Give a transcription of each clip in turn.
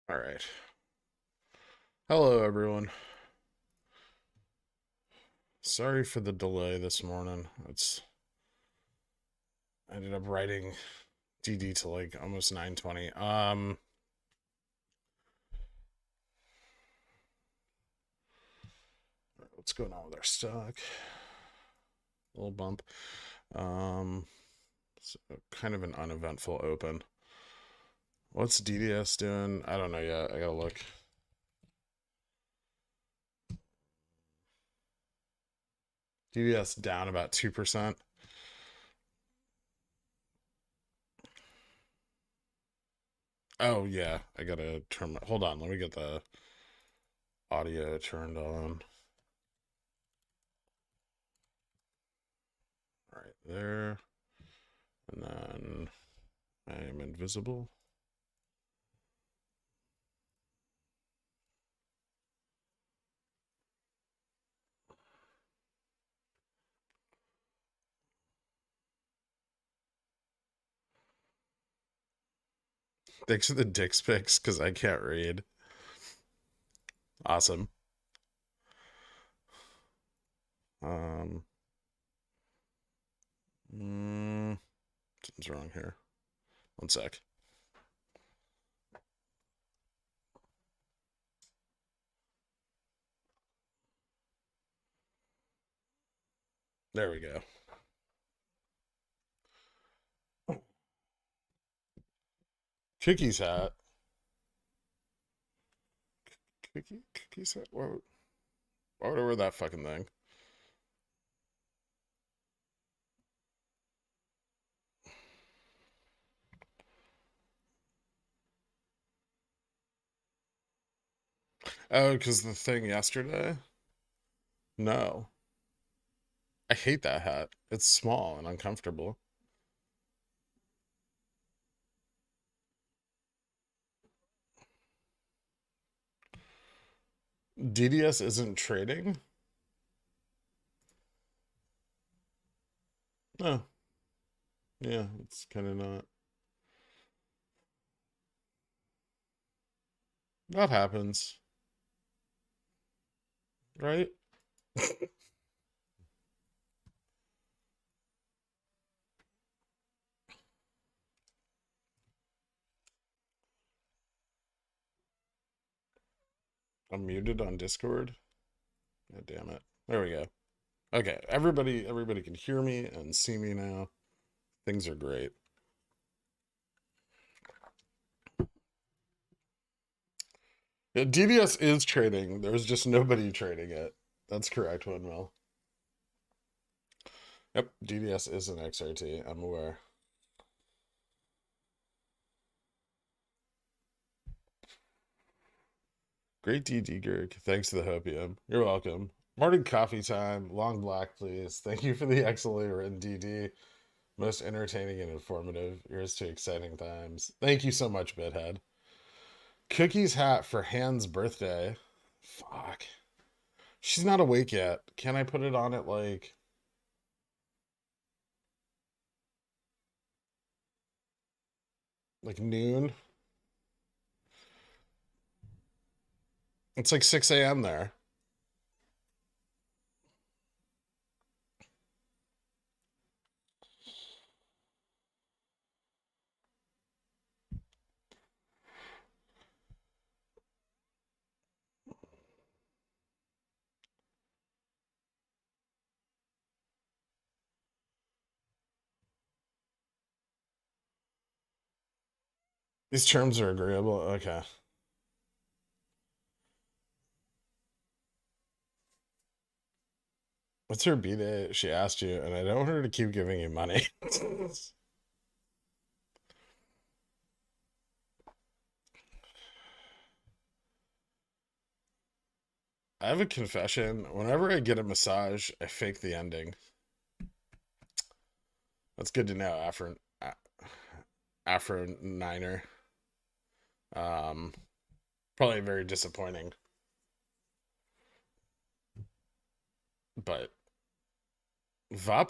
All right. Hello, everyone. Sorry for the delay this morning. I ended up writing DD to like almost 9:20. What's going on with our stock? A little bump. Um, so kind of an uneventful open. What's DDS doing? I don't know yet. I gotta look. DDS down about 2%. Oh yeah, I gotta turn my, hold on, let me get the audio turned on. Right there. And then I am invisible. Thanks for the dick pics because I can't read. Awesome. Um, Something's wrong here. One sec. There we go. Cookie's hat. Cookie's hat. Why would I wear that fucking thing? Oh, because the thing yesterday? No. I hate that hat. It's small and uncomfortable. DDS isn't trading? No. Yeah, it's kind of not. That happens, right? I'm muted on Discord. God damn it. There we go. Okay, everybody can hear me and see me now. Things are great. Yeah, DDS is trading. There's just nobody trading it. That's correct, Windmill. Yep, DDS is an XRT. I'm aware. Great DD, Gerg. Thanks to the Hopium. You're welcome. Morning coffee time. Long black, please. Thank you for the excellently written DD. Most entertaining and informative. Here's to exciting times. Thank you so much, Bithead. Cookie's hat for Han's birthday. Fuck. She's not awake yet. Can I put it on at like noon? It's like 6 a.m. there. These terms are agreeable. Okay. What's her B day? She asked you, and I don't want her to keep giving you money. I have a confession. Whenever I get a massage, I fake the ending. That's good to know, Afro Niner. Um, Probably very disappointing, but Vop,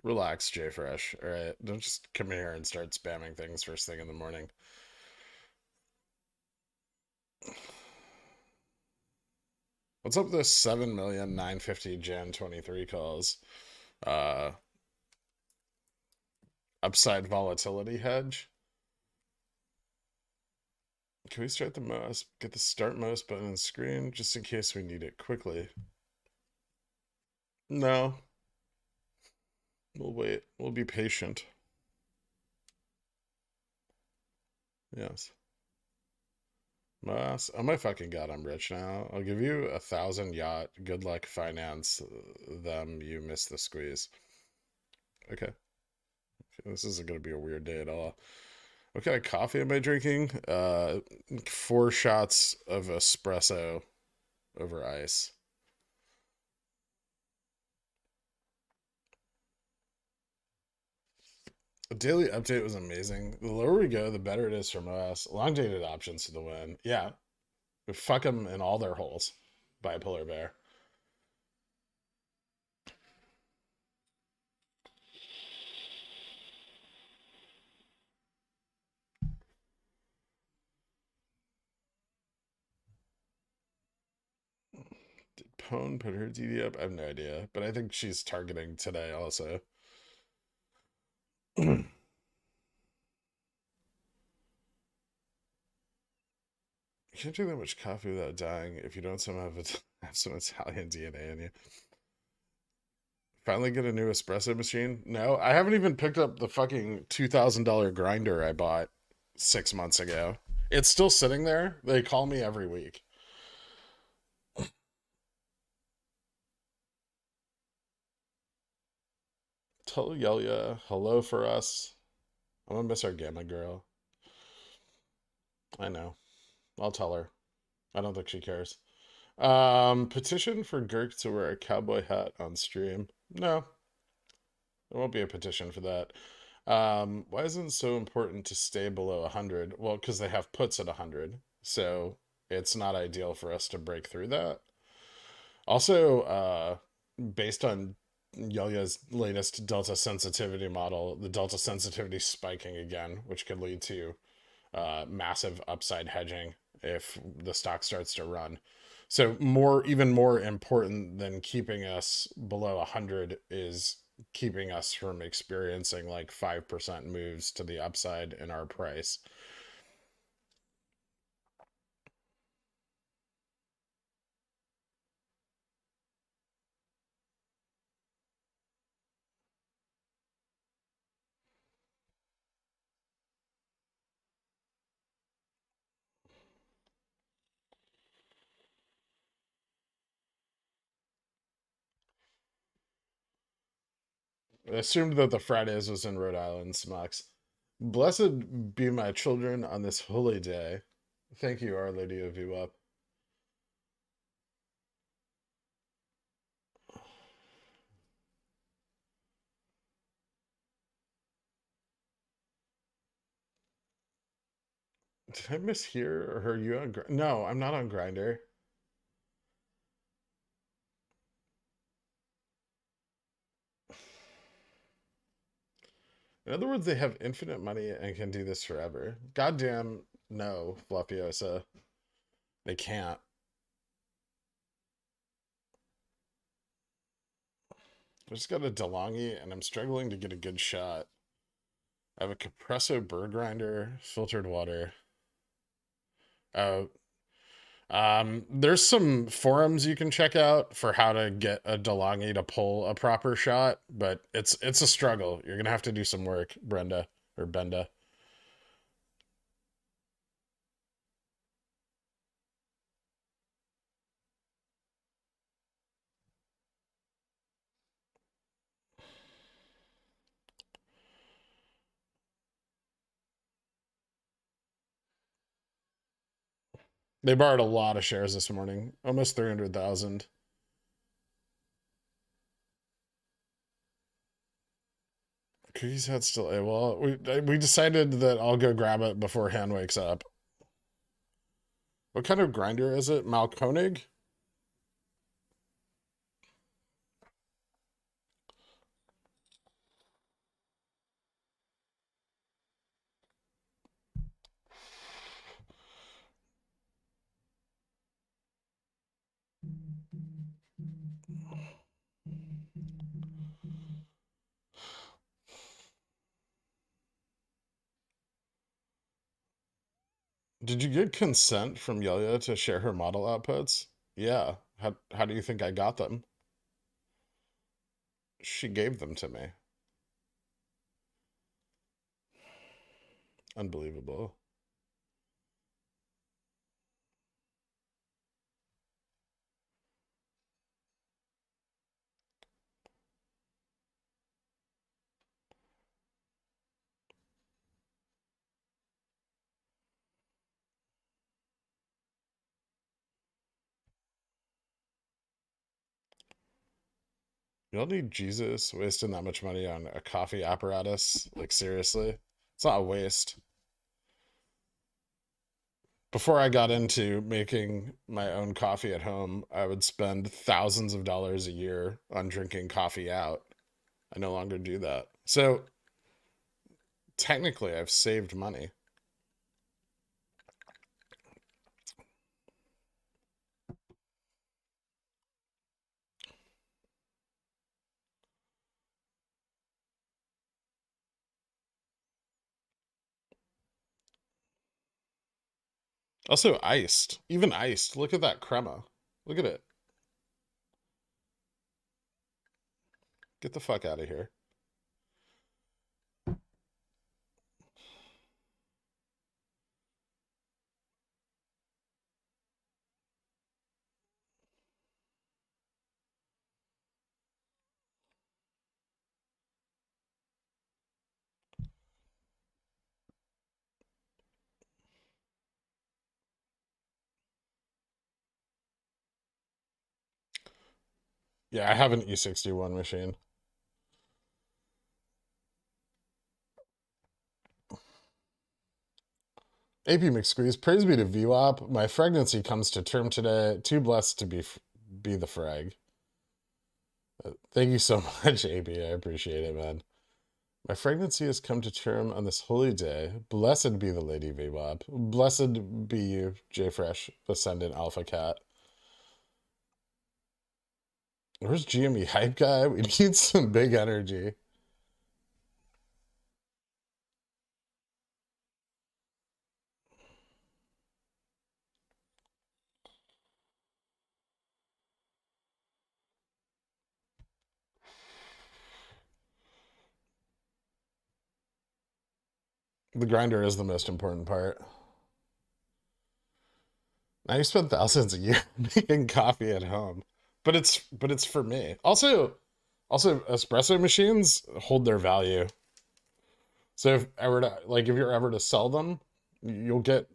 relax, J Fresh. All right, don't just come in here and start spamming things first thing in the morning. What's up with this 7,950 Jan 23 calls? Uh, Upside volatility hedge. Can we start the MOASS? Get the start MOASS button on screen just in case we need it quickly. No, we'll wait. We'll be patient. Yes. MOASS. Oh my fucking god, I'm rich now. I'll give you 1,000 yacht. Good luck finance them. You miss the squeeze. Okay. This isn't gonna be a weird day at all. What kind of coffee am I drinking? 4 shots of espresso over ice. The daily update was amazing. The lower we go, the better it is from us. Long dated options to the win. Yeah, we fuck them in all their holes. Bipolar bear. Did Pone put her DD up? I have no idea, but I think she's targeting today also. You can't drink that much coffee without dying if you don't somehow have some Italian DNA in you. Finally get a new espresso machine? No, I haven't even picked up the fucking $2,000 grinder I bought 6 months ago. It's still sitting there. They call me every week. Tell Yelia hello for us. I'm gonna miss our Gamma girl. I know. I'll tell her. I don't think she cares. Petition for Girk to wear a cowboy hat on stream. No, there won't be a petition for that. Why isn't it so important to stay below 100? Well, because they have puts at 100, so it's not ideal for us to break through that. Also, based on Yelia's latest delta sensitivity model, the delta sensitivity spiking again, which could lead to massive upside hedging if the stock starts to run. So even more important than keeping us below 100 is keeping us from experiencing like 5% moves to the upside in our price. I assumed that the Fridays was in Rhode Island, Smux. Blessed be my children on this holy day. Thank you, Our Lady of VWAP. Did I miss here or are you on? No, I'm not on Grinder. In other words, they have infinite money and can do this forever. Goddamn, no, Fluffiosa. They can't. I just got a DeLonghi and I'm struggling to get a good shot. I have a Capresso burr grinder, filtered water. Uh, there's some forums you can check out for how to get a DeLonghi to pull a proper shot, but it's a struggle. You're gonna have to do some work, Brenda or Benda. They borrowed a lot of shares this morning, almost 300,000. Cookies had still well, we decided that I'll go grab it before Han wakes up. What kind of grinder is it? Malkonig? Did you get consent from Yelia to share her model outputs? Yeah. How do you think I got them? She gave them to me. Unbelievable. You don't need Jesus wasting that much money on a coffee apparatus. Like, seriously? It's not a waste. Before I got into making my own coffee at home, I would spend thousands of dollars a year on drinking coffee out. I no longer do that. So, technically, I've saved money. Also, iced. Even iced. Look at that crema. Look at it. Get the fuck out of here. Yeah, I have an E61 machine. AP McSqueeze, praise be to VWAP. My pregnancy comes to term today. Too blessed to be the frag. Thank you so much, AP. I appreciate it, man. My pregnancy has come to term on this holy day. Blessed be the Lady VWAP. Blessed be you, JFresh, Ascendant Alpha Cat. Where's GME Hype Guy? We need some big energy. The grinder is the most important part. Now you spend thousands a year making coffee at home, but it's for me. Also espresso machines hold their value. So if you're ever to sell them, you'll get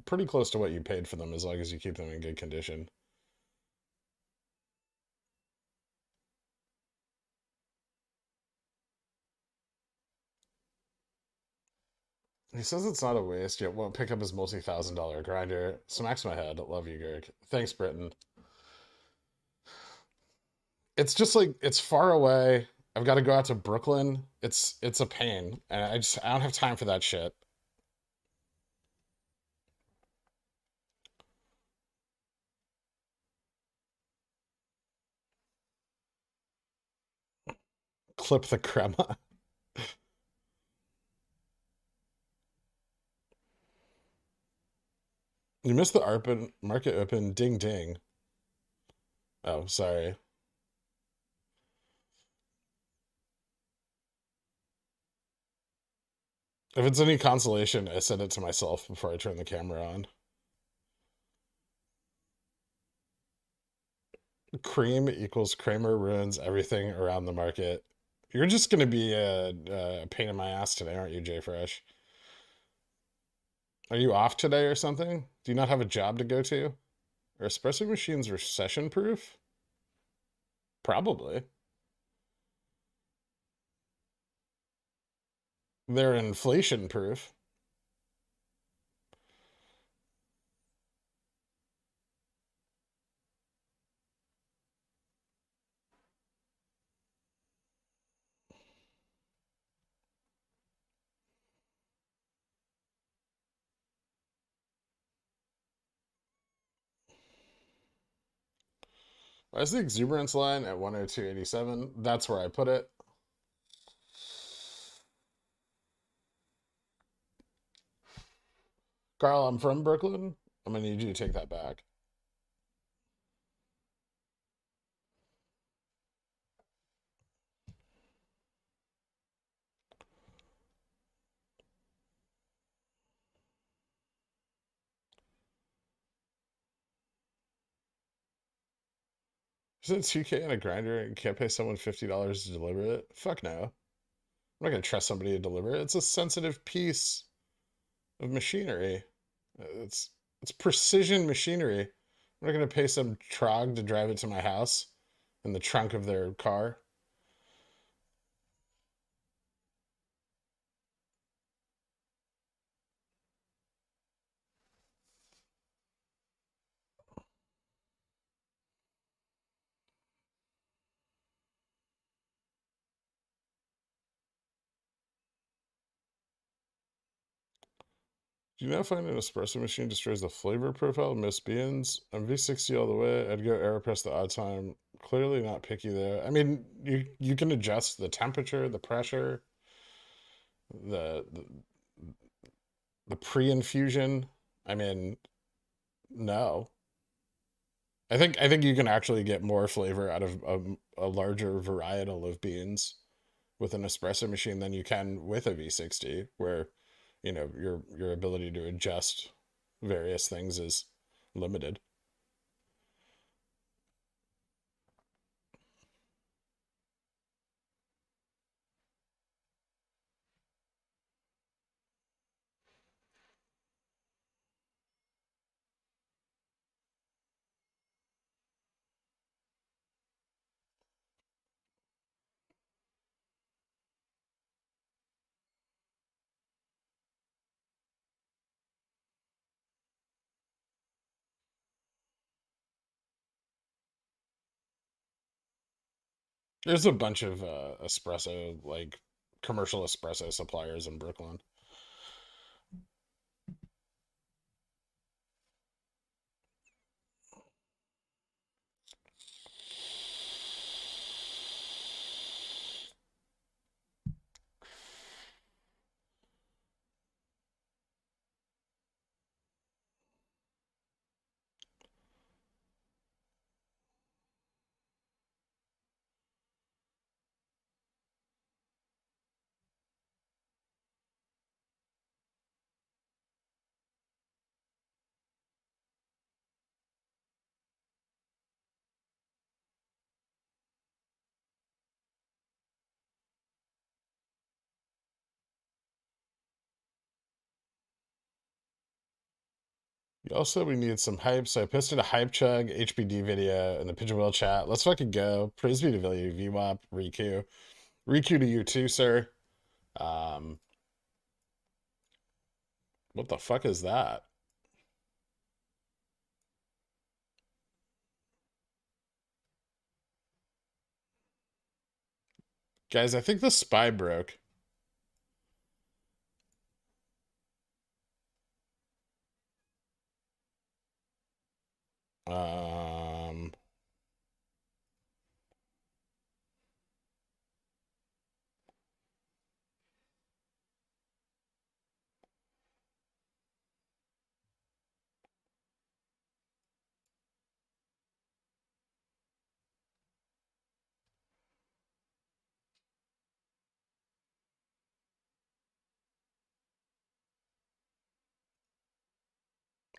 pretty close to what you paid for them as long as you keep them in good condition. He says it's not a waste, yet won't pick up his multi-thousand-dollar grinder. Smacks my head. Love you, Gurk. Thanks, Britton. It's just like it's far away. I've got to go out to Brooklyn. It's a pain, and I don't have time for that shit. Clip the crema. You missed the ARPN market open. Ding ding. Oh, sorry. If it's any consolation, I said it to myself before I turn the camera on. Cream equals Kramer ruins everything around the market. You're just going to be a pain in my ass today, aren't you, Jay Fresh? Are you off today or something? Do you not have a job to go to? Are espresso machines recession proof? Probably. They're inflation proof. Why is the exuberance line at 102.87? That's where I put it. Carl, I'm from Brooklyn. I'm gonna need you to take that back. Is it 2K in a grinder and can't pay someone $50 to deliver it? Fuck no. I'm not gonna trust somebody to deliver it. It's a sensitive piece of machinery. It's precision machinery. I'm not gonna pay some trog to drive it to my house in the trunk of their car. Do you not find an espresso machine destroys the flavor profile of most beans? I'm V60 all the way. I'd go AeroPress the odd time. Clearly not picky there. I mean, you can adjust the temperature, the pressure, the the pre-infusion. I mean, no. I think you can actually get more flavor out of a larger varietal of beans with an espresso machine than you can with a V60, where your ability to adjust various things is limited. There's a bunch of espresso, like commercial espresso suppliers in Brooklyn. You also, we need some hype, so I posted a hype chug HBD video in the Pigeon Wheel chat. Let's fucking go. Praise be to Villy, VWAP, Riku. Riku to you too, sir. Um, what the fuck is that? Guys, I think the spy broke. Um,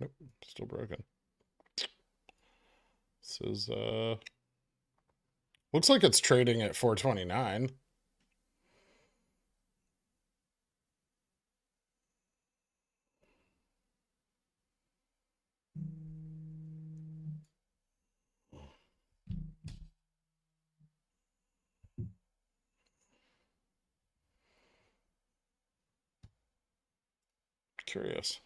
nope, still broken. This is looks like it's trading at 429. Curious.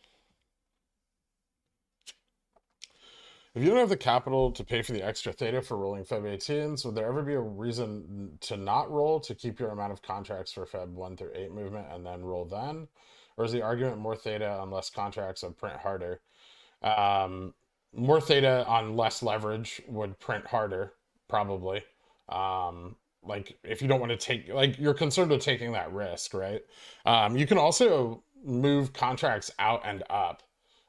If you don't have the capital to pay for the extra theta for rolling Feb 18s, would there ever be a reason to not roll to keep your amount of contracts for Feb 1 through 8 movement and then roll then? Or is the argument more theta on less contracts would print harder? More theta on less leverage would print harder. probably. Like if you don't want to take, like you're concerned with taking that risk, right? You can also move contracts out and up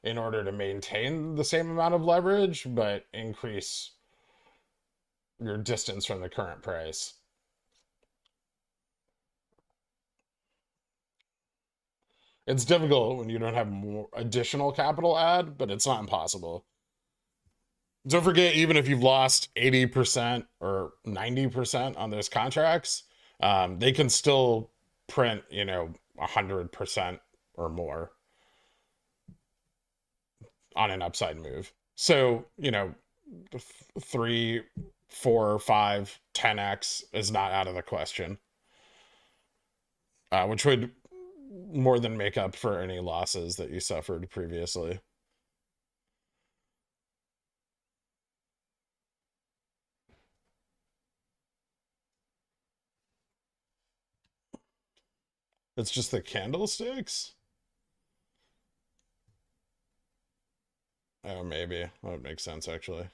in order to maintain the same amount of leverage, but increase your distance from the current price. It's difficult when you don't have more additional capital add, but it's not impossible. Don't forget, even if you've lost 80% or 90% on those contracts, they can still print, 100% or more on an upside move. So, 3, 4, 5, 10x is not out of the question, which would more than make up for any losses that you suffered previously. It's just the candlesticks? Oh, maybe. That would make sense, actually.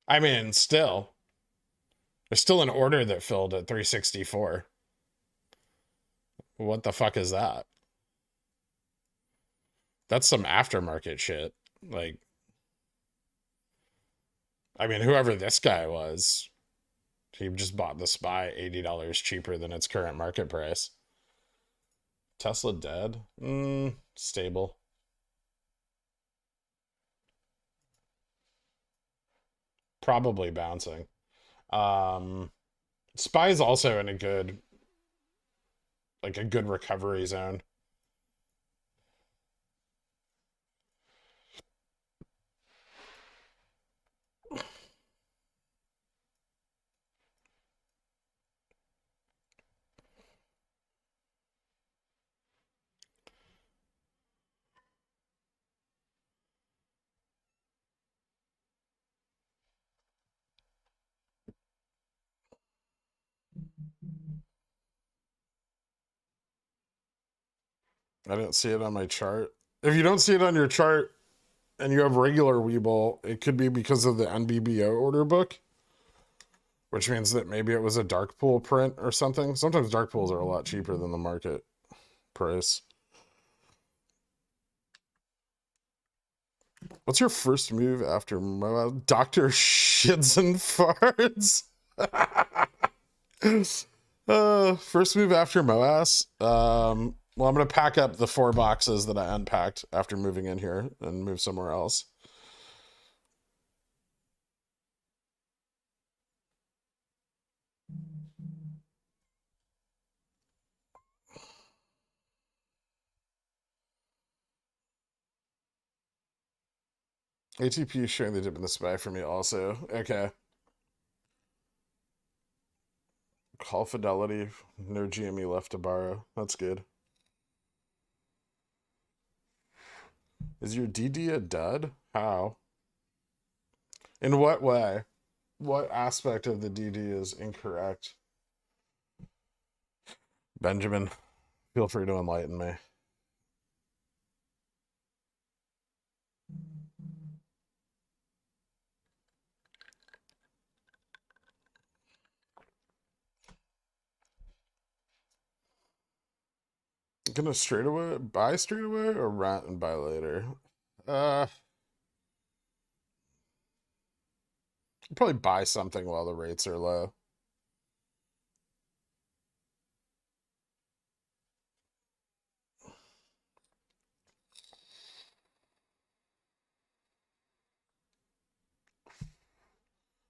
I mean, still, there's still an order that filled at 364. What the fuck is that? That's some aftermarket shit. Like, I mean, whoever this guy was, he just bought the SPY $80 cheaper than its current market price. Tesla dead? Stable. Probably bouncing. SPY is also in a good recovery zone. I didn't see it on my chart. If you don't see it on your chart and you have regular WeBull, it could be because of the NBBO order book, which means that maybe it was a dark pool print or something. Sometimes dark pools are a lot cheaper than the market price. What's your first move after MOASS? Dr. Shits and Farts? First move after MOASS. Well, I'm going to pack up the 4 boxes that I unpacked after moving in here and move somewhere else. ATP is showing the dip in the SPY for me also. Okay. Call Fidelity. No GME left to borrow. That's good. Is your DD a dud? How? In what way? What aspect of the DD is incorrect? Benjamin, feel free to enlighten me. Gonna buy straight away or rent and buy later? Uh, probably buy something while the rates are low.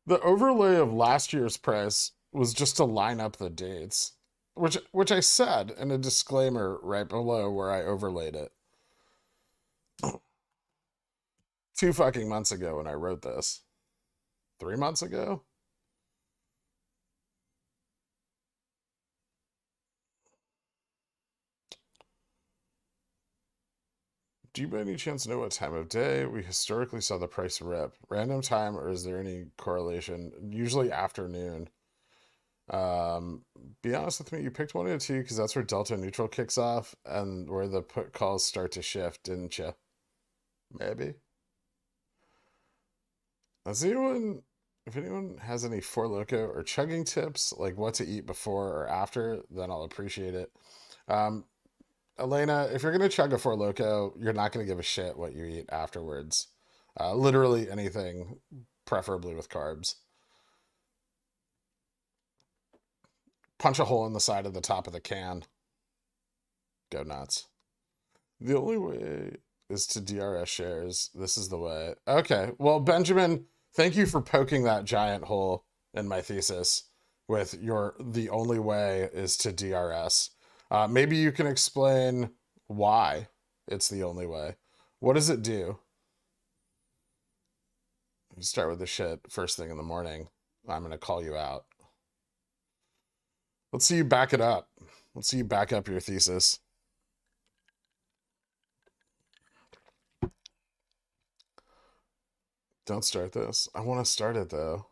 The overlay of last year's price was just to line up the dates, which I said in a disclaimer right below where I overlaid it. 2 fucking months ago when I wrote this. 3 months ago? Do you by any chance know what time of day we historically saw the price rip? Random time, or is there any correlation? Usually afternoon. Be honest with me, you picked 1 and 2 because that's where delta neutral kicks off and where the put calls start to shift, didn't you? Maybe. Does anyone, if anyone has any Four Loco or chugging tips, like what to eat before or after, then I'll appreciate it. Um, Elena, if you're gonna chug a Four Loco, you're not gonna give a shit what you eat afterwards. Literally anything, preferably with carbs. Punch a hole in the side of the top of the can. Go nuts. The only way is to DRS shares. This is the way. Okay. Well, Benjamin, thank you for poking that giant hole in my thesis with your the only way is to DRS. Maybe you can explain why it's the only way. What does it do? You start with the shit first thing in the morning. I'm going to call you out. Let's see you back it up. Let's see you back up your thesis. Don't start this. I want to start it though.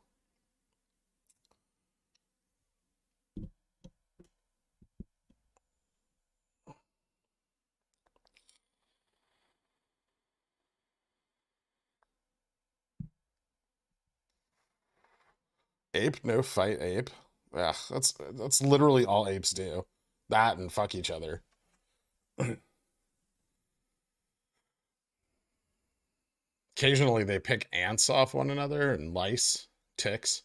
Ape, no fight ape. Ugh, that's literally all apes do. That and fuck each other. Occasionally they pick ants off one another and lice, ticks.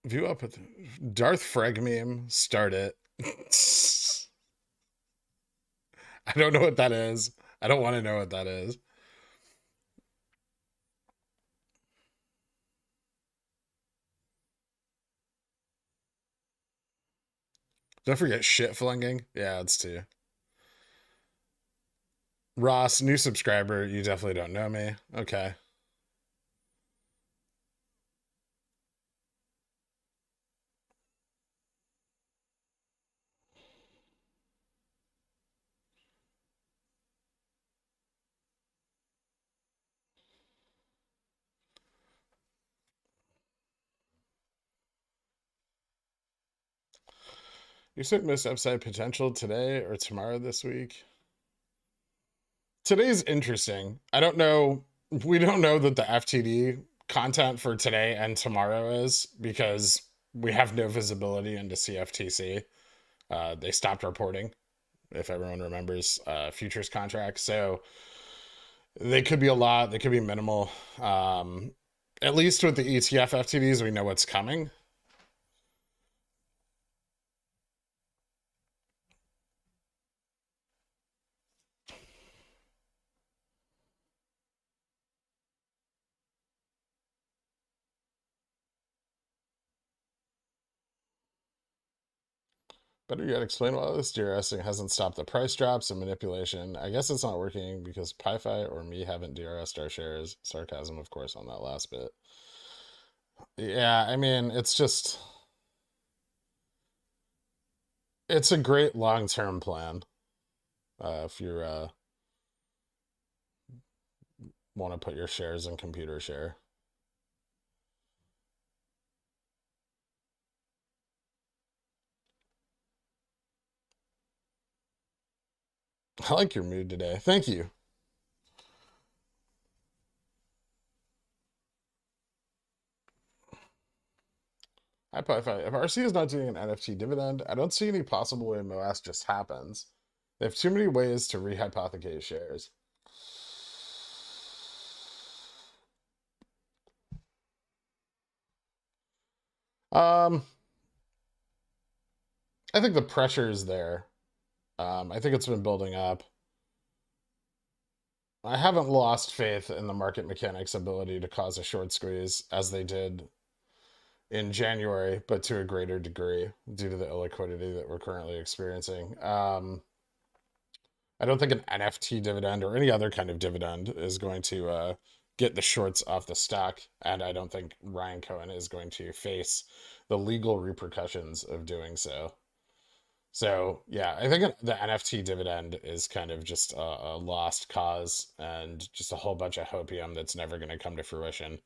View up with Darth Freg meme. Start it. I don't know what that is. I don't want to know what that is. Don't forget shit flinging. Yeah, it's two. Ross, new subscriber. You definitely don't know me. Okay. You said miss upside potential today or tomorrow this week? Today's interesting. I don't know. We don't know that the FTD content for today and tomorrow is because we have no visibility into CFTC. They stopped reporting, if everyone remembers, futures contracts. So they could be a lot, they could be minimal. At least with the ETF FTDs, we know what's coming. Better yet, explain why this DRSing hasn't stopped the price drops and manipulation. I guess it's not working because PiFi or me haven't DRS'd our shares. Sarcasm, of course, on that last bit. Yeah, I mean, it's a great long-term plan. If you want to put your shares in computer share. I like your mood today. Thank you. If RC is not doing an NFT dividend, I don't see any possible way MOASS just happens. They have too many ways to rehypothecate shares. Um, I think the pressure is there. I think it's been building up. I haven't lost faith in the market mechanics' ability to cause a short squeeze as they did in January, but to a greater degree due to the illiquidity that we're currently experiencing. I don't think an NFT dividend or any other kind of dividend is going to get the shorts off the stock, and I don't think Ryan Cohen is going to face the legal repercussions of doing so. So yeah, I think the NFT dividend is kind of just a lost cause and just a whole bunch of hopium that's never going to come to fruition.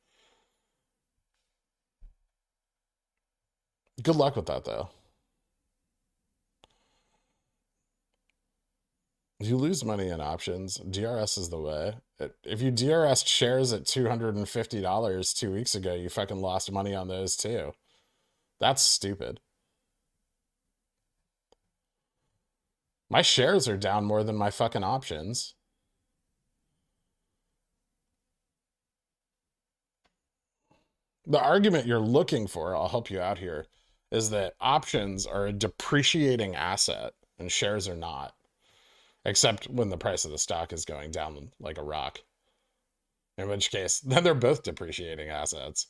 Good luck with that, though. You lose money in options. DRS is the way. If you DRS shares at $250 2 weeks ago, you fucking lost money on those too. That's stupid. My shares are down more than my fucking options. The argument you're looking for, I'll help you out here, is that options are a depreciating asset and shares are not, except when the price of the stock is going down like a rock. In which case, then they're both depreciating assets.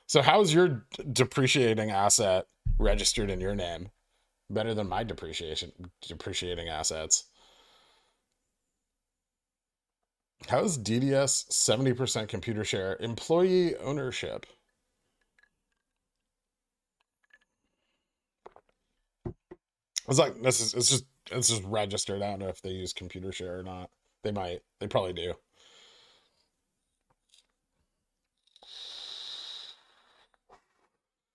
So how is your depreciating asset registered in your name better than my depreciating assets? How is DDS 70% computer share employee ownership? It's like this is it's just registered. I don't know if they use computer share or not. They might. They probably do.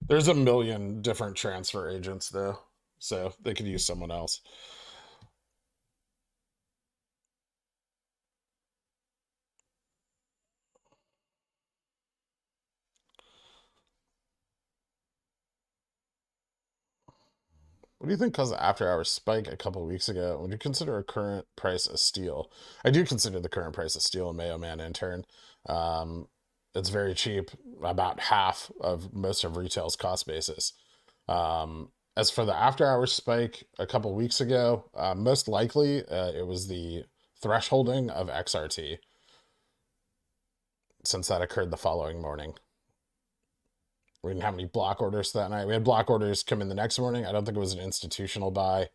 There's a million different transfer agents though, so they could use someone else. What do you think caused the after hours spike a couple of weeks ago? Would you consider a current price a steal? I do consider the current price a steal, Mayo Man intern. Um, it's very cheap, about half of most of retail's cost basis. As for the after hours spike a couple weeks ago, most likely it was the thresholding of XRT, since that occurred the following morning. We didn't have any block orders that night. We had block orders come in the next morning. I don't think it was an institutional buy.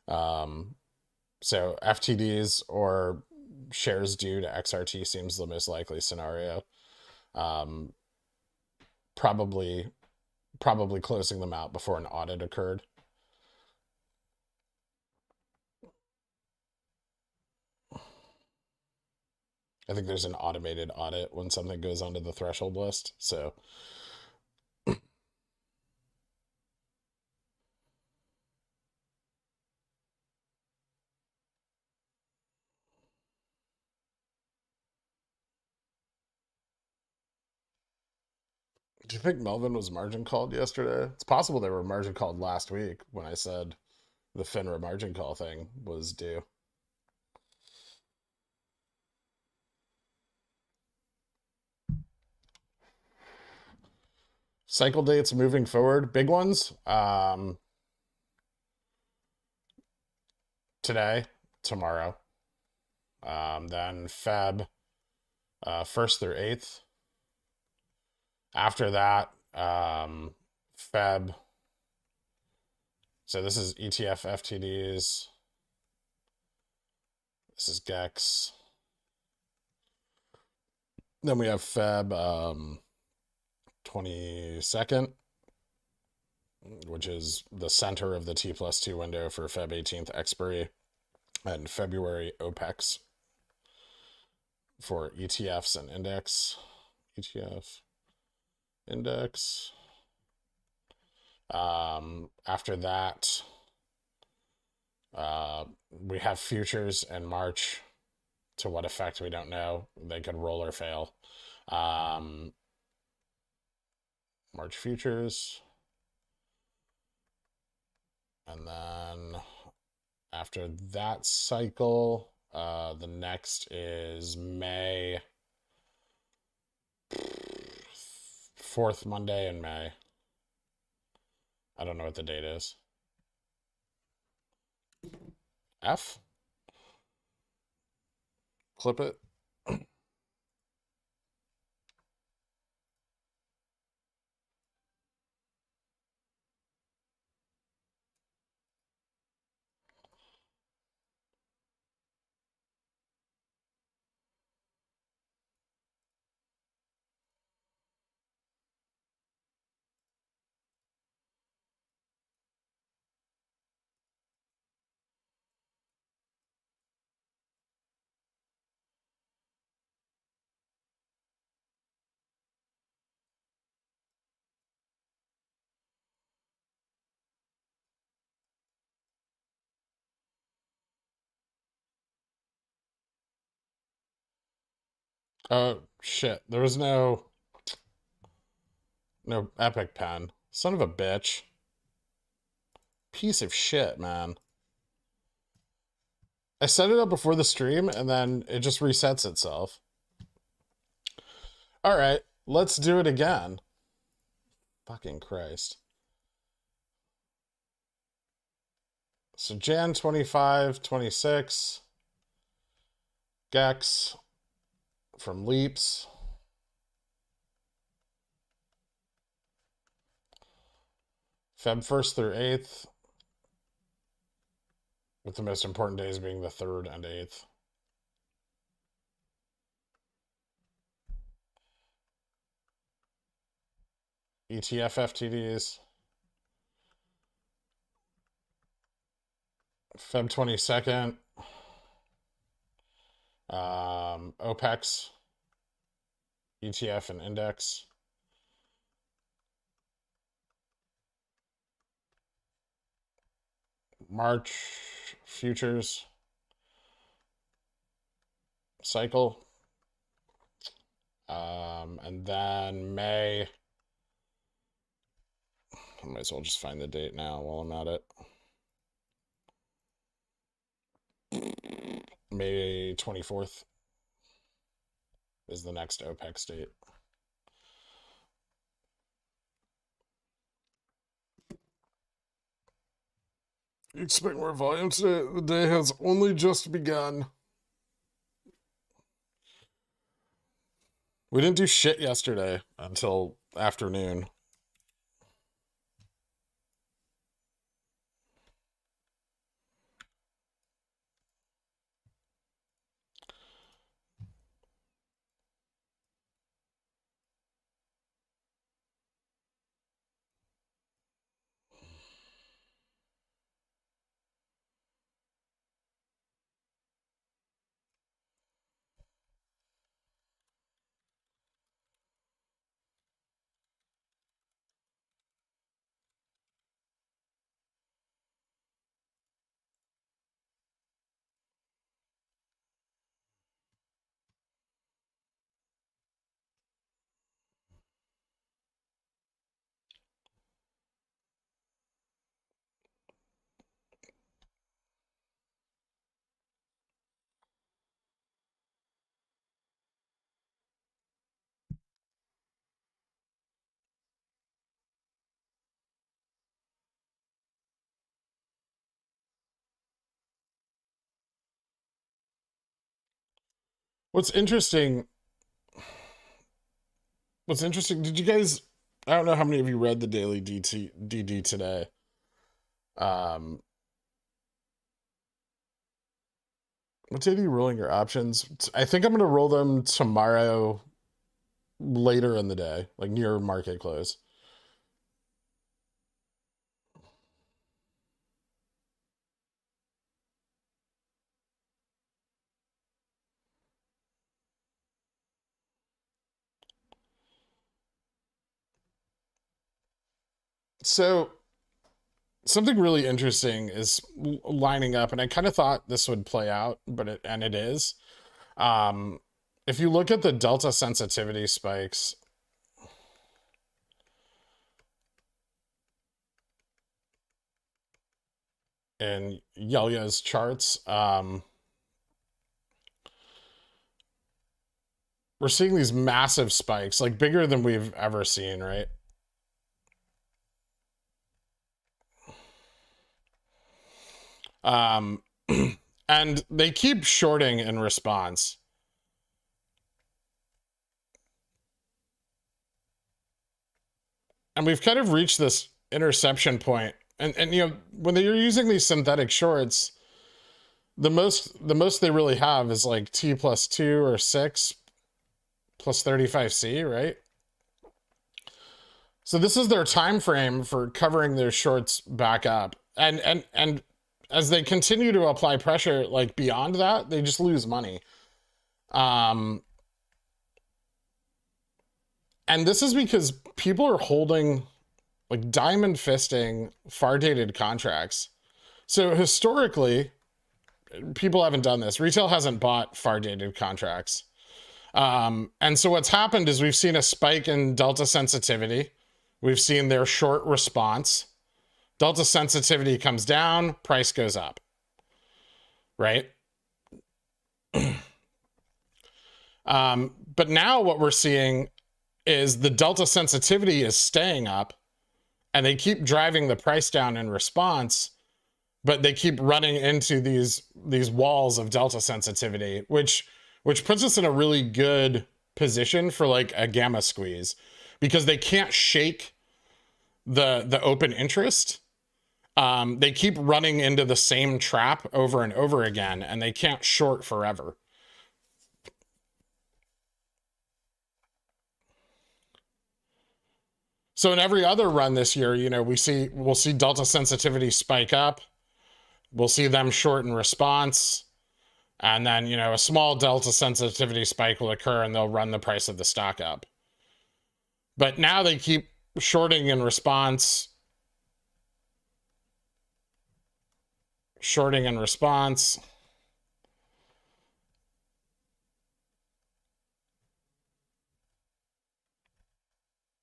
Um, so FTDs or shares due to XRT seems the most likely scenario. Um, probably probably closing them out before an audit occurred. I think there's an automated audit when something goes onto the threshold list. So do you think Melvin was margin called yesterday? It's possible they were margin called last week when I said the FINRA margin call thing was due. Cycle dates moving forward, big ones. Today, tomorrow, then Feb 1st through 8th. After that, Feb. So this is ETF FTDs. This is GEX. Then we have Feb 22nd, which is the center of the T+2 window for Feb 18th expiry, and February OPEX for ETFs and index. ETF, index. After that, we have futures in March. To what effect, we don't know. They could roll or fail. March futures. And then after that cycle, the next is May, 4th Monday in May. I don't know what the date is. F? Clip it. Oh shit. There was no epic pen. Son of a bitch. Piece of shit, man. I set it up before the stream and then it just resets itself. All right, let's do it again. Fucking Christ. So Jan 25, 26. Gex from Leaps. Feb 1st through 8th. With the most important days being the 3rd and 8th. ETF FTDs. Feb 22nd. OPEX. ETF and index. March futures cycle. And then May. I might as well just find the date now while I'm at it. May 24th is the next OPEX date. You expect more volume today? The day has only just begun. We didn't do shit yesterday until afternoon. What's interesting, did you guys, I don't know how many of you read the daily DD today. What day are you rolling your options? I think I'm going to roll them tomorrow later in the day, like near market close. So something really interesting is lining up, and I kind of thought this would play out, but it is. If you look at the delta sensitivity spikes in Yelya's charts, we're seeing these massive spikes, like bigger than we've ever seen, right? And they keep shorting in response. And we've kind of reached this interception point. And you know, when you're using these synthetic shorts, the most they really have is like T+2 or 6 plus 35C, right? So this is their time frame for covering their shorts back up. And as they continue to apply pressure like beyond that, they just lose money. And this is because people are holding like diamond fisting far dated contracts. So historically, people haven't done this. Retail hasn't bought far dated contracts. And so what's happened is we've seen a spike in delta sensitivity. We've seen their short response. Delta sensitivity comes down, price goes up, right? But now what we're seeing is the delta sensitivity is staying up, and they keep driving the price down in response, but they keep running into these walls of delta sensitivity, which puts us in a really good position for like a gamma squeeze, because they can't shake the open interest. They keep running into the same trap over and over again, and they can't short forever. So in every other run this year, you know, we'll see delta sensitivity spike up. We'll see them short in response. And then, you know, a small delta sensitivity spike will occur and they'll run the price of the stock up. But now they keep shorting in response. Shorting in response.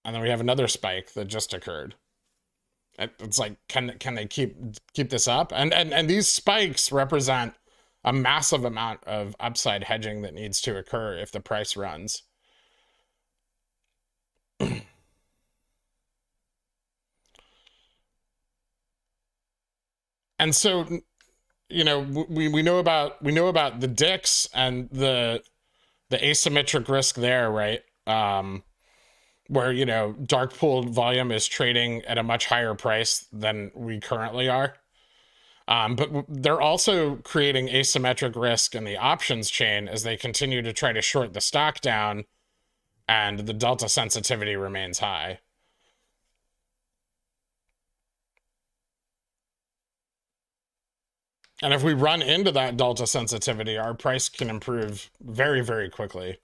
And then we have another spike that just occurred. It's like, can they keep this up? And these spikes represent a massive amount of upside hedging that needs to occur if the price runs. And so, you know, we know about the dicks and the asymmetric risk there, right? Where, you know, dark pooled volume is trading at a much higher price than we currently are. But they're also creating asymmetric risk in the options chain as they continue to try to short the stock down, and the delta sensitivity remains high. And if we run into that delta sensitivity, our price can improve very, very quickly.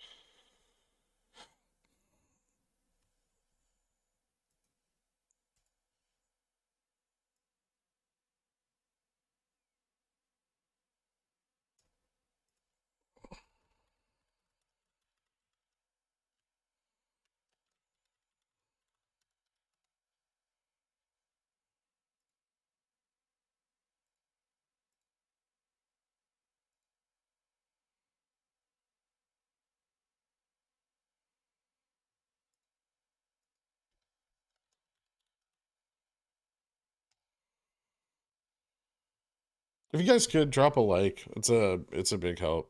If you guys could drop a like, it's a big help.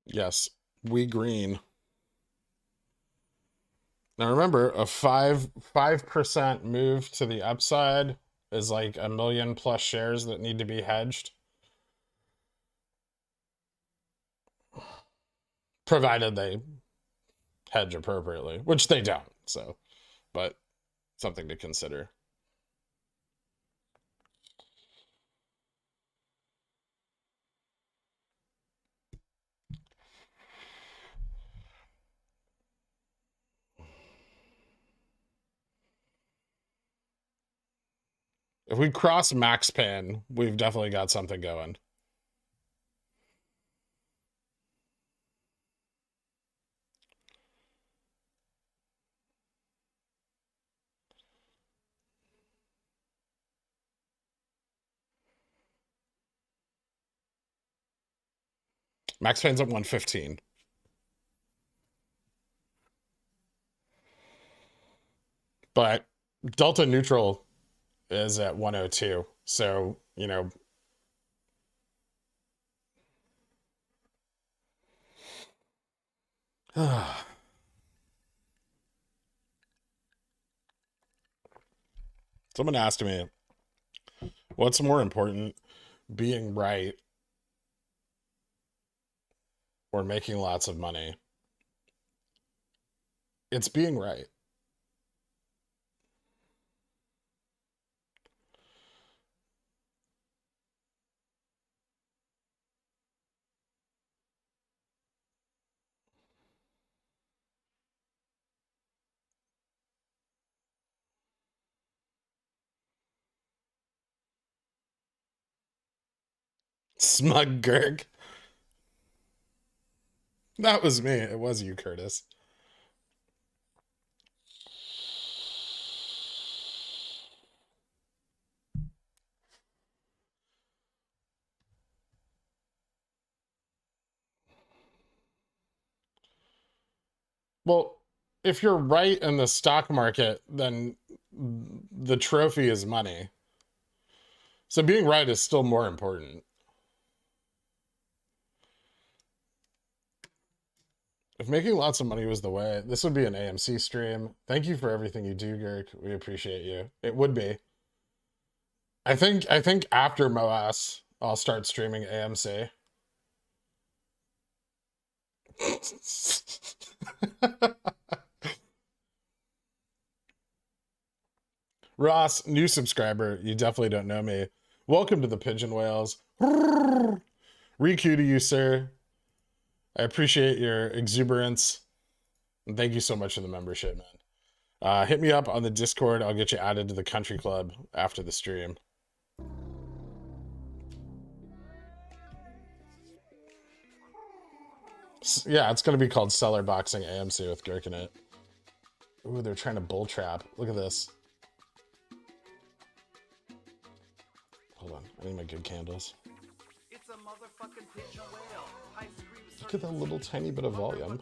Yes, we green. Now remember, a 5% move to the upside is like 1,000,000 plus shares that need to be hedged, provided they hedge appropriately, which they don't. So, but something to consider. If we cross max pin, we've definitely got something going. Max Payne's at 115. But delta neutral is at 102. So, you know, someone asked me, what's more important, being right or making lots of money? It's being right. Smug Gurk. That was me. It was you, Curtis. Well, if you're right in the stock market, then the trophy is money. So being right is still more important. If making lots of money was the way, this would be an AMC stream. Thank you for everything you do, Gurk. We appreciate you. It would be. I think after MOASS, I'll start streaming AMC. Ross, new subscriber. You definitely don't know me. Welcome to the Pigeon Whales. Riku to you, sir. I appreciate your exuberance. And thank you so much for the membership, man. Hit me up on the Discord. I'll get you added to the country club after the stream. Yeah, it's going to be called Seller Boxing AMC with Gherkin in it. Ooh, they're trying to bull trap. Look at this. Hold on, I need my good candles. It's a motherfucking pigeon whale. Look at that little tiny bit of volume.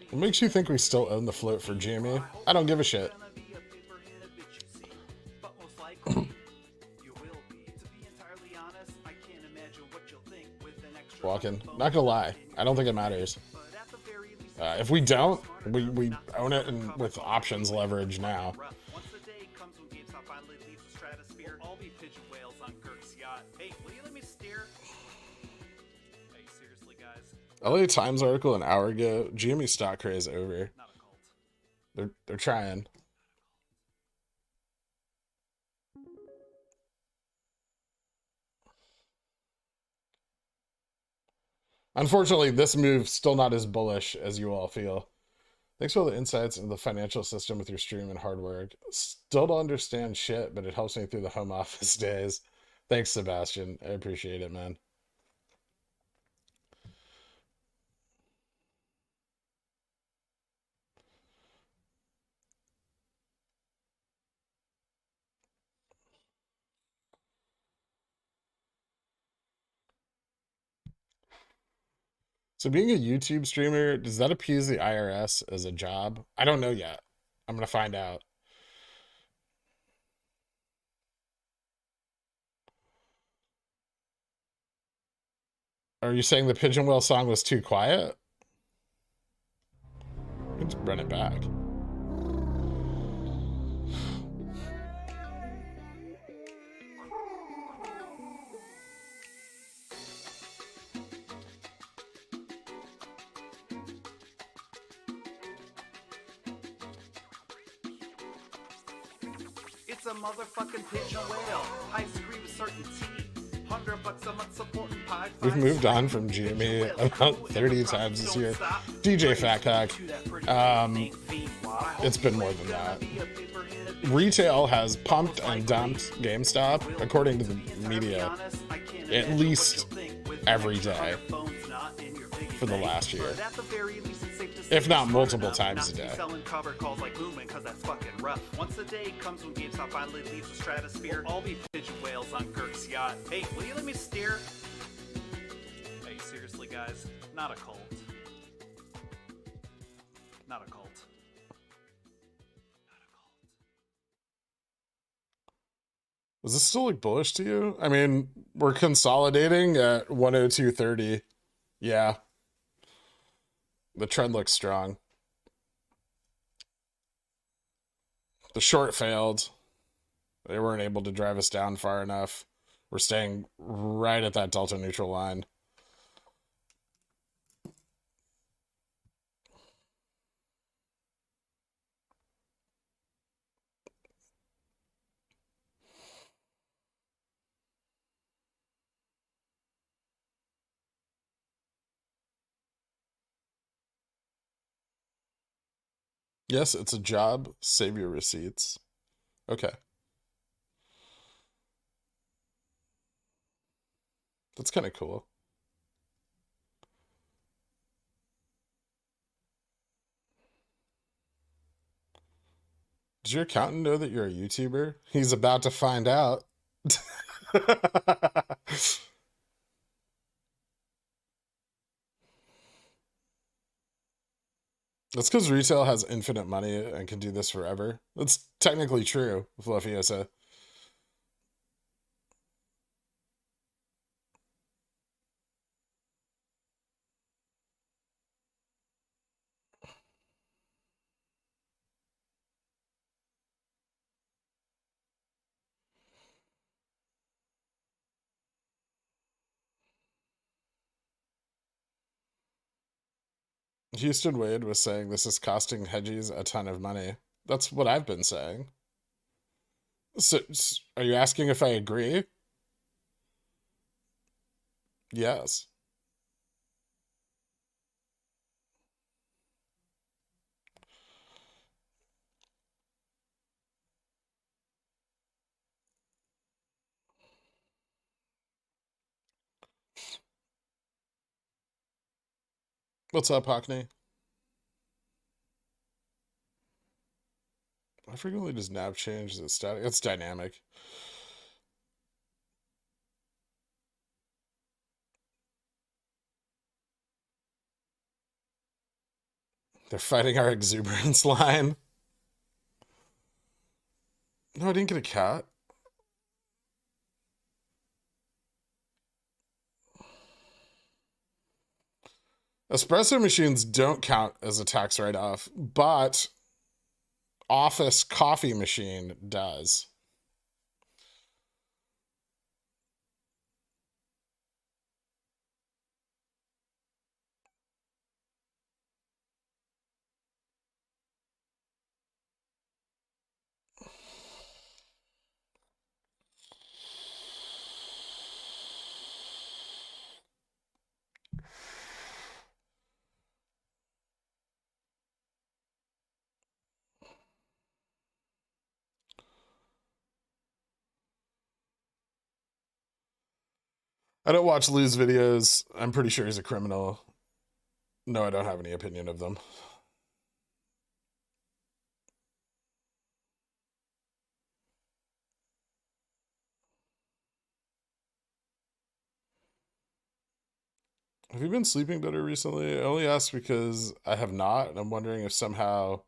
What makes you think we still own the float for GME? I don't give a shit. Walking. Not gonna lie, I don't think it matters. If we don't, we own it and with options leverage now. LA Times article an hour ago. GME stock craze over. They're trying. Unfortunately, this move's still not as bullish as you all feel. Thanks for all the insights into the financial system with your stream and hard work. Still don't understand shit, but it helps me through the home office days. Thanks, Sebastian. I appreciate it, man. So being a YouTube streamer, does that appease the IRS as a job? I don't know yet. I'm going to find out. Are you saying the Pigeon Whale song was too quiet? Let's run it back. It's a motherfucking pigeon whale. I scream certainty. $100 a month supporting pie. We've moved on from GME about 30 times this year. DJ Fatcock. It's been more than that. Retail has pumped and dumped GameStop, according to the media, at least every day for the last year, if not multiple times a day. rough. Once the day comes when GameStop finally leaves the stratosphere, we'll all be pigeon whales on Girk's yacht. Hey, will you let me steer? Hey, seriously, guys, not a cult. Not a cult. Does this still look bullish to you? I mean, we're consolidating at 102.30. Yeah. The trend looks strong. The short failed. They weren't able to drive us down far enough. We're staying right at that delta neutral line. Yes, it's a job. Save your receipts. Okay. That's kind of cool. Does your accountant know that you're a YouTuber? He's about to find out. That's because retail has infinite money and can do this forever. That's technically true, Fluffiosa. Houston Wade was saying this is costing hedgies a ton of money. That's what I've been saying. So, are you asking if I agree? Yes. What's up, Hockney? How frequently does nav change? Is it static? It's dynamic. They're fighting our exuberance line. No, I didn't get a cat. Espresso machines don't count as a tax write-off, but office coffee machine does. I don't watch Lou's videos. I'm pretty sure he's a criminal. No, I don't have any opinion of them. Have you been sleeping better recently? I only ask because I have not, and I'm wondering if somehow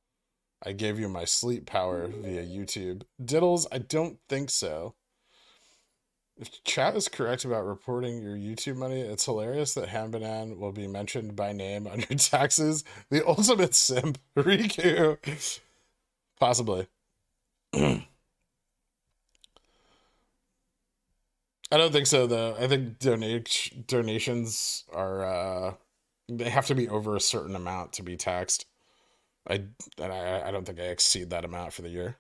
I gave you my sleep power via YouTube. Diddles, I don't think so. If chat is correct about reporting your YouTube money, it's hilarious that Hanbanan will be mentioned by name on your taxes. The ultimate simp, Riku. Possibly. I don't think so, though. I think donations are they have to be over a certain amount to be taxed. I I don't think I exceed that amount for the year.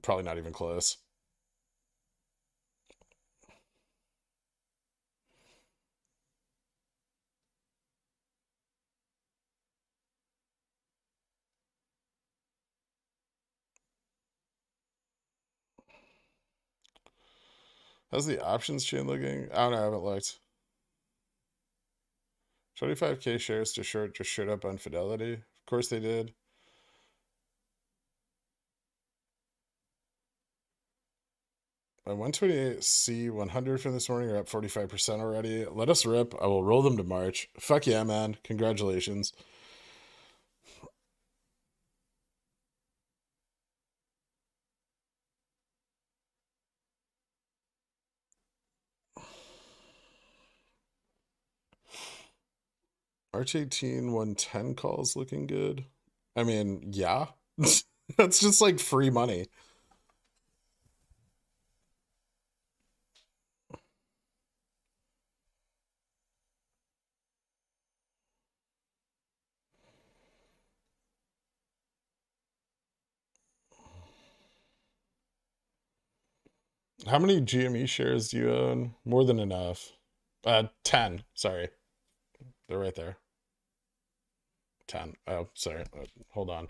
Probably not even close. How's the options chain looking? I don't know. I haven't looked. 25K shares to short just showed up on Fidelity. Of course they did. 128 C100 from this morning are up 45% already. Let us rip. I will roll them to March. Fuck yeah, man. Congratulations. March 18, 110 calls looking good. I mean, yeah. That's just like free money. How many GME shares do you own? More than enough. 10. Sorry. They're right there. 10. Oh, sorry. Hold on.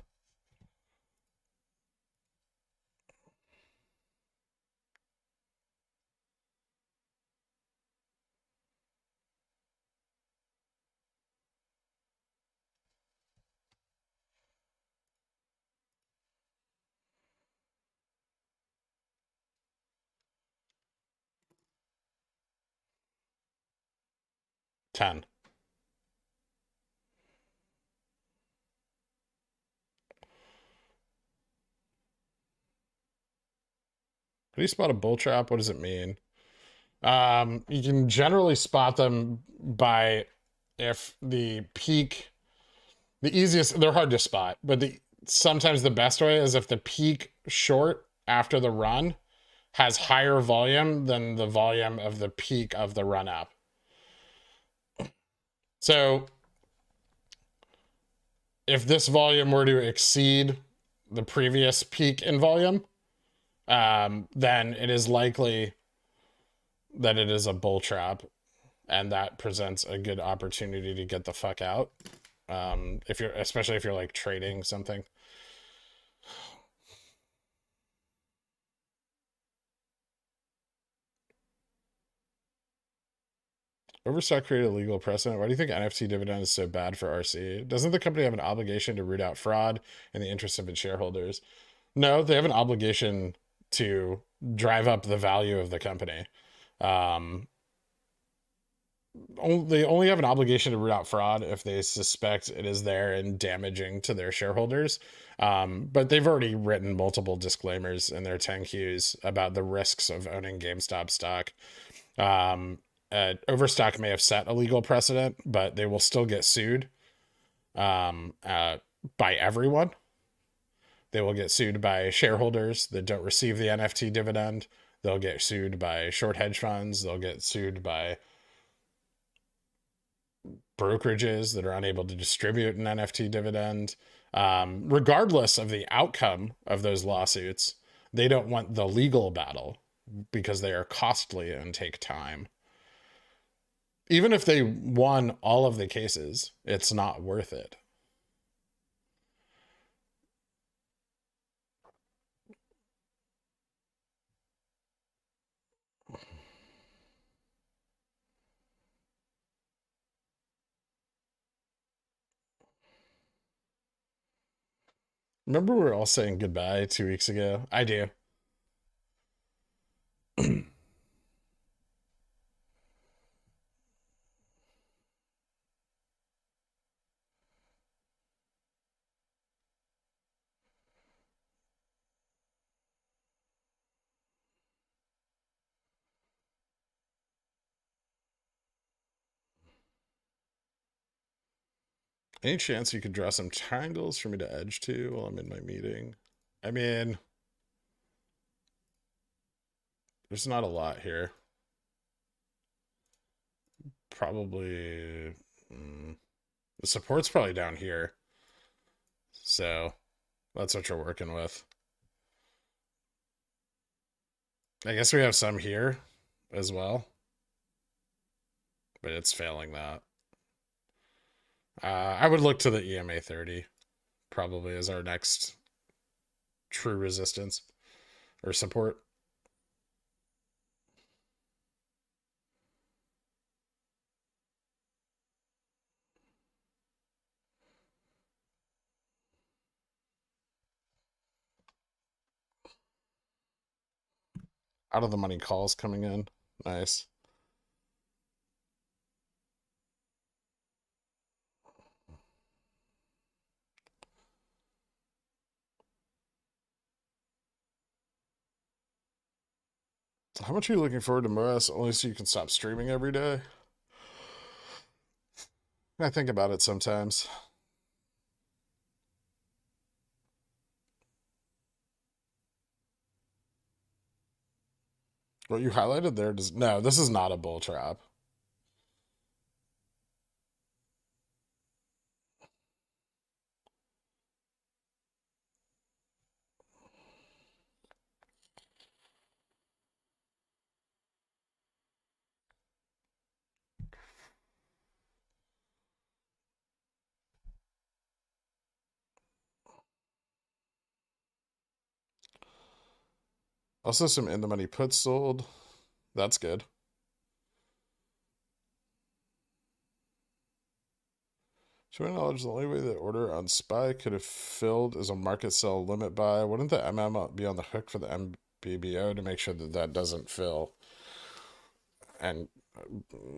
Ten. How do you spot a bull trap? What does it mean? You can generally spot them by if the peak, the easiest, they're hard to spot, but sometimes the best way is if the peak short after the run has higher volume than the volume of the peak of the run up. So if this volume were to exceed the previous peak in volume, then it is likely that it is a bull trap, and that presents a good opportunity to get the fuck out. If you're, especially if you're like trading something. Overstock created a legal precedent. Why do you think NFT dividend is so bad for RC? Doesn't the company have an obligation to root out fraud in the interest of its shareholders? No, they have an obligation to drive up the value of the company. They only have an obligation to root out fraud if they suspect it is there and damaging to their shareholders. But they've already written multiple disclaimers in their 10Qs about the risks of owning GameStop stock. Overstock may have set a legal precedent, but they will still get sued by everyone. They will get sued by shareholders that don't receive the NFT dividend. They'll get sued by short hedge funds. They'll get sued by brokerages that are unable to distribute an NFT dividend. Regardless of the outcome of those lawsuits, they don't want the legal battle because they are costly and take time. Even if they won all of the cases, it's not worth it. Remember we were all saying goodbye 2 weeks ago? I do. Any chance you could draw some triangles for me to edge to while I'm in my meeting? I mean, there's not a lot here. Probably the support's probably down here. So that's what you're working with. I guess we have some here as well, but it's failing that. I would look to the EMA 30 probably as our next true resistance or support. Out of the money calls coming in. Nice. How much are you looking forward to MOASS? Only so you can stop streaming every day? I think about it sometimes. What you highlighted there does no, this is not a bull trap. Also some in the money puts sold. That's good. To my knowledge, the only way the order on SPY could have filled is a market sell limit buy. Wouldn't the MM be on the hook for the MBBO to make sure that that doesn't fill? And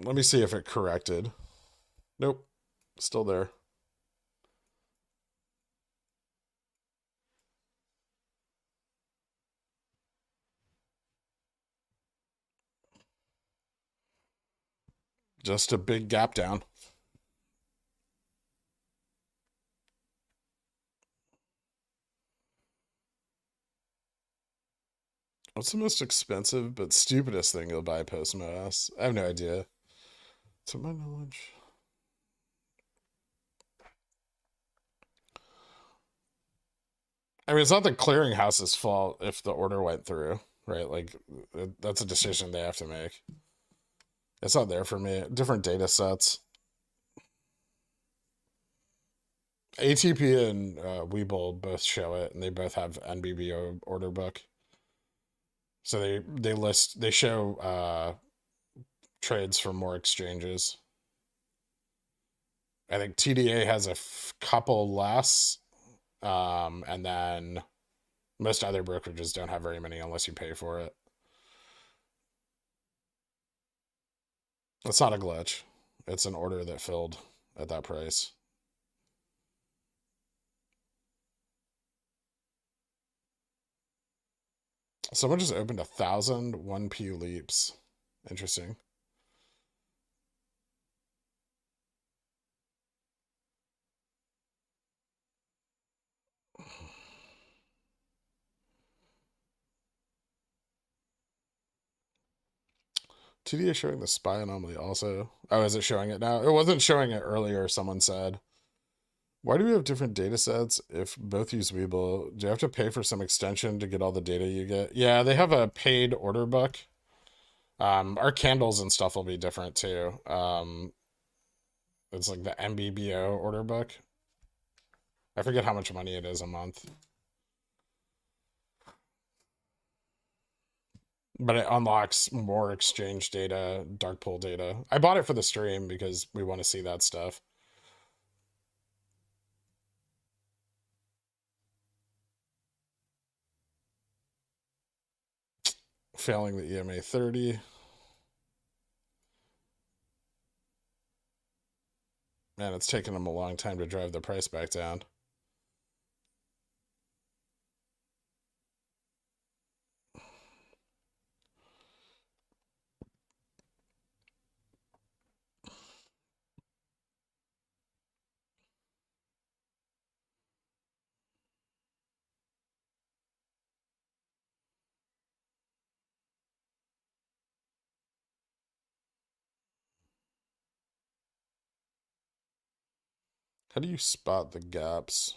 let me see if it corrected. Nope, still there. Just a big gap down. What's the most expensive but stupidest thing you'll buy post MOASS? I have no idea. To my knowledge. I mean, it's not the clearinghouse's fault if the order went through, right? Like, that's a decision they have to make. It's not there for me. Different data sets. ATP and WeBull both show it, and they both have NBBO order book. So they show trades from more exchanges. I think TDA has a couple less, and then most other brokerages don't have very many unless you pay for it. It's not a glitch. It's an order that filled at that price. Someone just opened 1,000 1p leaps. Interesting. TDA showing the SPY anomaly also. Oh, is it showing it now? It wasn't showing it earlier, someone said. Why do we have different data sets if both use WeBull? Do you have to pay for some extension to get all the data you get? Yeah, they have a paid order book. Our candles and stuff will be different too. It's like the MBBO order book. I forget how much money it is a month. But it unlocks more exchange data, dark pool data. I bought it for the stream because we want to see that stuff. Failing the EMA 30. Man, it's taken them a long time to drive the price back down. How do you spot the gaps?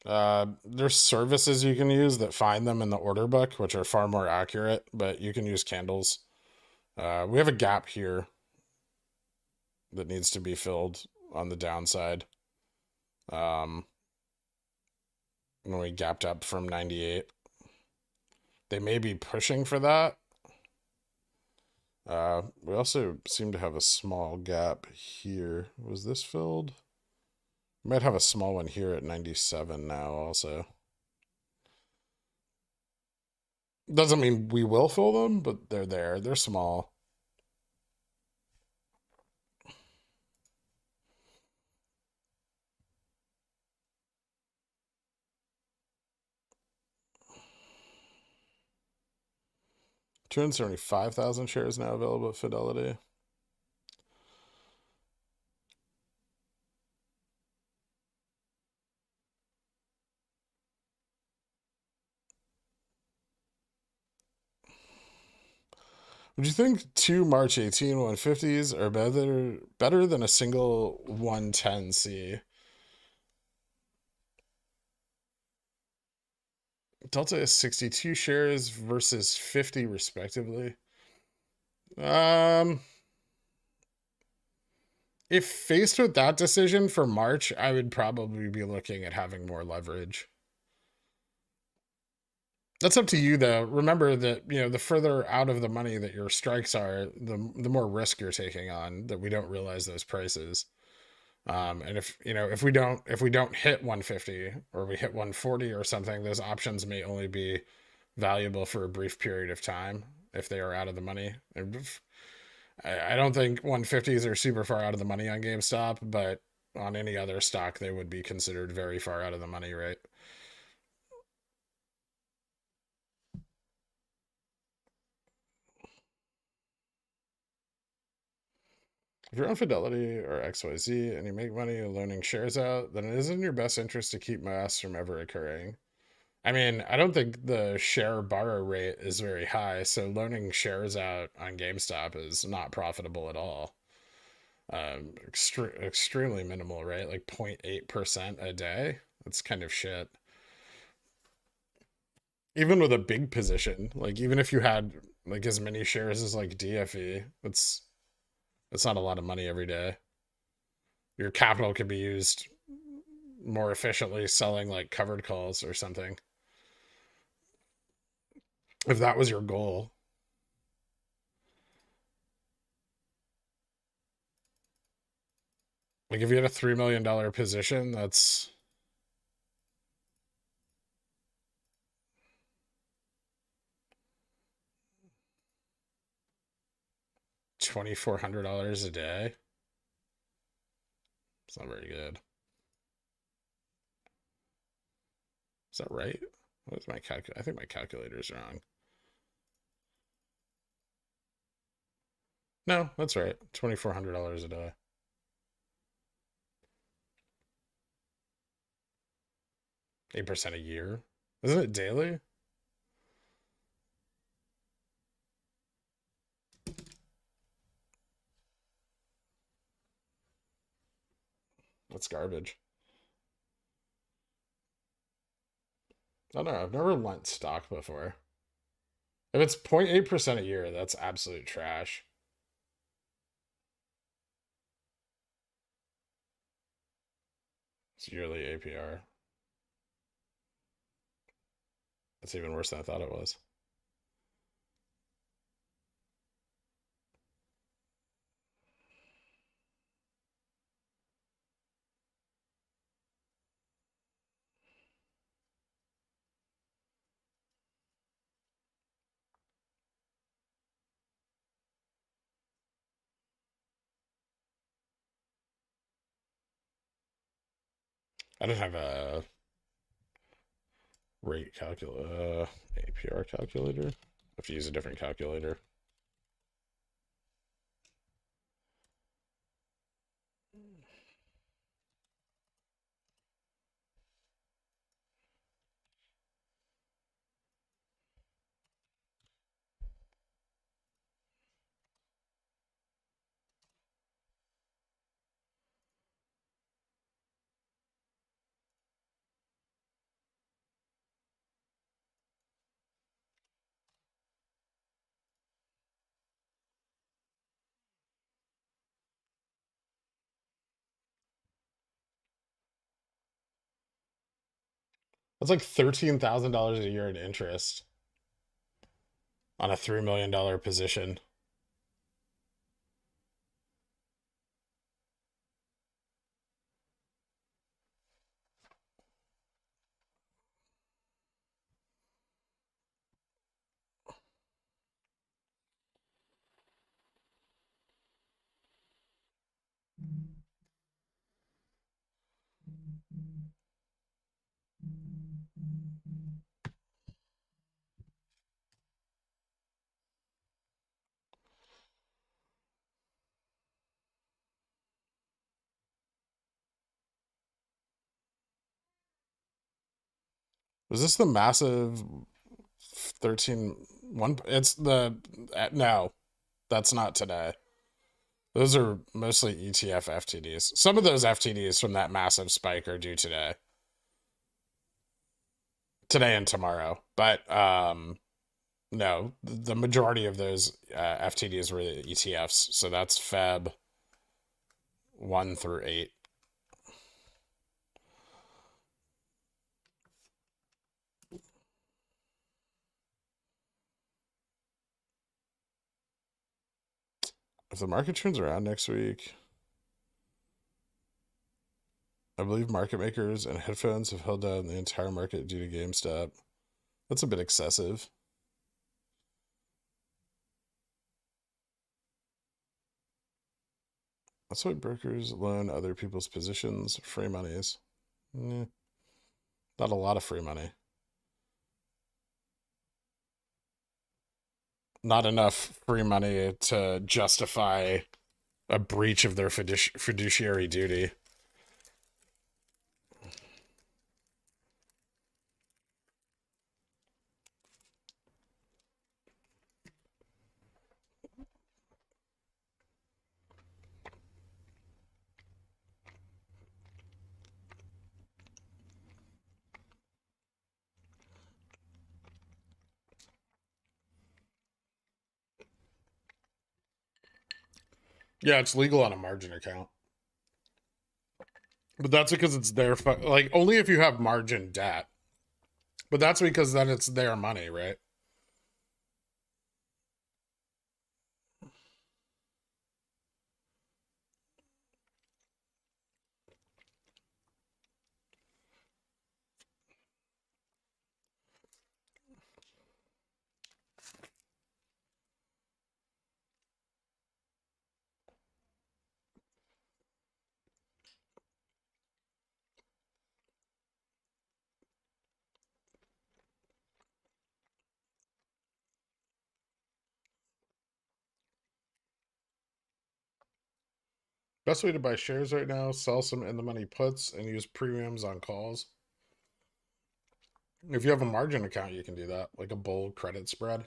There's services you can use that find them in the order book, which are far more accurate, but you can use candles. We have a gap here that needs to be filled on the downside. When we gapped up from 98. They may be pushing for that. We also seem to have a small gap here. Was this filled? We might have a small one here at 97 now also. Doesn't mean we will fill them, but they're there. They're small. $275,000 shares now available at Fidelity. Would you think two March 18 150s are better than a single 110C? Delta is 62 shares versus 50 respectively. Um, if faced with that decision for March, I would probably be looking at having more leverage. That's up to you, though. Remember that the further out of the money that your strikes are, the more risk you're taking on. That we don't realize those prices. And if we don't hit 150 or we hit 140 or something, those options may only be valuable for a brief period of time if they are out of the money. I don't think 150s are super far out of the money on GameStop, but on any other stock, they would be considered very far out of the money, right? If you're on Fidelity or XYZ and you make money loaning shares out, then it is in your best interest to keep MOASS from ever occurring. I mean, I don't think the share borrow rate is very high, so loaning shares out on GameStop is not profitable at all. Extremely minimal, right? Like 0.8% a day. That's kind of shit. Even with a big position, like even if you had like as many shares as like DFE, that's not a lot of money every day. Your capital could be used more efficiently selling like covered calls or something. If that was your goal. Like if you had a $3 million position, that's $2,400 a day. It's not very good. Is that right? What is my calculator? I think my calculator's wrong. No, that's right. $2,400 a day. 8% a year. Isn't it daily? That's garbage. I don't know. I've never lent stock before. If it's 0.8% a year, that's absolute trash. It's yearly APR. That's even worse than I thought it was. I don't have a rate calculator, APR calculator. I have to use a different calculator. That's like $13,000 a year in interest on a $3 million position. Was this the massive 13 one? It's the no, that's not today. Those are mostly ETF FTDs. Some of those FTDs from that massive spike are due today. Today and tomorrow. But no, the majority of those FTDs were the ETFs. So that's Feb 1 through 8. If the market turns around next week, I believe market makers and headphones have held down the entire market due to GameStop. That's a bit excessive. That's why brokers loan other people's positions. Free monies. Not a lot of free money. Not enough free money to justify a breach of their fiduciary duty. Yeah, it's legal on a margin account. But that's because it's their like only if you have margin debt. But that's because then it's their money, right? Best way to buy shares right now, sell some in the money puts and use premiums on calls. If you have a margin account, you can do that, like a bold credit spread.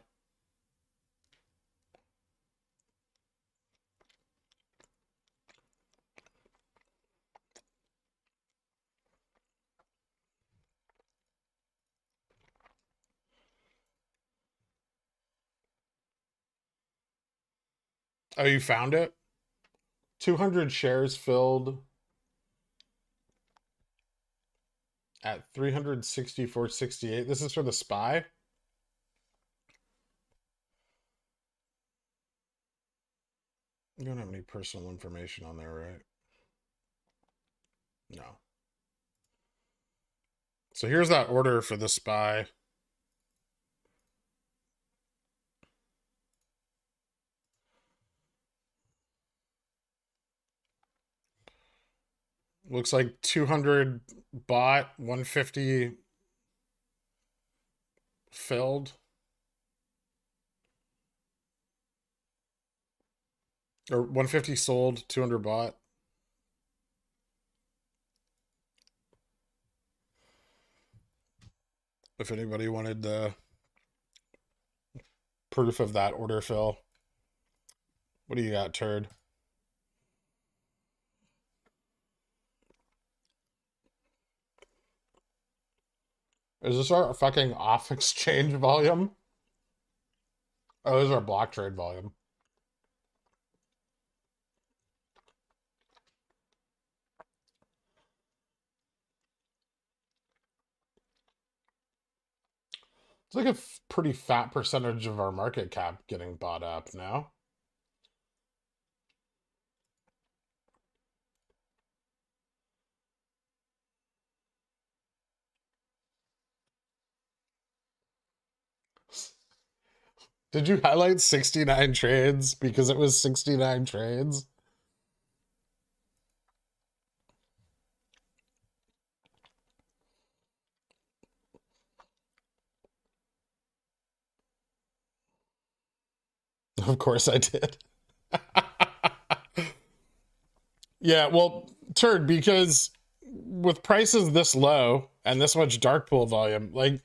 Oh, you found it? 200 shares filled at 364.68. This is for the SPY. You don't have any personal information on there, right? No. So here's that order for the SPY. Looks like 200 bought, 150 filled. Or 150 sold, 200 bought. If anybody wanted the proof of that order fill. What do you got, turd? Is this our fucking off exchange volume? Oh, this is our block trade volume. It's like a pretty fat percentage of our market cap getting bought up now. Did you highlight 69 trades because it was 69 trades? Of course I did. Yeah, well, turd, because with prices this low and this much dark pool volume, like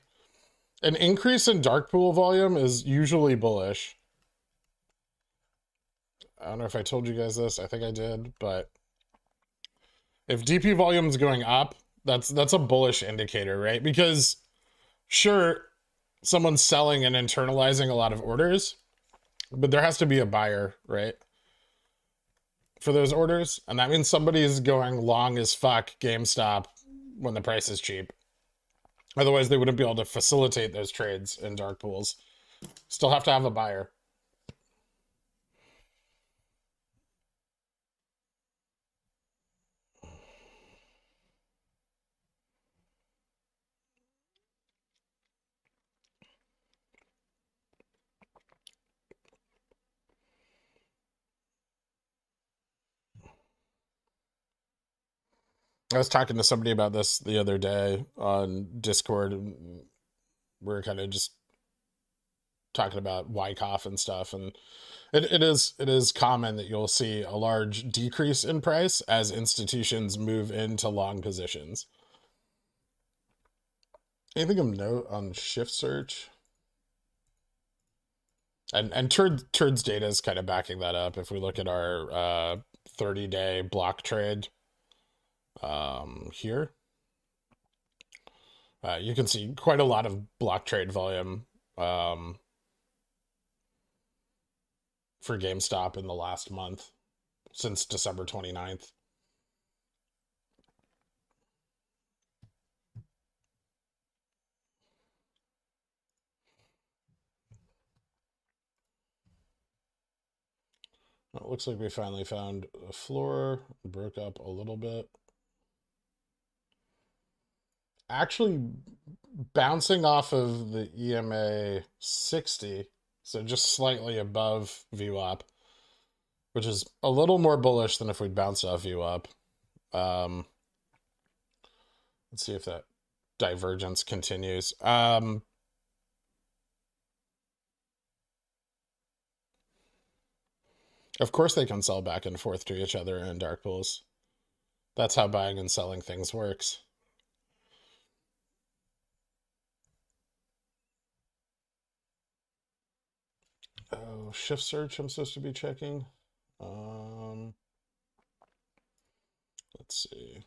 an increase in dark pool volume is usually bullish. I don't know if I told you guys this. I think I did, but if DP volume is going up, that's a bullish indicator, right? Because sure, someone's selling and internalizing a lot of orders, but there has to be a buyer, right? For those orders, and that means somebody is going long as fuck GameStop when the price is cheap. Otherwise, they wouldn't be able to facilitate those trades in dark pools. Still have to have a buyer. I was talking to somebody about this the other day on Discord, and we're kind of just talking about Wyckoff and stuff, and it is common that you'll see a large decrease in price as institutions move into long positions. Anything of note on shift search? And Turd's data is kind of backing that up. If we look at our 30-day block trade here, you can see quite a lot of block trade volume for GameStop in the last month since December 29th. It looks like we finally found a floor, broke up a little bit. Actually bouncing off of the EMA 60, so just slightly above VWAP, which is a little more bullish than if we'd bounced off VWAP. Let's see if that divergence continues. Of course they can sell back and forth to each other in dark pools. That's how buying and selling things works. Oh, shift search I'm supposed to be checking. Let's see.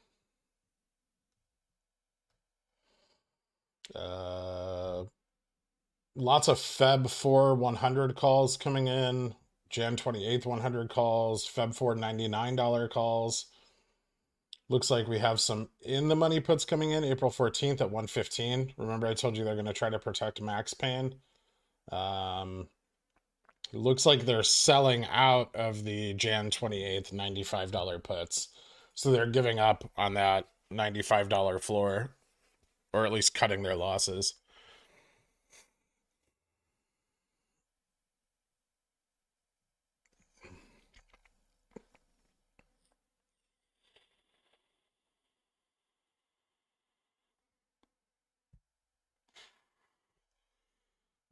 Lots of Feb 4 100 calls coming in. Jan 28th 100 calls. Feb 4 $99 calls. Looks like we have some in the money puts coming in April 14th at 115. Remember I told you they're going to try to protect max pain. Looks like they're selling out of the Jan 28th $95 puts. So they're giving up on that $95 floor, or at least cutting their losses.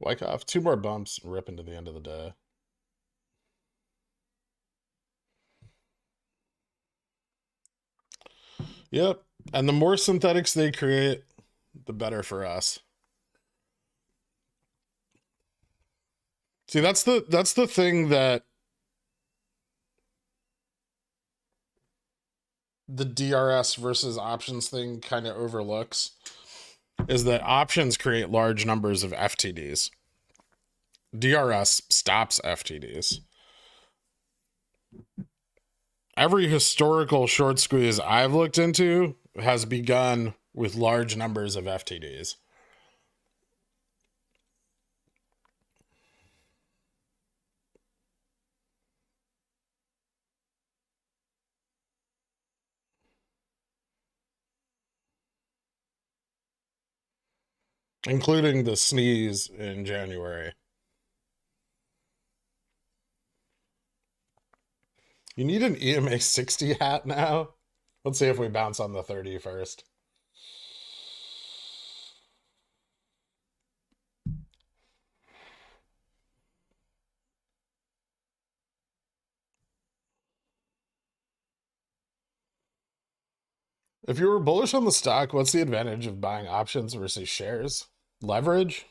Wyckoff, 2 more bumps, rip into the end of the day. Yep. And the more synthetics they create, the better for us. See, that's the thing that the DRS versus options thing kind of overlooks, is that options create large numbers of FTDs. DRS stops FTDs. Every historical short squeeze I've looked into has begun with large numbers of FTDs. Including the sneeze in January. You need an EMA 60 hat now? Let's see if we bounce on the 30 first. If you were bullish on the stock, what's the advantage of buying options versus shares? Leverage?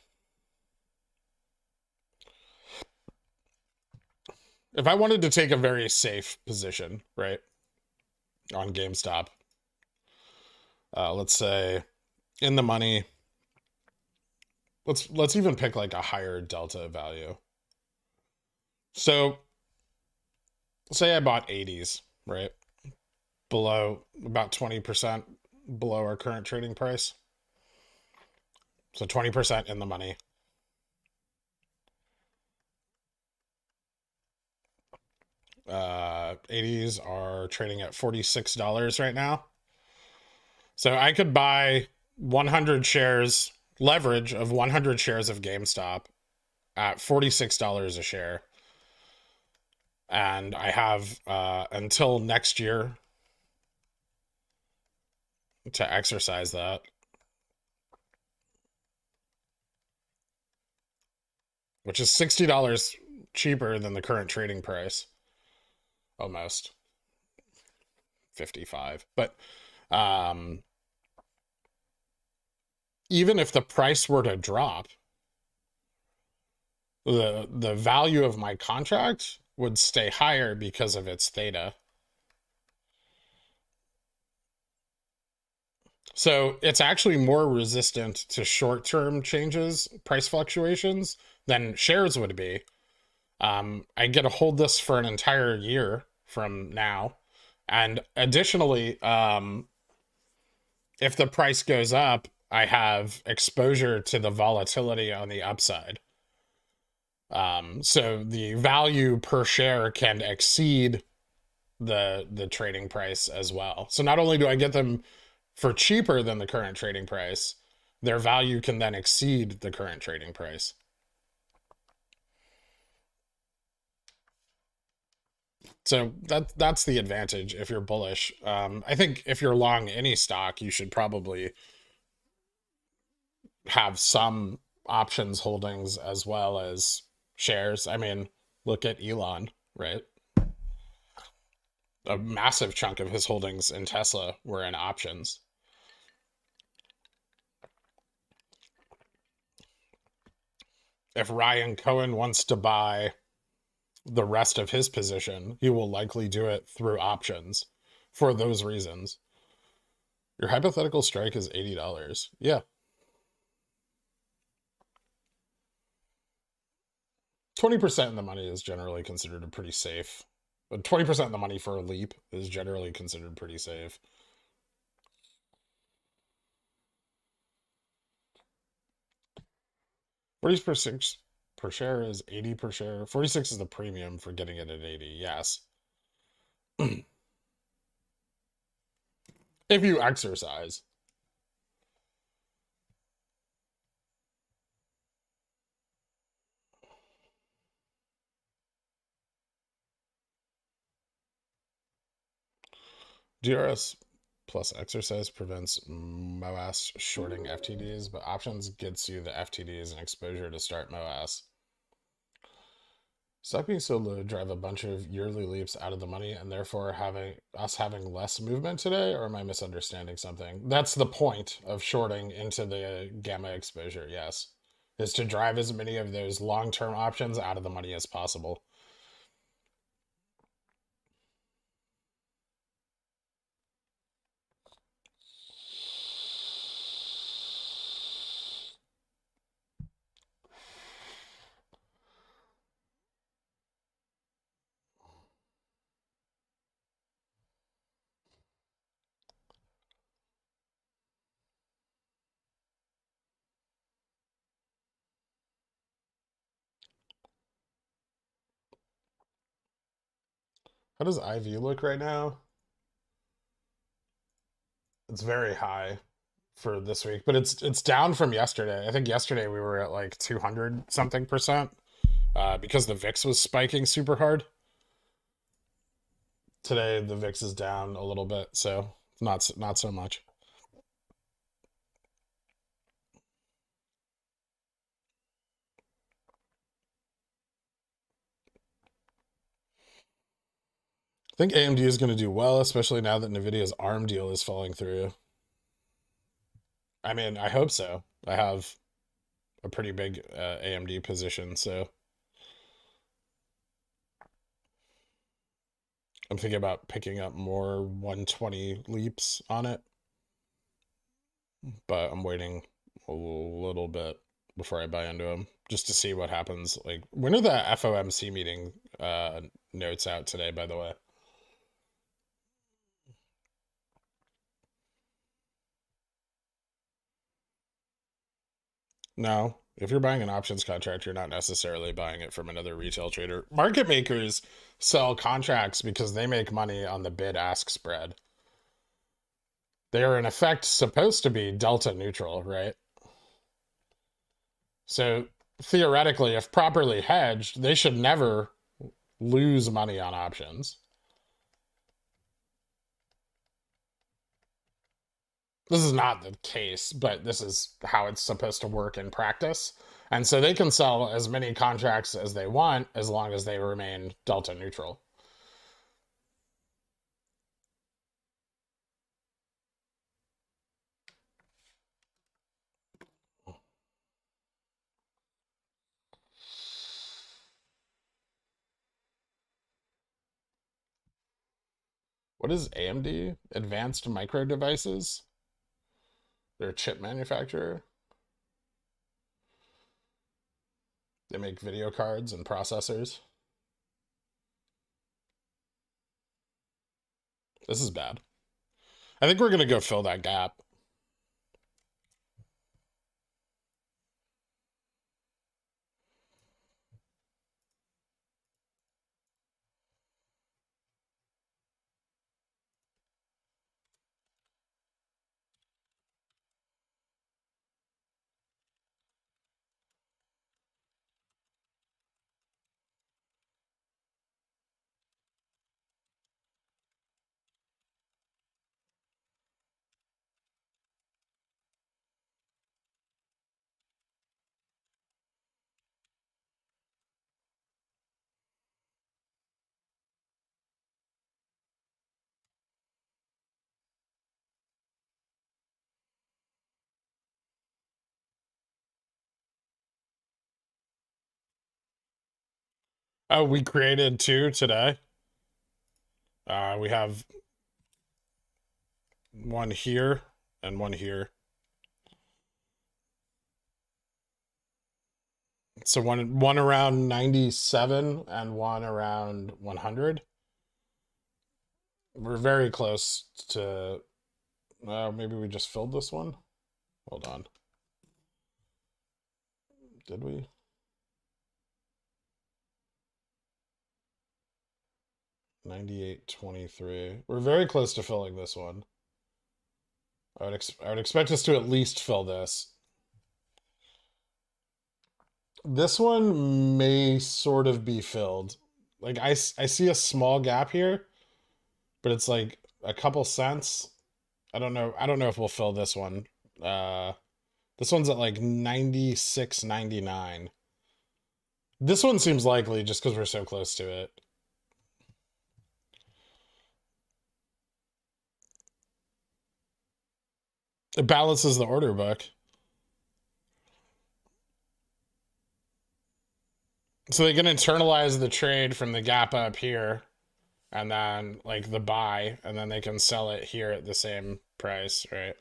If I wanted to take a very safe position, right, on GameStop, let's say in the money, let's even pick like a higher delta value. So say I bought 80s, right? Below about 20% below our current trading price. So 20% in the money. Uh, 80s are trading at $46 right now. So I could buy 100 shares, leverage of 100 shares of GameStop at $46 a share. And I have until next year to exercise that, which is $60 cheaper than the current trading price. Almost 55. But even if the price were to drop, the value of my contract would stay higher because of its theta. So it's actually more resistant to short-term changes, price fluctuations, than shares would be. I get to hold this for an entire year from now. And additionally, if the price goes up, I have exposure to the volatility on the upside. So the value per share can exceed the trading price as well. So not only do I get them for cheaper than the current trading price, their value can then exceed the current trading price. So that's the advantage if you're bullish. I think if you're long any stock, you should probably have some options holdings as well as shares. I mean, look at Elon, right? A massive chunk of his holdings in Tesla were in options. If Ryan Cohen wants to buy the rest of his position, he will likely do it through options for those reasons. Your hypothetical strike is $80. Yeah. 20% in the money is generally considered a pretty safe. But 20% of the money for a leap is generally considered pretty safe. $46 per share is 80 per share. 46 is the premium for getting it at 80. Yes. If you exercise. DRS plus exercise prevents MOASS shorting FTDs, but options gets you the FTDs and exposure to start MOASS. Stock being so low drive a bunch of yearly leaps out of the money and therefore having less movement today, or am I misunderstanding something? That's the point of shorting into the gamma exposure, yes. Is to drive as many of those long-term options out of the money as possible. How does IV look right now? It's very high for this week, but it's down from yesterday. I think yesterday we were at like 200 something percent because the VIX was spiking super hard. Today the VIX is down a little bit, so not so much. think AMD is going to do well, especially now that NVIDIA's ARM deal is falling through. I mean, I hope so. I have a pretty big AMD position, so I'm thinking about picking up more 120 leaps on it, but I'm waiting a little bit before I buy into them just to see what happens. Like, when are the FOMC meeting notes out today, by the way? No. If you're buying an options contract, you're not necessarily buying it from another retail trader. Market makers sell contracts because they make money on the bid-ask spread. They are in effect supposed to be delta neutral, right? So theoretically, if properly hedged, they should never lose money on options. This is not the case, but this is how it's supposed to work in practice. And so they can sell as many contracts as they want as long as they remain delta neutral. What is AMD? Advanced Micro Devices? They're a chip manufacturer. They make video cards and processors. This is bad. I think we're going to go fill that gap. Oh, we created two today. We have one here and one here. So one around 97 and one around 100. We're very close to. Maybe we just filled this one. Hold on. Did we? $98.23. We're very close to filling this one. I would expect us to at least fill this. This one may sort of be filled. Like, I see a small gap here, but it's like a couple cents. I don't know if we'll fill this one. This one's at like 96.99. This one seems likely just because we're so close to it. It balances the order book. So they can internalize the trade from the gap up here and then like the buy, and then they can sell it here at the same price, right?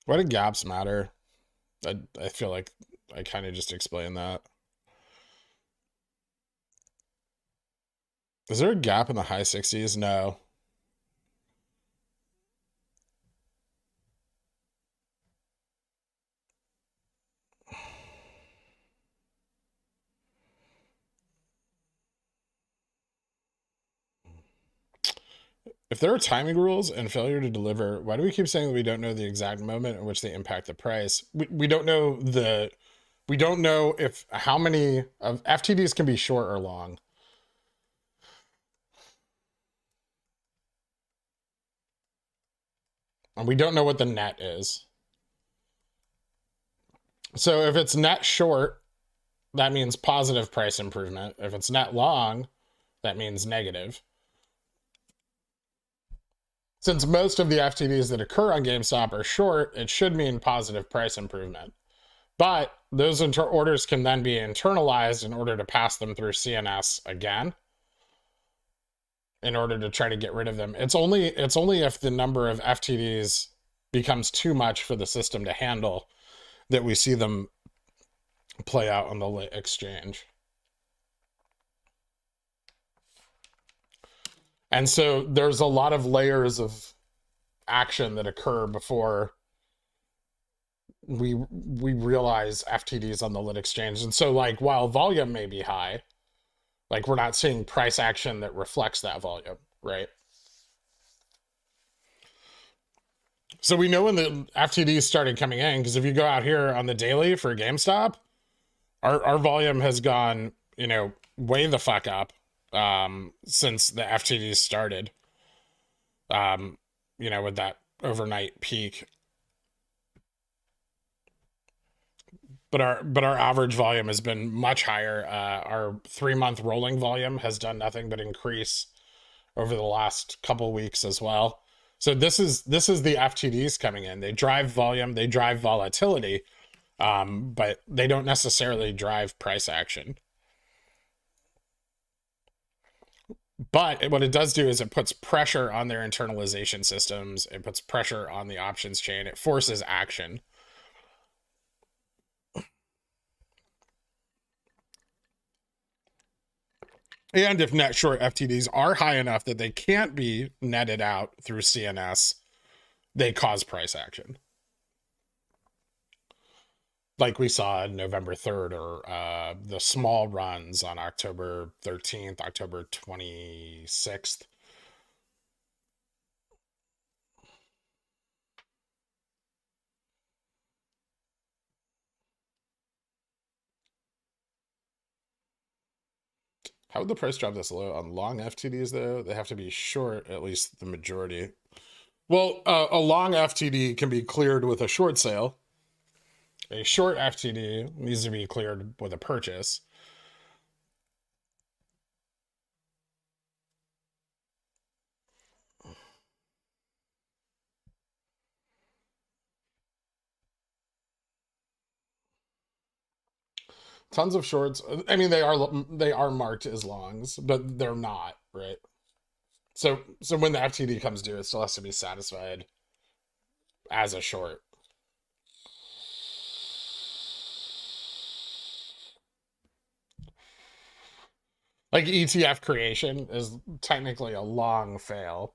Why do gaps matter? I feel like I kind of just explained that. Is there a gap in the high 60s? No. If there are timing rules and failure to deliver, why do we keep saying that we don't know the exact moment in which they impact the price? We don't know we don't know if how many of FTDs can be short or long. And we don't know what the net is. So if it's net short, that means positive price improvement. If it's net long, that means negative. Since most of the FTDs that occur on GameStop are short, it should mean positive price improvement. But those orders can then be internalized in order to pass them through CNS again, in order to try to get rid of them. It's only if the number of FTDs becomes too much for the system to handle that we see them play out on the lit exchange. And so there's a lot of layers of action that occur before we realize FTDs on the lit exchange. And so, like, while volume may be high, like, we're not seeing price action that reflects that volume, right? So we know when the FTDs started coming in, because if you go out here on the daily for GameStop, our volume has gone, you know, way the fuck up since the FTDs started. You know, with that overnight peak. But our average volume has been much higher. Our 3-month rolling volume has done nothing but increase over the last couple weeks as well. So this is the FTDs coming in. They drive volume, they drive volatility, but they don't necessarily drive price action. But what it does do is it puts pressure on their internalization systems. It puts pressure on the options chain. It forces action. And if net short FTDs are high enough that they can't be netted out through CNS, they cause price action. Like we saw on November 3rd, or the small runs on October 13th, October 26th. How would the price drop this low on long FTDs though? They have to be short, at least the majority. Well, a long FTD can be cleared with a short sale. A short FTD needs to be cleared with a purchase. Tons of shorts. I mean, they are marked as longs, but they're not, right? So when the FTD comes due, it still has to be satisfied as a short. Like ETF creation is technically a long fail,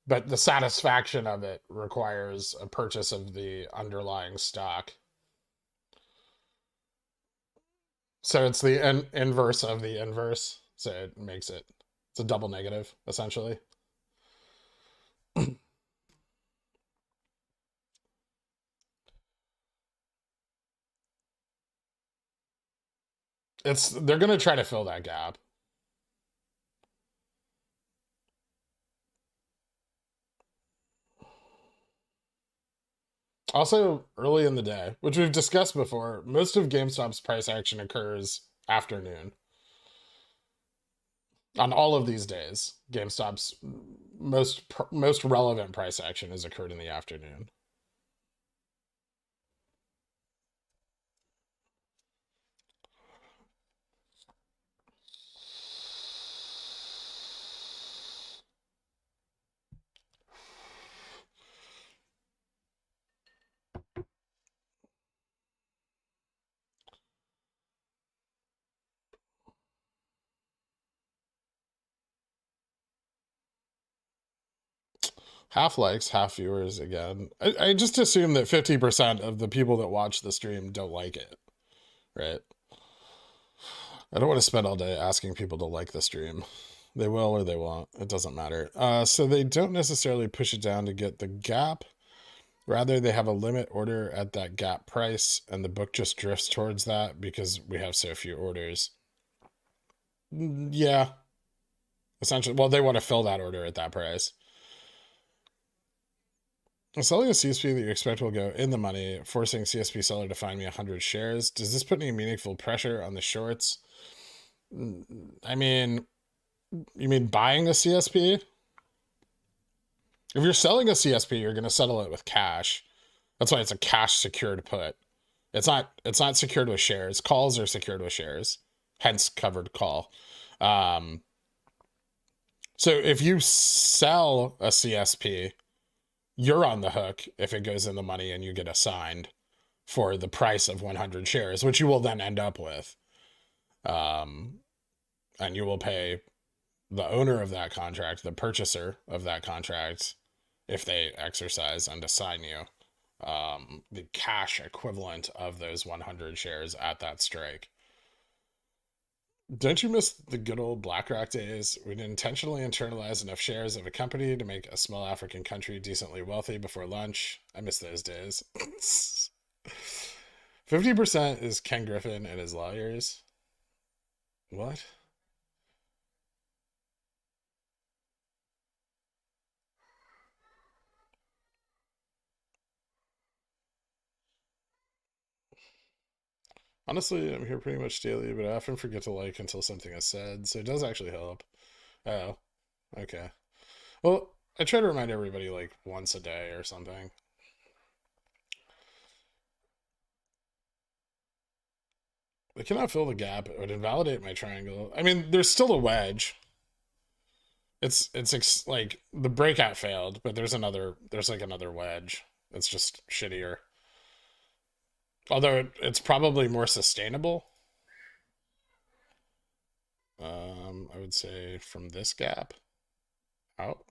but the satisfaction of it requires a purchase of the underlying stock. So it's the inverse of the inverse. So it makes it's a double negative, essentially. They're going to try to fill that gap. Also, early in the day, which we've discussed before, most of GameStop's price action occurs afternoon. On all of these days, GameStop's most relevant price action has occurred in the afternoon. Half likes, half viewers again. I just assume that 50% of the people that watch the stream don't like it, right? I don't want to spend all day asking people to like the stream. They will or they won't. It doesn't matter. So they don't necessarily push it down to get the gap. Rather, they have a limit order at that gap price, and the book just drifts towards that because we have so few orders. Yeah. Essentially, well, they want to fill that order at that price. Selling a CSP that you expect will go in the money, forcing CSP seller to find me 100 shares. Does this put any meaningful pressure on the shorts? I mean, you mean buying a CSP? If you're selling a CSP, you're going to settle it with cash. That's why it's a cash secured put. It's not secured with shares. Calls are secured with shares, hence covered call. So if you sell a CSP, you're on the hook if it goes in the money and you get assigned for the price of 100 shares, which you will then end up with. And you will pay the owner of that contract, the purchaser of that contract, if they exercise and assign you the cash equivalent of those 100 shares at that strike. Don't you miss the good old BlackRock days? We'd intentionally internalize enough shares of a company to make a small African country decently wealthy before lunch. I miss those days. 50% is Ken Griffin and his lawyers. What? Honestly, I'm here pretty much daily, but I often forget to like until something is said, so it does actually help. Oh, okay. Well, I try to remind everybody like once a day or something. I cannot fill the gap. It would invalidate my triangle. I mean, there's still a wedge. Like the breakout failed, but there's like another wedge. It's just shittier. Although it's probably more sustainable. I would say from this gap out.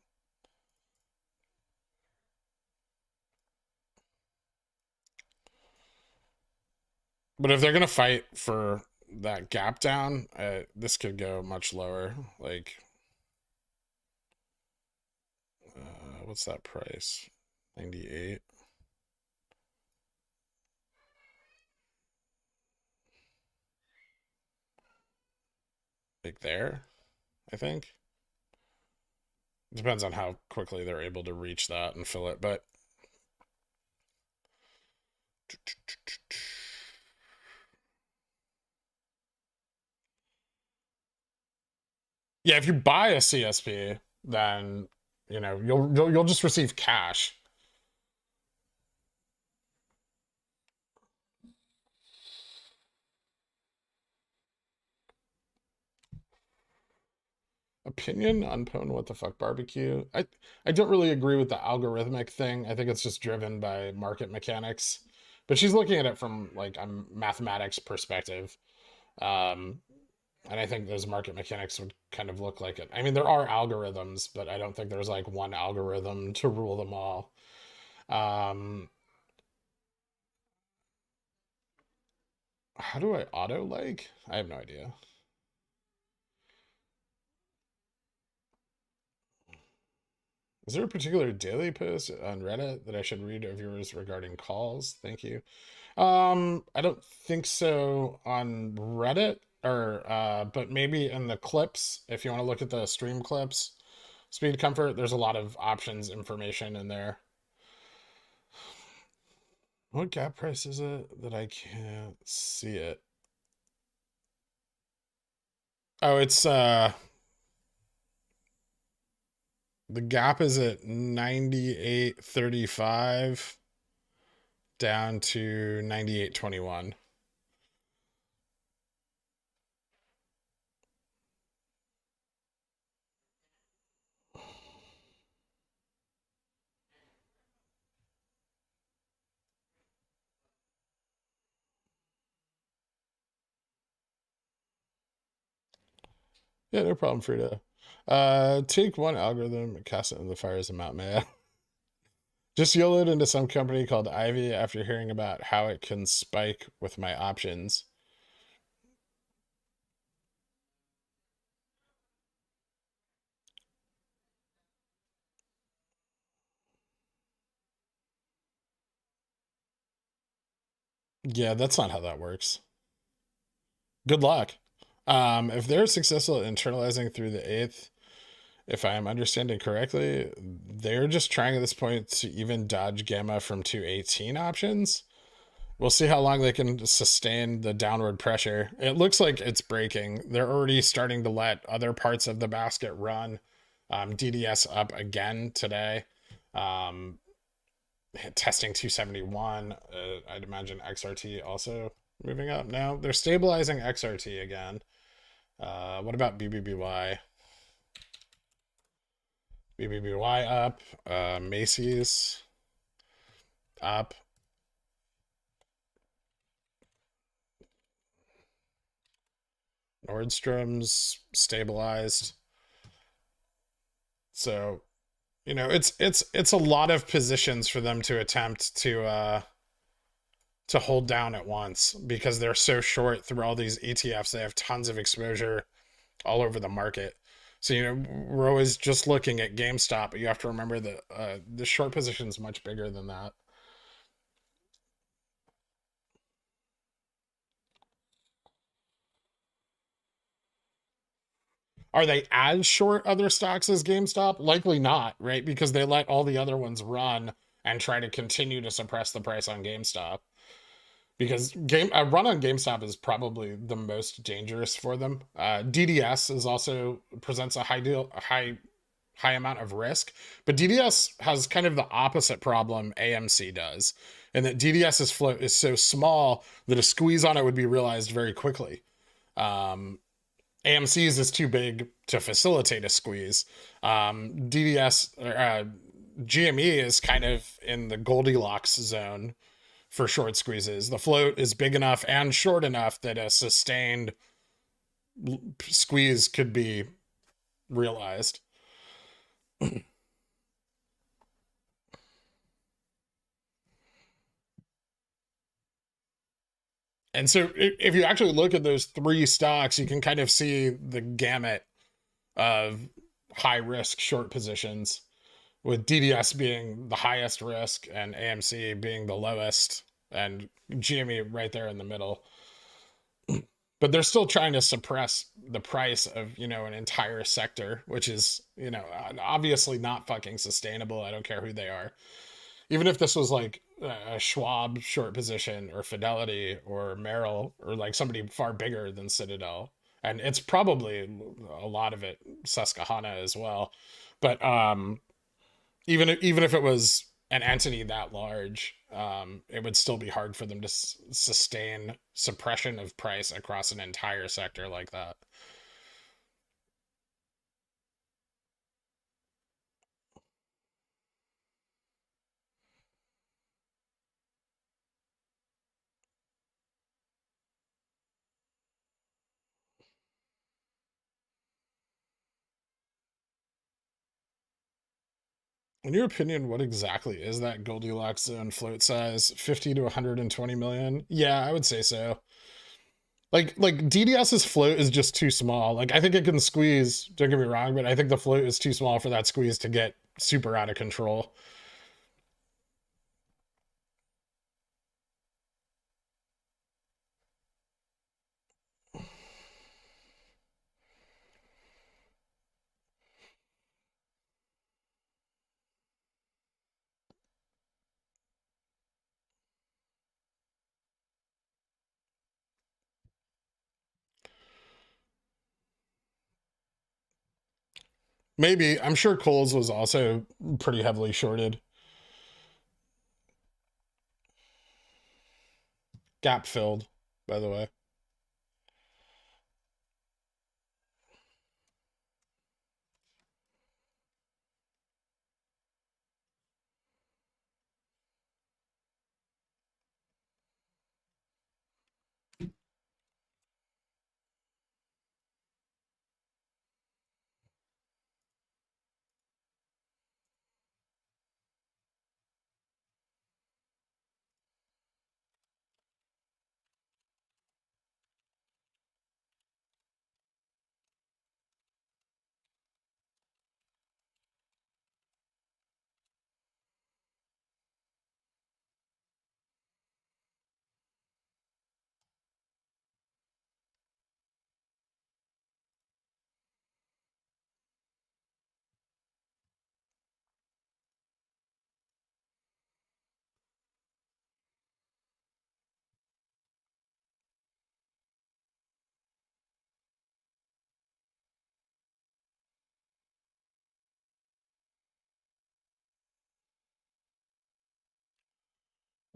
But if they're gonna fight for that gap down, this could go much lower. Like, what's that price? 98. Like there, I think. Depends on how quickly they're able to reach that and fill it, but yeah, if you buy a CSP, then you'll just receive cash. Opinion on Pwn What the Fuck Barbecue. I don't really agree with the algorithmic thing. I think it's just driven by market mechanics. But she's looking at it from like a mathematics perspective. Um, and I think those market mechanics would kind of look like it. I mean, there are algorithms, but I don't think there's like one algorithm to rule them all. Um, how do I auto like? I have no idea. Is there a particular daily post on Reddit that I should read of yours regarding calls? Thank you. I don't think so on Reddit or but maybe in the clips, if you want to look at the stream clips. Speed comfort, there's a lot of options information in there. What gap price is it that I can't see it? Oh, it's the gap is at 98.35 down to 98.21. Yeah, no problem, Frida. Take one algorithm and cast it in the fires of Mount Maya. Just YOLO'd into some company called Ivy after hearing about how it can spike with my options. Yeah, that's not how that works. Good luck. If they're successful at internalizing through the 8th, if I am understanding correctly, they're just trying at this point to even dodge gamma from 218 options. We'll see how long they can sustain the downward pressure. It looks like it's breaking. They're already starting to let other parts of the basket run. DDS up again today. Testing 271. I'd imagine XRT also moving up now. They're stabilizing XRT again. What about BBBY? BBBY up. Macy's up. Nordstrom's stabilized. So, you know, it's a lot of positions for them to attempt to hold down at once because they're so short through all these ETFs. They have tons of exposure all over the market. So, you know, we're always just looking at GameStop, but you have to remember that the short position is much bigger than that. Are they as short other stocks as GameStop? Likely not, right? Because they let all the other ones run and try to continue to suppress the price on GameStop. Because a run on GameStop is probably the most dangerous for them. DDS is also presents a high amount of risk, but DDS has kind of the opposite problem AMC does, and that DDS's float is so small that a squeeze on it would be realized very quickly. AMC's is too big to facilitate a squeeze. DDS GME is kind of in the Goldilocks zone for short squeezes. The float is big enough and short enough that a sustained squeeze could be realized. And so if you actually look at those three stocks, you can kind of see the gamut of high risk short positions, with DDS being the highest risk and AMC being the lowest and GME right there in the middle. But they're still trying to suppress the price of, you know, an entire sector, which is, you know, obviously not fucking sustainable. I don't care who they are. Even if this was like a Schwab short position or Fidelity or Merrill or like somebody far bigger than Citadel, and it's probably a lot of it Susquehanna as well. But even if it was an entity that large, it would still be hard for them to sustain suppression of price across an entire sector like that. In your opinion, what exactly is that Goldilocks zone float size? 50 to 120 million? Yeah, I would say so. Like DDS's float is just too small. Like I think it can squeeze, don't get me wrong, but I think the float is too small for that squeeze to get super out of control. Maybe. I'm sure Coles was also pretty heavily shorted. Gap filled, by the way.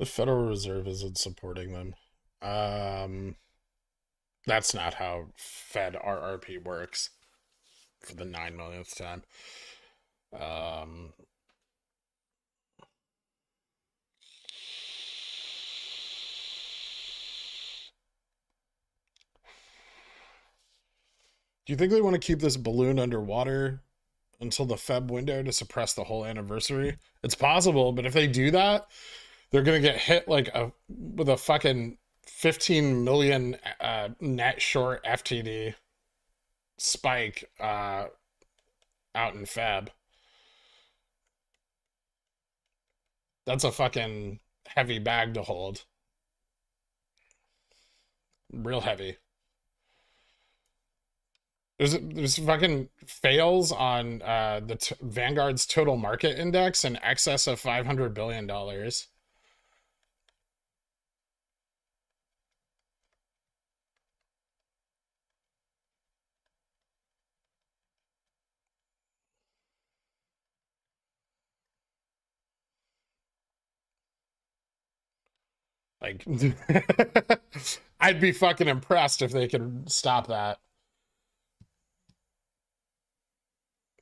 The Federal Reserve isn't supporting them. That's not how Fed RRP works for the 9 millionth time. Do you think they want to keep this balloon underwater until the Feb window to suppress the whole anniversary? It's possible, but if they do that, they're gonna get hit like with a fucking 15 million net short FTD spike out in Feb. That's a fucking heavy bag to hold. Real heavy. There's fucking fails on the Vanguard's total market index in excess of $500 billion. Like, I'd be fucking impressed if they could stop that.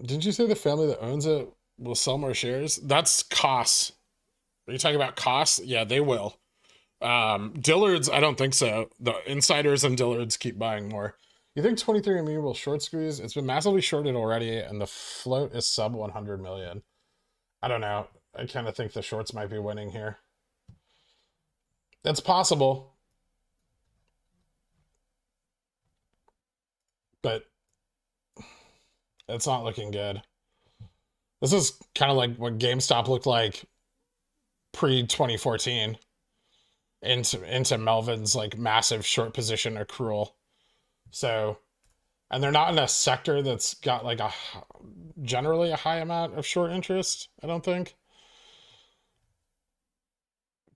Didn't you say the family that owns it will sell more shares? That's costs. Are you talking about costs? Yeah, they will. Dillard's, I don't think so. The insiders and Dillard's keep buying more. You think 23andMe will short squeeze? It's been massively shorted already, and the float is sub 100 million. I don't know. I kind of think the shorts might be winning here. That's possible. But it's not looking good. This is kind of like what GameStop looked like pre-2014 into Melvin's like massive short position accrual. So, and they're not in a sector that's got like generally a high amount of short interest, I don't think.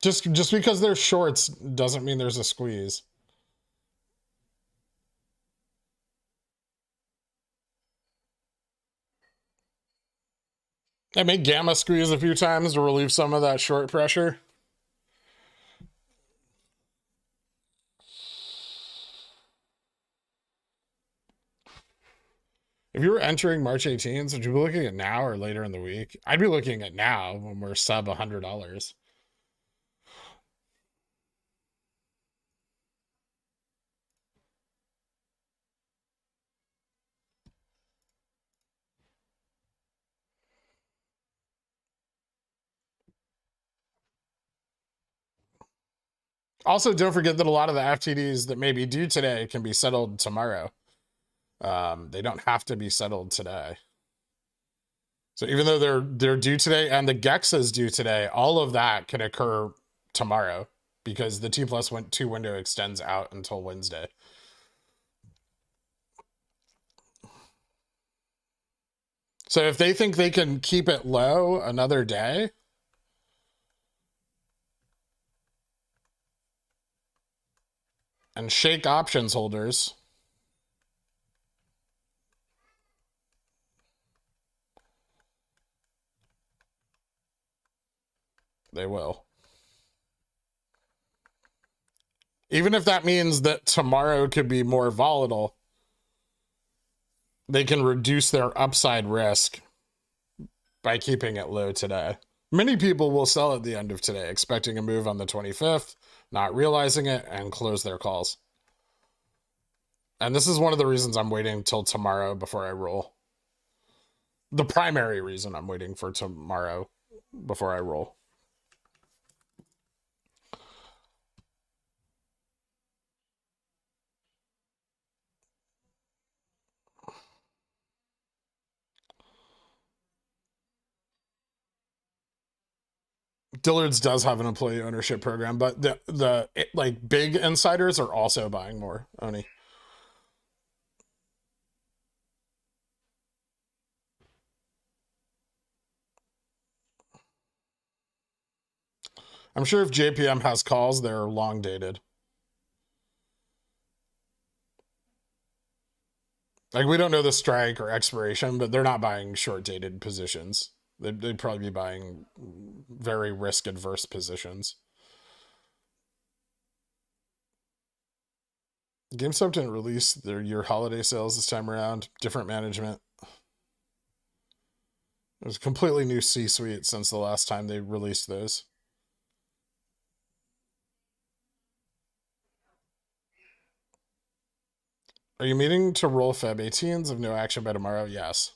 Just because they're shorts doesn't mean there's a squeeze. I made Gamma squeeze a few times to relieve some of that short pressure. If you were entering March 18th, would you be looking at now or later in the week? I'd be looking at now when we're sub $100. Also, don't forget that a lot of the FTDs that may be due today can be settled tomorrow. They don't have to be settled today. So even though they're due today and the GEX is due today, all of that can occur tomorrow because the T+2 window extends out until Wednesday. So if they think they can keep it low another day, and shake options holders, they will. Even if that means that tomorrow could be more volatile, they can reduce their upside risk by keeping it low today. Many people will sell at the end of today, expecting a move on the 25th, not realizing it, and close their calls. And this is one of the reasons I'm waiting till tomorrow before I roll. The primary reason I'm waiting for tomorrow before I roll. Dillard's does have an employee ownership program, but the like big insiders are also buying more, Oni. I'm sure if JPM has calls, they're long dated. Like, we don't know the strike or expiration, but they're not buying short dated positions. They'd probably be buying very risk adverse positions. GameStop didn't release their year holiday sales this time around. Different management. It was a completely new C-suite since the last time they released those. Are you meeting to roll Feb 18s of no action by tomorrow? Yes.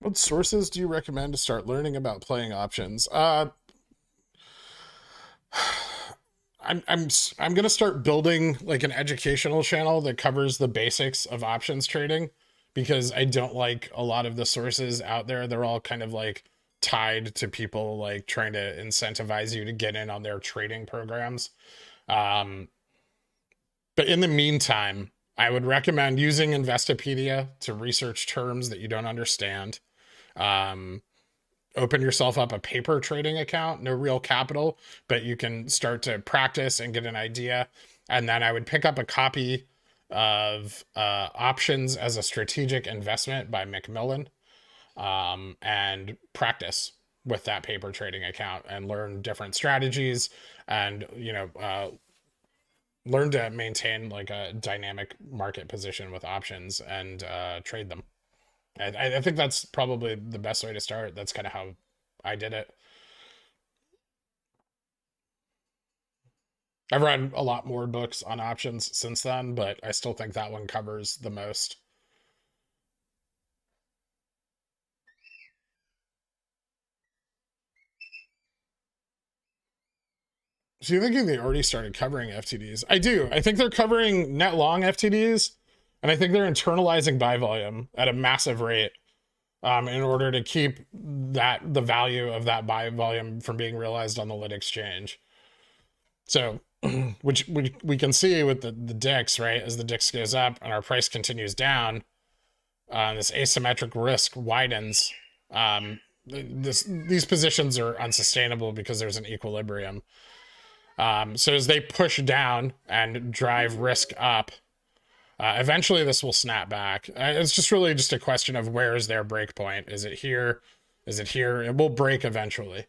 What sources do you recommend to start learning about playing options? I'm gonna start building like an educational channel that covers the basics of options trading, because I don't like a lot of the sources out there. They're all kind of like tied to people like trying to incentivize you to get in on their trading programs. Um, but in the meantime, I would recommend using Investopedia to research terms that you don't understand. Um, Open yourself up a paper trading account, no real capital, but you can start to practice and get an idea. And then I would pick up a copy of Options as a Strategic Investment by Macmillan, and practice with that paper trading account and learn different strategies, and learn to maintain like a dynamic market position with options, and trade them. I think that's probably the best way to start. That's kind of how I did it. I've read a lot more books on options since then, but I still think that one covers the most. So you're thinking they already started covering FTDs? I do. I think they're covering net long FTDs, and I think they're internalizing buy volume at a massive rate, in order to keep the value of that buy volume from being realized on the lit exchange. So, which we can see with the DIX, right? As the DIX goes up and our price continues down, this asymmetric risk widens. These positions are unsustainable because there's an equilibrium. So as they push down and drive risk up, eventually this will snap back. It's just really just a question of where is their break point. Is it here? Is it here? It will break eventually.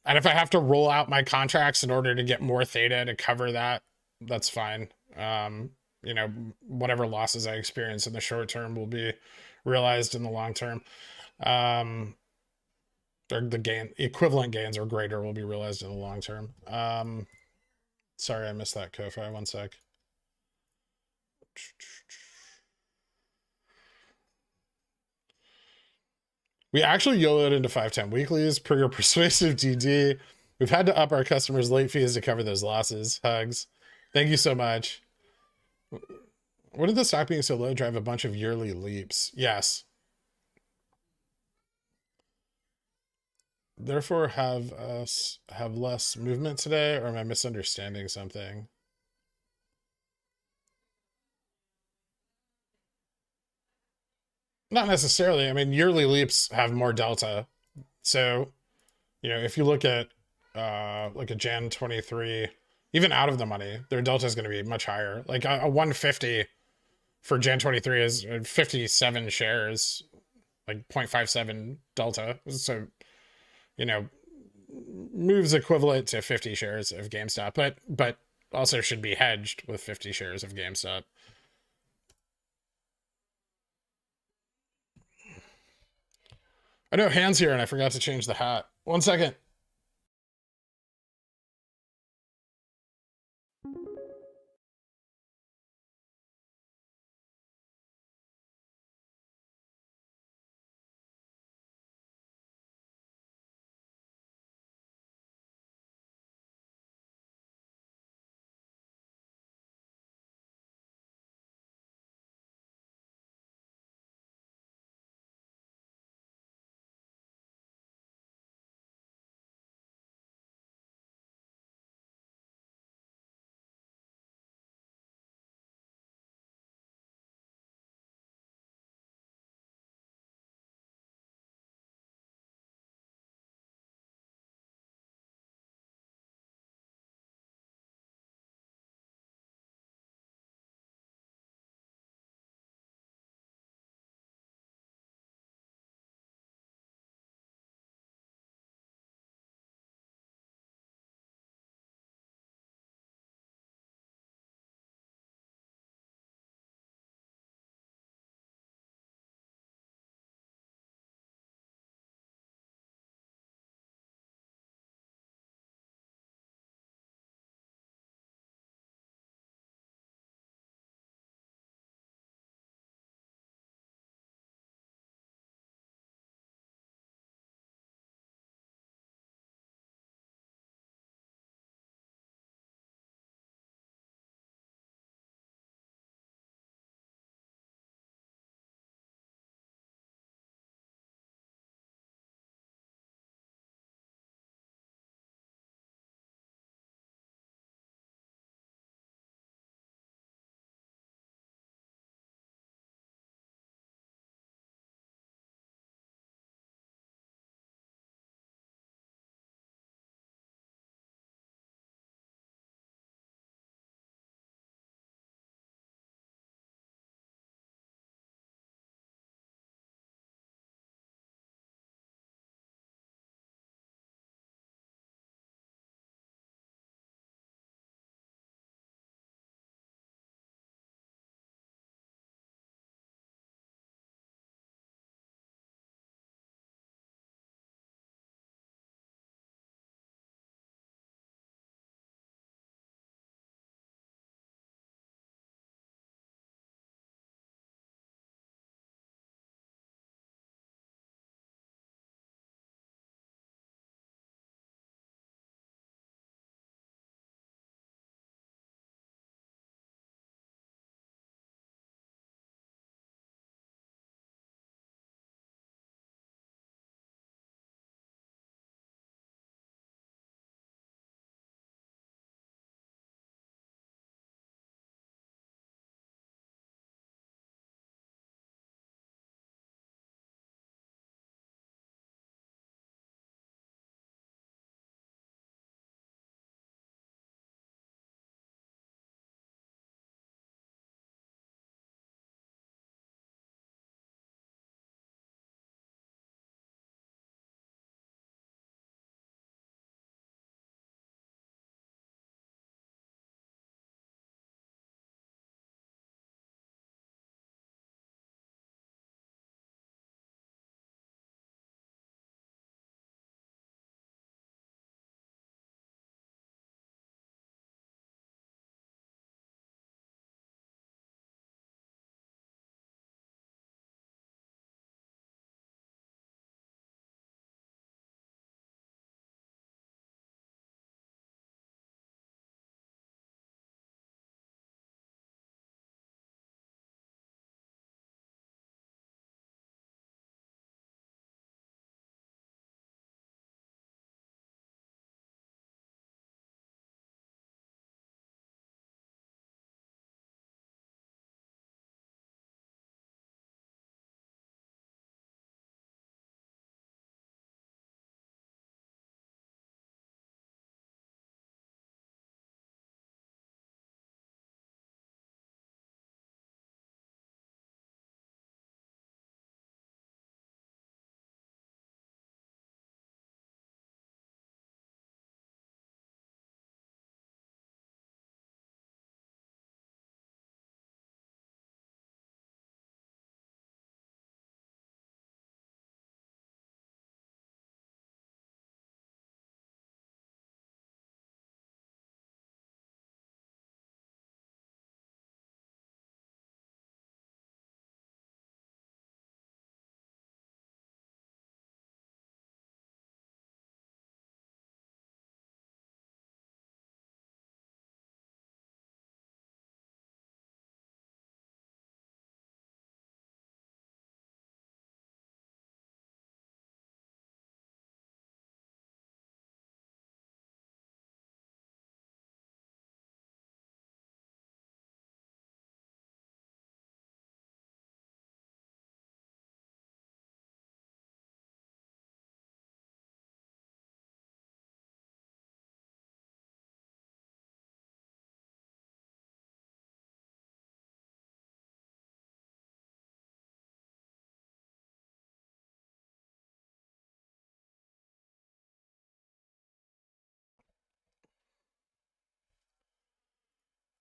And if I have to roll out my contracts in order to get more theta to cover that, that's fine. Whatever losses I experience in the short term will be realized in the long term. Or the equivalent gains or greater will be realized in the long term. Sorry, I missed that, Kofi. One sec. We actually YOLO'd into 510 weeklies per your persuasive DD. We've had to up our customers' late fees to cover those losses. Hugs. Thank you so much. What did the stock being so low drive a bunch of yearly leaps? Yes. Therefore, have us have less movement today, or am I misunderstanding something? Not necessarily. I mean, yearly leaps have more delta. So, if you look at like a Jan 23, even out of the money, their delta is going to be much higher. Like a 150 for Jan 23 is 57 shares, like 0.57 delta. So, moves equivalent to 50 shares of GameStop, but also should be hedged with 50 shares of GameStop. I know Hands here and I forgot to change the hat. 1 second.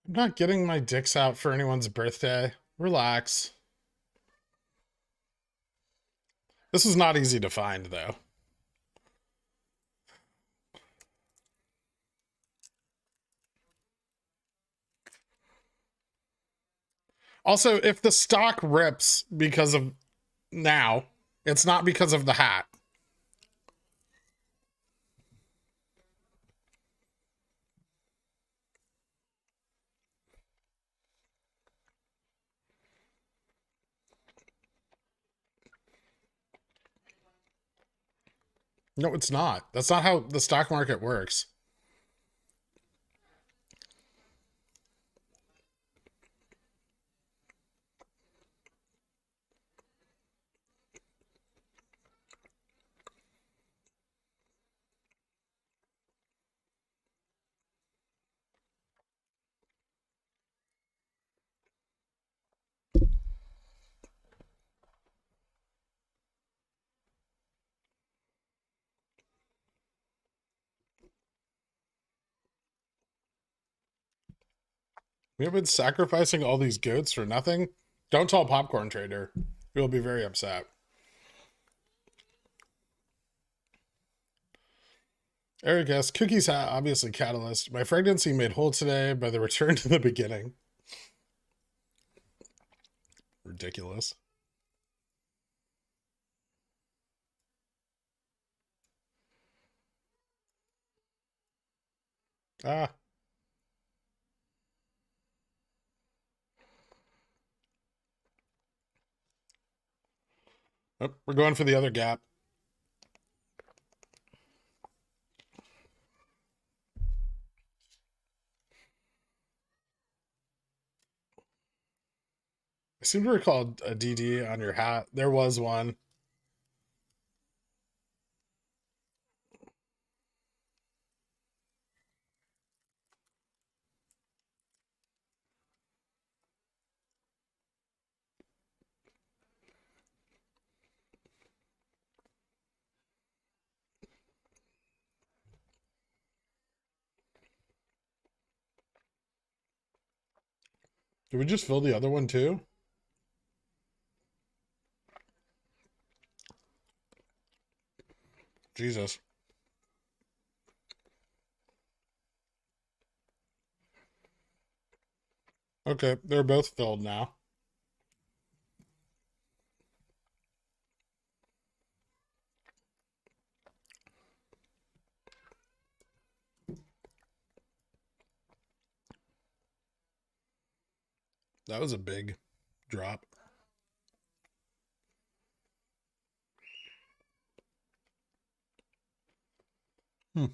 I'm not getting my dicks out for anyone's birthday. Relax. This is not easy to find, though. Also, if the stock rips because of now, it's not because of the hat. No, it's not. That's not how the stock market works. We have been sacrificing all these goats for nothing. Don't tell Popcorn Trader. He will be very upset. Eric asks, cookies hat, obviously catalyst. My pregnancy made whole today by the return to the beginning. Ridiculous. Ah. Oh, we're going for the other gap. I seem to recall a DD on your hat. There was one. Did we just fill the other one too? Jesus. Okay, they're both filled now. That was a big drop. Hmm.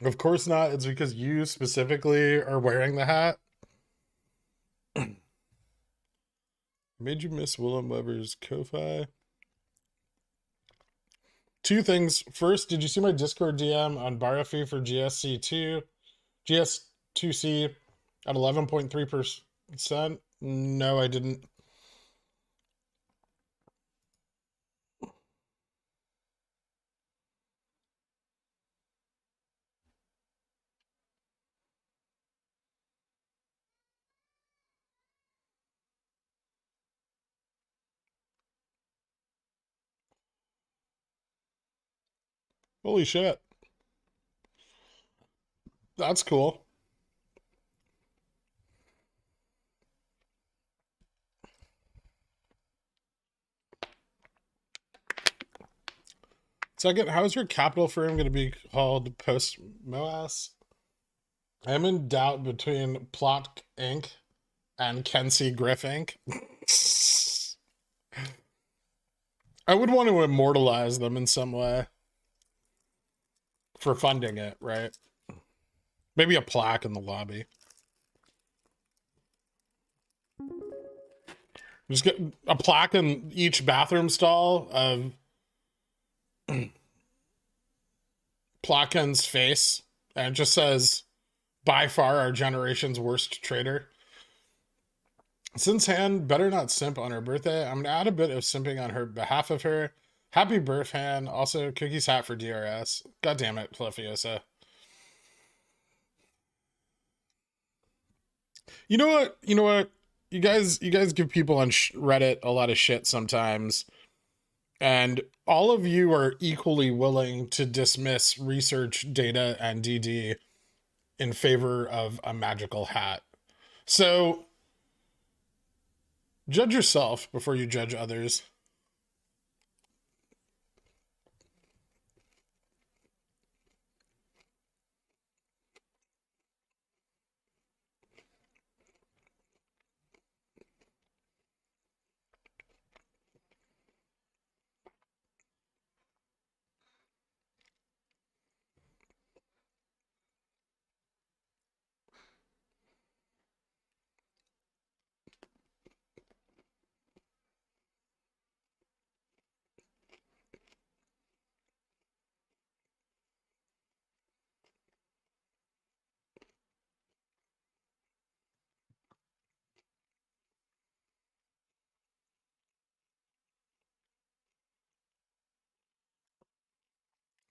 Of course not. It's because you specifically are wearing the hat. Made you miss Willem Weber's Ko-Fi? Two things. First, did you see my Discord DM on borrow fee for GSC2? GS2C at 11.3%? No, I didn't. Holy shit. That's cool. Second, how is your capital firm going to be called post MOASS? I'm in doubt between Plot Inc. and Kenzie Griff Inc. I would want to immortalize them in some way for funding it, right? Maybe a plaque in the lobby. Just get a plaque in each bathroom stall of Plotkin's face, and it just says by far our generation's worst trader. Since Han better not simp on her birthday, I'm gonna add a bit of simping on her behalf of her. Happy birth, Han. Also, cookies hat for DRS. God damn it, Fluffiosa. You know what? You know what? You guys give people on Reddit a lot of shit sometimes, and all of you are equally willing to dismiss research data and DD in favor of a magical hat. So judge yourself before you judge others.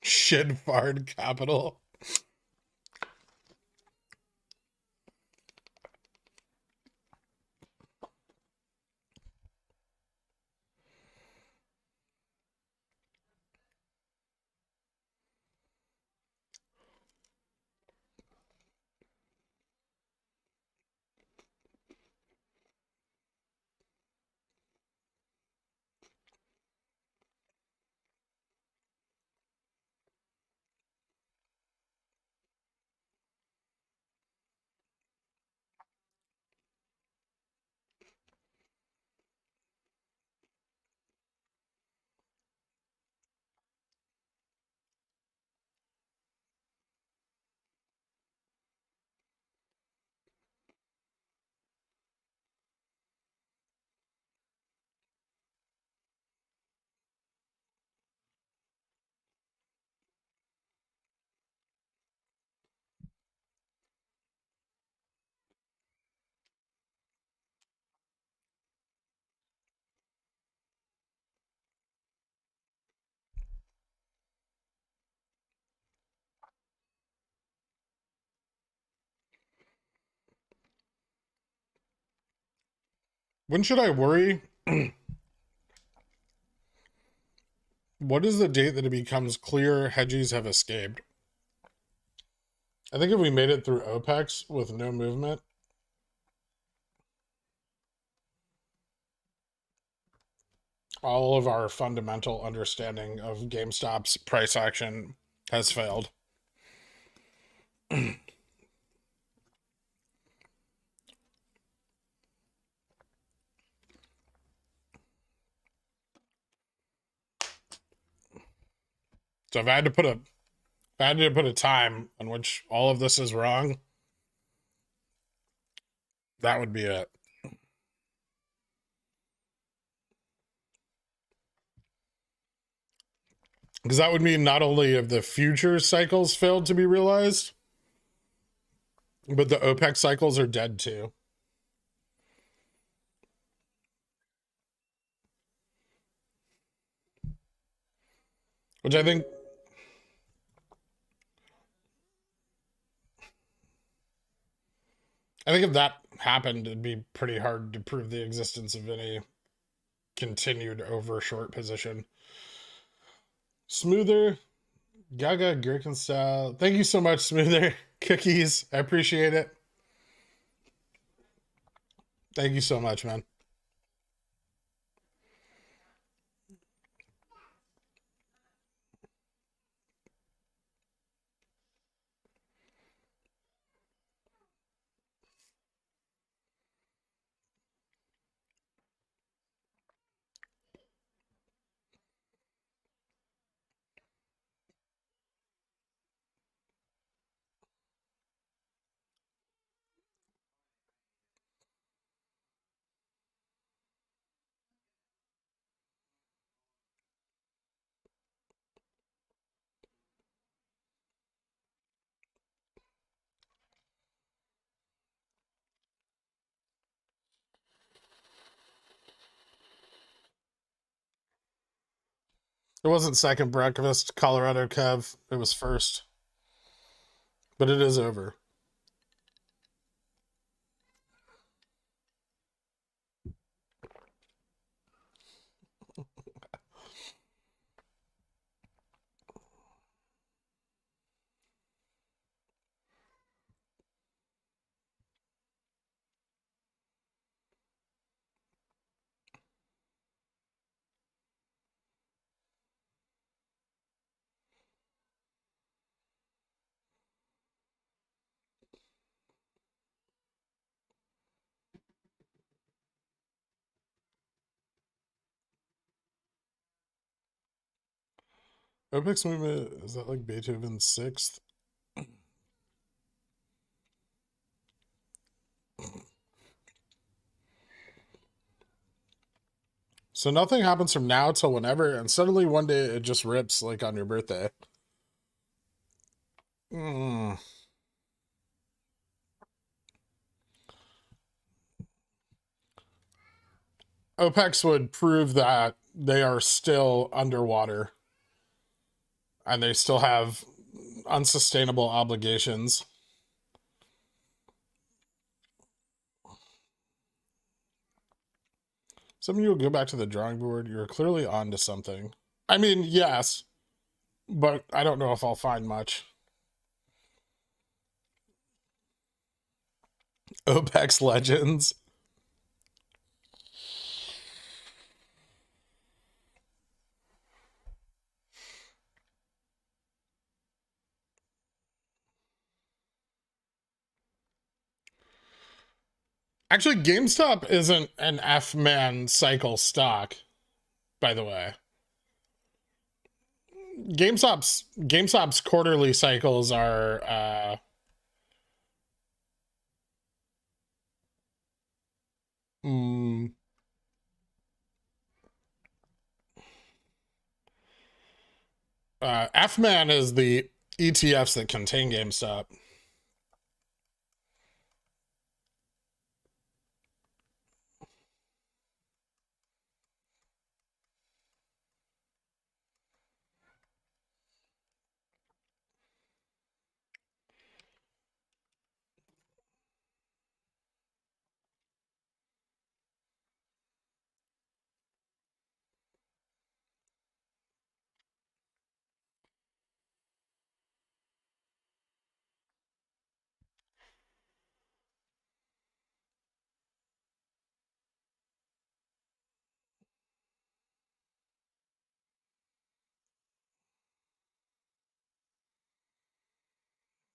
Shitfard capital. When should I worry? What is the date that it becomes clear hedgies have escaped? I think if we made it through OPEX with no movement, all of our fundamental understanding of GameStop's price action has failed. So if I had to put a time on which all of this is wrong, that would be it. Because that would mean not only have the future cycles failed to be realized, but the OPEX cycles are dead too. Which I think if that happened, it'd be pretty hard to prove the existence of any continued over short position. Smoother, Gaga Gherkin style. Thank you so much, Smoother. Cookies. I appreciate it. Thank you so much, man. It wasn't second breakfast, Colorado Kev. It was first. But it is over. OPEX movement, is that like Beethoven's sixth? So nothing happens from now till whenever, and suddenly one day it just rips like on your birthday. Mm. OPEX would prove that they are still underwater and they still have unsustainable obligations. Some of you will go back to the drawing board. You're clearly on to something. I mean, yes, but I don't know if I'll find much. OPEX Legends. Actually, GameStop isn't an F-man cycle stock, by the way. GameStop's quarterly cycles are F-man is the ETFs that contain GameStop.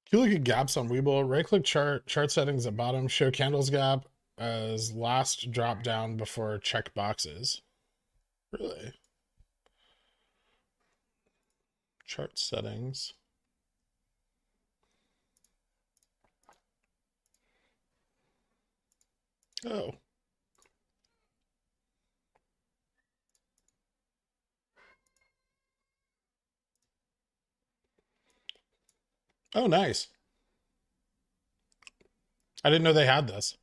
If you look at gaps on WeBull, right-click chart settings at bottom, show candles gap as last drop down before check boxes. Really? Chart settings. Oh. Oh, nice. I didn't know they had this.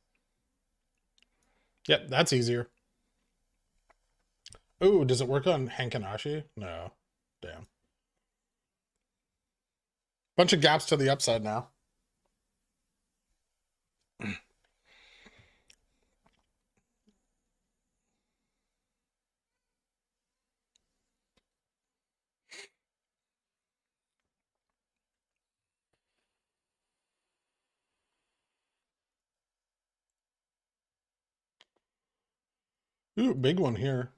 Yep, that's easier. Oh, does it work on Hankanashi? No. Damn. Bunch of gaps to the upside now. Ooh, big one here.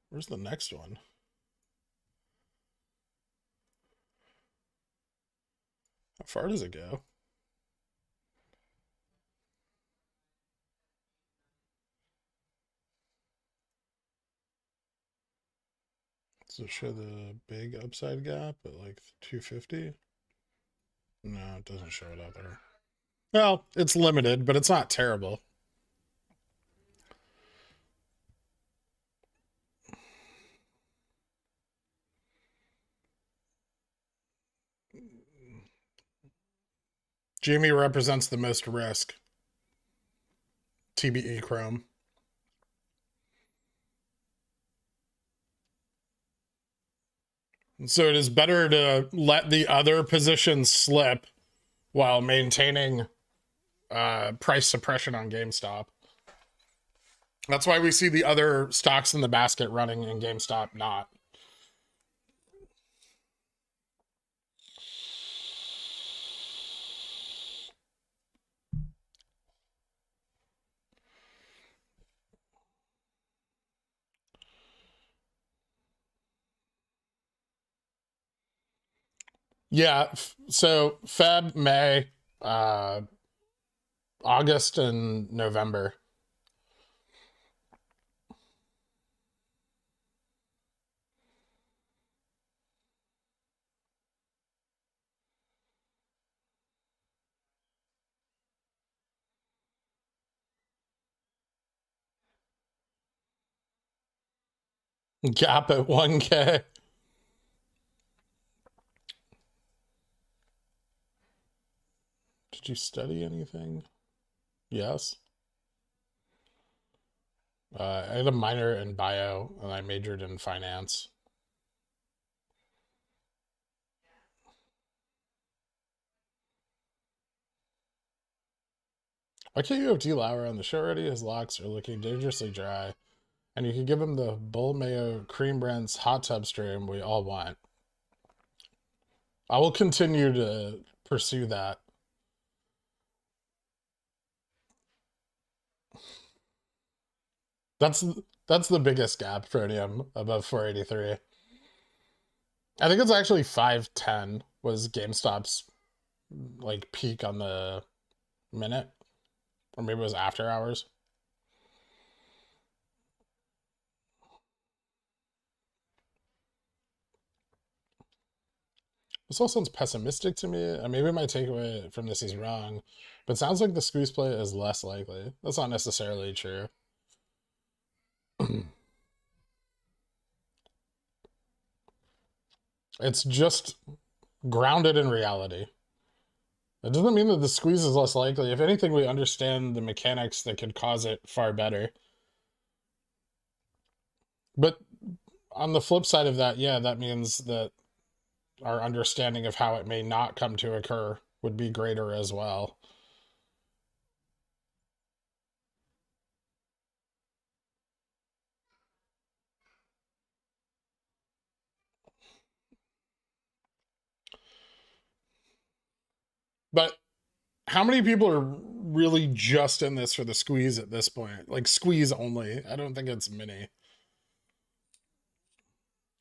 Where's the next one? How far does it go? Does it show the big upside gap at like 250? No, it doesn't show it out there. Well, it's limited, but it's not terrible. Jamie represents the most risk. TBE Chrome. So it is better to let the other position slip while maintaining price suppression on GameStop. That's why we see the other stocks in the basket running and GameStop not. Yeah, so Feb, May, uh, August, and November. Gap at 1K. Did you study anything? Yes. I had a minor in bio and I majored in finance. Why can't you have D. Lauer on the show already? His locks are looking dangerously dry. And you can give him the bull mayo cream Brent's hot tub stream we all want. I will continue to pursue that. That's the biggest gap for Onium above 483. I think it's actually 510 was GameStop's like peak on the minute, or maybe it was after hours. This all sounds pessimistic to me. Maybe my takeaway from this is wrong, but it sounds like the squeeze play is less likely. That's not necessarily true. It's just grounded in reality. It doesn't mean that the squeeze is less likely. If anything, we understand the mechanics that could cause it far better. But on the flip side of that, yeah, that means that our understanding of how it may not come to occur would be greater as well. But how many people are really just in this for the squeeze at this point? Like squeeze only. I don't think it's many.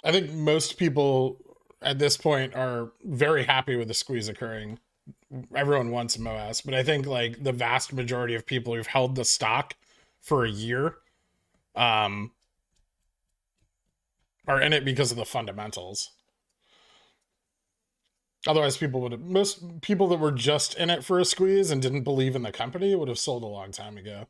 I think most people at this point are very happy with the squeeze occurring. Everyone wants MOASS, but I think like the vast majority of people who've held the stock for a year um, are in it because of the fundamentals. Otherwise, most people that were just in it for a squeeze and didn't believe in the company would have sold a long time ago.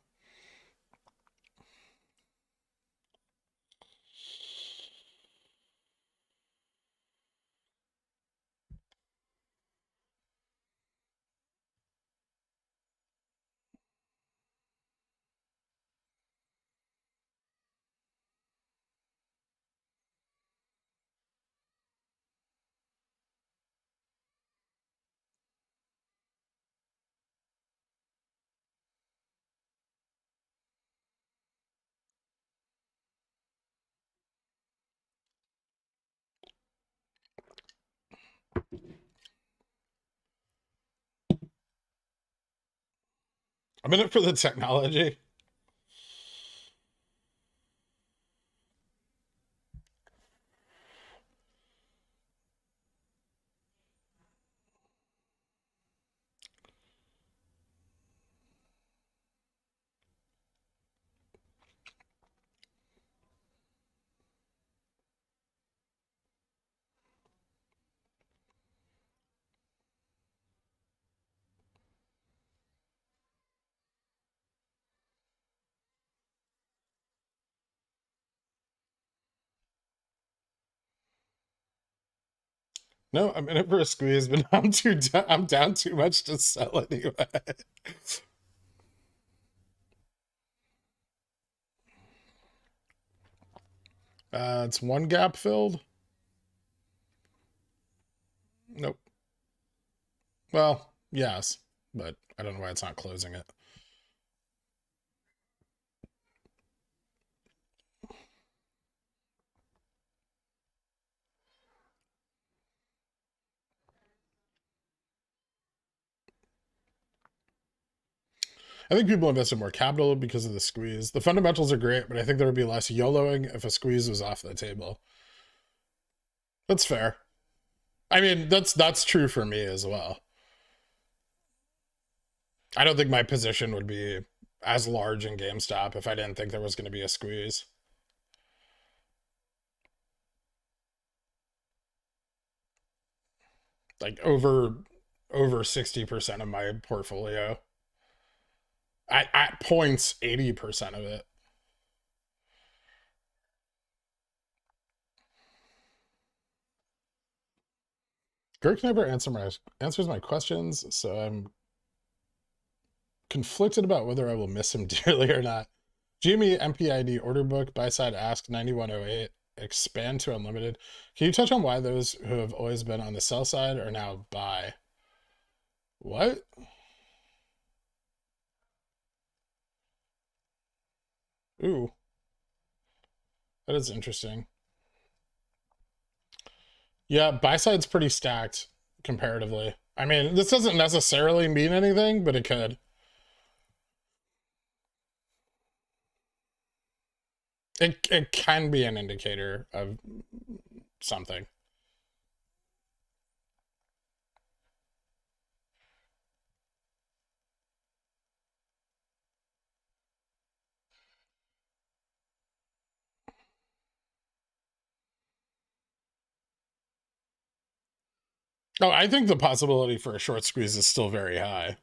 I'm in it for the technology. No, I'm in it for a squeeze, but I'm down too much to sell anyway. It's one gap filled. Well, yes, but I don't know why it's not closing it. I think people invested more capital because of the squeeze. The fundamentals are great, but I think there would be less YOLOing if a squeeze was off the table. That's fair. I mean, that's true for me as well. I don't think my position would be as large in GameStop if I didn't think there was going to be a squeeze. Like over 60% of my portfolio. At points 80% of it. Gherk never answers my questions, so I'm conflicted about whether I will miss him dearly or not. GME MPID order book, buy side ask 9108, expand to unlimited. Can you touch on why those who have always been on the sell side are now buy? What? Ooh, that is interesting. Yeah, buy side's pretty stacked comparatively. I mean, this doesn't necessarily mean anything, but it could. It can be an indicator of something. Oh, I think the possibility for a short squeeze is still very high.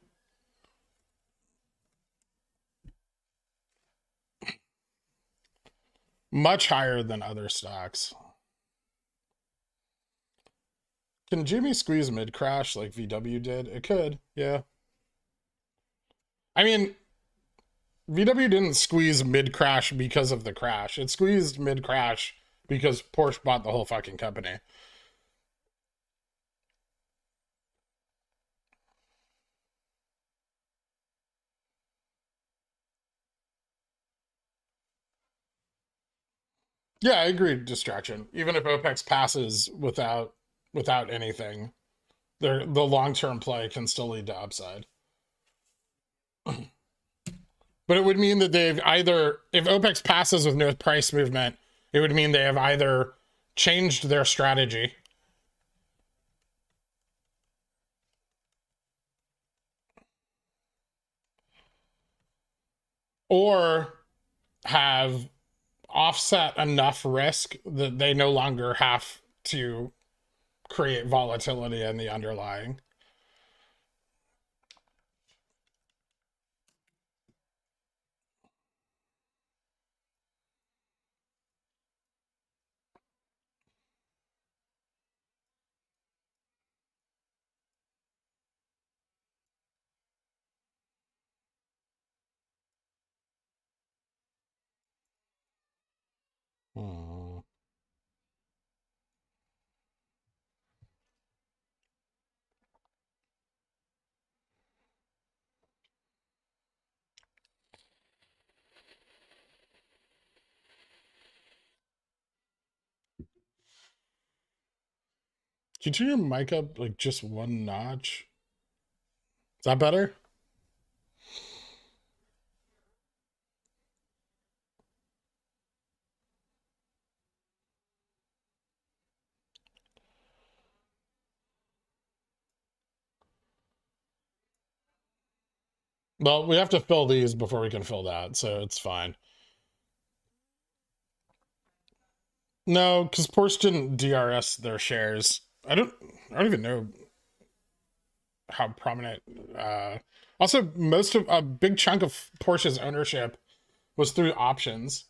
Much higher than other stocks. Can Jimmy squeeze mid crash like VW did? It could, yeah. I mean, VW didn't squeeze mid crash because of the crash. It squeezed mid crash because Porsche bought the whole fucking company. Yeah, I agree. Distraction. Even if OPEX passes without anything, the long term play can still lead to upside. But it would mean that they've either, if OPEX passes with no price movement, it would mean they have either changed their strategy or have offset enough risk that they no longer have to create volatility in the underlying. Hmm. Can you turn your mic up like just one notch? Is that better? Well, we have to fill these before we can fill that, so it's fine. No, because Porsche didn't DRS their shares. I don't even know how prominent. Also, most of a big chunk of Porsche's ownership was through options.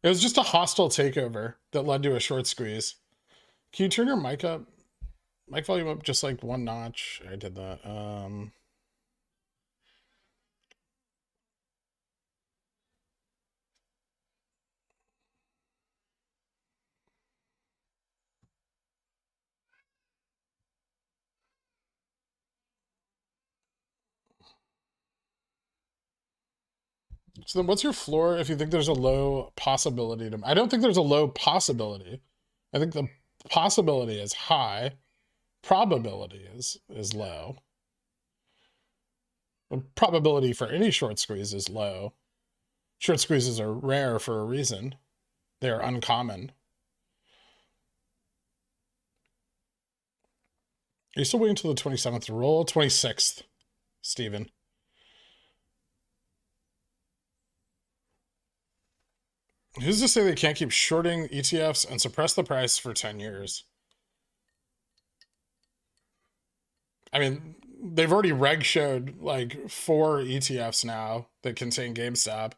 It was just a hostile takeover that led to a short squeeze. Can you turn your mic volume up just like one notch? I did that. So then what's your floor if you think there's a low possibility to... I don't think there's a low possibility. I think the possibility is high. Probability is low. The probability for any short squeeze is low. Short squeezes are rare for a reason. They're uncommon. Are you still waiting until the 27th to roll? 26th, Steven. Who's to say they can't keep shorting ETFs and suppress the price for 10 years? I mean, they've already reg showed like 4 ETFs now that contain GameStop.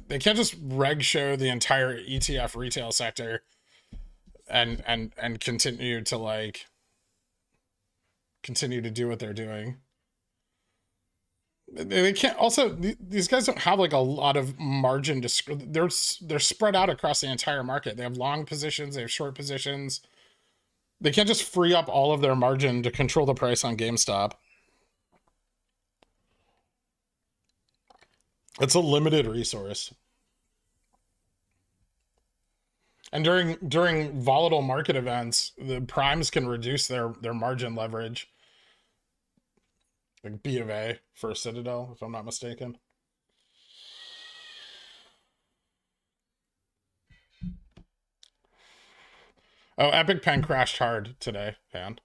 They can't just reg show the entire ETF retail sector and continue to like continue to do what they're doing. They can't. Also, these guys don't have like a lot of margin. They're spread out across the entire market. They have long positions. They have short positions. They can't just free up all of their margin to control the price on GameStop. It's a limited resource. And during volatile market events, the primes can reduce their margin leverage. Like B of A for Citadel, if I'm not mistaken. Oh, Epic Pen crashed hard today, Pan.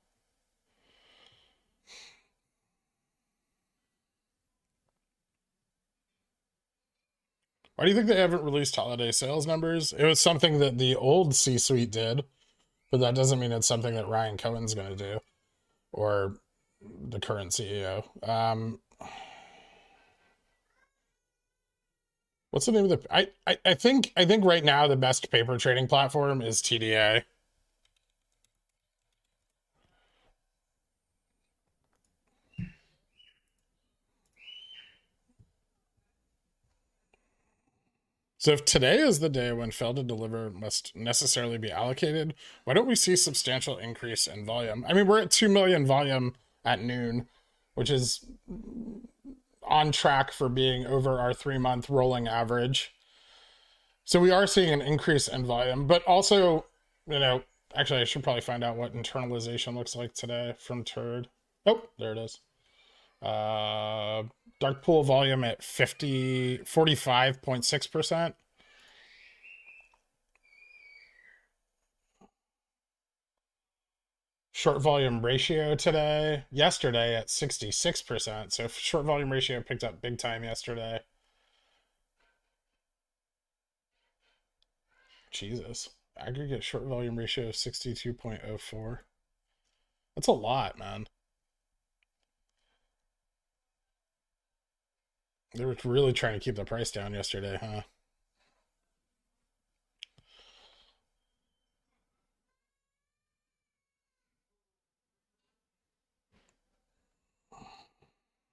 Why do you think they haven't released holiday sales numbers? It was something that the old C-suite did, but that doesn't mean it's something that Ryan Cohen's going to do, or the current CEO. What's the name of the... I think right now the best paper trading platform is TDA. So if today is the day when fail to deliver must necessarily be allocated, why don't we see substantial increase in volume? I mean, we're at 2 million volume at noon, which is on track for being over our 3-month rolling average. So we are seeing an increase in volume, but also, you know, actually I should probably find out what internalization looks like today from Turd. Oh, there it is. Dark pool volume at 45.6%. Short volume ratio yesterday at 66%. So short volume ratio picked up big time yesterday. Jesus. Aggregate short volume ratio of 62.04. That's a lot, man. They were really trying to keep the price down yesterday, huh?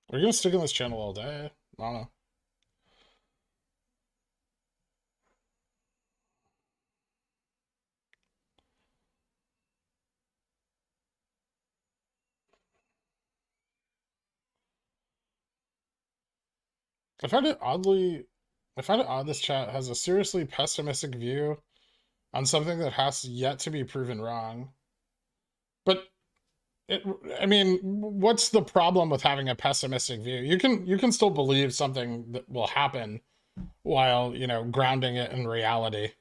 Are you gonna stick on this channel all day? I don't know. I find it odd this chat has a seriously pessimistic view on something that has yet to be proven wrong. But I mean, what's the problem with having a pessimistic view? You can still believe something that will happen while, you know, grounding it in reality.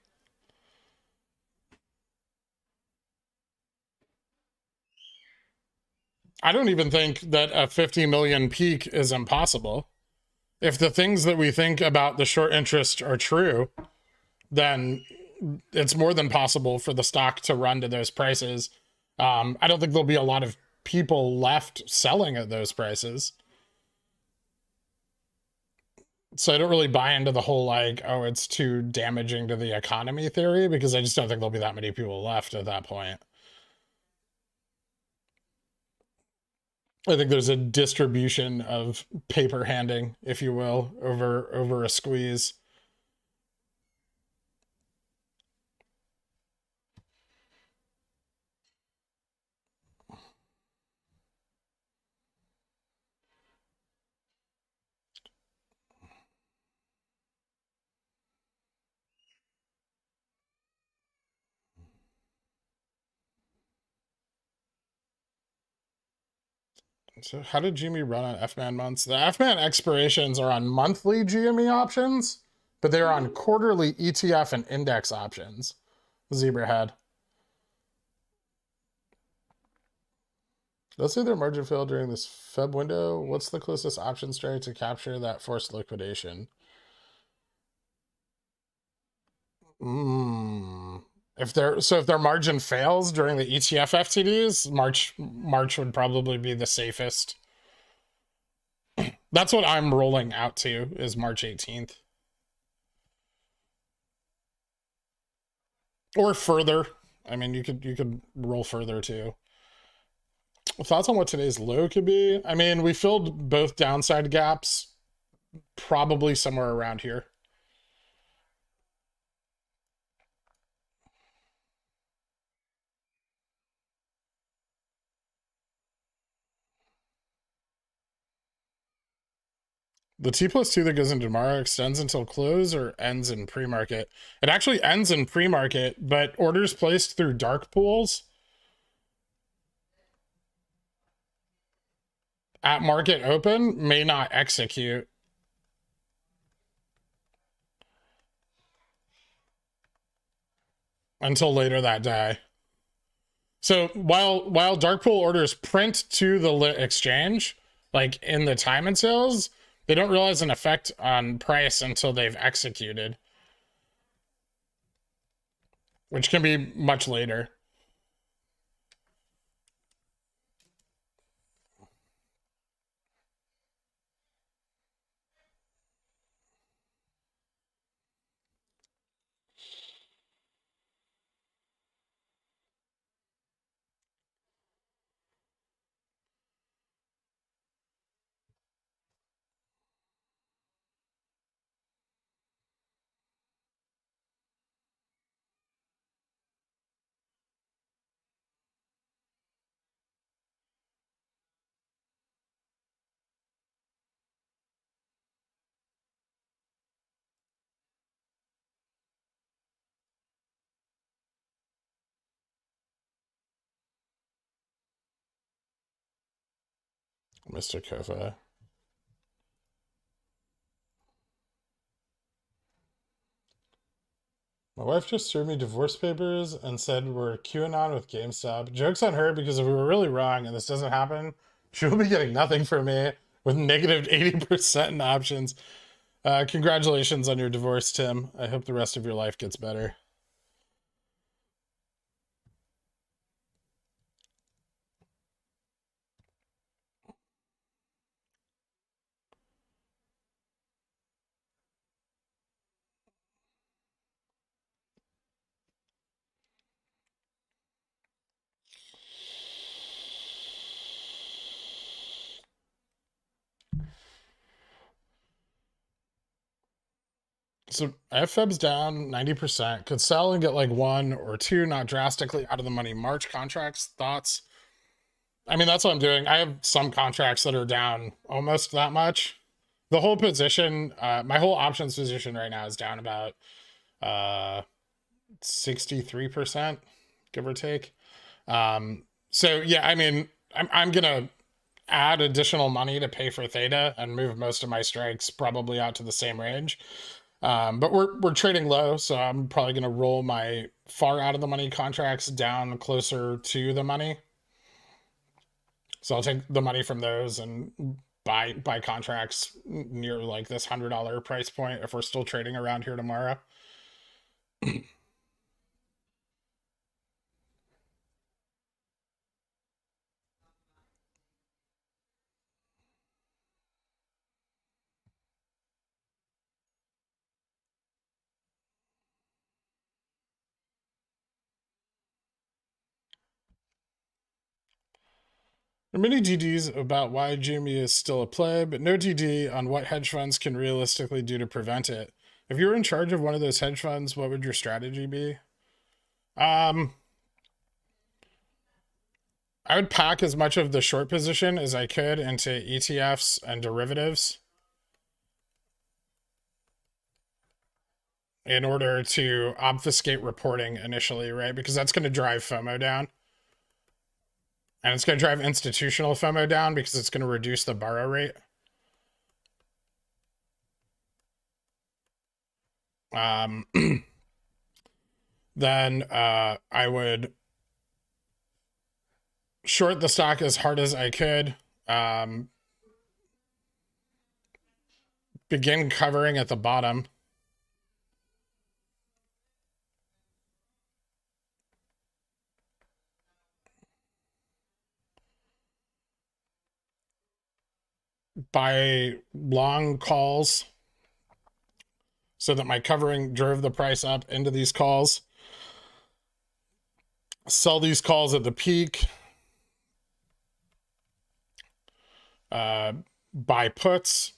I don't even think that a 50 million peak is impossible. If the things that we think about the short interest are true, then it's more than possible for the stock to run to those prices. I don't think there'll be a lot of people left selling at those prices. So I don't really buy into the whole like, oh, it's too damaging to the economy theory, because I just don't think there'll be that many people left at that point. I think there's a distribution of paper handing, if you will, over a squeeze. So how did GME run on FMAN months? The FMAN expirations are on monthly GME options, but they're on quarterly ETF and index options. Zebrahead. Let's say their margin failed during this Feb window. What's the closest option strike to capture that forced liquidation? If their margin fails during the ETF FTDs, March would probably be the safest. That's what I'm rolling out to, is March 18th. Or further. I mean, you could roll further too. Thoughts on what today's low could be? I mean, we filled both downside gaps, probably somewhere around here. The T+2 that goes into tomorrow extends until close or ends in pre-market? It actually ends in pre-market, but orders placed through dark pools at market open may not execute until later that day. So while dark pool orders print to the lit exchange, like in the time and sales, they don't realize an effect on price until they've executed, which can be much later. Mr. Kofa. My wife just threw me divorce papers and said we're QAnon with GameStop. Joke's on her, because if we were really wrong and this doesn't happen, she will be getting nothing from me with negative 80% in options. Congratulations on your divorce, Tim. I hope the rest of your life gets better. So FFEB's down 90%. Could sell and get like one or two, not drastically out of the money March contracts. Thoughts? I mean, that's what I'm doing. I have some contracts that are down almost that much. The whole position, my whole options position right now is down about 63%, give or take. So yeah, I mean, I'm gonna add additional money to pay for theta and move most of my strikes probably out to the same range. But we're trading low, so I'm probably gonna roll my far out of the money contracts down closer to the money. So I'll take the money from those and buy contracts near like this $100 price point if we're still trading around here tomorrow. There are many DDs about why GME is still a play, but no DD on what hedge funds can realistically do to prevent it. If you were in charge of one of those hedge funds, what would your strategy be? I would pack as much of the short position as I could into ETFs and derivatives in order to obfuscate reporting initially, right? Because that's going to drive FOMO down. And it's going to drive institutional FOMO down because it's going to reduce the borrow rate. Then I would short the stock as hard as I could. Begin covering at the bottom. Buy long calls so that my covering drove the price up into these calls. Sell these calls at the peak. Buy puts.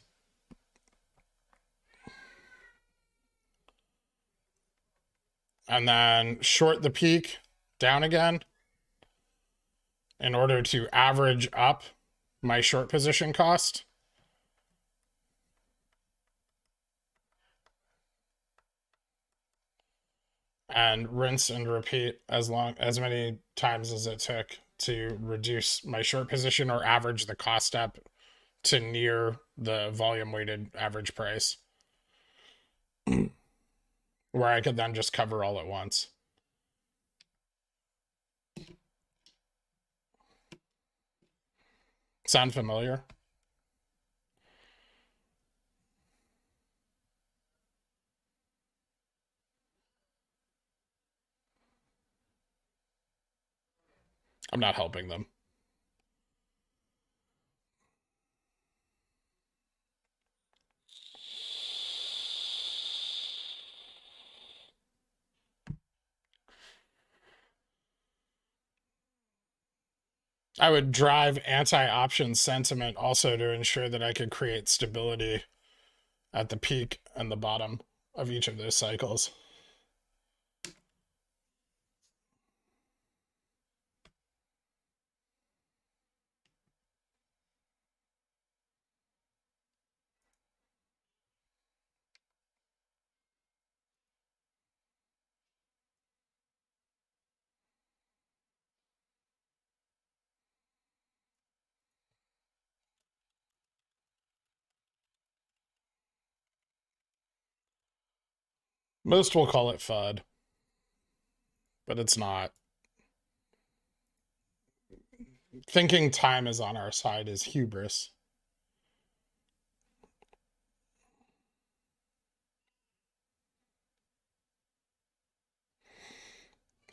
And then short the peak down again in order to average up my short position cost. And rinse and repeat as many times as it took to reduce my short position or average the cost up to near the volume weighted average price, where I could then just cover all at once. Sound familiar? I'm not helping them. I would drive anti-option sentiment also to ensure that I could create stability at the peak and the bottom of each of those cycles. Most will call it FUD, but it's not. Thinking time is on our side is hubris.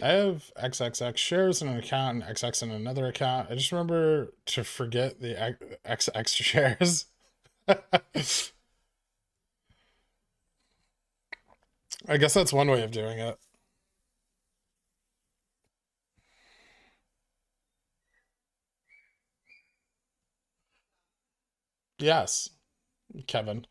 I have XXX shares in an account and XX in another account. I just remember to forget the XX shares. I guess that's one way of doing it. Yes, Kevin.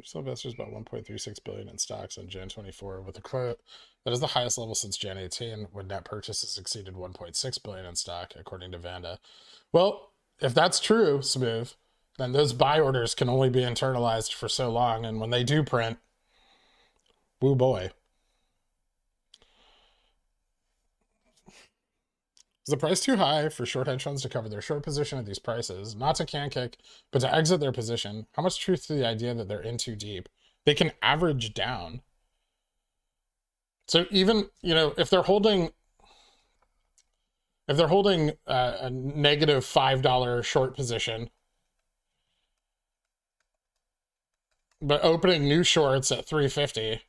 Some investors bought 1.36 billion in stocks on Jan 24 with a quote that is the highest level since Jan 18 when net purchases exceeded 1.6 billion in stock, according to Vanda. Well, if that's true, Smooth, then those buy orders can only be internalized for so long, and when they do print, woo boy. Is the price too high for short hedge funds to cover their short position at these prices? Not to can kick, but to exit their position. How much truth to the idea that they're in too deep? They can average down. So even, if they're holding a negative $5 short position, but opening new shorts at 350,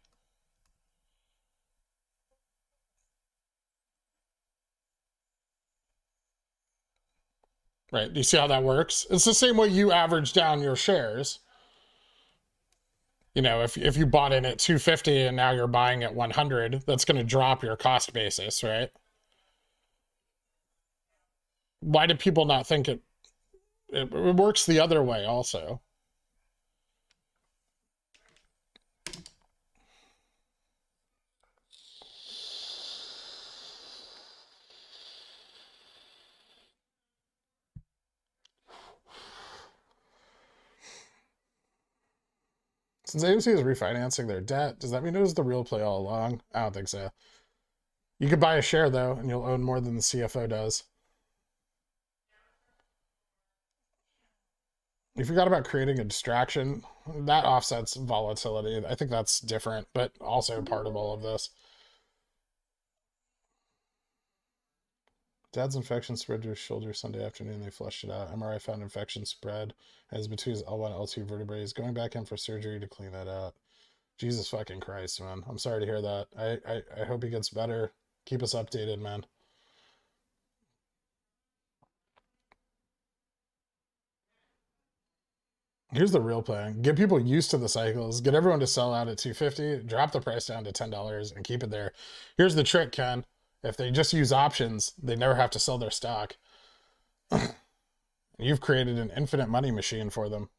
right? Do you see how that works? It's the same way you average down your shares. If you bought in at 250 and now you're buying at 100, that's going to drop your cost basis, right? Why do people not think it works the other way also? Since AMC is refinancing their debt, does that mean it was the real play all along? I don't think so. You could buy a share, though, and you'll own more than the CFO does. You forgot about creating a distraction. That offsets volatility. I think that's different, but also part of all of this. Dad's infection spread to his shoulder Sunday afternoon. They flushed it out. MRI found infection spread as between his L1 and L2 vertebrae. He's going back in for surgery to clean that out. Jesus fucking Christ, man. I'm sorry to hear that. I hope he gets better. Keep us updated, man. Here's the real plan. Get people used to the cycles. Get everyone to sell out at $250. Drop the price down to $10 and keep it there. Here's the trick, Ken. If they just use options, they never have to sell their stock. You've created an infinite money machine for them.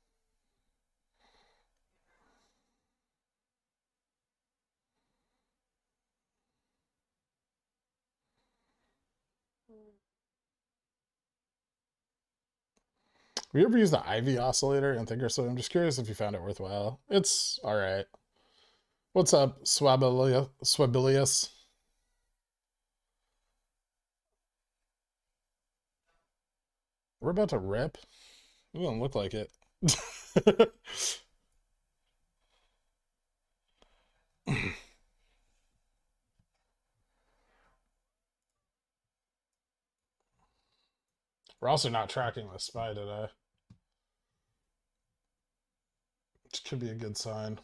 Have you ever used the Ivy oscillator in Thinkorswim? I'm just curious if you found it worthwhile. It's all right. What's up, Swabilius? We're about to rip. It doesn't look like it. We're also not tracking the SPY today, which could be a good sign.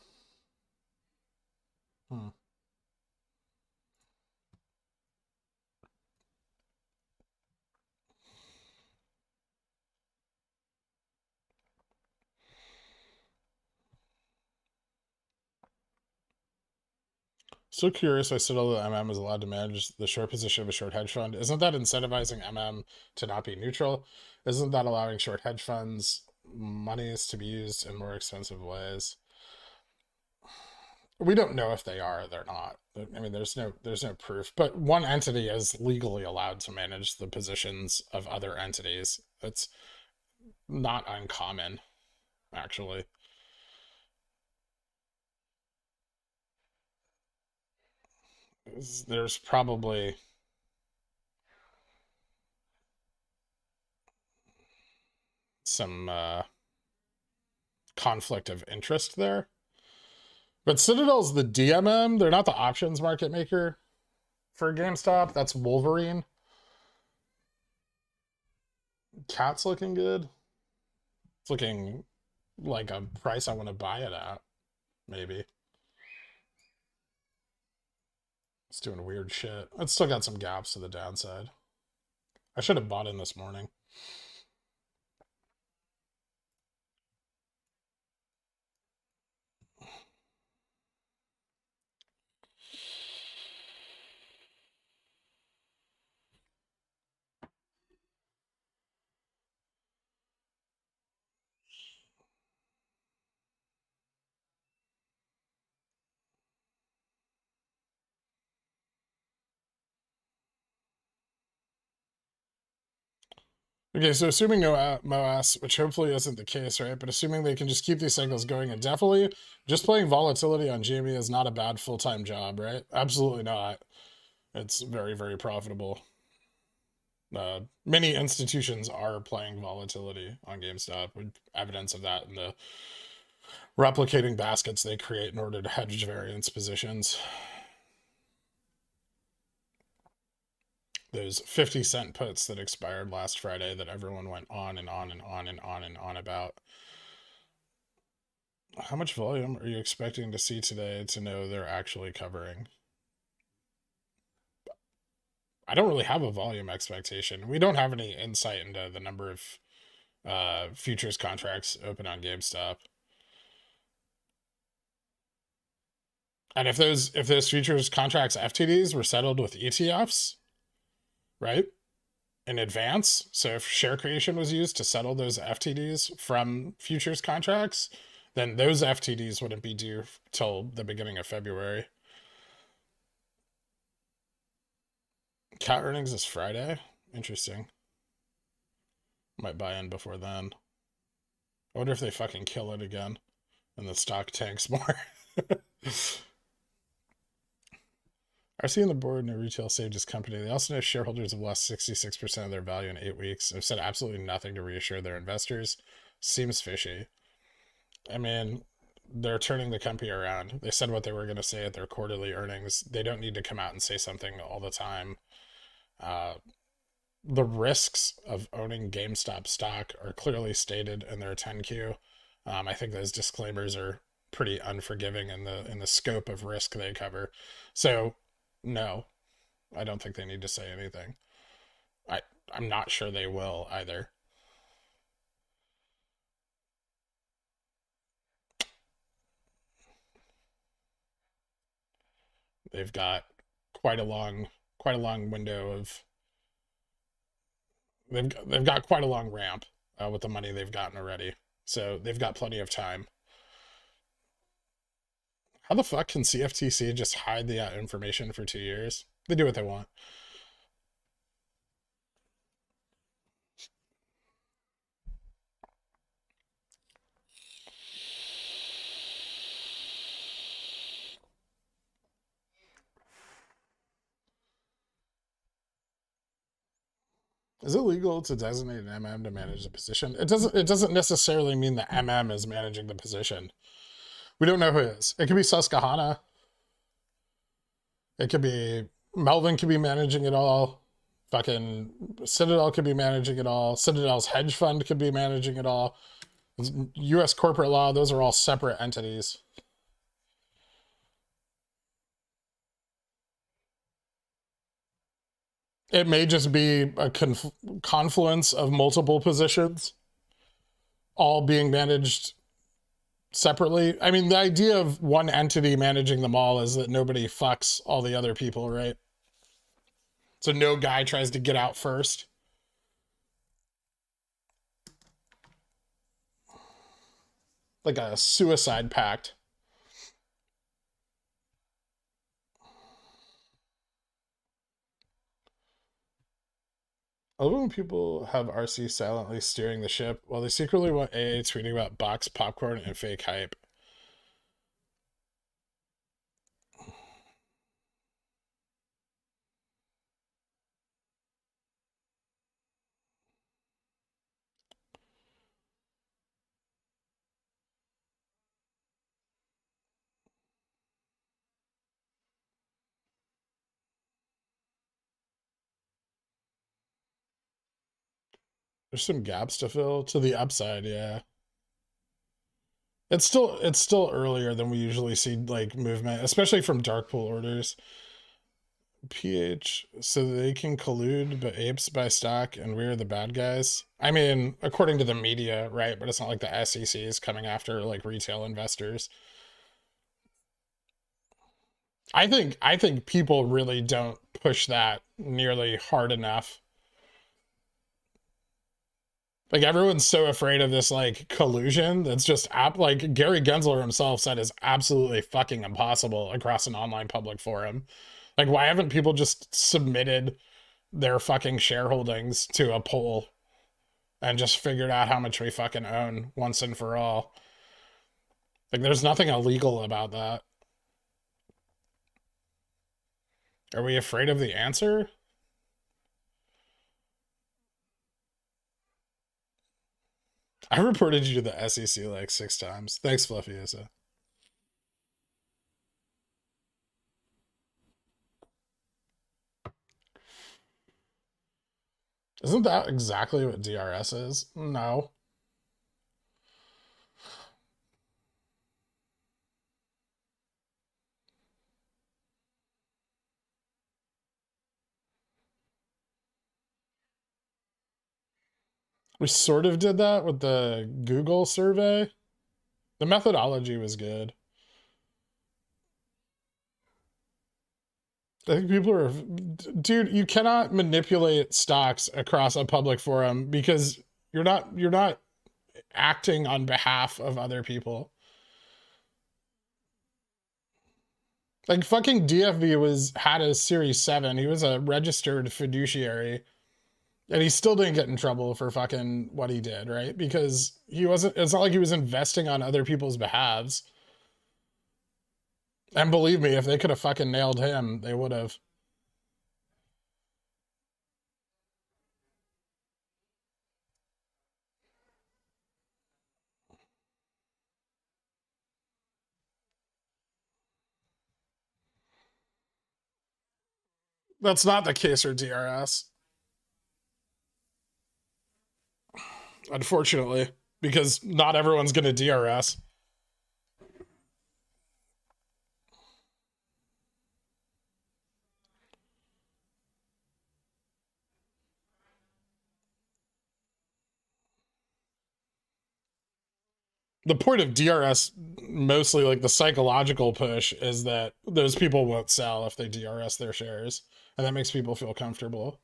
So curious why Citadel MM is allowed to manage the short position of a short hedge fund. Isn't that incentivizing MM to not be neutral? Isn't that allowing short hedge funds monies to be used in more expensive ways? We don't know if they are or they're not. I mean, there's no proof. But one entity is legally allowed to manage the positions of other entities. It's not uncommon, actually. There's probably some conflict of interest there. But Citadel's the DMM. They're not the options market maker for GameStop. That's Wolverine. Cat's looking good. It's looking like a price I want to buy it at, maybe. It's doing weird shit. It's still got some gaps to the downside. I should have bought in this morning. Okay, so assuming no MOASS, which hopefully isn't the case, right? But assuming they can just keep these cycles going indefinitely, just playing volatility on GME is not a bad full-time job, right? Absolutely not. It's very, very profitable. Many institutions are playing volatility on GameStop, with evidence of that in the replicating baskets they create in order to hedge variance positions. Those 50-cent puts that expired last Friday that everyone went on and on and on and on and on about. How much volume are you expecting to see today to know they're actually covering? I don't really have a volume expectation. We don't have any insight into the number of futures contracts open on GameStop. And if those futures contracts FTDs were settled with ETFs, right, in advance, so if share creation was used to settle those FTDs from futures contracts, then those FTDs wouldn't be due till the beginning of February. Cat earnings is Friday. Interesting. Might buy in before then. I wonder if they fucking kill it again and the stock tanks more. RC and the board and retail saved his company. They also know shareholders have lost 66% of their value in 8 weeks. Have said absolutely nothing to reassure their investors. Seems fishy. I mean, they're turning the company around. They said what they were going to say at their quarterly earnings. They don't need to come out and say something all the time. The risks of owning GameStop stock are clearly stated in their 10Q. I think those disclaimers are pretty unforgiving in the scope of risk they cover. So, no, I don't think they need to say anything. I'm not sure they will either. They've got quite a long window of they've got quite a long ramp with the money they've gotten already. So they've got plenty of time. How the fuck can CFTC just hide the information for 2 years? They do what they want. Is it legal to designate an MM to manage the position? It doesn't necessarily mean the MM is managing the position. We don't know who it is. It could be Susquehanna. It could be Melvin could be managing it all. Fucking Citadel could be managing it all. Citadel's hedge fund could be managing it all. US corporate law, those are all separate entities. It may just be a confluence of multiple positions all being managed separately. I mean, the idea of one entity managing them all is that nobody fucks all the other people, right? So no guy tries to get out first. Like a suicide pact. I love when people have RC silently steering the ship while they secretly want AA tweeting about box popcorn and fake hype. There's some gaps to fill to the upside, yeah. It's still earlier than we usually see like movement, especially from dark pool orders. PH, so they can collude, but apes buy stock and we're the bad guys. I mean, according to the media, right? But it's not like the SEC is coming after like retail investors. I think people really don't push that nearly hard enough. Like everyone's so afraid of this like collusion that's just like Gary Gensler himself said is absolutely fucking impossible across an online public forum. Like why haven't people just submitted their fucking shareholdings to a poll and just figured out how much we fucking own once and for all? Like there's nothing illegal about that. Are we afraid of the answer? I reported you to the SEC like 6 times. Thanks, Fluffy Issa. Isn't that exactly what DRS is? No. We sort of did that with the Google survey. The methodology was good. I think people are, dude, you cannot manipulate stocks across a public forum because you're not acting on behalf of other people. Like fucking DFV had a Series 7. He was a registered fiduciary. And he still didn't get in trouble for fucking what he did, right? Because he wasn't, it's not like he was investing on other people's behalves. And believe me, if they could have fucking nailed him, they would have. That's not the case for DRS, unfortunately, because not everyone's going to DRS. The point of DRS, mostly like the psychological push, is that those people won't sell if they DRS their shares, and that makes people feel comfortable.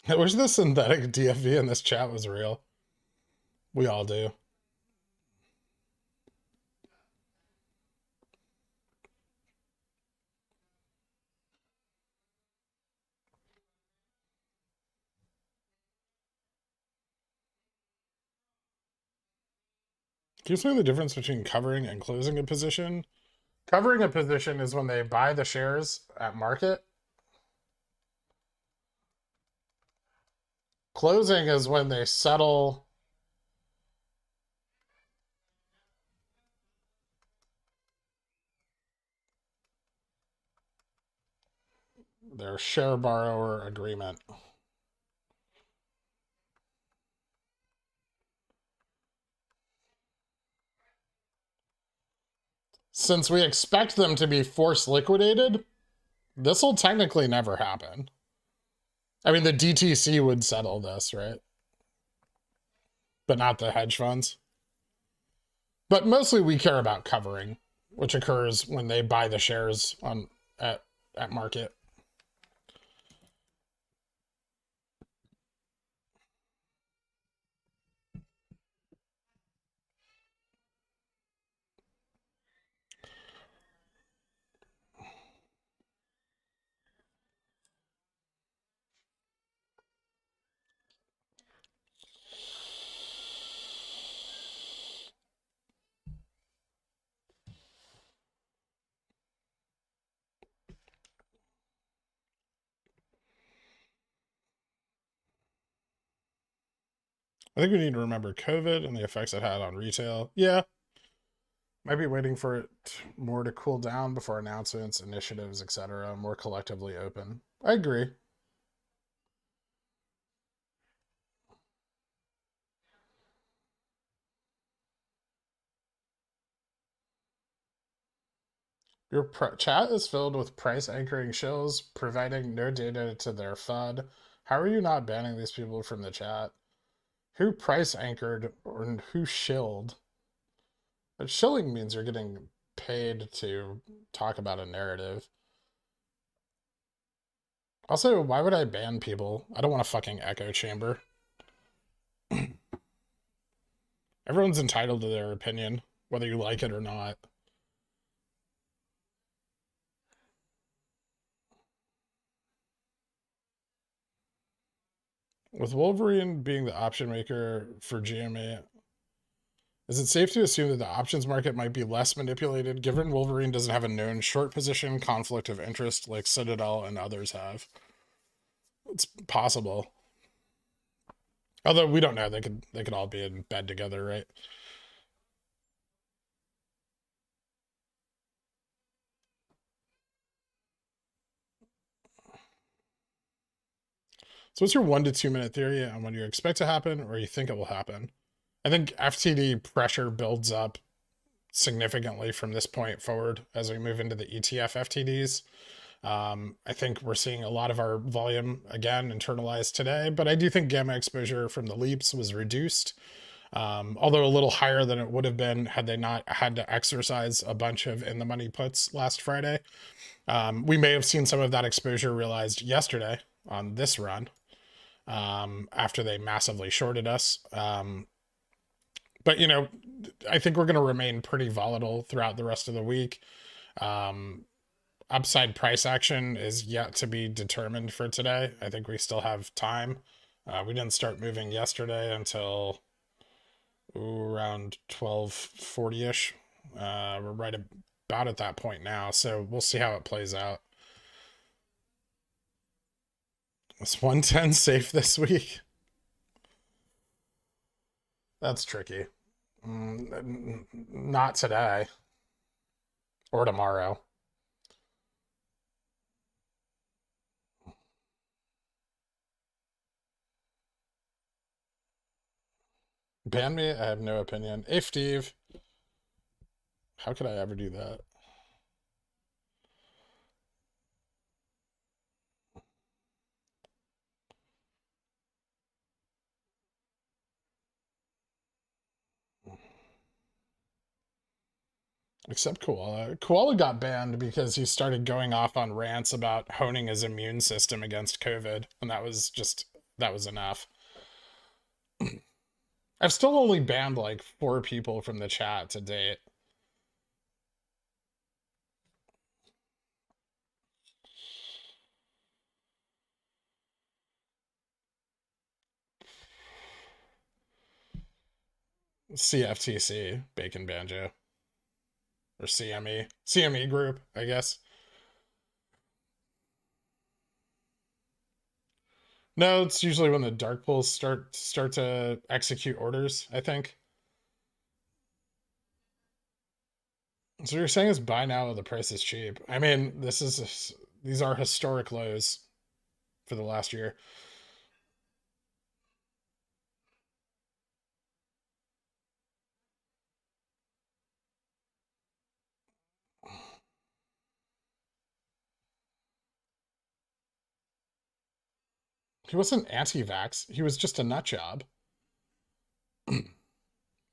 I wish the synthetic DFV in this chat was real. We all do. Can you explain the difference between covering and closing a position? Covering a position is when they buy the shares at market. Closing is when they settle their share borrower agreement. Since we expect them to be force liquidated, this will technically never happen. I mean, the DTC would settle this, right? But not the hedge funds. But mostly we care about covering, which occurs when they buy the shares on at market. I think we need to remember COVID and the effects it had on retail. Yeah. Might be waiting for it more to cool down before announcements, initiatives, etc., more collectively open. I agree. Your chat is filled with price anchoring shills, providing no data to their FUD. How are you not banning these people from the chat? Who price anchored or who shilled? But shilling means you're getting paid to talk about a narrative. Also, why would I ban people? I don't want a fucking echo chamber. Everyone's entitled to their opinion, whether you like it or not. With Wolverine being the option maker for GMA, is it safe to assume that the options market might be less manipulated given Wolverine doesn't have a known short position conflict of interest like Citadel and others have? It's possible. Although we don't know, they could all be in bed together, right? So what's your 1 to 2 minute theory on what you expect to happen or you think it will happen? I think FTD pressure builds up significantly from this point forward as we move into the ETF FTDs. I think we're seeing a lot of our volume again internalized today, but I do think gamma exposure from the leaps was reduced, although a little higher than it would have been had they not had to exercise a bunch of in the money puts last Friday. We may have seen some of that exposure realized yesterday on this run after they massively shorted us. But, you know, I think we're going to remain pretty volatile throughout the rest of the week. Upside price action is yet to be determined for today. I think we still have time. We didn't start moving yesterday until around 12:40ish. We're right about at that point now, so we'll see how it plays out. Is 110 safe this week? That's tricky. Not today or tomorrow. Ban me? I have no opinion. Hey, Steve. How could I ever do that? Except Koala. Koala got banned because he started going off on rants about honing his immune system against COVID, and that was enough. I've still only banned like 4 people from the chat to date. CFTC, Bacon Banjo. Or CME. CME group, I guess. No, it's usually when the dark pools start to execute orders, I think. So you're saying it's buy now, the price is cheap. I mean, these are historic lows for the last year. He wasn't anti-vax. He was just a nut job.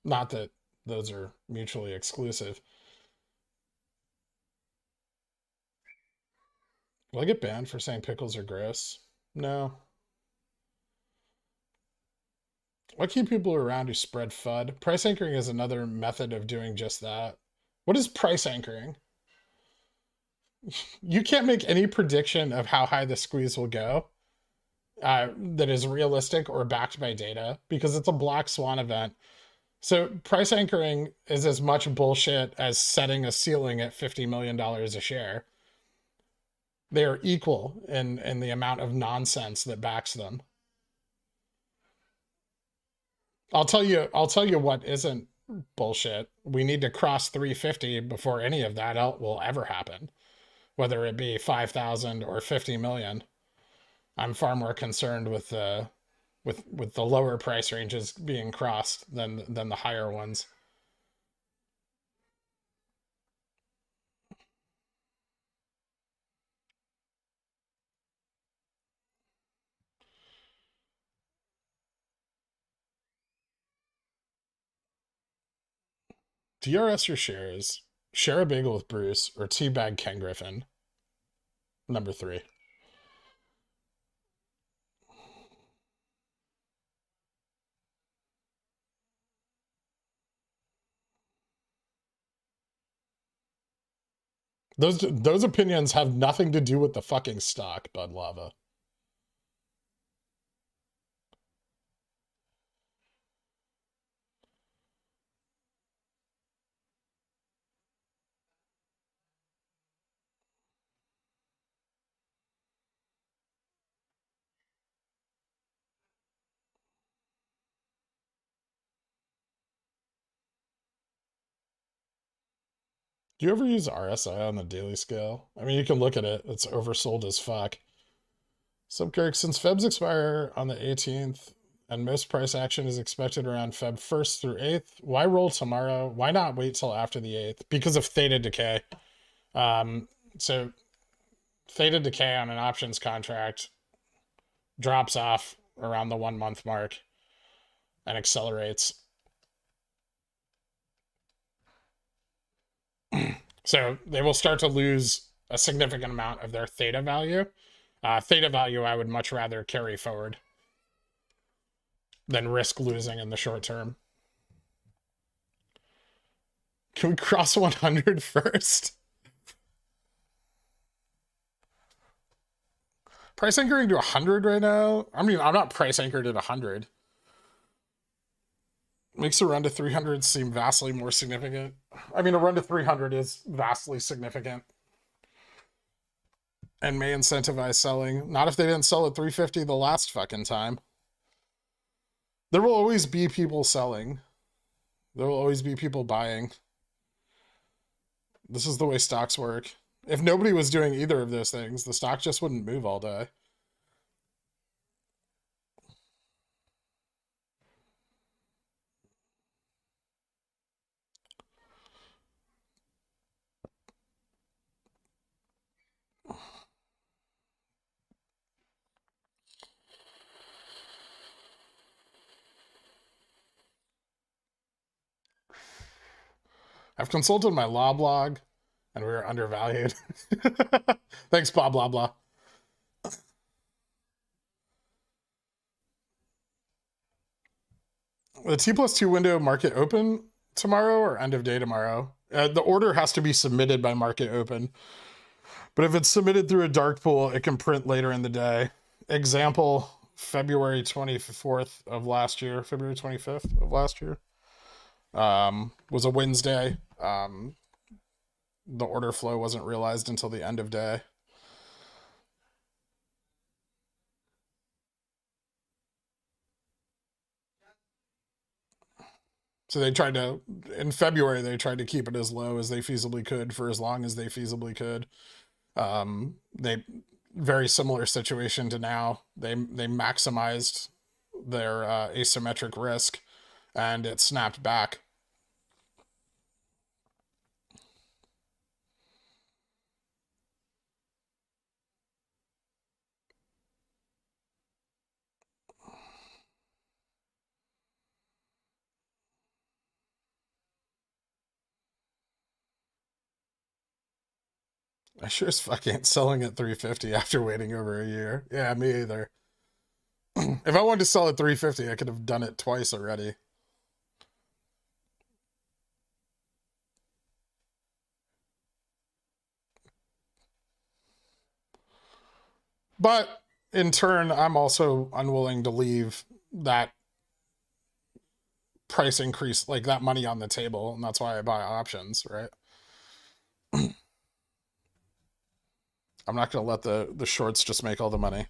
Not that those are mutually exclusive. Will I get banned for saying pickles are gross? No. What keep people around who spread FUD? Price anchoring is another method of doing just that. What is price anchoring? You can't make any prediction of how high the squeeze will go that is realistic or backed by data because it's a black swan event. So price anchoring is as much bullshit as setting a ceiling at $50 million a share. They are equal in the amount of nonsense that backs them. I'll tell you what isn't bullshit. We need to cross 350 before any of that will ever happen, whether it be 5,000 or 50 million. I'm far more concerned with the lower price ranges being crossed than the higher ones. DRS your shares, share a bagel with Bruce, or teabag Ken Griffin. Number 3. Those opinions have nothing to do with the fucking stock, Bud Lava. Do you ever use RSI on the daily scale? I mean, you can look at it. It's oversold as fuck. So, Kirk, since Febs expire on the 18th, and most price action is expected around Feb 1st through 8th. Why roll tomorrow? Why not wait till after the 8th? Because of theta decay. So theta decay on an options contract drops off around the 1 month mark and accelerates. So they will start to lose a significant amount of their theta value. Theta value I would much rather carry forward than risk losing in the short term. Can we cross 100 first? Price anchoring to 100 right now? I mean, I'm not price anchored at 100. Makes a run to 300 seem vastly more significant. I mean, a run to 300 is vastly significant and may incentivize selling. Not if they didn't sell at 350 the last fucking time. There will always be people selling. There will always be people buying. This is the way stocks work. If nobody was doing either of those things, the stock just wouldn't move all day. I've consulted my law blog, and we are undervalued. Thanks, blah, blah, blah. The T+2 window market open tomorrow or end of day tomorrow? The order has to be submitted by market open. But if it's submitted through a dark pool, it can print later in the day. Example, February 24th of last year, February 25th of last year, was a Wednesday. The order flow wasn't realized until the end of day. So they tried to, in February, they tried to keep it as low as they feasibly could for as long as they feasibly could. They, very similar situation to now. They maximized their asymmetric risk, and it snapped back. I sure as fuck ain't selling at 350 after waiting over a year. Yeah, me either. If I wanted to sell at 350, I could have done it twice already. But in turn, I'm also unwilling to leave that price increase, like that money on the table, and that's why I buy options, right? I'm not going to let the shorts just make all the money.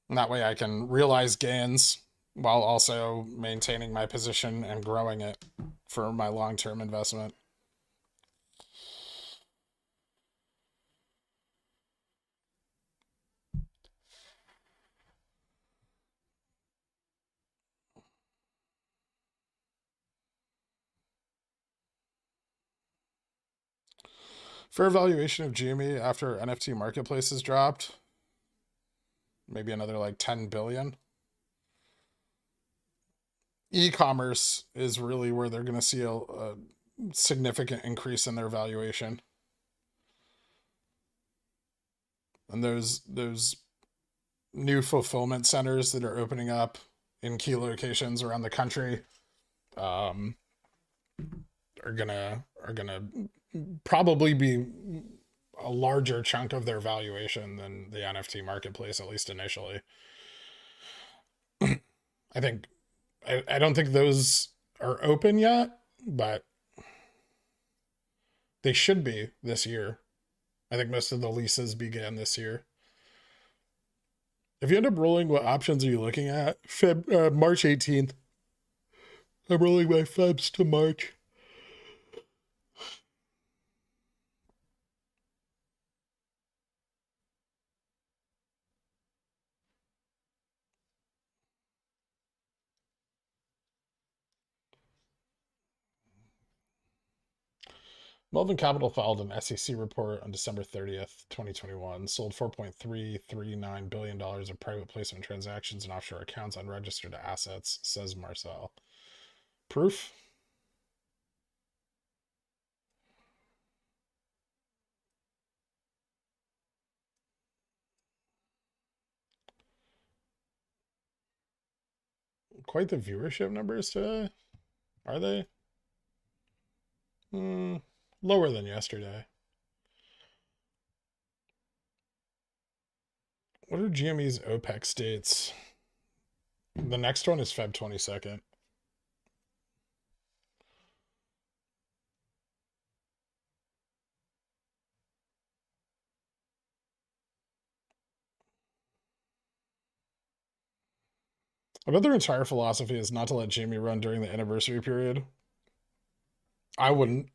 And that way I can realize gains while also maintaining my position and growing it for my long-term investment. Fair valuation of GME after NFT marketplaces dropped. Maybe another like 10 billion. E-commerce is really where they're going to see a significant increase in their valuation. And those new fulfillment centers that are opening up in key locations around the country are gonna probably be a larger chunk of their valuation than the NFT marketplace, at least initially. I think I don't think those are open yet, but they should be this year. I think most of the leases began this year. If you end up rolling, what options are you looking at? March 18th. I'm rolling my Febs to March. Melvin Capital filed an SEC report on December 30th, 2021, sold $4.339 billion of private placement transactions and offshore accounts unregistered assets, says Marcel. Proof? Quite the viewership numbers today. Are they? Lower than yesterday. What are GME's OPEC states? The next one is Feb 22nd. I bet their entire philosophy is not to let Jamie run during the anniversary period. I wouldn't.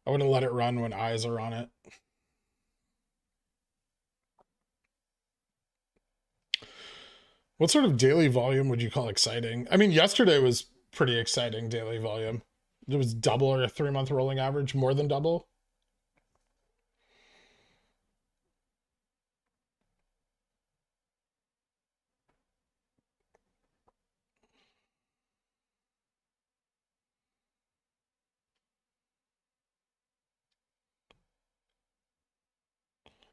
I wouldn't let it run when eyes are on it. What sort of daily volume would you call exciting? I mean, yesterday was pretty exciting daily volume. It was double or a 3-month rolling average, more than double.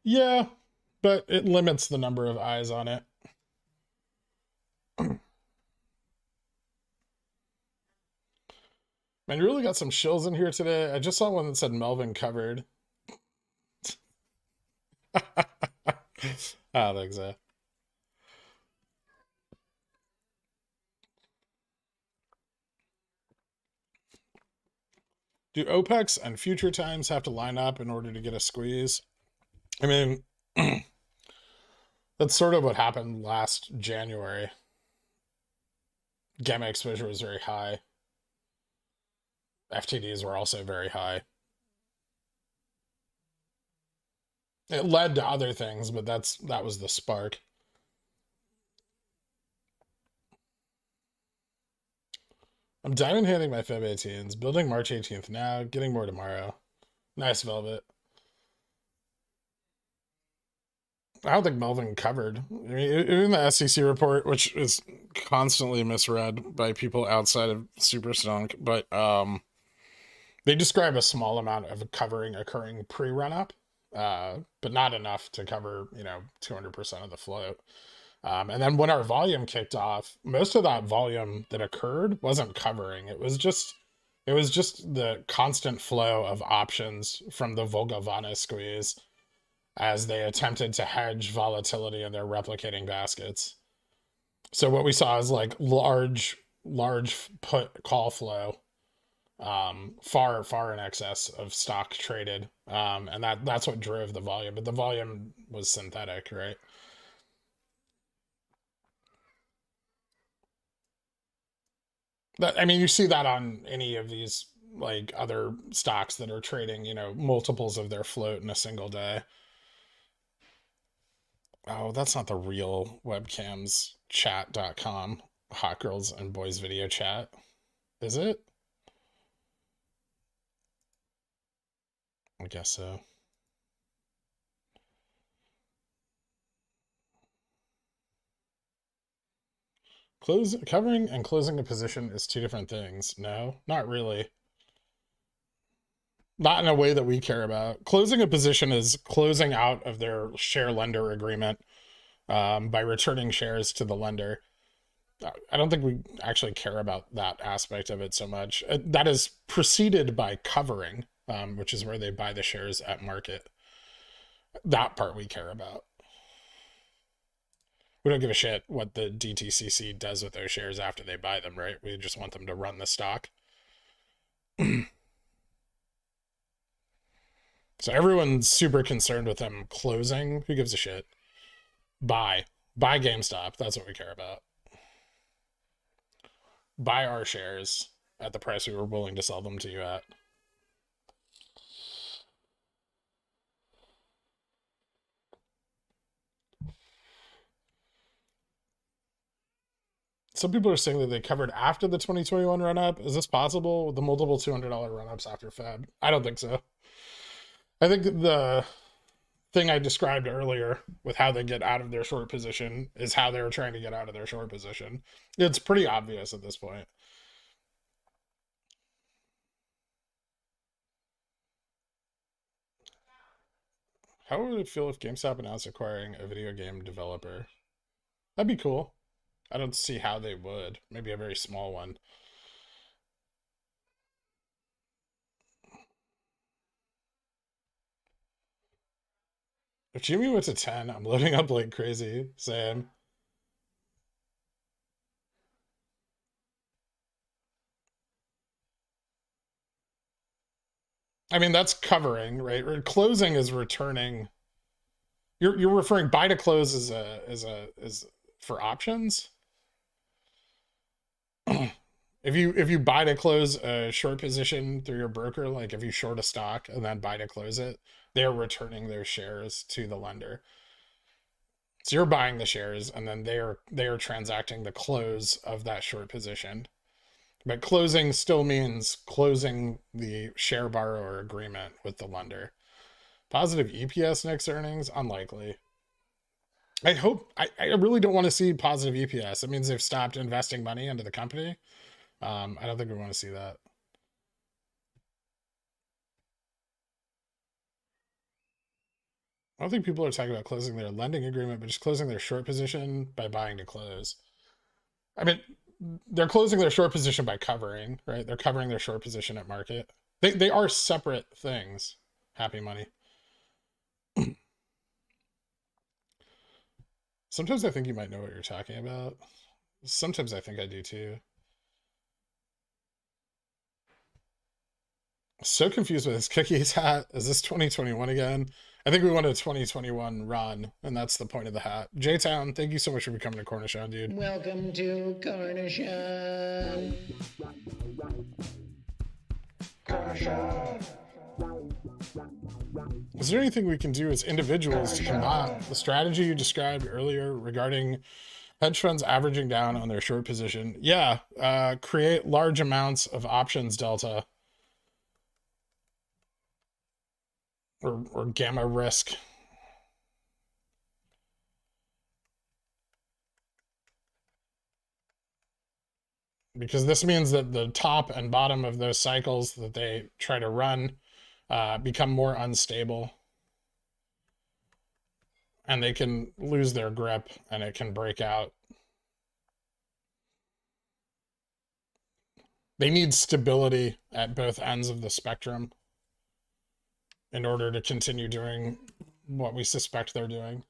Yeah, but it limits the number of eyes on it. Man, you really got some shills in here today. I just saw one that said Melvin covered. I think so. Do OPEX and future times have to line up in order to get a squeeze? I mean, that's sort of what happened last January. Gamma exposure was very high. FTDs were also very high. It led to other things, but that was the spark. I'm diamond handing my Feb 18s, building March 18th now, getting more tomorrow. Nice velvet. I don't think Melvin covered. I mean, even the SEC report, which is constantly misread by people outside of Super Stonk, but they describe a small amount of covering occurring pre-run up, but not enough to cover 200% of the float. And then when our volume kicked off, most of that volume that occurred wasn't covering. It was just the constant flow of options from the Volga-Vana squeeze as they attempted to hedge volatility in their replicating baskets. So what we saw is like large put call flow, far in excess of stock traded, and that's what drove the volume. But the volume was synthetic, right? I mean, you see that on any of these like other stocks that are trading, multiples of their float in a single day. Oh, that's not the real webcams chat.com. Hot girls and boys video chat. Is it? I guess so. Covering and closing a position is two different things. No, not really. Not in a way that we care about. Closing a position is closing out of their share lender agreement by returning shares to the lender. I don't think we actually care about that aspect of it so much. That is preceded by covering, which is where they buy the shares at market. That part we care about. We don't give a shit what the DTCC does with those shares after they buy them, right? We just want them to run the stock. So everyone's super concerned with them closing. Who gives a shit? Buy GameStop. That's what we care about. Buy our shares at the price we were willing to sell them to you at. some people are saying that they covered after the 2021 run up. Is this possible with the multiple $200 run ups after Feb? I don't think so. I think the thing I described earlier with how they get out of their short position is how they were trying to get out of their short position. It's pretty obvious at this point. How would it feel if GameStop announced acquiring a video game developer? That'd be cool. I don't see how they would. Maybe a very small one. If Jimmy went to 10, I'm loading up like crazy. Same. I mean, that's covering, right? Closing is returning. You're referring buy to close is for options. If you buy to close a short position through your broker, like if you short a stock and then buy to close it, they're returning their shares to the lender. So you're buying the shares and then they are transacting the close of that short position. But closing still means closing the share borrower agreement with the lender. Positive EPS next earnings? Unlikely. I really don't want to see positive EPS. It means they've stopped investing money into the company. I don't think we want to see that. I don't think people are talking about closing their lending agreement, but just closing their short position by buying to close. I mean, they're closing their short position by covering, right? They're covering their short position at market. They are separate things. Happy money. Sometimes I think you might know what you're talking about. Sometimes I think I do too. So confused with this cookies hat. Is this 2021 again? I think we went a 2021 run, and that's the point of the hat. J-Town, thank you so much for becoming a Cornishon, dude. Welcome to Cornishon. Cornishon. Is there anything we can do as individuals to combat the strategy you described earlier regarding hedge funds averaging down on their short position? Yeah, create large amounts of options delta or gamma risk. Because this means that the top and bottom of those cycles that they try to run become more unstable. And they can lose their grip and it can break out. They need stability at both ends of the spectrum in order to continue doing what we suspect they're doing.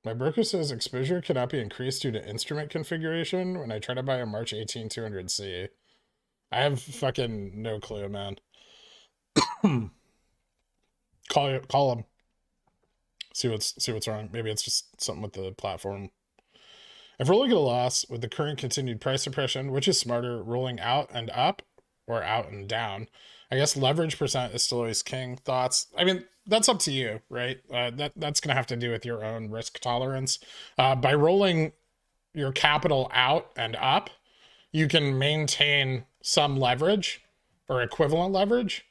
My broker says exposure cannot be increased due to instrument configuration when I try to buy a March 18 200C. I have fucking no clue, man. Call them. See what's wrong. Maybe it's just something with the platform. If we're looking at a loss with the current continued price suppression, which is smarter, rolling out and up or out and down? I guess leverage percent is still always king. Thoughts? I mean, that's up to you, right? That's going to have to do with your own risk tolerance. By rolling your capital out and up, you can maintain some leverage or equivalent leverage.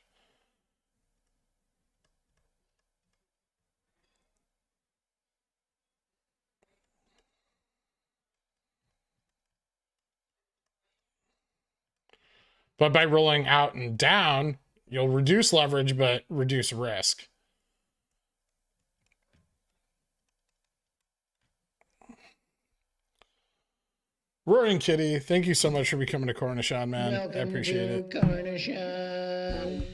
But by rolling out and down, you'll reduce leverage, but reduce risk. Roaring Kitty, thank you so much for becoming a Cornishon, man. Welcome I appreciate it. Cornishon.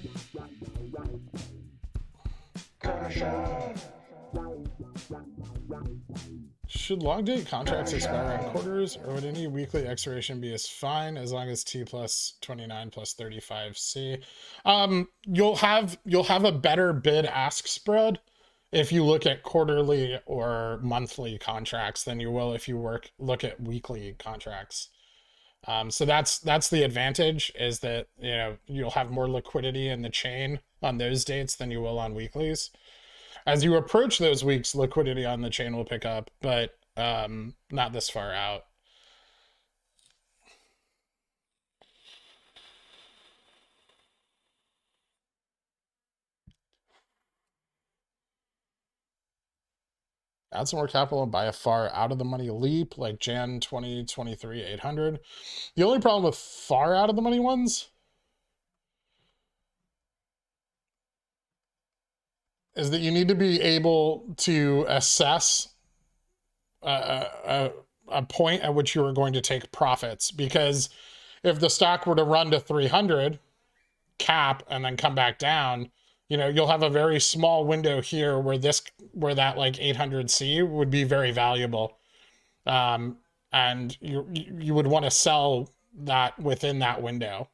Cornishon. Should long date contracts expire on quarters, or would any weekly expiration be as fine as long as T plus 29 plus 35C? You'll have a better bid ask spread if you look at quarterly or monthly contracts than you will if you look at weekly contracts. So that's the advantage, is that, you know, you'll have more liquidity in the chain on those dates than you will on weeklies. As you approach those weeks, liquidity on the chain will pick up, but not this far out. Add some more capital and buy a far out of the money leap like Jan 2023 800. The only problem with far out of the money ones is that you need to be able to assess a point at which you are going to take profits, because if the stock were to run to 300 cap and then come back down, you know, you'll have a very small window here where that like 800C would be very valuable. And you would want to sell that within that window.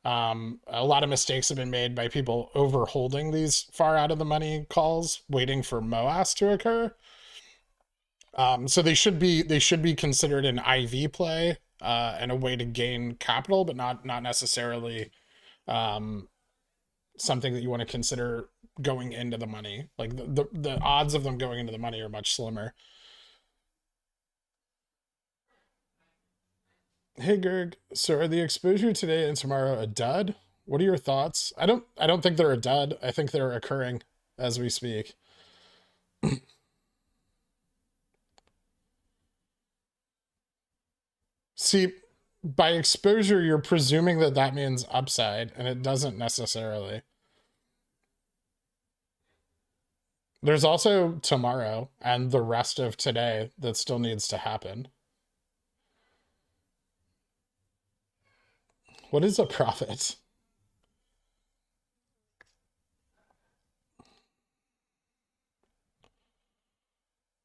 A lot of mistakes have been made by people over holding these far out of the money calls, waiting for MOASS to occur. So they should be considered an IV play and a way to gain capital, but not necessarily something that you want to consider going into the money. Like the odds of them going into the money are much slimmer. Hey Gerg, so are the exposure today and tomorrow a dud? What are your thoughts? I don't think they're a dud. I think they're occurring as we speak. See, by exposure, you're presuming that that means upside, and it doesn't necessarily. There's also tomorrow and the rest of today that still needs to happen. What is a profit?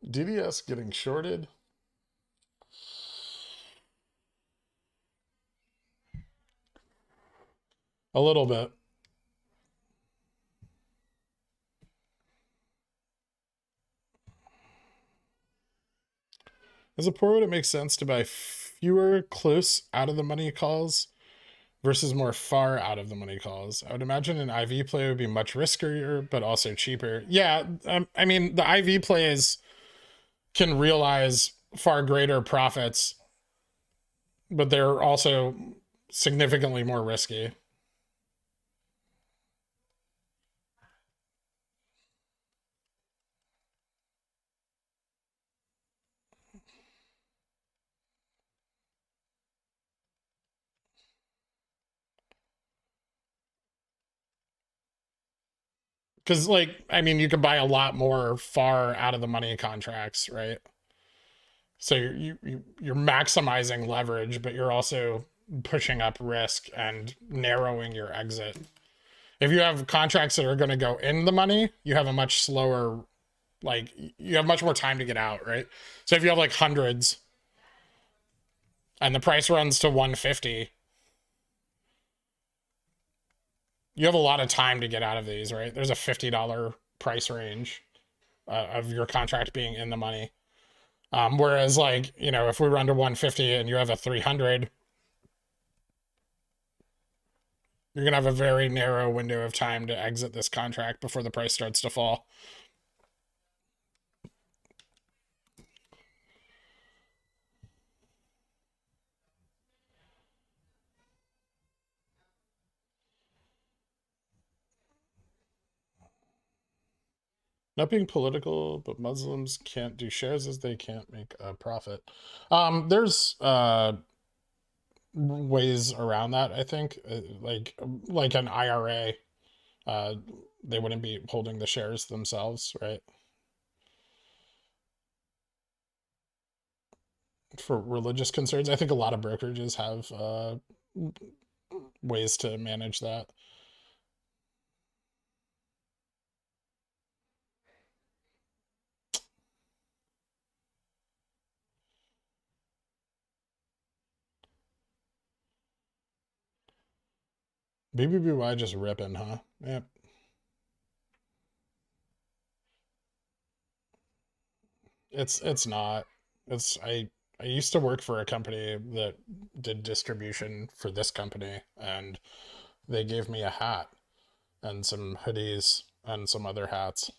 DDS getting shorted? A little bit. As a pro, would it make sense to buy fewer close out of the money calls versus more far out of the money calls? I would imagine an IV play would be much riskier, but also cheaper. Yeah, I mean, the IV plays can realize far greater profits, but they're also significantly more risky. Because, like, I mean, you could buy a lot more far out of the money contracts, right? So you're maximizing leverage, but you're also pushing up risk and narrowing your exit. If you have contracts that are going to go in the money, you have a much slower, like, you have much more time to get out, right? So if you have like hundreds and the price runs to 150, you have a lot of time to get out of these, right? There's a $50 price range of your contract being in the money. Whereas, like, you know, if we run to 150 and you have a 300, you're going to have a very narrow window of time to exit this contract before the price starts to fall. Not being political, but Muslims can't do shares as they can't make a profit. There's ways around that, I think. Like an IRA, they wouldn't be holding the shares themselves, right? For religious concerns, I think a lot of brokerages have ways to manage that. BBBY just ripping, huh? Yep. It's not. It's I used to work for a company that did distribution for this company, and they gave me a hat and some hoodies and some other hats.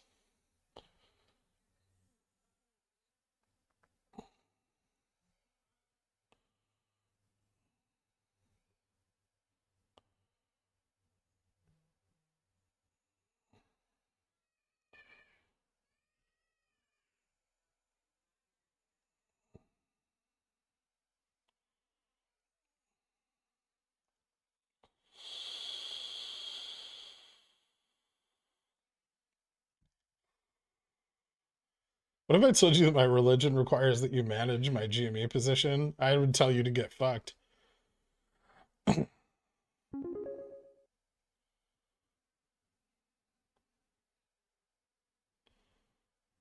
What if I told you that my religion requires that you manage my GME position? I would tell you to get fucked.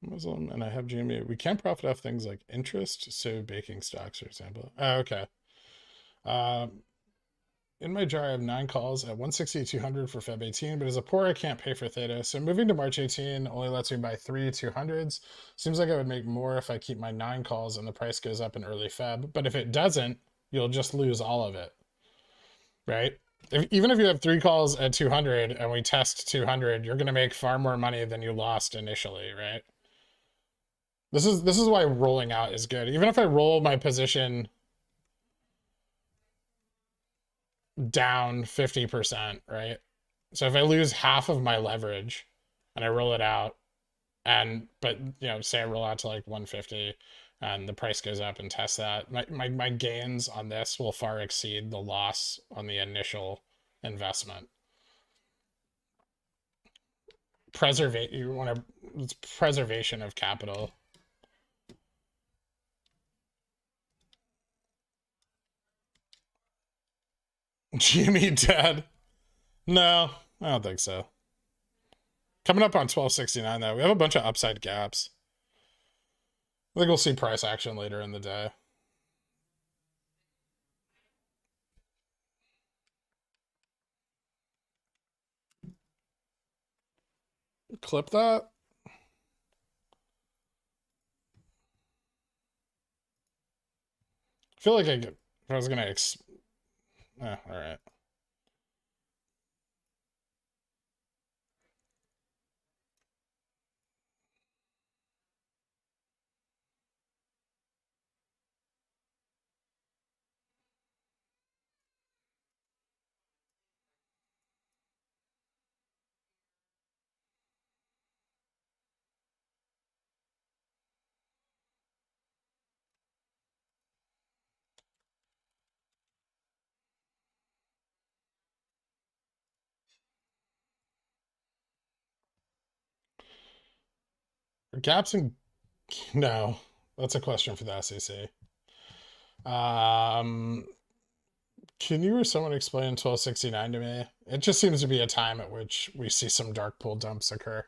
Muslim and I have GME. We can't profit off things like interest, so baking stocks, for example. Oh, okay. Um, in my jar, I have 9 calls at 160 200 for Feb 18, but as a poor, I can't pay for theta. So moving to March 18 only lets me buy 3 200s. Seems like I would make more if I keep my 9 calls and the price goes up in early Feb. But if it doesn't, you'll just lose all of it, right? Even if you have 3 calls at 200 and we test 200, you're going to make far more money than you lost initially, right? This is why rolling out is good. Even if I roll my position down 50%, right? So if I lose half of my leverage and I roll it out, but say I roll out to like 150 and the price goes up and test that, my gains on this will far exceed the loss on the initial investment. It's preservation of capital. Jimmy dead. No, I don't think so. Coming up on 1269 though, we have a bunch of upside gaps. I think we'll see price action later in the day. Clip that. I feel like if I was gonna all right. Gaps in no, that's a question for the SEC. Can you or someone explain 1269 to me? It just seems to be a time at which we see some dark pool dumps occur.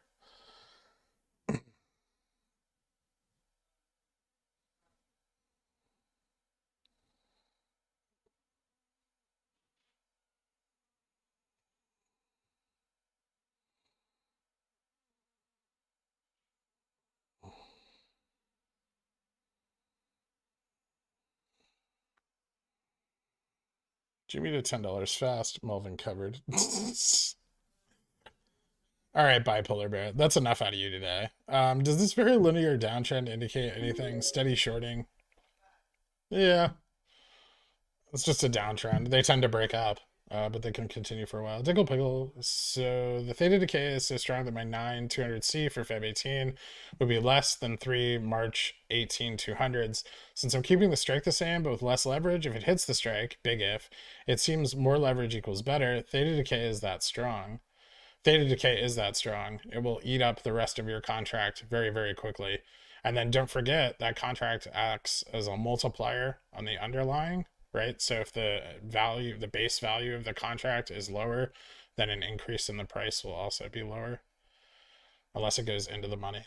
Jimmy to $10 fast. Melvin covered. All right, bipolar bear. That's enough out of you today. Does this very linear downtrend indicate anything? Steady shorting. Yeah, it's just a downtrend. They tend to break up, but they can continue for a while. Dickle Pickle. So the theta decay is so strong that my 9 200C for Feb 18 would be less than 3 March 18 200s. Since I'm keeping the strike the same, but with less leverage, if it hits the strike, big if, it seems more leverage equals better. Theta decay is that strong. Theta decay is that strong. It will eat up the rest of your contract very, very quickly. And then don't forget that contract acts as a multiplier on the underlying, right? So if the base value of the contract is lower, then an increase in the price will also be lower, unless it goes into the money.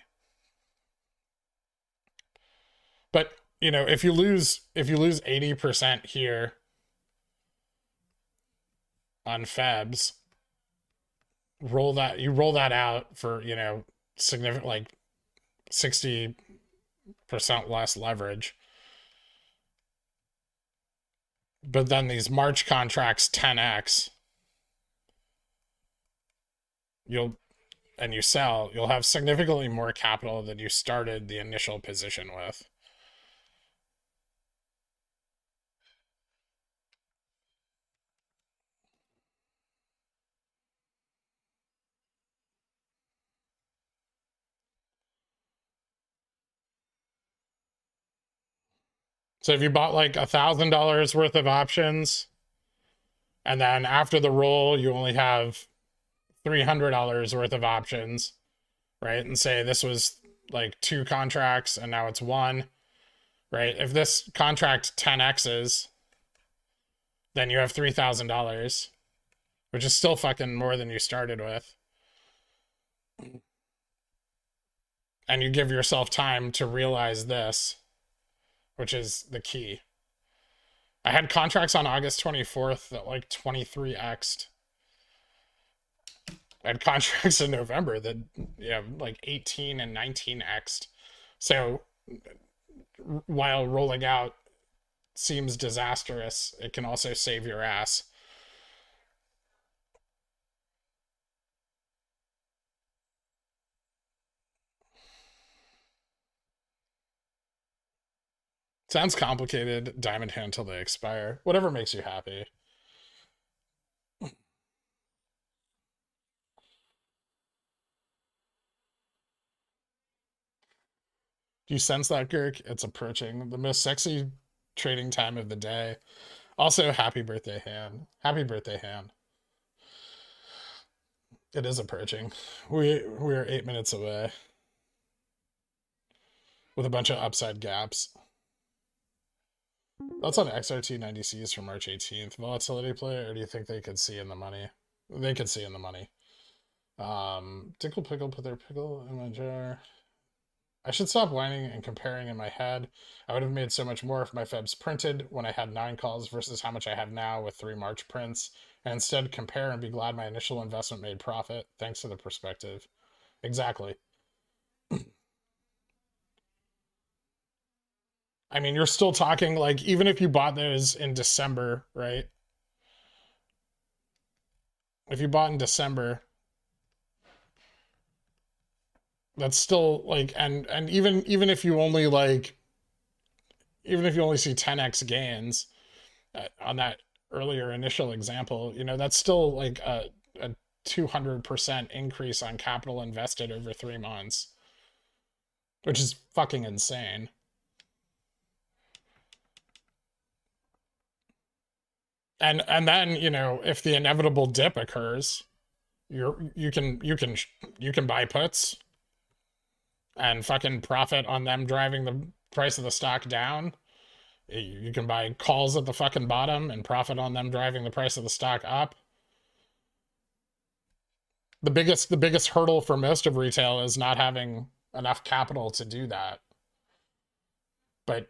But if you lose 80% here on Febs, roll that out for significant, like 60 less leverage. But then these March contracts 10x, you sell, you'll have significantly more capital than you started the initial position with. So if you bought like $1,000 worth of options, and then after the roll, you only have $300 worth of options, right? And say this was like 2 contracts and now it's 1, right? If this contract 10x's, then you have $3,000, which is still fucking more than you started with. And you give yourself time to realize this, which is the key. I had contracts on August 24th that like 23x'd. I had contracts in November that, like 18 and 19x'd. So while rolling out seems disastrous, it can also save your ass. Sounds complicated. Diamond hand till they expire. Whatever makes you happy. Do you sense that, Girk? It's approaching. The most sexy trading time of the day. Also, happy birthday, Han. Happy birthday, Han. It is approaching. We're 8 minutes away. With a bunch of upside gaps. That's on XRT 90Cs for March 18th. Volatility play, or do you think they could see in the money? They could see in the money. Tickle Pickle put their pickle in my jar. I should stop whining and comparing in my head. I would have made so much more if my Febs printed when I had 9 calls versus how much I have now with 3 March prints, and instead compare and be glad my initial investment made profit. Thanks for the perspective. Exactly. I mean, you're still talking, like, even if you bought those in December, right? If you bought in December, that's still like, and even if you only like, even if you only see 10x gains on that earlier initial example, that's still like a 200% increase on capital invested over 3 months, which is fucking insane. And then, if the inevitable dip occurs, you can buy puts and fucking profit on them driving the price of the stock down. You can buy calls at the fucking bottom and profit on them driving the price of the stock up. The biggest hurdle for most of retail is not having enough capital to do that. But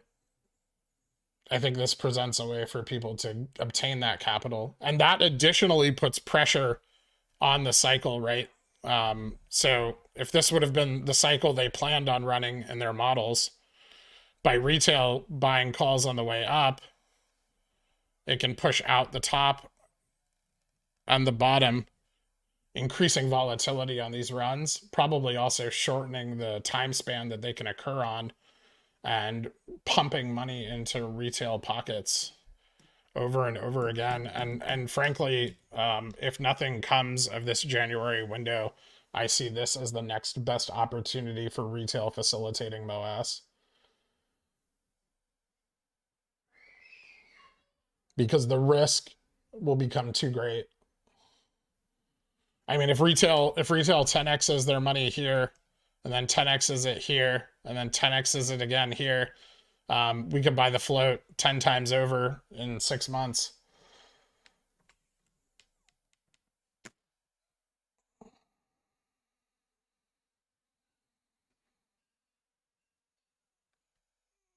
I think this presents a way for people to obtain that capital. And that additionally puts pressure on the cycle, right? So if this would have been the cycle they planned on running in their models, by retail buying calls on the way up, it can push out the top and the bottom, increasing volatility on these runs, probably also shortening the time span that they can occur on, and pumping money into retail pockets over and over again. And frankly, if nothing comes of this January window, I see this as the next best opportunity for retail facilitating MOASS. Because the risk will become too great. I mean, if retail 10x's their money here, and then 10x's it here, and then 10x's it again here, we could buy the float 10 times over in 6 months.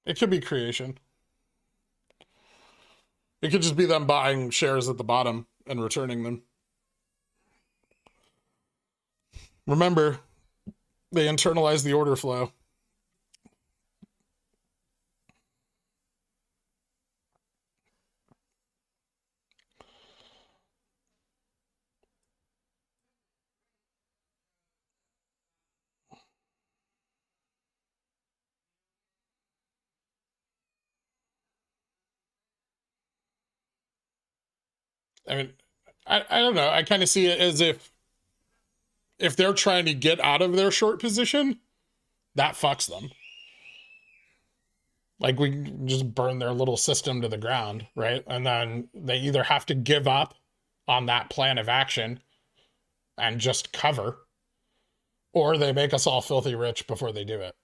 It could be creation. It could just be them buying shares at the bottom and returning them. Remember, they internalize the order flow. I mean, I don't know. I kind of see it as if they're trying to get out of their short position, that fucks them. Like we just burn their little system to the ground, right? And then they either have to give up on that plan of action and just cover, or they make us all filthy rich before they do it.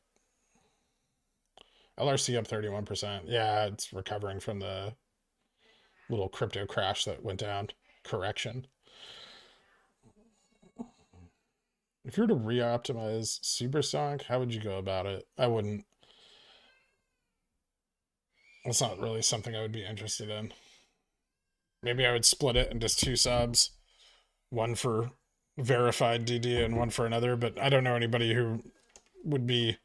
LRC up 31%. Yeah, it's recovering from the little crypto crash that went down. Correction. If you were to re-optimize Superstonk, how would you go about it? I wouldn't. That's not really something I would be interested in. Maybe I would split it into 2 subs, one for verified DD and one for another, but I don't know anybody who would be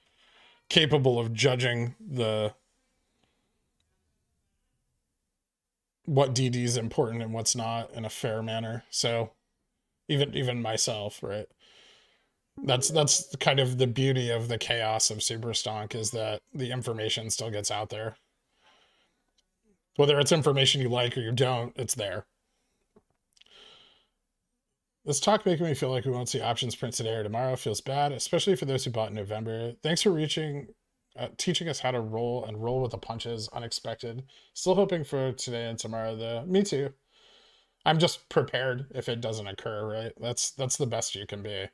capable of judging what DD is important and what's not in a fair manner. So even myself, right? That's kind of the beauty of the chaos of Superstonk, is that the information still gets out there. Whether it's information you like or you don't, it's there. This talk making me feel like we won't see options print today or tomorrow. Feels bad, especially for those who bought in November. Thanks for teaching us how to roll with the punches. Unexpected. Still hoping for today and tomorrow, though. Me too. I'm just prepared if it doesn't occur, right? That's the best you can be.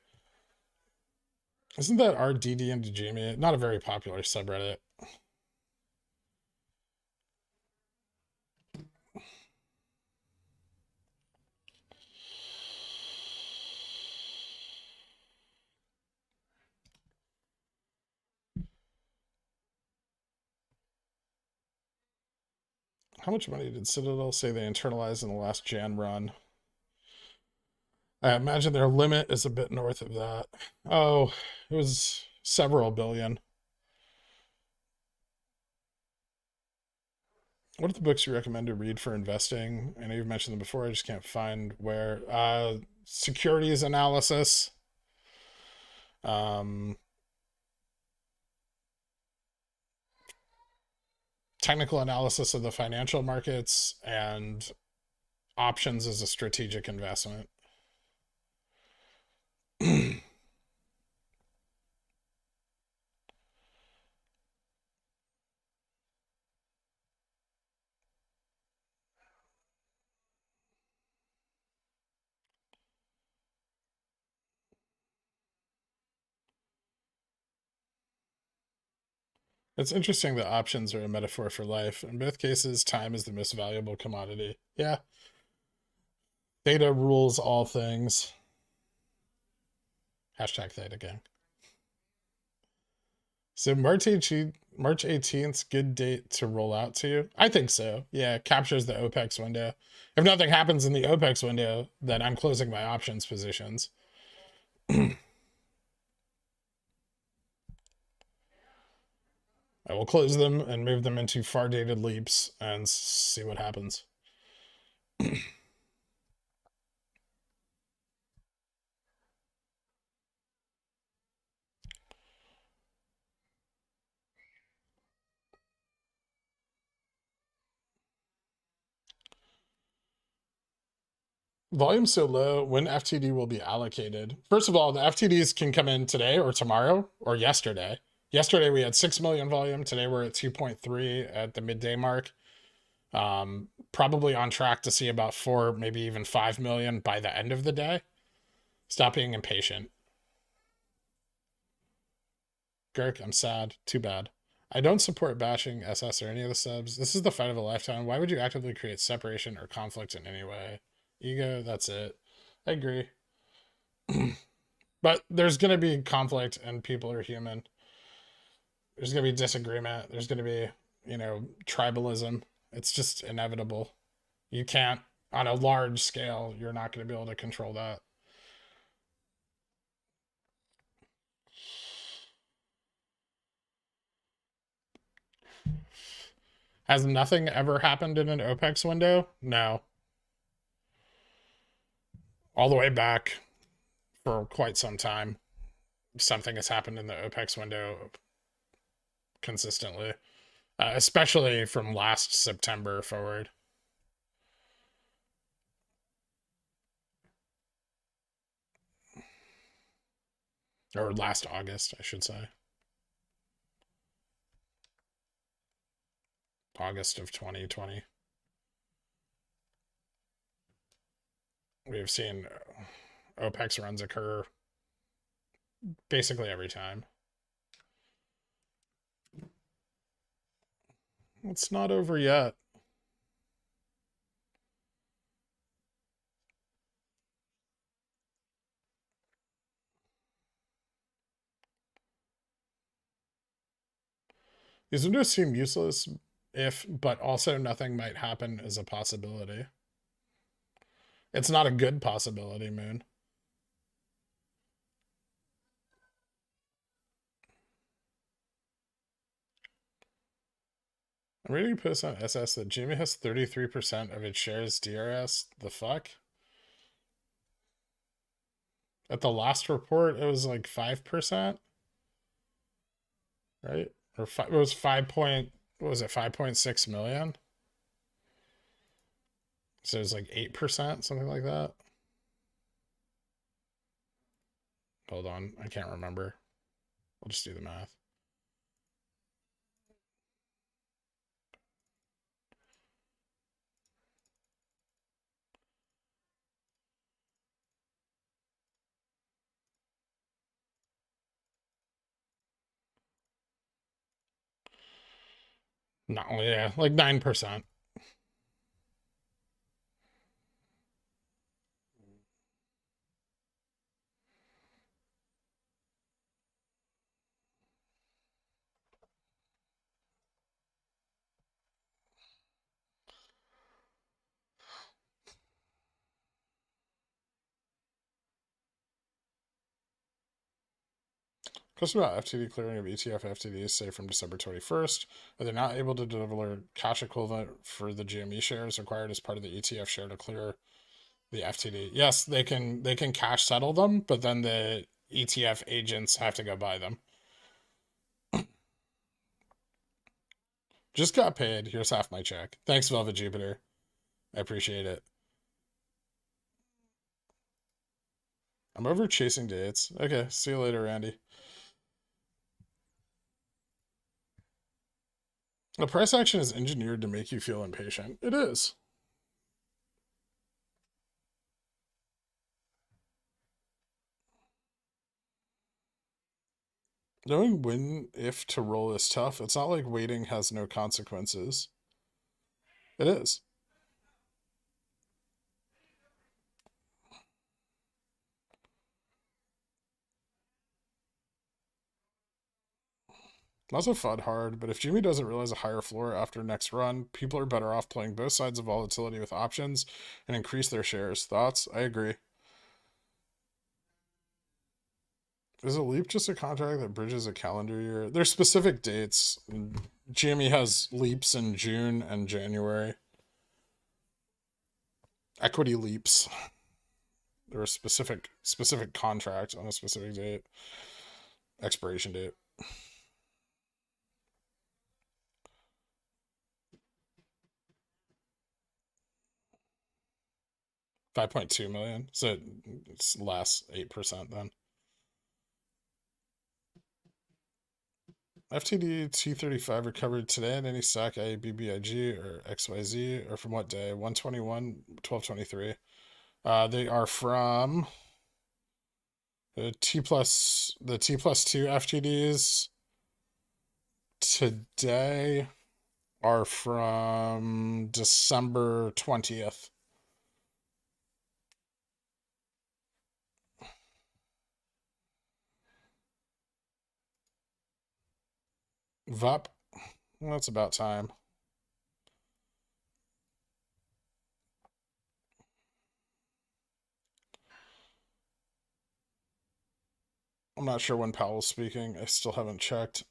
Isn't that RDD and Jamie? Not a very popular subreddit. How much money did Citadel say they internalized in the last Jan run? I imagine their limit is a bit north of that. Oh, it was several billion. What are the books you recommend to read for investing? I know you've mentioned them before. I just can't find where. Securities analysis. Technical analysis of the financial markets, and options as a strategic investment. It's interesting that options are a metaphor for life. In both cases, time is the most valuable commodity. Yeah. Theta rules all things. Hashtag Theta gang. So March 18th, good date to roll out to? I think so. Yeah, captures the OPEX window. If nothing happens in the OPEX window, then I'm closing my options positions. I will close them and move them into far dated leaps and see what happens. Volume so low, when FTD will be allocated? First of all, the FTDs can come in today or tomorrow or yesterday. Yesterday we had 6 million volume. Today we're at 2.3 at the midday mark. Probably on track to see about 4, maybe even 5 million by the end of the day. Stop being impatient. Gherk, I'm sad. Too bad. I don't support bashing SS or any of the subs. This is the fight of a lifetime. Why would you actively create separation or conflict in any way? Ego, that's it. I agree. But there's going to be conflict, and people are human. There's going to be disagreement. There's going to be, tribalism. It's just inevitable. You can't, on a large scale, you're not going to be able to control that. Has nothing ever happened in an OPEX window? No. All the way back for quite some time, something has happened in the OPEX window consistently, especially from last September forward. Or last August, I should say. August of 2020. We have seen OPEX runs occur basically every time. It's not over yet. These windows seem useless but also nothing might happen is a possibility. It's not a good possibility, Moon. I'm reading posts on SS that Jamie has 33% of its shares DRS. The fuck? At the last report, it was like 5%, right? Or it was 5 point, what was it, 5.6 million? So it was like 8%, something like that. Hold on, I can't remember. I'll just do the math. No, yeah, like 9%. Question about FTD clearing of ETF FTDs, say from December 21st. Are they not able to deliver cash equivalent for the GME shares required as part of the ETF share to clear the FTD? Yes, they can cash settle them, but then the ETF agents have to go buy them. Just got paid. Here's half my check. Thanks, Velvet Jupiter. I appreciate it. I'm over chasing dates. Okay, see you later, Randy. The price action is engineered to make you feel impatient. It is. Knowing when, if to roll is tough. It's not like waiting has no consequences. It is. That's a FUD hard, but if Jimmy doesn't realize a higher floor after next run, people are better off playing both sides of volatility with options and increase their shares. Thoughts? I agree. Is a leap just a contract that bridges a calendar year? There's specific dates. Jimmy has leaps in June and January. Equity leaps. There a specific contract on a specific date. Expiration date. $5.2 million. So it's less 8% then. FTD T35 recovered today at any stock ABBIG or XYZ, or from what day? 121, 1223. They are from the T+2 FTDs today are from December 20th. VUP. Well, that's about time. I'm not sure when Powell's speaking. I still haven't checked.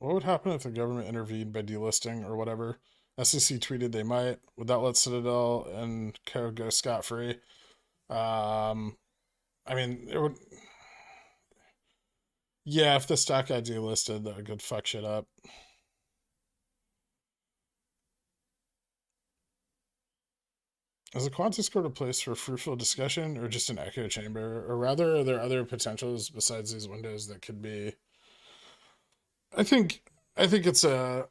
What would happen if the government intervened by delisting or whatever? SEC tweeted they might. Would that let Citadel and Co go scot-free? I mean, it would. Yeah, if the stock got delisted, that could fuck shit up. Is a quant Discord a place for fruitful discussion or just an echo chamber? Or rather, are there other potentials besides these windows that could be? I think it's a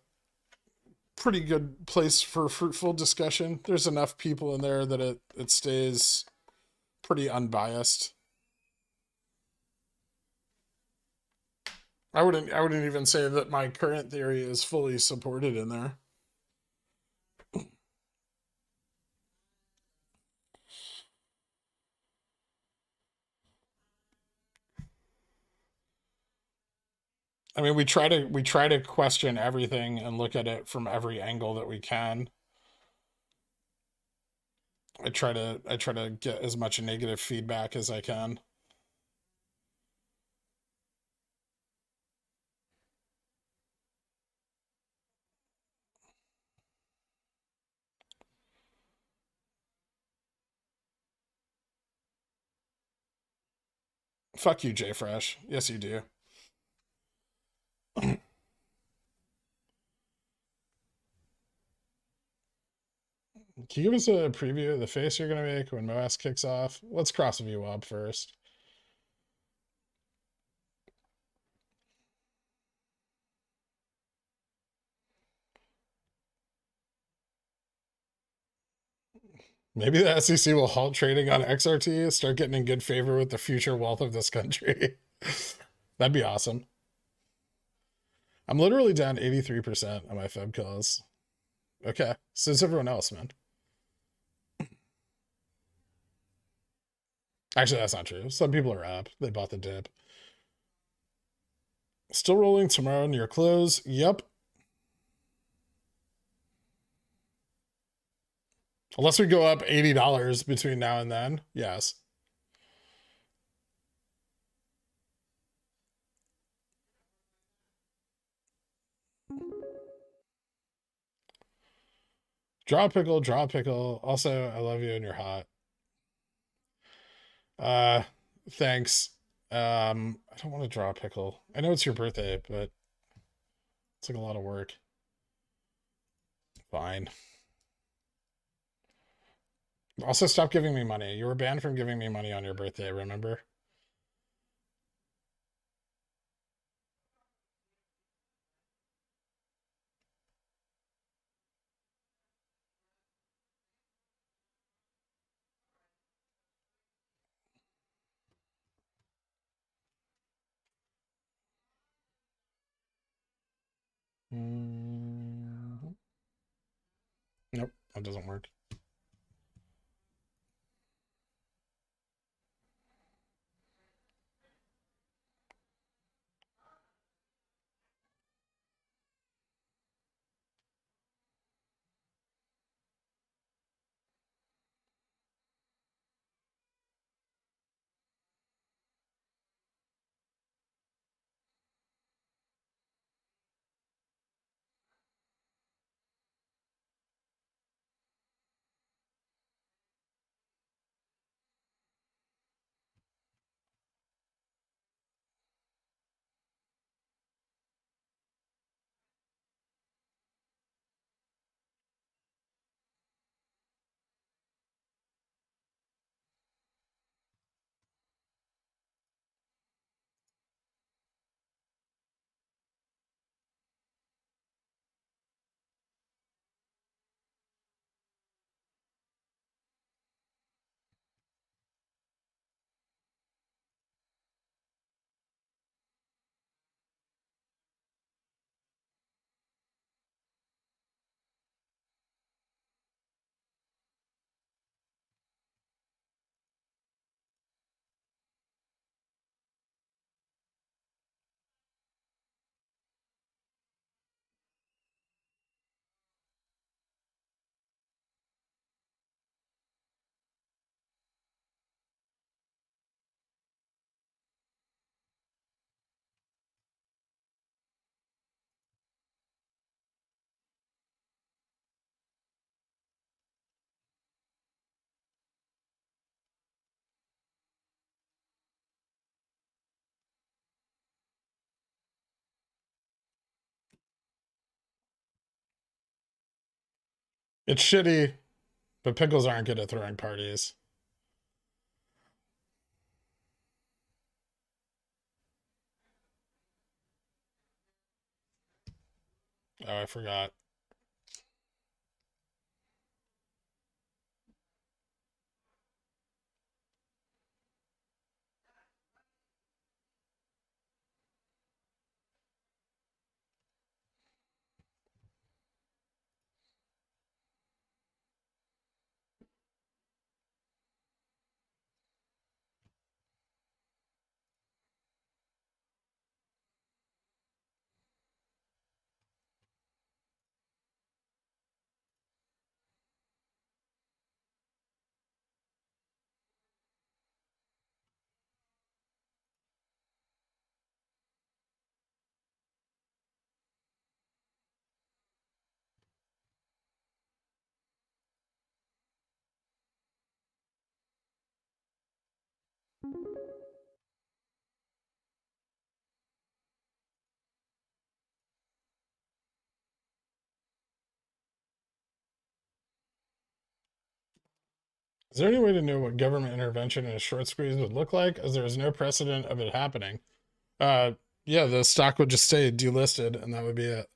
pretty good place for fruitful discussion. There's enough people in there that it stays pretty unbiased. I wouldn't even say that my current theory is fully supported in there. I mean, we try to question everything and look at it from every angle that we can. I try to get as much negative feedback as I can. Fuck you, JFresh. Yes, you do. Can you give us a preview of the face you're going to make when MOASS kicks off? Let's cross a view up first. Maybe the SEC will halt trading on XRT, start getting in good favor with the future wealth of this country. That'd be awesome. I'm literally down 83% on my Feb calls. Okay, so is everyone else, man. Actually, that's not true. Some people are up. They bought the dip. Still rolling tomorrow near close. Yep. Unless we go up $80 between now and then. Yes. Draw a pickle, draw a pickle. Also, I love you and you're hot. Uh, thanks. I don't want to draw a pickle. I know it's your birthday, but it's like a lot of work. Fine. Also, stop giving me money. You were banned from giving me money on your birthday, remember? Nope, that doesn't work. It's shitty. But pickles aren't good at throwing parties. Oh, I forgot. Is there any way to know what government intervention in a short squeeze would look like, as there is no precedent of it happening? Yeah, the stock would just stay delisted, and that would be it.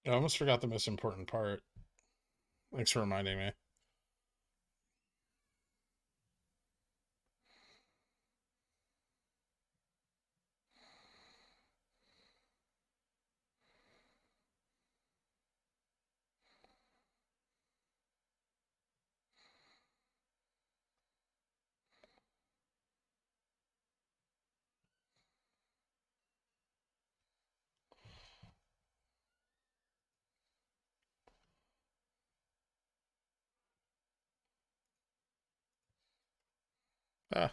I almost forgot the most important part. Thanks for reminding me. Ah,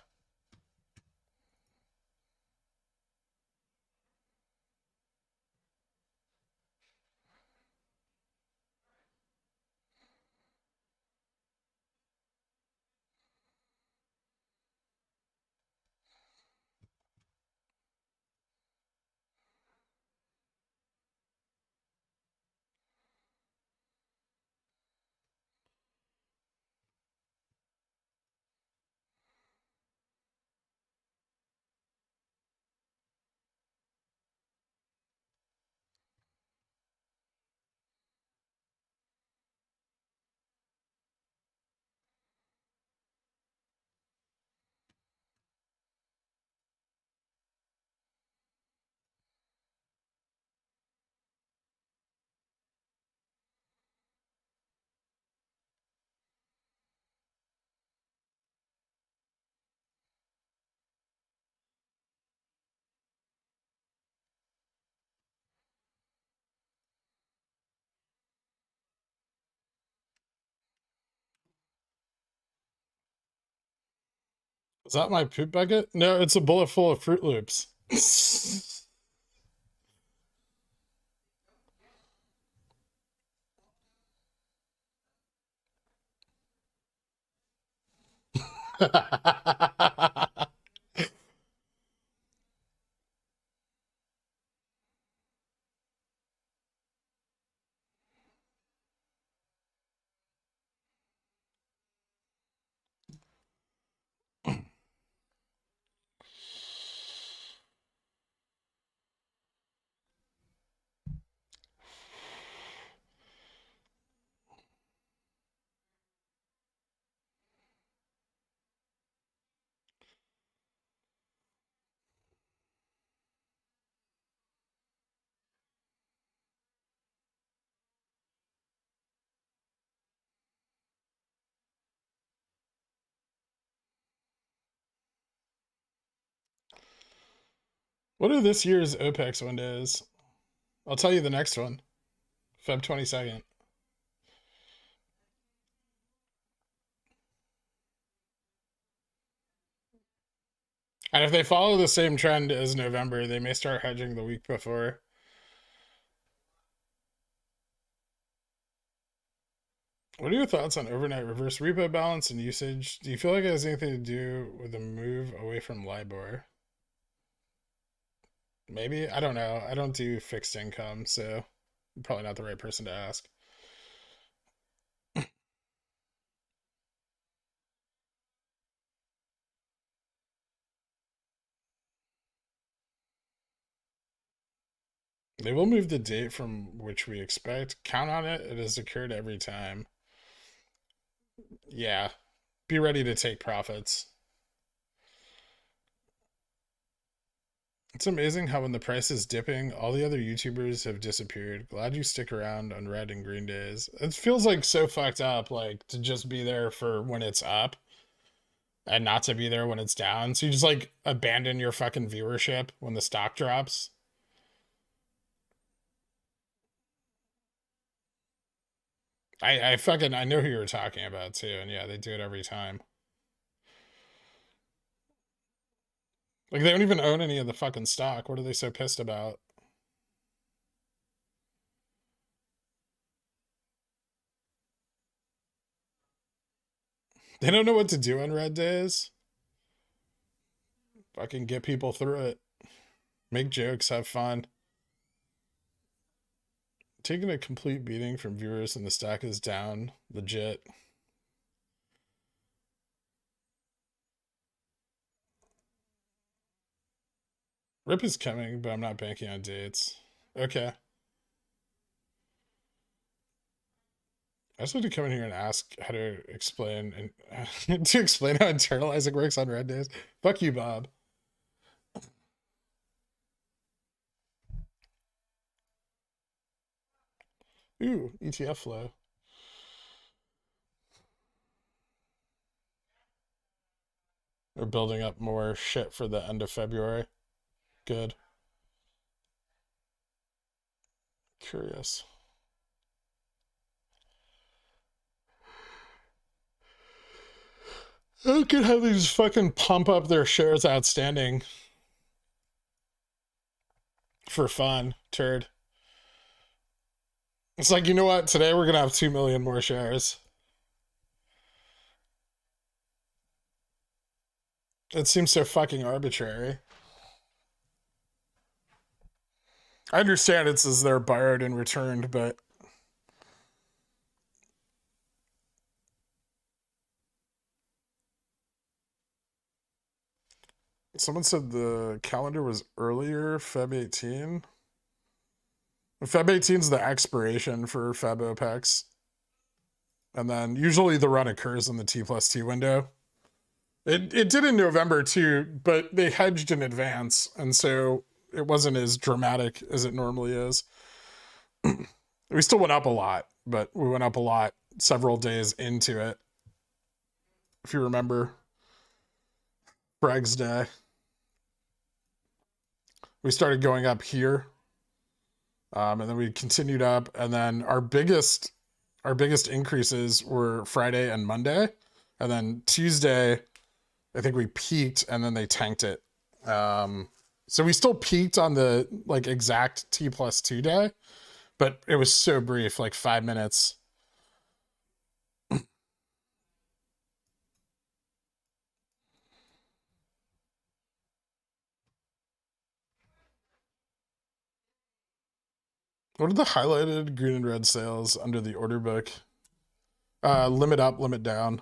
is that my poop bucket? No, it's a bullet full of Fruit Loops. What are this year's OPEX windows? I'll tell you the next one. Feb 22nd. And if they follow the same trend as November, they may start hedging the week before. What are your thoughts on overnight reverse repo balance and usage? Do you feel like it has anything to do with a move away from LIBOR? Maybe. I don't know. I don't do fixed income, so I'm probably not the right person to ask. They will move the date from which we expect. Count on it. It has occurred every time. Yeah. Be ready to take profits. It's amazing how when the price is dipping, all the other YouTubers have disappeared. Glad you stick around on red and green days. It feels like so fucked up, like, to just be there for when it's up and not to be there when it's down. So you just, like, abandon your fucking viewership when the stock drops. I know who you're talking about too, and yeah, they do it every time. Like, they don't even own any of the fucking stock. What are they so pissed about? They don't know what to do on red days. Fucking get people through it. Make jokes, have fun. Taking a complete beating from viewers and the stock is down. Legit. Rip is coming, but I'm not banking on dates. Okay. I just like to come in here and ask how to explain and to explain how internalizing works on red days. Fuck you, Bob. Ooh, ETF flow. They're building up more shit for the end of February. Good. Curious. How can have these fucking pump up their shares outstanding for fun, turd? It's like, you know what? Today we're gonna have 2 million more shares. It seems so fucking arbitrary. I understand it's as they're borrowed and returned, but someone said the calendar was earlier, Feb 18. Feb 18 is the expiration for Feb OPEX. And then usually the run occurs in the T+2 window. It did in November too, but they hedged in advance, and so it wasn't as dramatic as it normally is. We still went up a lot, but we went up a lot several days into it. If you remember, Breg's Day. We started going up here, and then we continued up, and then our biggest increases were Friday and Monday, and then Tuesday, I think we peaked, and then they tanked it. So we still peaked on the like exact T+2 day, but it was so brief, like 5 minutes. What are the highlighted green and red sales under the order book? Limit up, limit down.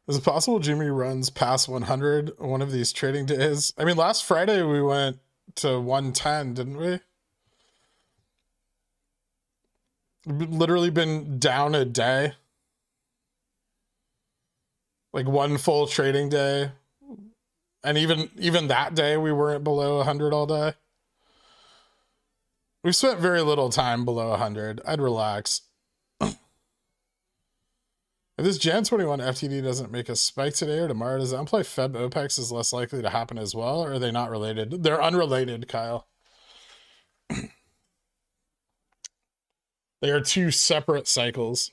Is it possible Jimmy runs past 100 one of these trading days? I mean, last Friday we went to 110, didn't we? We've literally been down a day. Like one full trading day. And even that day we weren't below 100 all day. We've spent very little time below 100. I'd relax. If this Jan 21 FTD doesn't make a spike today or tomorrow, does that imply Feb OPEX is less likely to happen as well? Or are they not related? They're unrelated, Kyle. They are two separate cycles.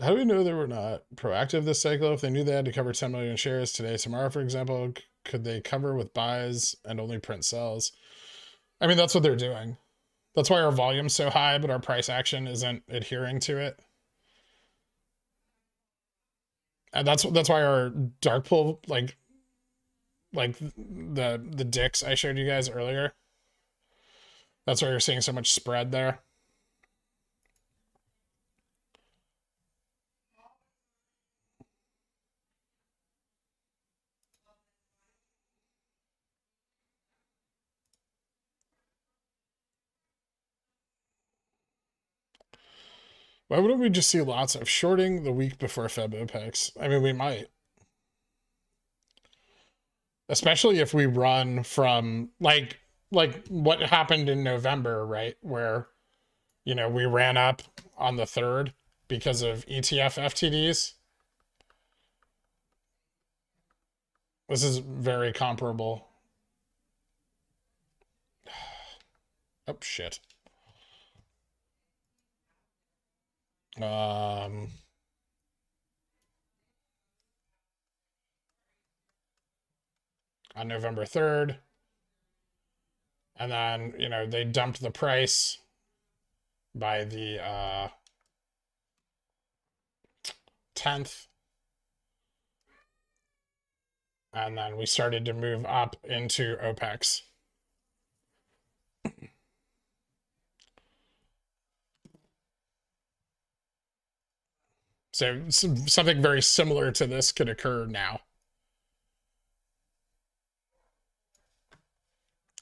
How do we know they were not proactive this cycle? If they knew they had to cover 10 million shares today, tomorrow, for example, could they cover with buys and only print sells? I mean, that's what they're doing. That's why our volume's so high, but our price action isn't adhering to it. And that's why our dark pool, like the dicks I showed you guys earlier, that's why you're seeing so much spread there. Why wouldn't we just see lots of shorting the week before Feb OPEX? I mean, we might. Especially if we run from like what happened in November, right? Where, you know, we ran up on the 3rd because of ETF FTDs. This is very comparable. Oh, shit. On November 3rd. And then, you know, they dumped the price by the 10th. And then we started to move up into OPEX. So something very similar to this could occur now.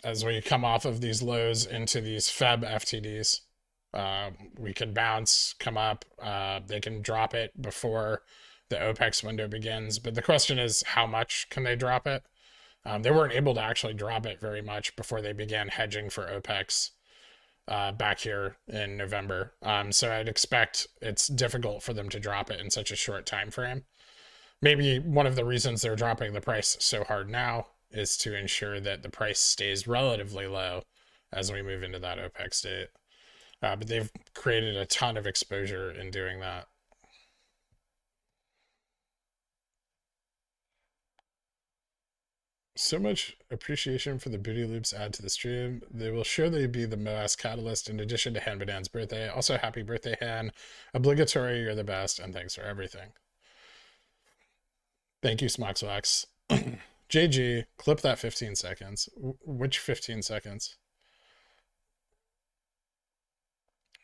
As we come off of these lows into these Feb FTDs, we can bounce, come up, they can drop it before the OPEX window begins. But the question is, how much can they drop it? They weren't able to actually drop it very much before they began hedging for OPEX back here in November. So I'd expect it's difficult for them to drop it in such a short time frame. Maybe one of the reasons they're dropping the price so hard now is to ensure that the price stays relatively low as we move into that OPEX state. But they've created a ton of exposure in doing that. So much appreciation for the booty loops add to the stream. They will surely be the MOASS catalyst in addition to Han Badan's birthday. Also, happy birthday, Han. Obligatory, you're the best, and thanks for everything. Thank you, Smoxwax. JG, clip that 15 seconds. Which 15 seconds?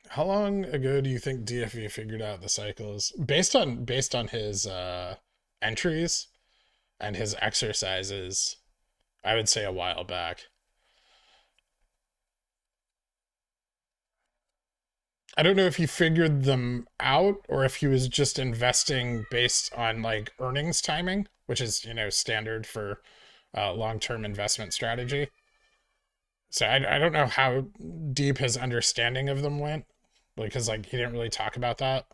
How long ago do you think DFV figured out the cycles? Based on his entries and his exercises, I would say a while back. I don't know if he figured them out or if he was just investing based on like earnings timing, which is, you know, standard for long-term investment strategy. So I don't know how deep his understanding of them went, because like he didn't really talk about that.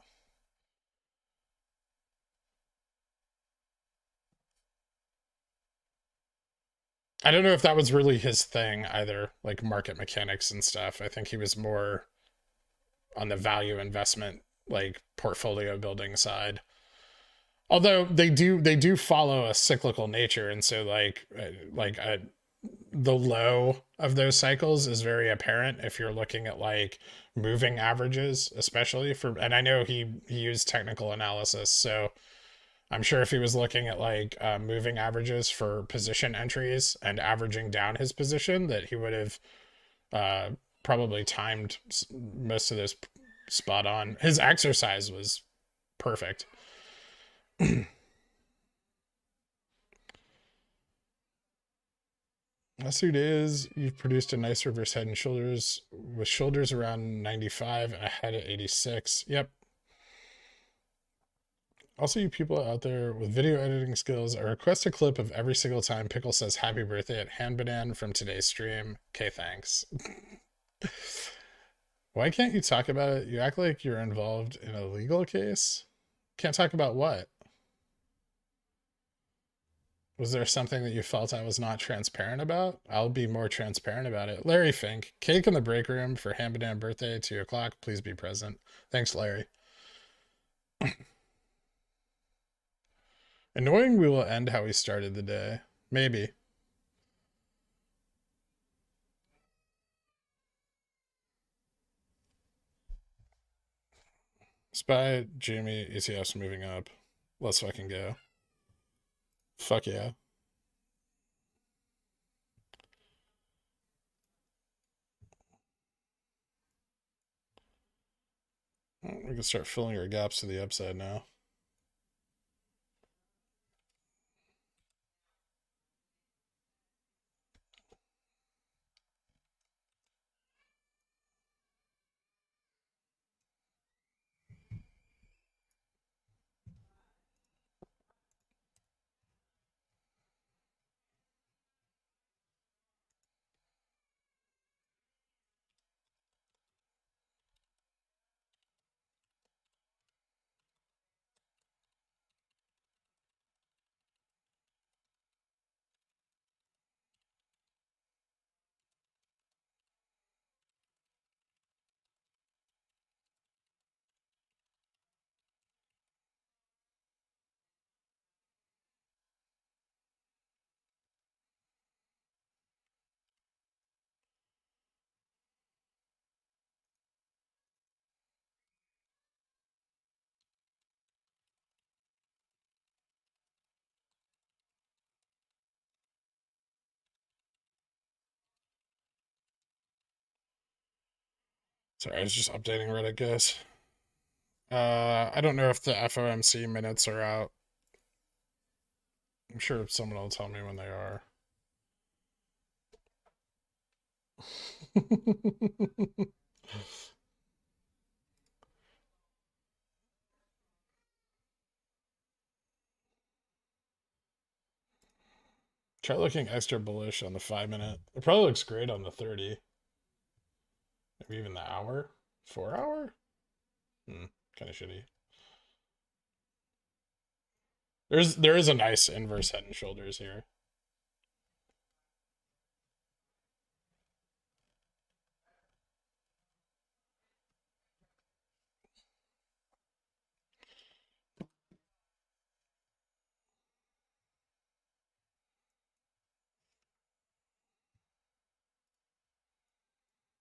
I don't know if that was really his thing either, like market mechanics and stuff. I think he was more on the value investment, like portfolio building side. Although they do follow a cyclical nature, and so the low of those cycles is very apparent if you're looking at like moving averages, especially for. And I know he used technical analysis, so I'm sure if he was looking at like moving averages for position entries and averaging down his position, that he would have probably timed most of those spot on. His exercise was perfect. Last 2 days, you've produced a nice reverse head and shoulders with shoulders around 95 and a head at 86. Yep. Also, you people out there with video editing skills, I request a clip of every single time Pickle says happy birthday at Han Badan from today's stream. Okay, thanks. Why can't you talk about it? You act like you're involved in a legal case. Can't talk about what? Was there something that you felt I was not transparent about? I'll be more transparent about it. Larry Fink, cake in the break room for Hambadan birthday, 2 o'clock. Please be present. Thanks, Larry. Annoying we will end how we started the day. Maybe. Spy, Jamie, ETFs moving up. Let's fucking go. Fuck yeah. We can start filling our gaps to the upside now. Sorry, I was just updating Reddit, guys. I don't know if the FOMC minutes are out. I'm sure someone will tell me when they are. Try looking extra bullish on the 5-minute. It probably looks great on the 30. Maybe even the hour? 4-hour? Kind of shitty. There is a nice inverse head and shoulders here.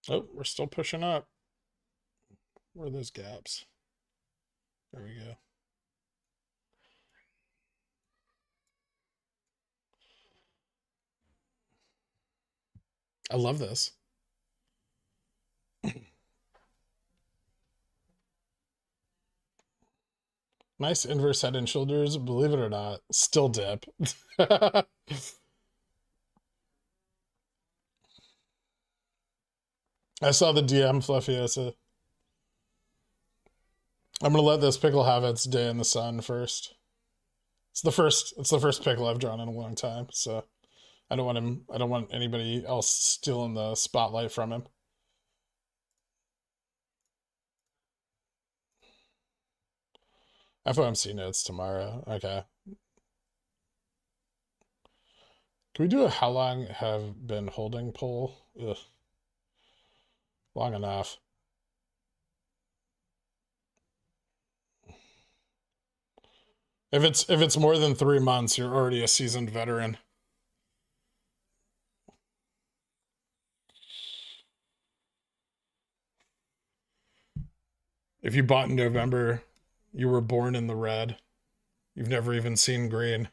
Oh, we're still pushing up. Where are those gaps? There we go. I love this. Nice inverse head and shoulders, believe it or not. Still dip. I saw the DM, Fluffiosa. I'm gonna let this pickle have its day in the sun first. It's the first pickle I've drawn in a long time, so I don't want anybody else stealing the spotlight from him. FOMC notes tomorrow. Okay. Can we do a how long have been holding poll? Ugh. Long enough. If it's more than 3 months, you're already a seasoned veteran. If you bought in November, you were born in the red. You've never even seen green.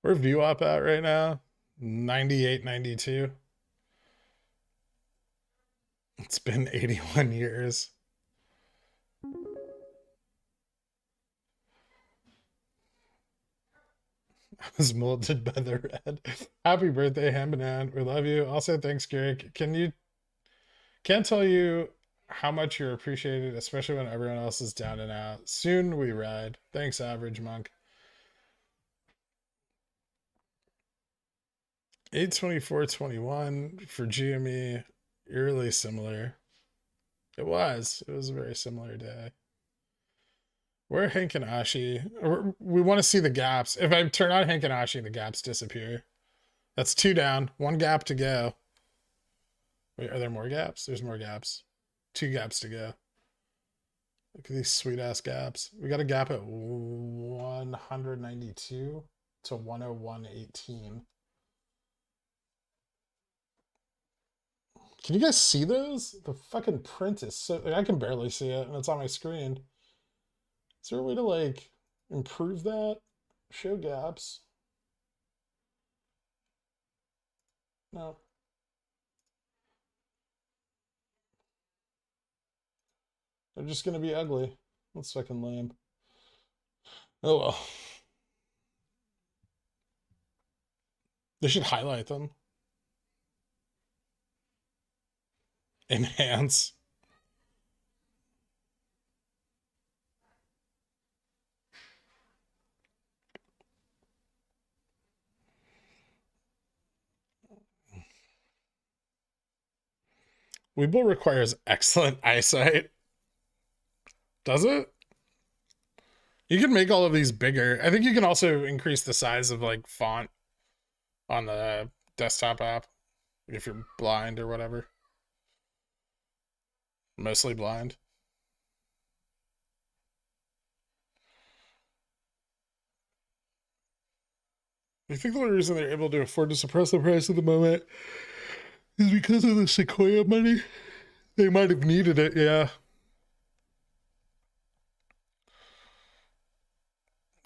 Where's VWAP at right now? 98, 92. It's been 81 years. I was molded by the red. Happy birthday, Hambanan. We love you. Also, thanks, Garrick. Can't tell you how much you're appreciated, especially when everyone else is down and out. Soon we ride. Thanks, Average Monk. 824.21 for GME, eerily similar. It was a very similar day. Where Hank and Ashi? We want to see the gaps. If I turn on Hank and Ashi, the gaps disappear. That's 2 down, 1 gap to go. Wait, are there more gaps? There's more gaps. 2 gaps to go. Look at these sweet ass gaps. We got a gap at 192 to 101.18. Can you guys see those? The fucking print is so... I can barely see it, and it's on my screen. Is there a way to, like, improve that? Show gaps. No. They're just gonna be ugly. That's fucking lame. Oh well. They should highlight them. Enhance. WeBull requires excellent eyesight. Does it? You can make all of these bigger. I think you can also increase the size of like font on the desktop app if you're blind or whatever. Mostly blind. I think the only reason they're able to afford to suppress the price at the moment is because of the Sequoia money. They might have needed it, yeah.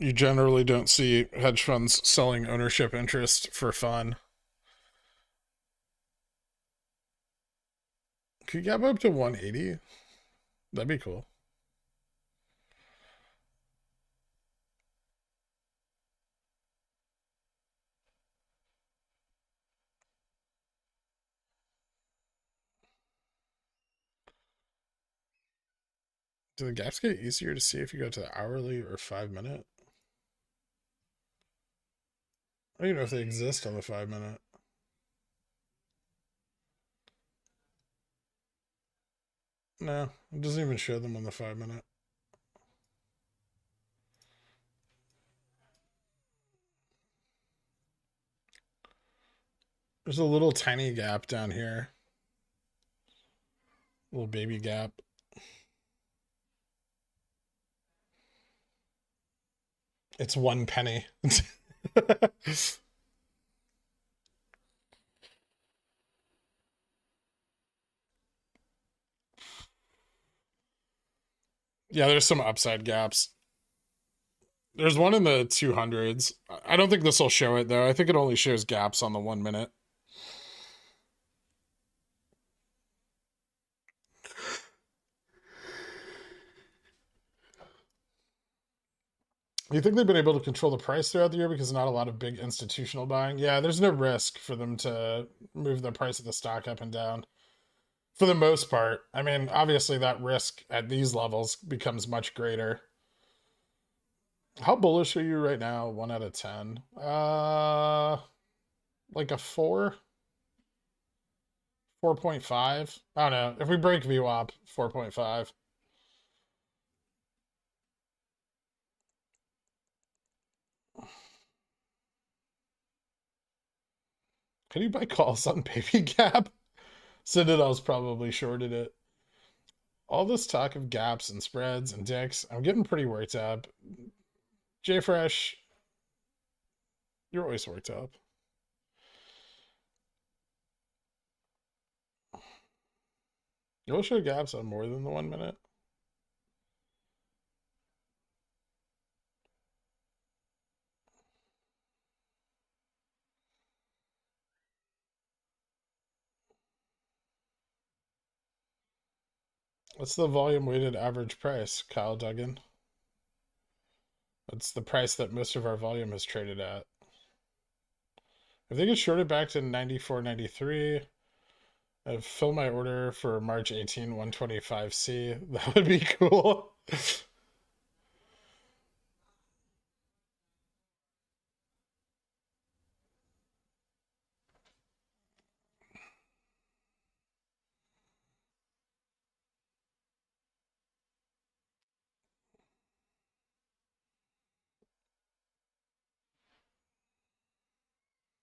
You generally don't see hedge funds selling ownership interest for fun. Could you gap up to 180? That'd be cool. Do the gaps get easier to see if you go to the hourly or 5-minute? I don't even know if they exist on the 5-minute. No, it doesn't even show them on the 5-minute. There's a little tiny gap down here. Little baby gap. It's 1 penny. Yeah, there's some upside gaps. There's one in the 200s. I don't think this will show it, though. I think it only shows gaps on the 1 minute. You think they've been able to control the price throughout the year because not a lot of big institutional buying? Yeah, there's no risk for them to move the price of the stock up and down. For the most part. I mean, obviously that risk at these levels becomes much greater. How bullish are you right now? 1 out of 10. Like a 4? 4.5? I don't know. If we break VWAP, 4.5. Can you buy calls on Baby Gap? Citadel's probably shorted it. All this talk of gaps and spreads and dicks, I'm getting pretty worked up. JFresh, you're always worked up. You'll show gaps on more than the 1 minute. What's the volume weighted average price, Kyle Duggan? That's the price that most of our volume is traded at. If they get shorted back to 94.93, I've filled my order for March 18, 125C. That would be cool.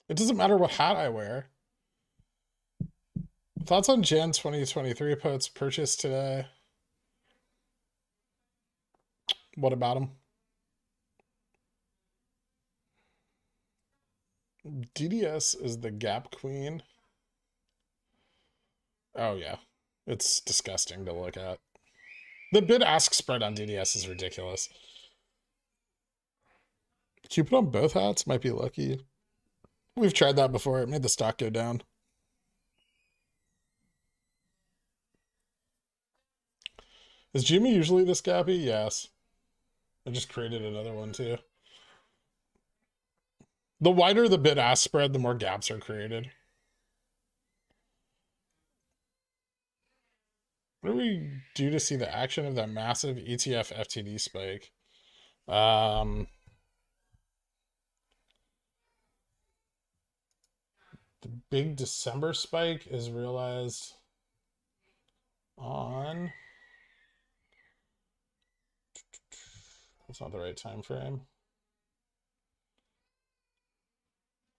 It doesn't matter what hat I wear. Thoughts on Jan 2023 puts purchased today? What about them? DDS is the gap queen. Oh, yeah. It's disgusting to look at. The bid-ask spread on DDS is ridiculous. Can you put on both hats? Might be lucky. We've tried that before. It made the stock go down. Is Jimmy usually this gappy? Yes. I just created another one too. The wider the bid-ask spread, the more gaps are created. What do we do to see the action of that massive ETF FTD spike? The big December spike is realized on... That's not the right time frame.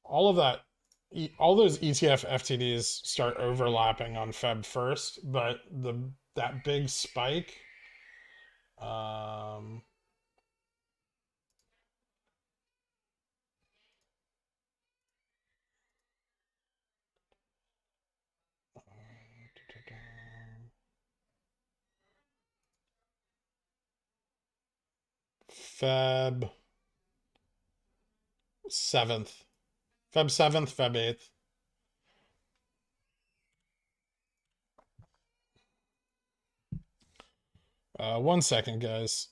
All of that, all those ETF FTDs start overlapping on Feb 1st, but that big spike, Feb 7th. Feb 7th, Feb 8th. One second, guys.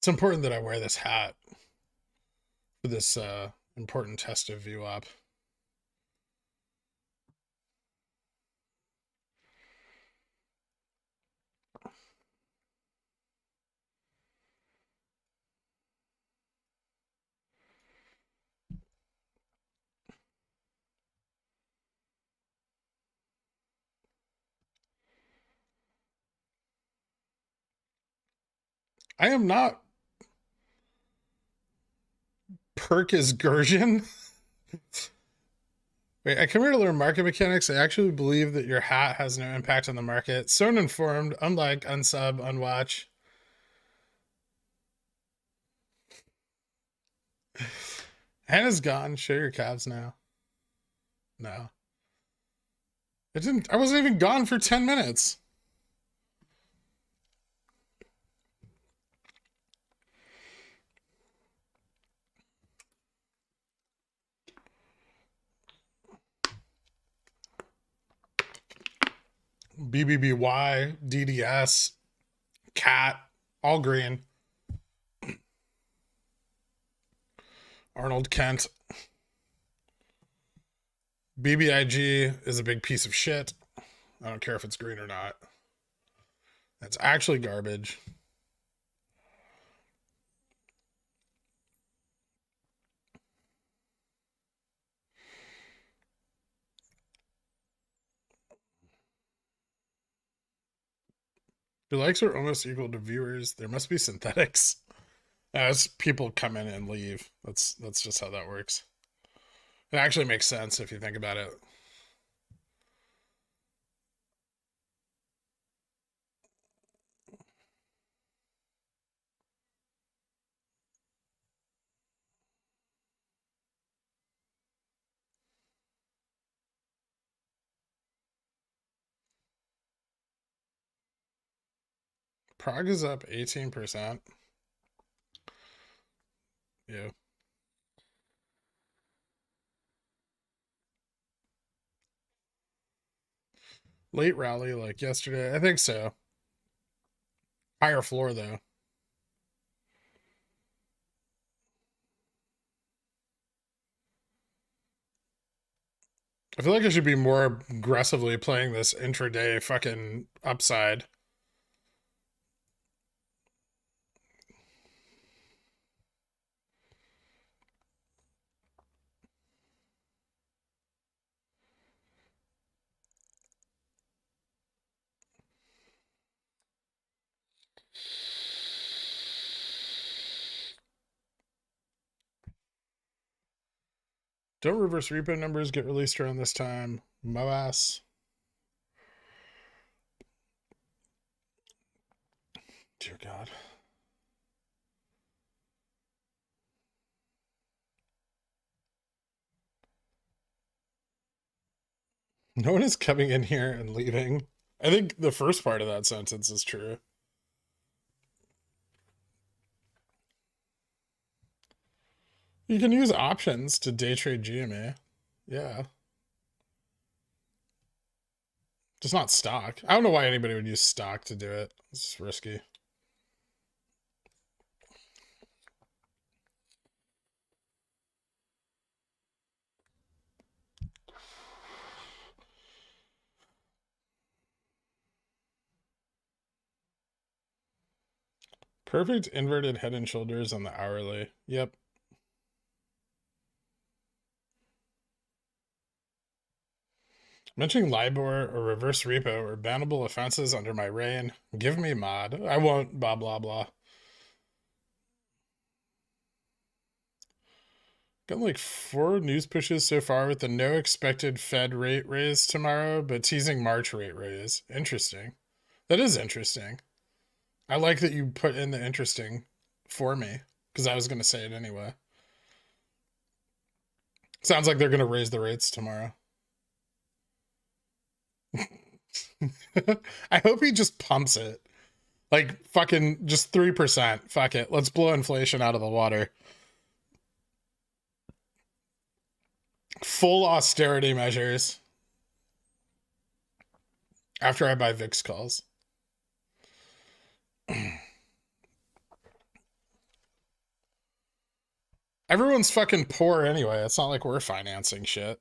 It's important that I wear this hat for this important test of VWAP. I am not perk is Gherkin. Wait, I come here to learn market mechanics. I actually believe that your hat has no impact on the market. So uninformed, unlike unsub, unwatch. Hannah's gone. Show your calves now. No. It didn't. I wasn't even gone for 10 minutes. BBBY, DDS, Cat, all green. Arnold Kent. BBIG is a big piece of shit. I don't care if it's green or not. That's actually garbage. Your likes are almost equal to viewers. There must be synthetics. As people come in and leave. That's just how that works. It actually makes sense if you think about it. Prague is up 18%. Yeah. Late rally like yesterday. I think so. Higher floor though. I feel like I should be more aggressively playing this intraday fucking upside. Don't reverse repo numbers get released around this time. MOASS. Dear God. No one is coming in here and leaving. I think the first part of that sentence is true. You can use options to day trade GMA. Yeah. Just not stock. I don't know why anybody would use stock to do it. It's risky. Perfect inverted head and shoulders on the hourly. Yep. Mentioning LIBOR or reverse repo or bannable offenses under my reign. Give me mod. I won't blah blah blah. Got like 4 news pushes so far with the no expected Fed rate raise tomorrow, but teasing March rate raise. Interesting. That is interesting. I like that you put in the interesting for me because I was going to say it anyway. Sounds like they're going to raise the rates tomorrow. I hope he just pumps it. Like fucking just 3%. Fuck it. Let's blow inflation out of the water. Full austerity measures. After I buy VIX calls. Everyone's fucking poor anyway. It's not like we're financing shit.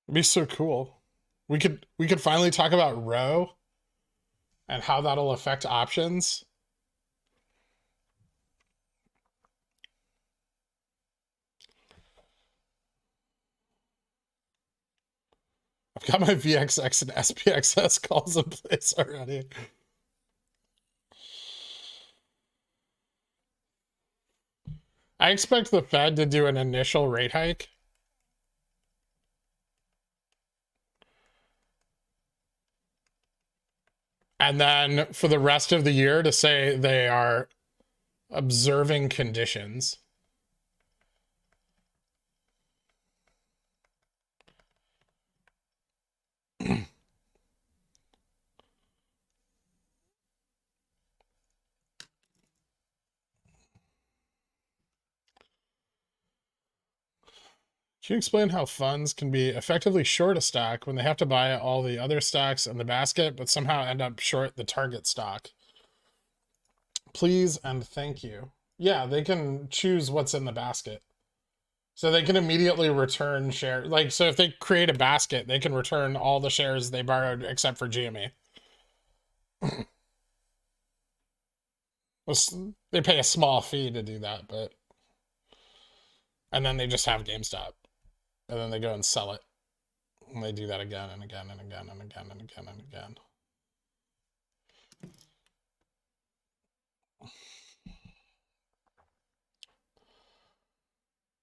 It'd be so cool. We could finally talk about row and how that'll affect options. I've got my VXX and SPXS calls in place already. I expect the Fed to do an initial rate hike. And then for the rest of the year to say they are observing conditions. Can you explain how funds can be effectively short a stock when they have to buy all the other stocks in the basket, but somehow end up short the target stock? Please and thank you. Yeah, they can choose what's in the basket. So they can immediately return shares. Like, so if they create a basket, they can return all the shares they borrowed except for GME. They pay a small fee to do that, but. And then they just have GameStop. And then they go and sell it. And they do that again and again and again and again and again and again.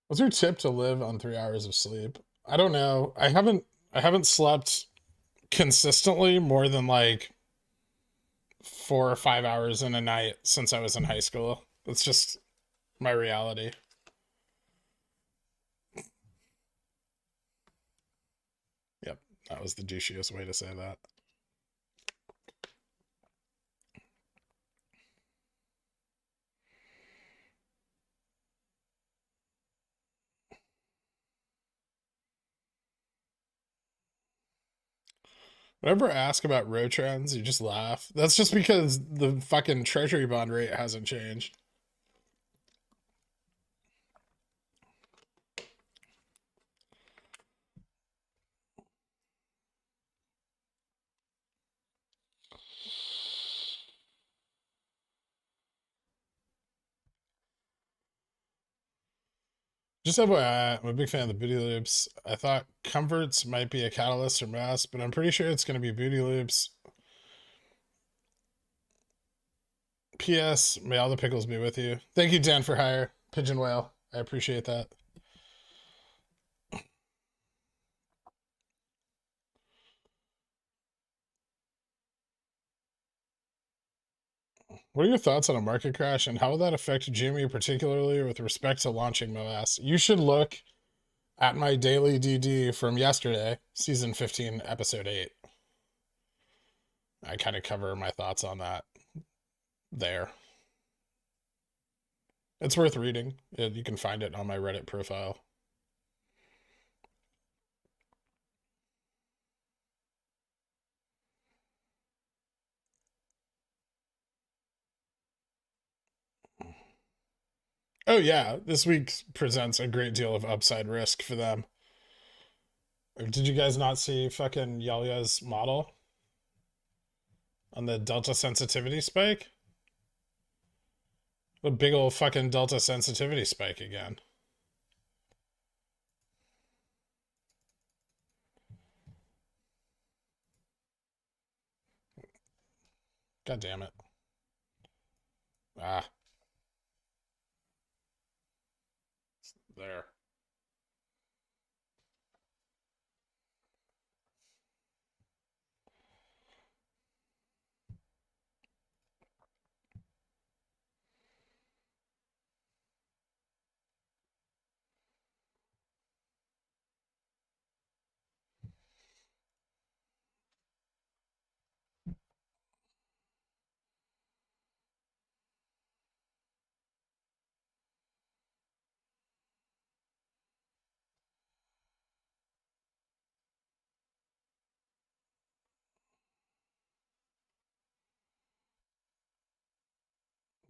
What's your tip to live on 3 hours of sleep? I don't know. I haven't slept consistently more than like 4 or 5 hours in a night since I was in high school. It's just my reality. Yep, that was the douchiest way to say that. Whenever I ask about row trends, you just laugh. That's just because the fucking treasury bond rate hasn't changed. Just FYI, I'm a big fan of the booty loops. I thought comforts might be a catalyst for mass, but I'm pretty sure it's going to be booty loops. P.S. May all the pickles be with you. Thank you, Dan, for hire. Pigeon Whale. I appreciate that. What are your thoughts on a market crash and how will that affect Jimmy, particularly with respect to launching MOASS? You should look at my daily DD from yesterday, season 15, episode 8. I kind of cover my thoughts on that there. It's worth reading. You can find it on my Reddit profile. Oh yeah, this week presents a great deal of upside risk for them. Did you guys not see fucking Yalya's model on the delta sensitivity spike? A big old fucking delta sensitivity spike again. God damn it. Ah. There.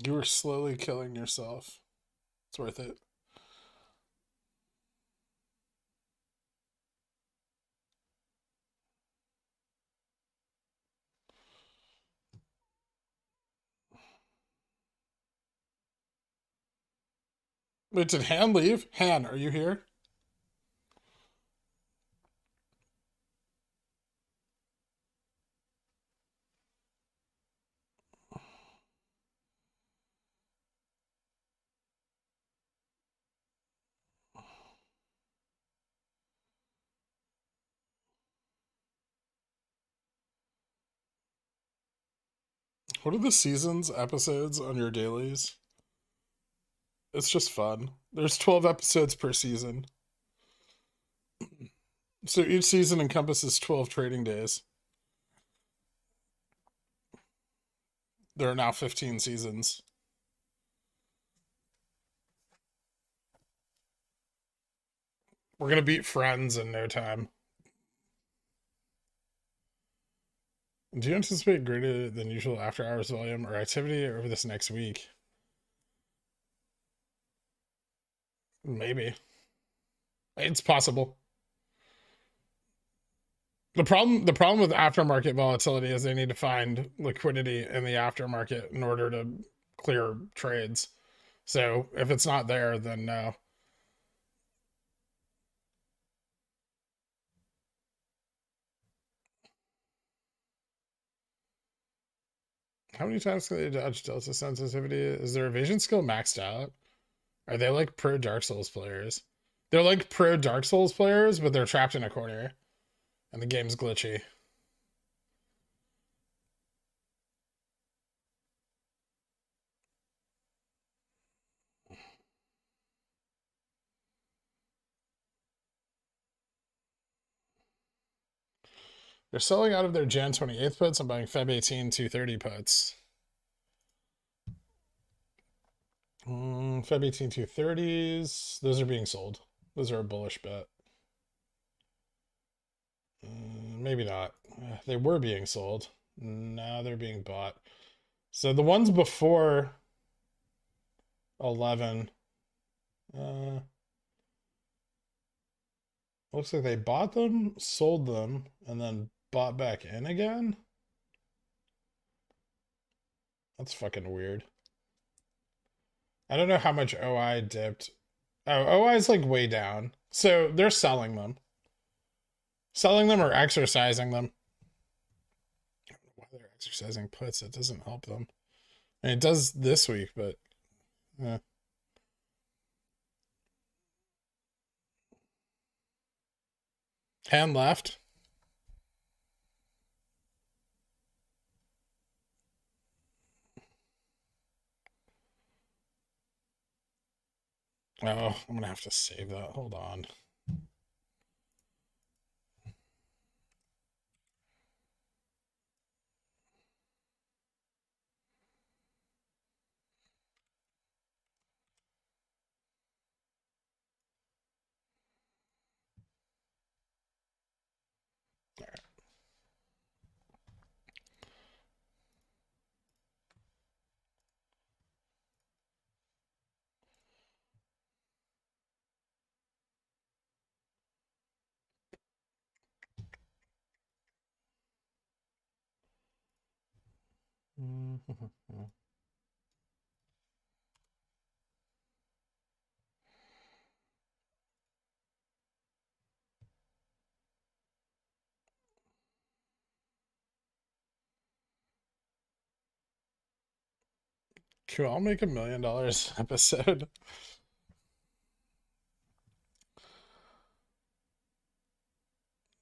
You were slowly killing yourself. It's worth it. Wait, did Han leave? Han, are you here? What are the seasons episodes on your dailies? It's just fun. There's 12 episodes per season. So each season encompasses 12 trading days. There are now 15 seasons. We're going to beat Friends in no time. Do you anticipate greater than usual after hours volume or activity over this next week? Maybe. It's possible. The problem with aftermarket volatility is they need to find liquidity in the aftermarket in order to clear trades. So if it's not there, then no. How many times can they dodge delta sensitivity? Is their evasion skill maxed out? Are they like pro Dark Souls players? They're like pro Dark Souls players, but they're trapped in a corner. And the game's glitchy. They're selling out of their Jan 28th puts. I'm buying Feb 18 230 puts. Feb 18 230s. Those are being sold. Those are a bullish bet. Maybe not. They were being sold. Now they're being bought. So the ones before 11. Looks like they bought them, sold them, and then bought back in again. That's fucking weird. I don't know how much OI dipped. Oh, OI is like way down. So they're selling them. Selling them or exercising them. I don't know why they're exercising puts. It doesn't help them. I mean, it does this week, but hand left. Oh, I'm gonna have to save that. Hold on. All right. Cool, I'll make $1 million episode.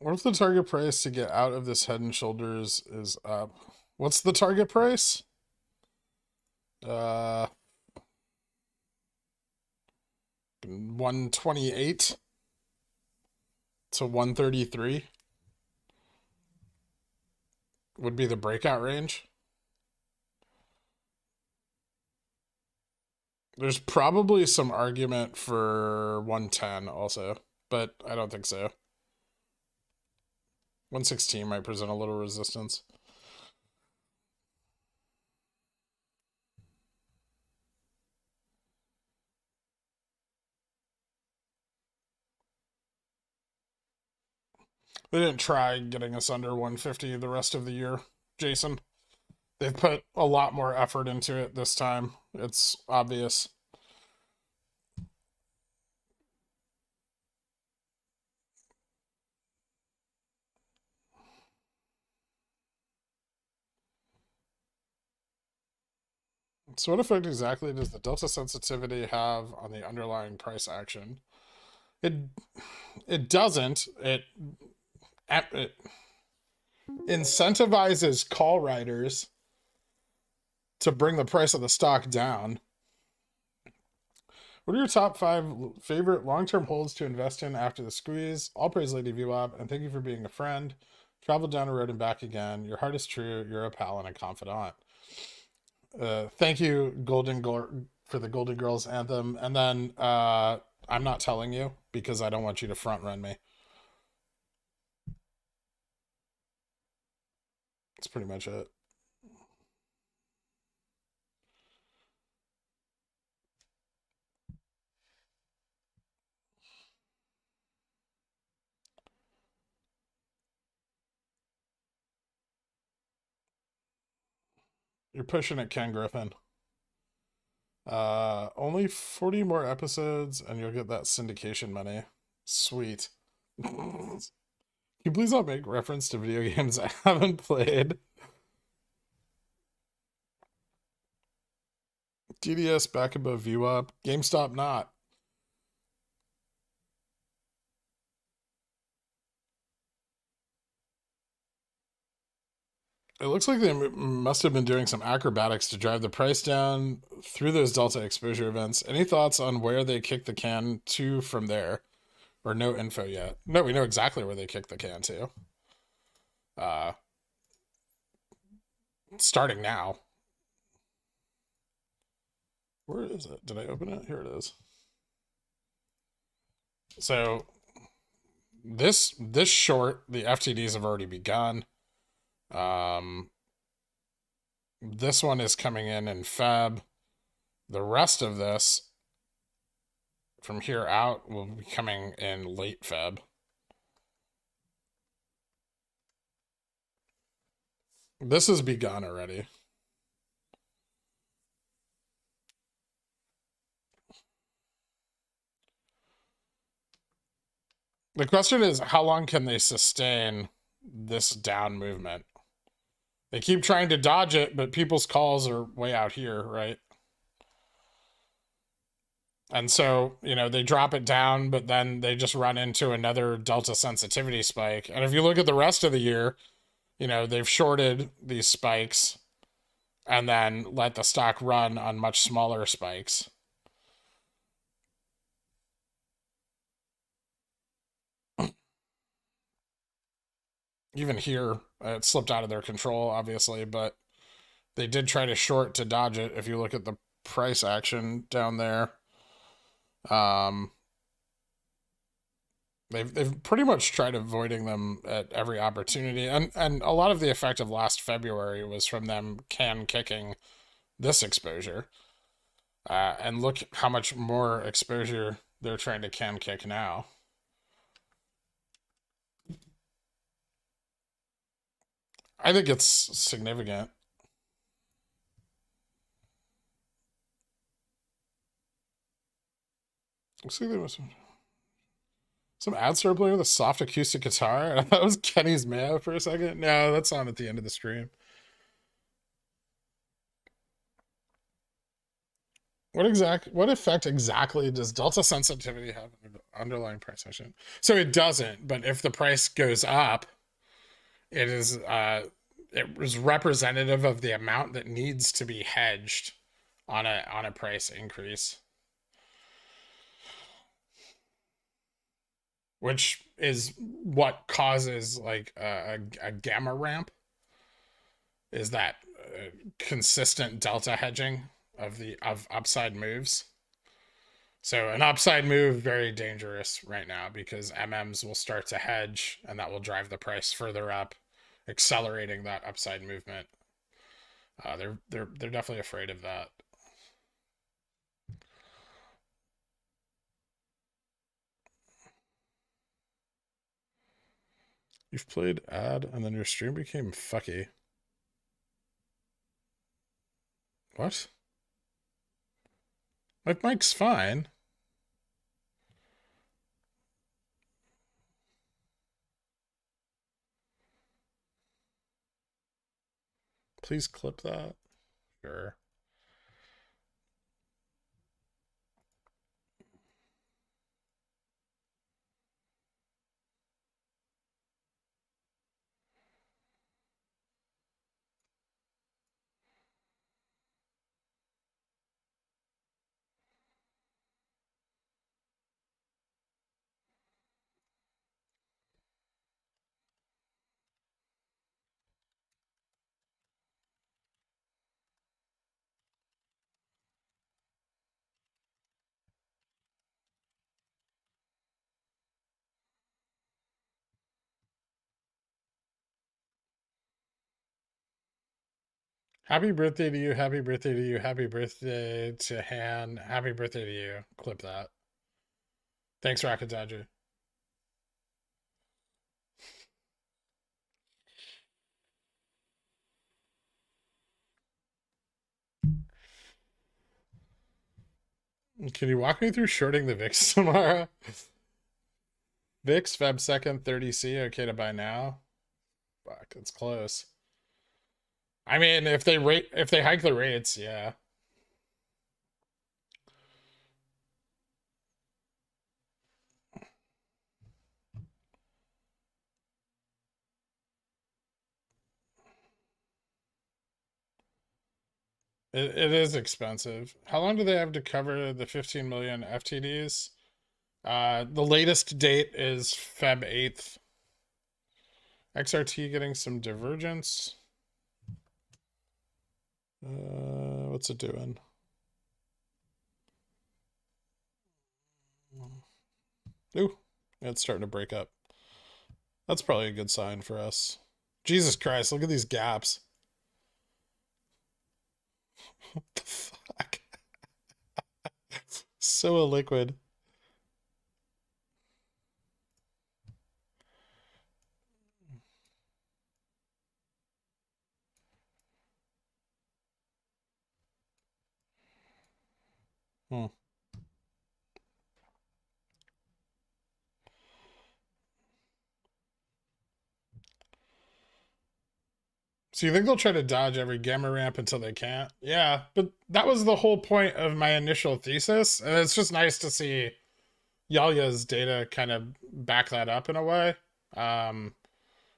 What if the target price to get out of this Head and Shoulders is up? What's the target price? 128 to 133 would be the breakout range. There's probably some argument for 110 also, but I don't think so. 116 might present a little resistance. They didn't try getting us under 150 the rest of the year, Jason. They've put a lot more effort into it this time. It's obvious. So what effect exactly does the delta sensitivity have on the underlying price action? It doesn't. It incentivizes call riders to bring the price of the stock down. What are your top 5 favorite long-term holds to invest in after the squeeze? All praise Lady VWAP, and thank you for being a friend. Travel down the road and back again. Your heart is true. You're a pal and a confidant. Thank you, for the Golden Girls anthem. And then I'm not telling you because I don't want you to front run me. That's pretty much it. You're pushing it, Ken Griffin. Only 40 more episodes and you'll get that syndication money. Sweet. Can you please not make reference to video games I haven't played? DDS back above VWAP. GameStop not. It looks like they must have been doing some acrobatics to drive the price down through those delta exposure events. Any thoughts on where they kicked the can to from there? Or no info yet? No, we know exactly where they kicked the can to. Starting now. Where is it? Did I open it? Here it is. So this short, the FTDs have already begun. This one is coming in Feb. The rest of this from here out will be coming in late Feb. This has begun already. The question is, how long can they sustain this down movement? They keep trying to dodge it, but people's calls are way out here, right? And so, you know, they drop it down, but then they just run into another delta sensitivity spike. And if you look at the rest of the year, you know, they've shorted these spikes and then let the stock run on much smaller spikes. Even here, it slipped out of their control, obviously, but they did try to short to dodge it. If you look at the price action down there, they've pretty much tried avoiding them at every opportunity. And a lot of the effect of last February was from them can kicking this exposure. And look how much more exposure they're trying to can kick now. I think it's significant. Looks like there was some ad started playing with a soft acoustic guitar. And that was Kenny's Mayo for a second. No, that's on at the end of the stream. What effect exactly does delta sensitivity have on the underlying price action? So it doesn't, but if the price goes up, it is representative of the amount that needs to be hedged on a price increase, which is what causes like a gamma ramp, is that consistent delta hedging of upside moves. So an upside move, very dangerous right now because MMs will start to hedge and that will drive the price further up, accelerating that upside movement. They're definitely afraid of that. You've played ad and then your stream became fucky. What? My mic's fine. Please clip that. Sure. Happy birthday to you. Happy birthday to you. Happy birthday to Han. Happy birthday to you. Clip that. Thanks, Rocket Dodger. Can you walk me through shorting the VIX tomorrow? VIX, Feb 2nd, 30C. Okay to buy now. Fuck, it's close. I mean, if they hike the rates, yeah. It is expensive. How long do they have to cover the 15 million FTDs? The latest date is Feb 8th. XRT getting some divergence. What's it doing? Ooh, it's starting to break up. That's probably a good sign for us. Jesus Christ, look at these gaps. What the fuck? So illiquid. Hmm. So you think they'll try to dodge every gamma ramp until they can't? Yeah, but that was the whole point of my initial thesis, and it's just nice to see Yalya's data kind of back that up in a way.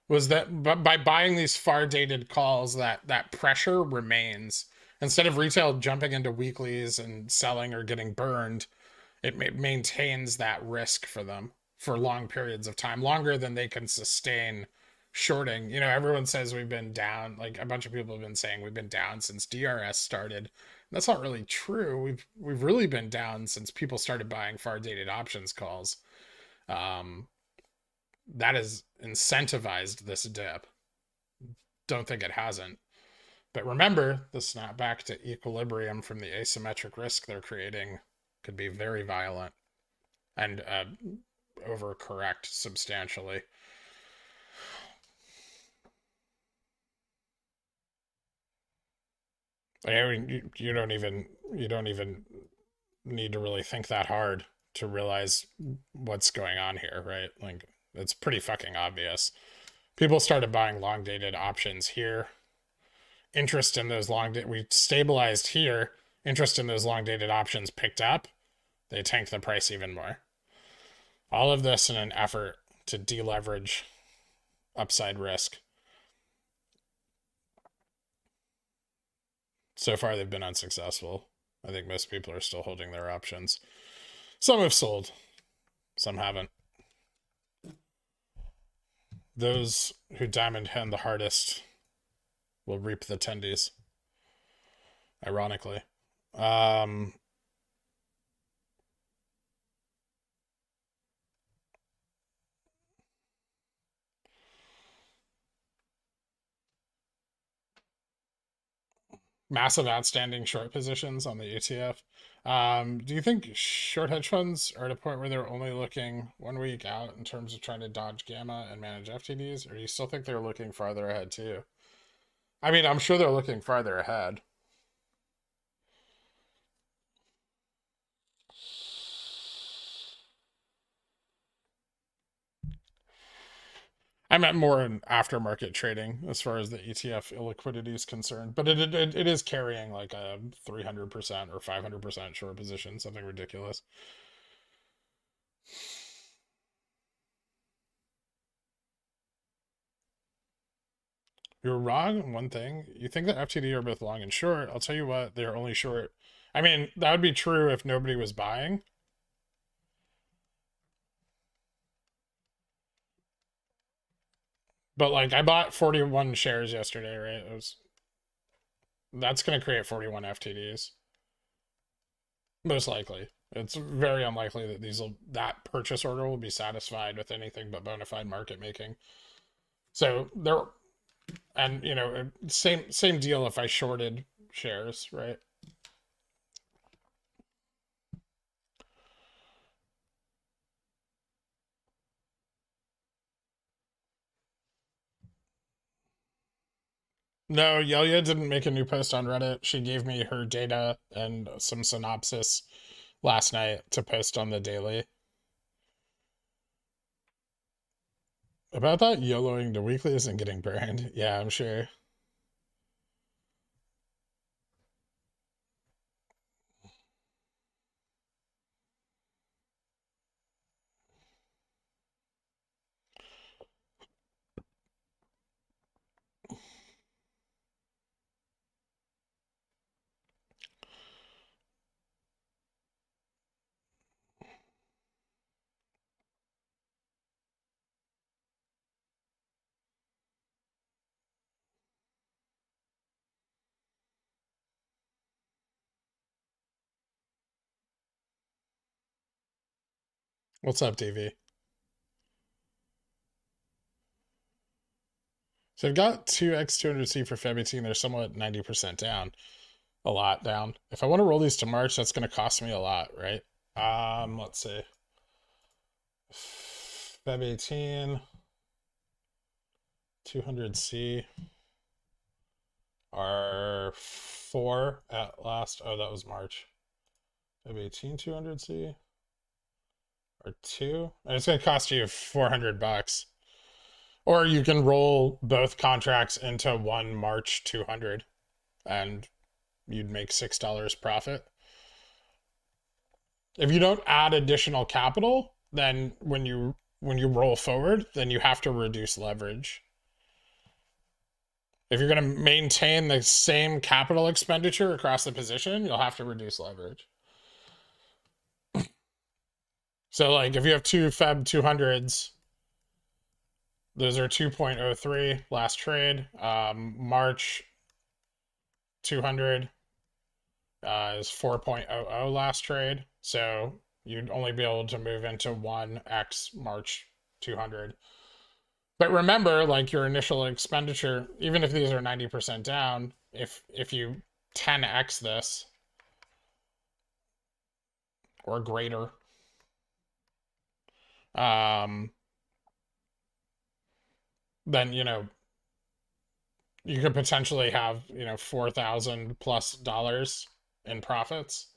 Was that by buying these far dated calls, that pressure remains. Instead of retail jumping into weeklies and selling or getting burned, it maintains that risk for them for long periods of time, longer than they can sustain shorting. You know, everyone says we've been down, like a bunch of people have been saying we've been down since DRS started. That's not really true. We've really been down since people started buying far dated options calls. That has incentivized this dip. Don't think it hasn't. But remember, the snapback to equilibrium from the asymmetric risk they're creating could be very violent and overcorrect substantially. I mean, you don't even need to really think that hard to realize what's going on here, right? Like, it's pretty fucking obvious. People started buying long dated options here. Interest in those we stabilized here. interest in those long dated options picked up, they tanked the price even more. All of this in an effort to deleverage upside risk. So far, they've been unsuccessful. I think most people are still holding their options. Some have sold, some haven't. Those who diamond hand the hardest will reap the tendies. Ironically. Massive outstanding short positions on the ETF. Do you think short hedge funds are at a point where they're only looking 1 week out in terms of trying to dodge gamma and manage FTDs, or do you still think they're looking farther ahead too? I mean, I'm sure they're looking farther ahead. I meant more in aftermarket trading as far as the ETF illiquidity is concerned, but it is carrying like a 300% or 500% short position, something ridiculous. You're wrong on one thing. You think that FTD are both long and short. I'll tell you what, they're only short. I mean, that would be true if nobody was buying. But like I bought 41 shares yesterday, right? That's going to create 41 FTDs. Most likely. It's very unlikely that that purchase order will be satisfied with anything but bona fide market making. So there, and you know, same deal if I shorted shares, right? No, Yelia didn't make a new post on Reddit. She gave me her data and some synopsis last night to post on the daily. About that YOLOing the weeklies and getting burned. Yeah, I'm sure. What's up, DV? So I've got 2x200C for Feb 18. They're somewhat 90% down. A lot down. If I want to roll these to March, that's going to cost me a lot, right? Let's see. Feb 18, 200C are 4 at last. Oh, that was March. Feb 18, 200C are 2. And it's going to cost you $400. Or you can roll both contracts into one March 200 and you'd make $6 profit. If you don't add additional capital, then when you roll forward, then you have to reduce leverage. If you're going to maintain the same capital expenditure across the position, you'll have to reduce leverage. So like if you have two Feb 200s, those are 2.03 last trade. March 200 is 4.00 last trade. So you'd only be able to move into 1x March 200. But remember, like your initial expenditure, even if these are 90% down, if you 10x this or greater, then you know you could potentially have $4,000+ in profits,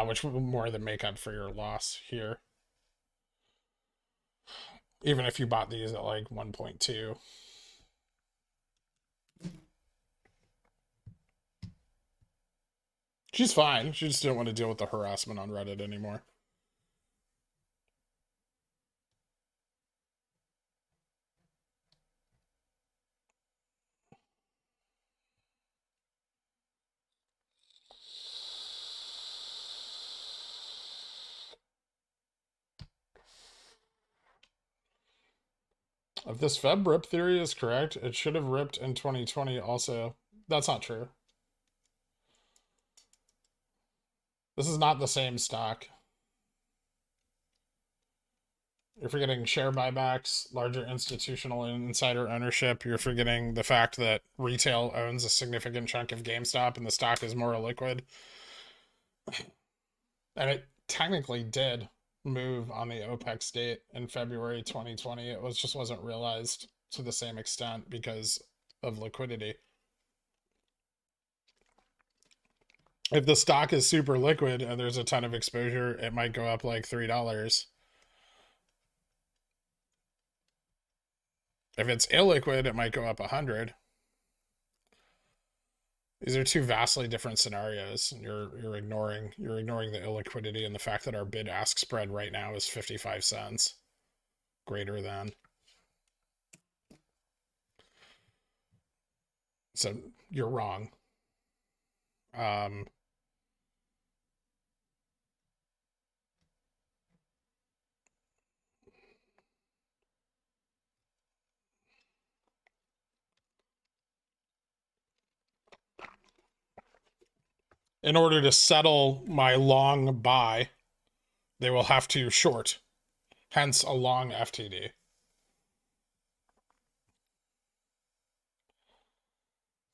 which will more than make up for your loss here. Even if you bought these at like 1.2. She's fine. She just didn't want to deal with the harassment on Reddit anymore. If this Feb rip theory is correct, it should have ripped in 2020 also. That's not true. This is not the same stock. You're forgetting share buybacks, larger institutional and insider ownership. You're forgetting the fact that retail owns a significant chunk of GameStop and the stock is more illiquid. And it technically did move on the OPEX date in February 2020. It just wasn't realized to the same extent because of liquidity. If the stock is super liquid and there's a ton of exposure, it might go up like $3. If it's illiquid, it might go up 100. These are two vastly different scenarios. You're ignoring the illiquidity and the fact that our bid-ask spread right now is 55 cents greater than. So you're wrong. In order to settle my long buy, they will have to short, hence a long FTD.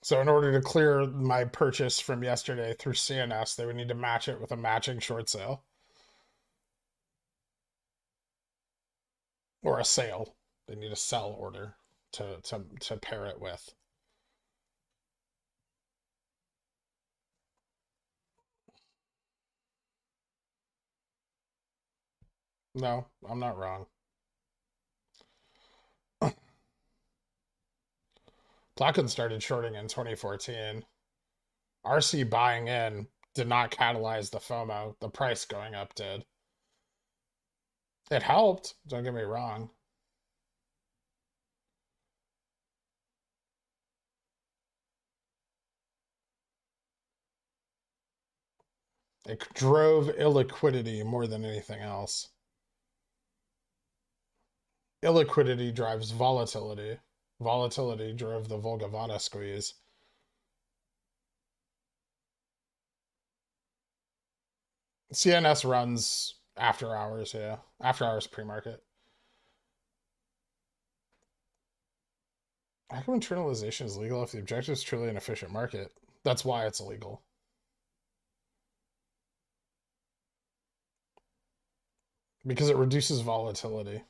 So in order to clear my purchase from yesterday through CNS, they would need to match it with a matching short sale. Or a sale. They need a sell order to pair it with. No, I'm not wrong. Plotkin started shorting in 2014. RC buying in did not catalyze the FOMO. The price going up did. It helped, don't get me wrong. It drove illiquidity more than anything else. Illiquidity drives volatility. Volatility drove the Volgavana squeeze. CNS runs after hours, yeah. After hours pre-market. How come internalization is legal if the objective is truly an efficient market? That's why it's illegal. Because it reduces volatility.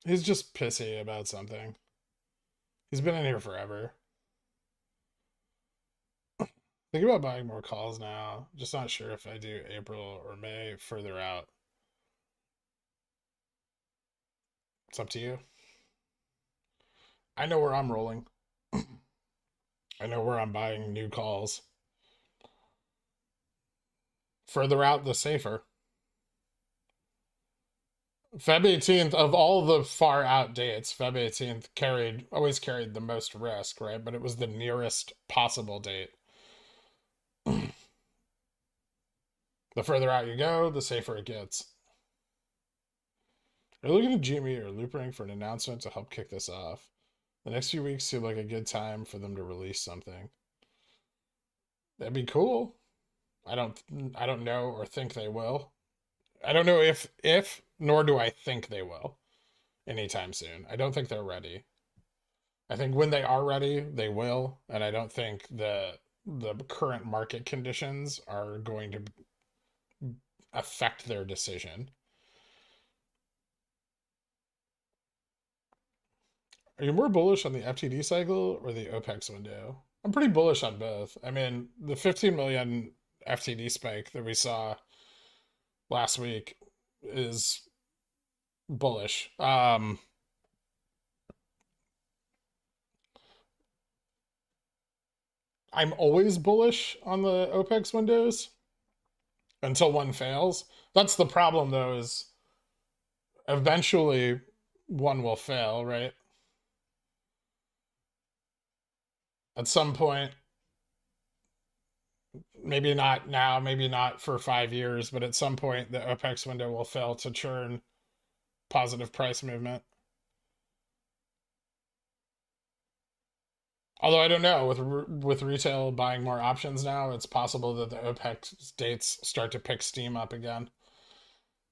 He's just pissy about something. He's been in here forever. Think about buying more calls now. Just not sure if I do April or May further out. It's up to you. I know where I'm rolling. I know where I'm buying new calls. Further out, the safer. Feb 18th, of all the far out dates, Feb 18th always carried the most risk, right? But it was the nearest possible date. The further out you go, the safer it gets. Are you looking at GME or Loopring for an announcement to help kick this off? The next few weeks seem like a good time for them to release something. That'd be cool. I don't know or think they will. I don't know if nor do I think they will anytime soon. I don't think they're ready. I think when they are ready, they will, and I don't think the current market conditions are going to affect their decision. Are you more bullish on the FTD cycle or the OPEX window? I'm pretty bullish on both. I mean, the 15 million FTD spike that we saw last week is bullish. I'm always bullish on the OPEX windows until one fails. That's the problem, though, is eventually one will fail, right? At some point, maybe not now, maybe not for 5 years, but at some point the OPEX window will fail to churn positive price movement. Although I don't know, with retail buying more options now, it's possible that the OPEX dates start to pick steam up again.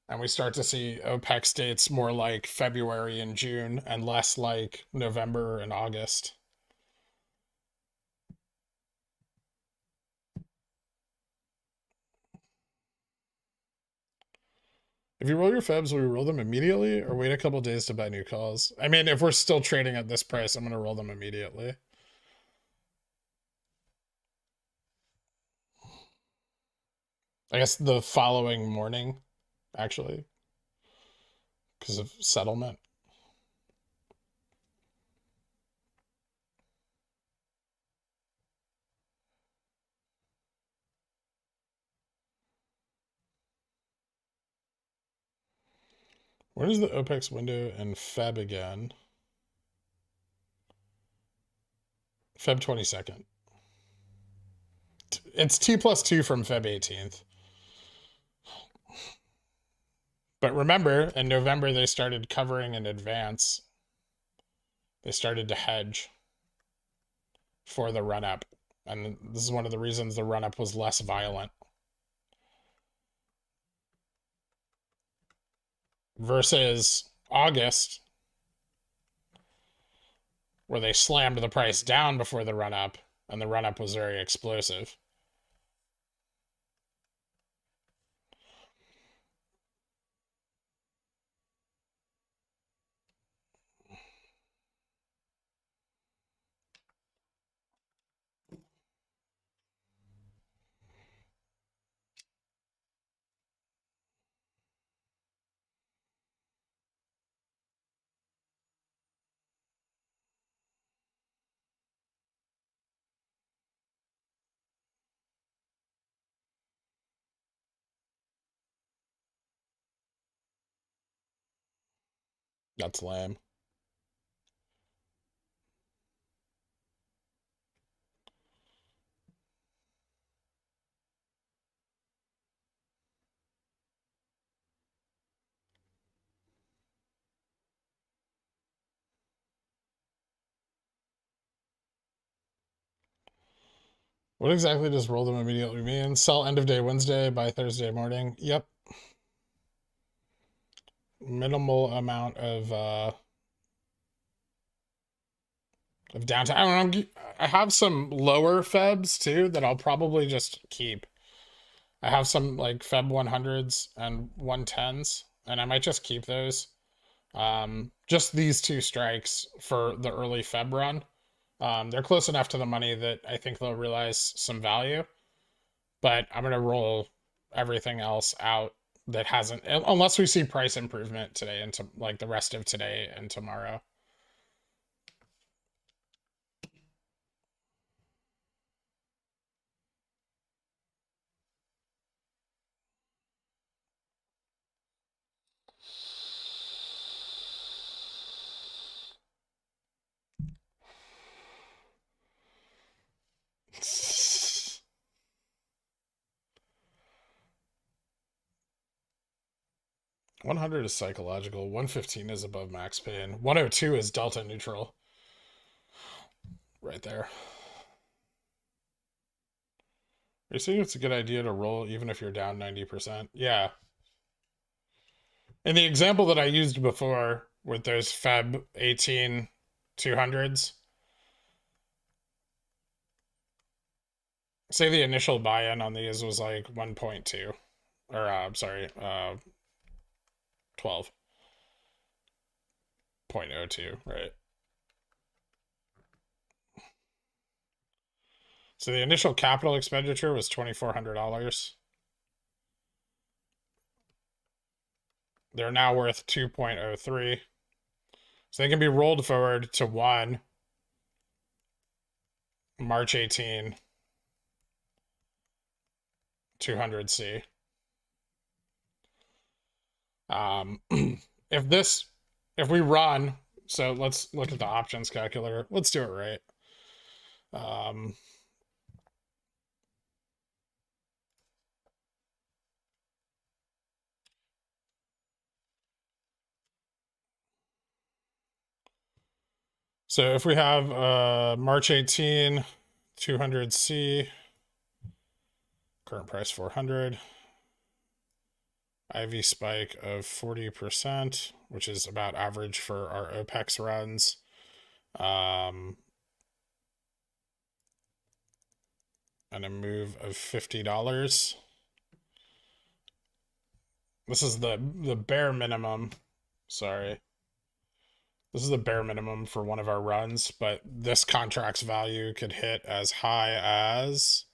And we start to see OPEX dates more like February and June and less like November and August. If you roll your febs, will you roll them immediately or wait a couple days to buy new calls? I mean, if we're still trading at this price, I'm going to roll them immediately. I guess the following morning, actually, because of settlement. When is the OPEX window in Feb again? Feb 22nd. It's T+2 from Feb 18th. But remember, in November, they started covering in advance. They started to hedge for the run-up. And this is one of the reasons the run-up was less violent. Versus August, where they slammed the price down before the run-up, and the run-up was very explosive. That's lame. What exactly does roll them immediately mean? Sell end of day Wednesday, buy Thursday morning. Yep. Minimal amount of downtime. I don't know. I have some lower febs too that I'll probably just keep. I have some like Feb 100s and 110s, and I might just keep those. Just these two strikes for the early Feb run. They're close enough to the money that I think they'll realize some value, but I'm gonna roll everything else out that hasn't, unless we see price improvement today into like the rest of today and tomorrow. $100 is psychological. 115 is above max pain. 102 is delta neutral. Right there. Are you saying it's a good idea to roll even if you're down 90%? Yeah. In the example that I used before with those Feb 18 200s, say the initial buy-in on these was like 1.2, or I'm sorry, 12.02, right? So the initial capital expenditure was $2,400. They're now worth 2.03. So they can be rolled forward to 1 March 18, 200C. If we run, so let's look at the options calculator. Let's do it right. So if we have March 18, 200C, current price 400, IV spike of 40%, which is about average for our OPEX runs. And a move of $50. This is the bare minimum. Sorry. This is the bare minimum for one of our runs, but this contract's value could hit as high as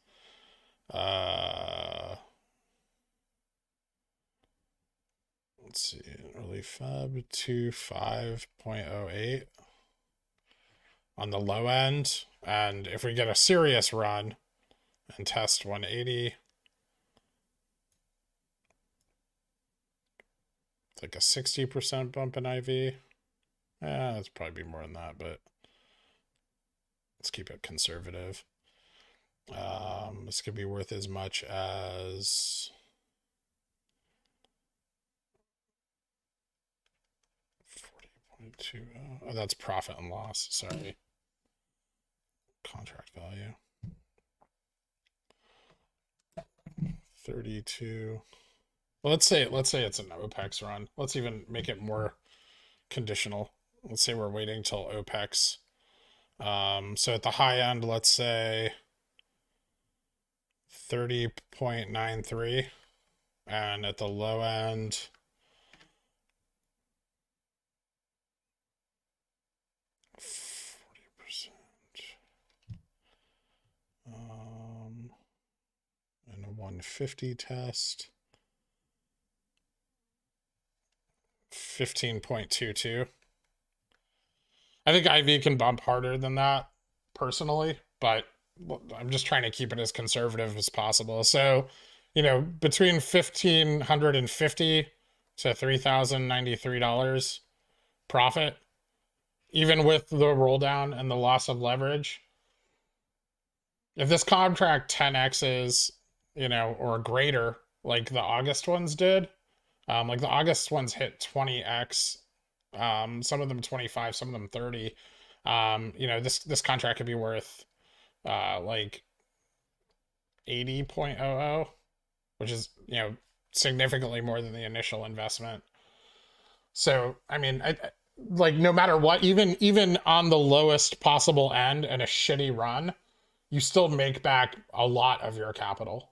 let's see, early Feb 25.08 on the low end. And if we get a serious run and test 180, it's like a 60% bump in IV. Yeah, it's probably be more than that, but let's keep it conservative. This could be worth as much as 40.20. Oh, that's profit and loss. Sorry. Contract value. 32. Well, let's say it's an OPEX run. Let's even make it more conditional. Let's say we're waiting till OPEX. So at the high end, let's say 30.93, and at the low end, 40%. And a 150 test, 15.22. I think IV can bump harder than that personally, but I'm just trying to keep it as conservative as possible. So, between $1,550 to $3,093 profit, even with the roll down and the loss of leverage. If this contract 10x's, or greater, like the August ones did, like the August ones hit 20x, some of them 25, some of them 30. This contract could be worth like 80.00, which is, significantly more than the initial investment. So, I mean, like no matter what, even on the lowest possible end and a shitty run, you still make back a lot of your capital.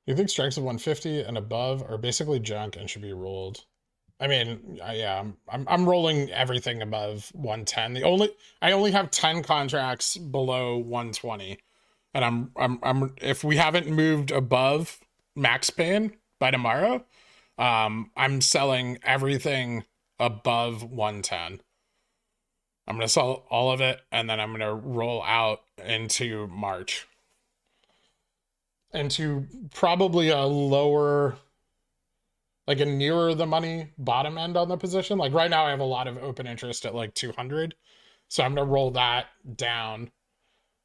You think strikes of 150 and above are basically junk and should be rolled? I mean, yeah, I'm rolling everything above 110. I only have 10 contracts below 120, and I'm if we haven't moved above max pain by tomorrow, I'm selling everything above 110. I'm gonna sell all of it, and then I'm gonna roll out into March, into probably a lower, like a nearer the money bottom end on the position. Like right now I have a lot of open interest at like 200. So I'm going to roll that down,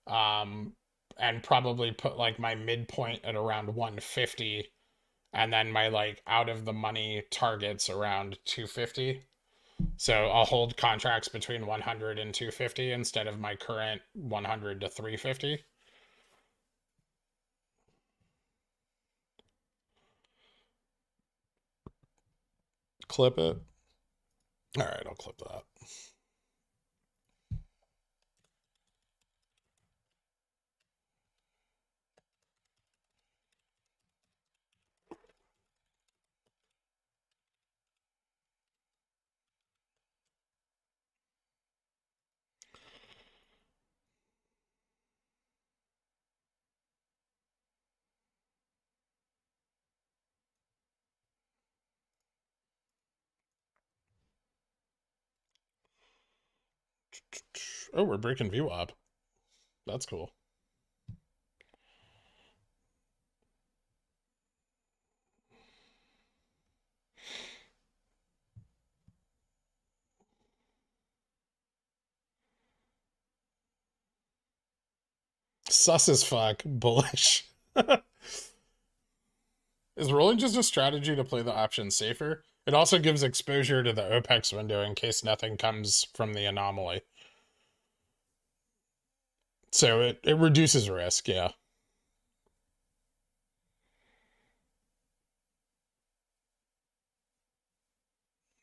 and probably put like my midpoint at around 150, and then my like out of the money targets around 250. So I'll hold contracts between 100 and 250 instead of my current 100 to 350. Clip it. All right, I'll clip that. Oh, we're breaking VWAP. That's cool. Sus as fuck. Bullish. Is rolling just a strategy to play the option safer? It also gives exposure to the OPEX window in case nothing comes from the anomaly. So it reduces risk, yeah.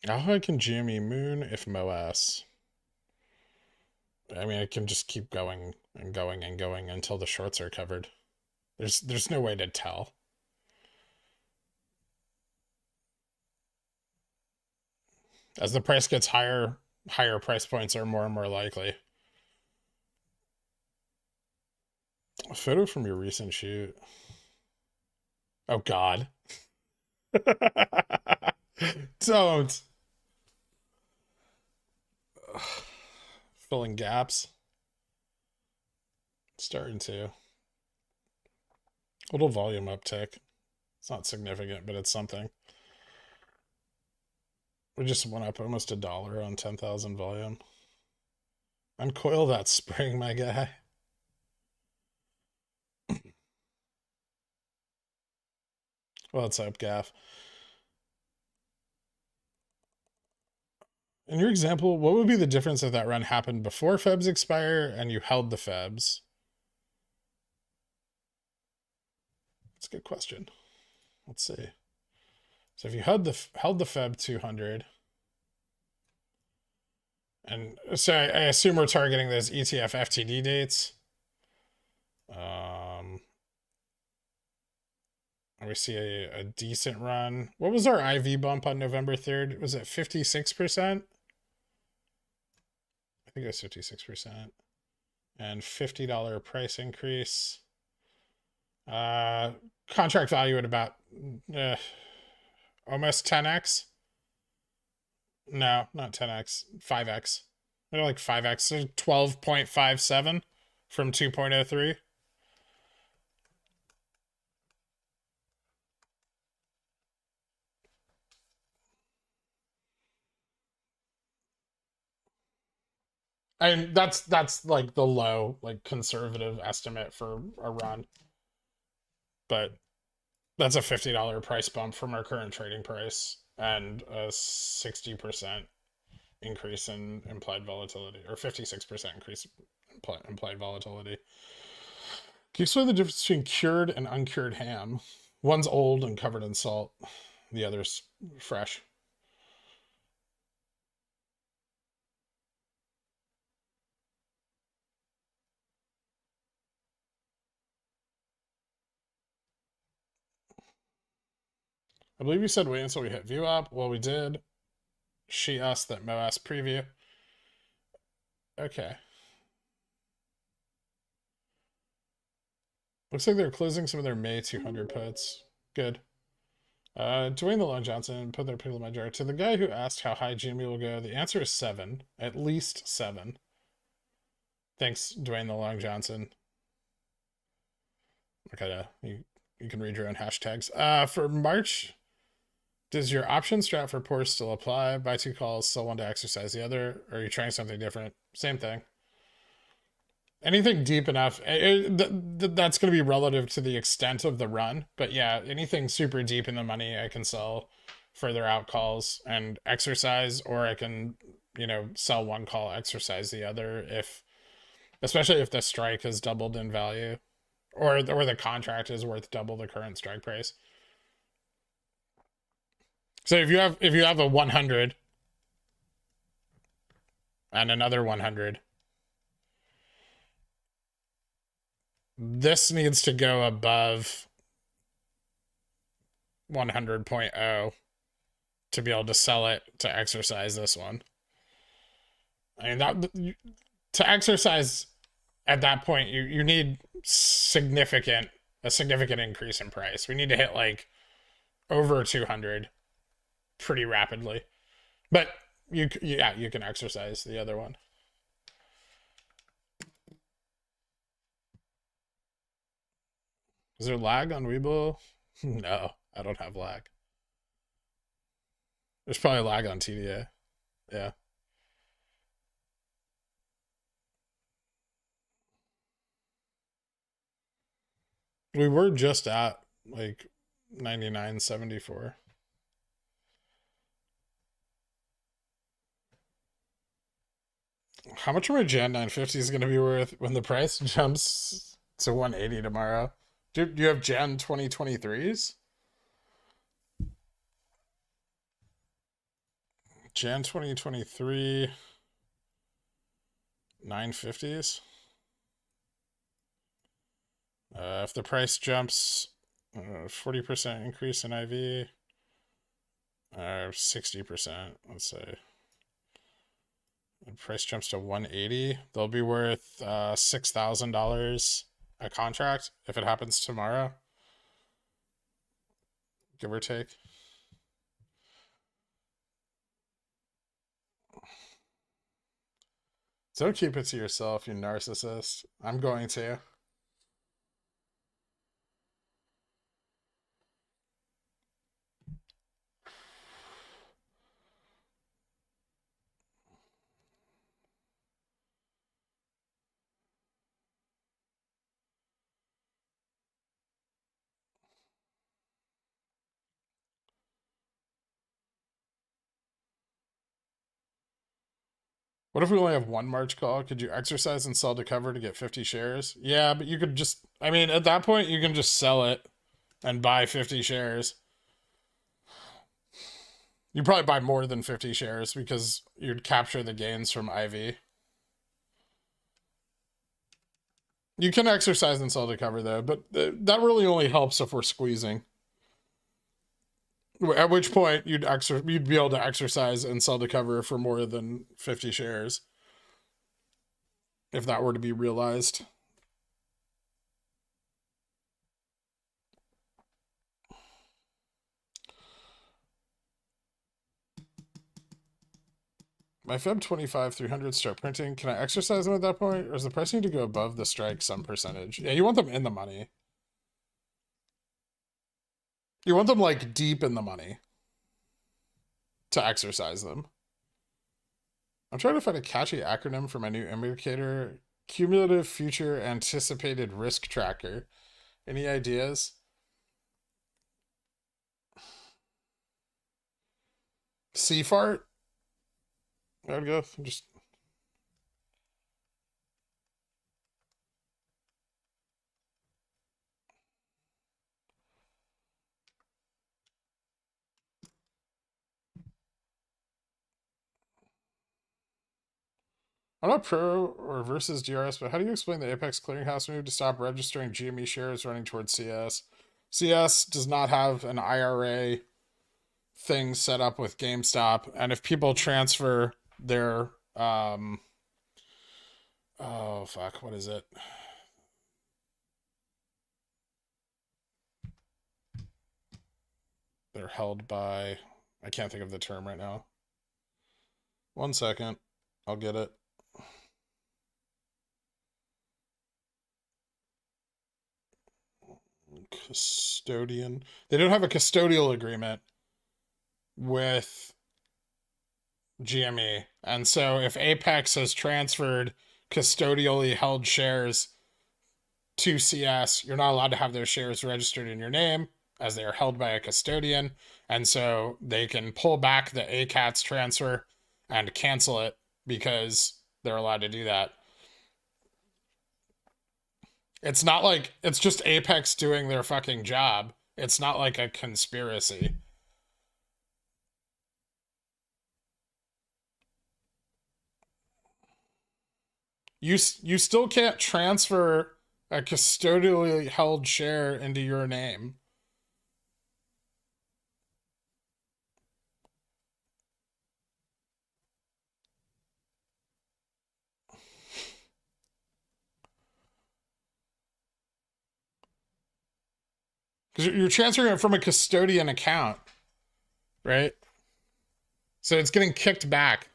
How I can GME Moon if MOASS. I mean, it can just keep going and going and going until the shorts are covered. There's no way to tell. As the price gets higher, higher price points are more and more likely. A photo from your recent shoot. Oh God. Don't. Filling gaps. Starting to. Little volume uptick. It's not significant, but it's something. We just went up almost $1 on 10,000 volume. Uncoil that spring, my guy. What's up, Gaff? In your example, what would be the difference if that run happened before Febs expire and you held the Febs? That's a good question. Let's see. So if you held the Feb 200, and so I assume we're targeting those ETF FTD dates. We see a decent run. What was our IV bump on November 3rd? Was it 56%? I think it was 56%. And $50 price increase. Contract value at about almost 10x. No, not 10x, 5x. They're like 5x, so 12.57 from 2.03. And that's like the low, like conservative estimate for a run. But that's a $50 price bump from our current trading price and a 60% increase in implied volatility, or 56% increase in implied volatility. Can you explain the difference between cured and uncured ham? One's old and covered in salt, the other's fresh. I believe you said wait until we hit view up. Well, we did. She asked that MOASS preview. Okay. Looks like they're closing some of their May 200 puts. Good. Dwayne the Long Johnson put their pick in my jar. To the guy who asked how high Jimmy will go, the answer is 7. At least 7. Thanks, Dwayne the Long Johnson. Okay, you can read your own hashtags. For March, does your option strat for poor still apply? Buy 2 calls, sell 1 to exercise the other, or are you trying something different? Same thing. Anything deep enough, that's going to be relative to the extent of the run. But yeah, anything super deep in the money, I can sell further out calls and exercise, or I can, sell 1 call, exercise the other, especially if the strike has doubled in value, or the contract is worth double the current strike price. So if you have a 100 and another 100, this needs to go above 100.0 to be able to sell it to exercise this one. I mean, to exercise at that point, you need a significant increase in price. We need to hit like over 200 pretty rapidly. But you can exercise the other one. Is there lag on WeBull? No, I don't have lag. There's probably lag on TDA. Yeah. We were just at like 99.74. How much are my Jan 950s going to be worth when the price jumps to 180 tomorrow? Do you have Jan 2023s? Jan 2023 950s? If the price jumps 40% increase in IV, 60%, let's say. The price jumps to 180, they'll be worth $6,000 a contract if it happens tomorrow, give or take. Don't keep it to yourself, you narcissist. I'm going to. What if we only have one March call? Could you exercise and sell to cover to get 50 shares? Yeah, but you could just, I mean, at that point, you can just sell it and buy 50 shares. You'd probably buy more than 50 shares because you'd capture the gains from IV. You can exercise and sell to cover though, but that really only helps if we're squeezing. At which point you'd be able to exercise and sell to cover for more than 50 shares. If that were to be realized. My Feb 25 300 start printing. Can I exercise them at that point? Or is the price need to go above the strike some percentage? Yeah, you want them in the money. You want them like deep in the money to exercise them. I'm trying to find a catchy acronym for my new indicator. Cumulative Future Anticipated Risk Tracker. Any ideas? CFART? I would go just... I'm not pro or versus DRS, but how do you explain the Apex Clearinghouse move to stop registering GME shares running towards CS? CS does not have an IRA thing set up with GameStop, and if people transfer their oh fuck, what is it? They're held by, I can't think of the term right now. 1 second, I'll get it. Custodian. They don't have a custodial agreement with GME. And so if Apex has transferred custodially held shares to CS, you're not allowed to have those shares registered in your name as they are held by a custodian. And so they can pull back the ACATS transfer and cancel it because they're allowed to do that. It's not like, it's just Apex doing their fucking job. It's not like a conspiracy. You still can't transfer a custodially held share into your name. Because you're transferring it from a custodian account, right? So it's getting kicked back.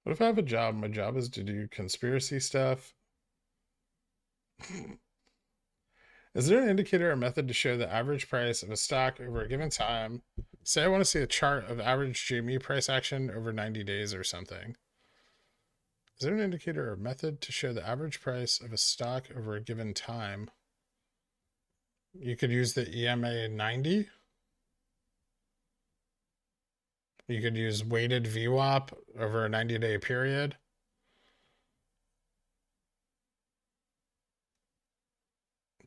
What if I have a job? My job is to do conspiracy stuff. Is there an indicator or method to show the average price of a stock over a given time? Say I want to see a chart of average GME price action over 90 days or something. Is there an indicator or method to show the average price of a stock over a given time? You could use the EMA 90. You could use weighted VWAP over a 90-day period.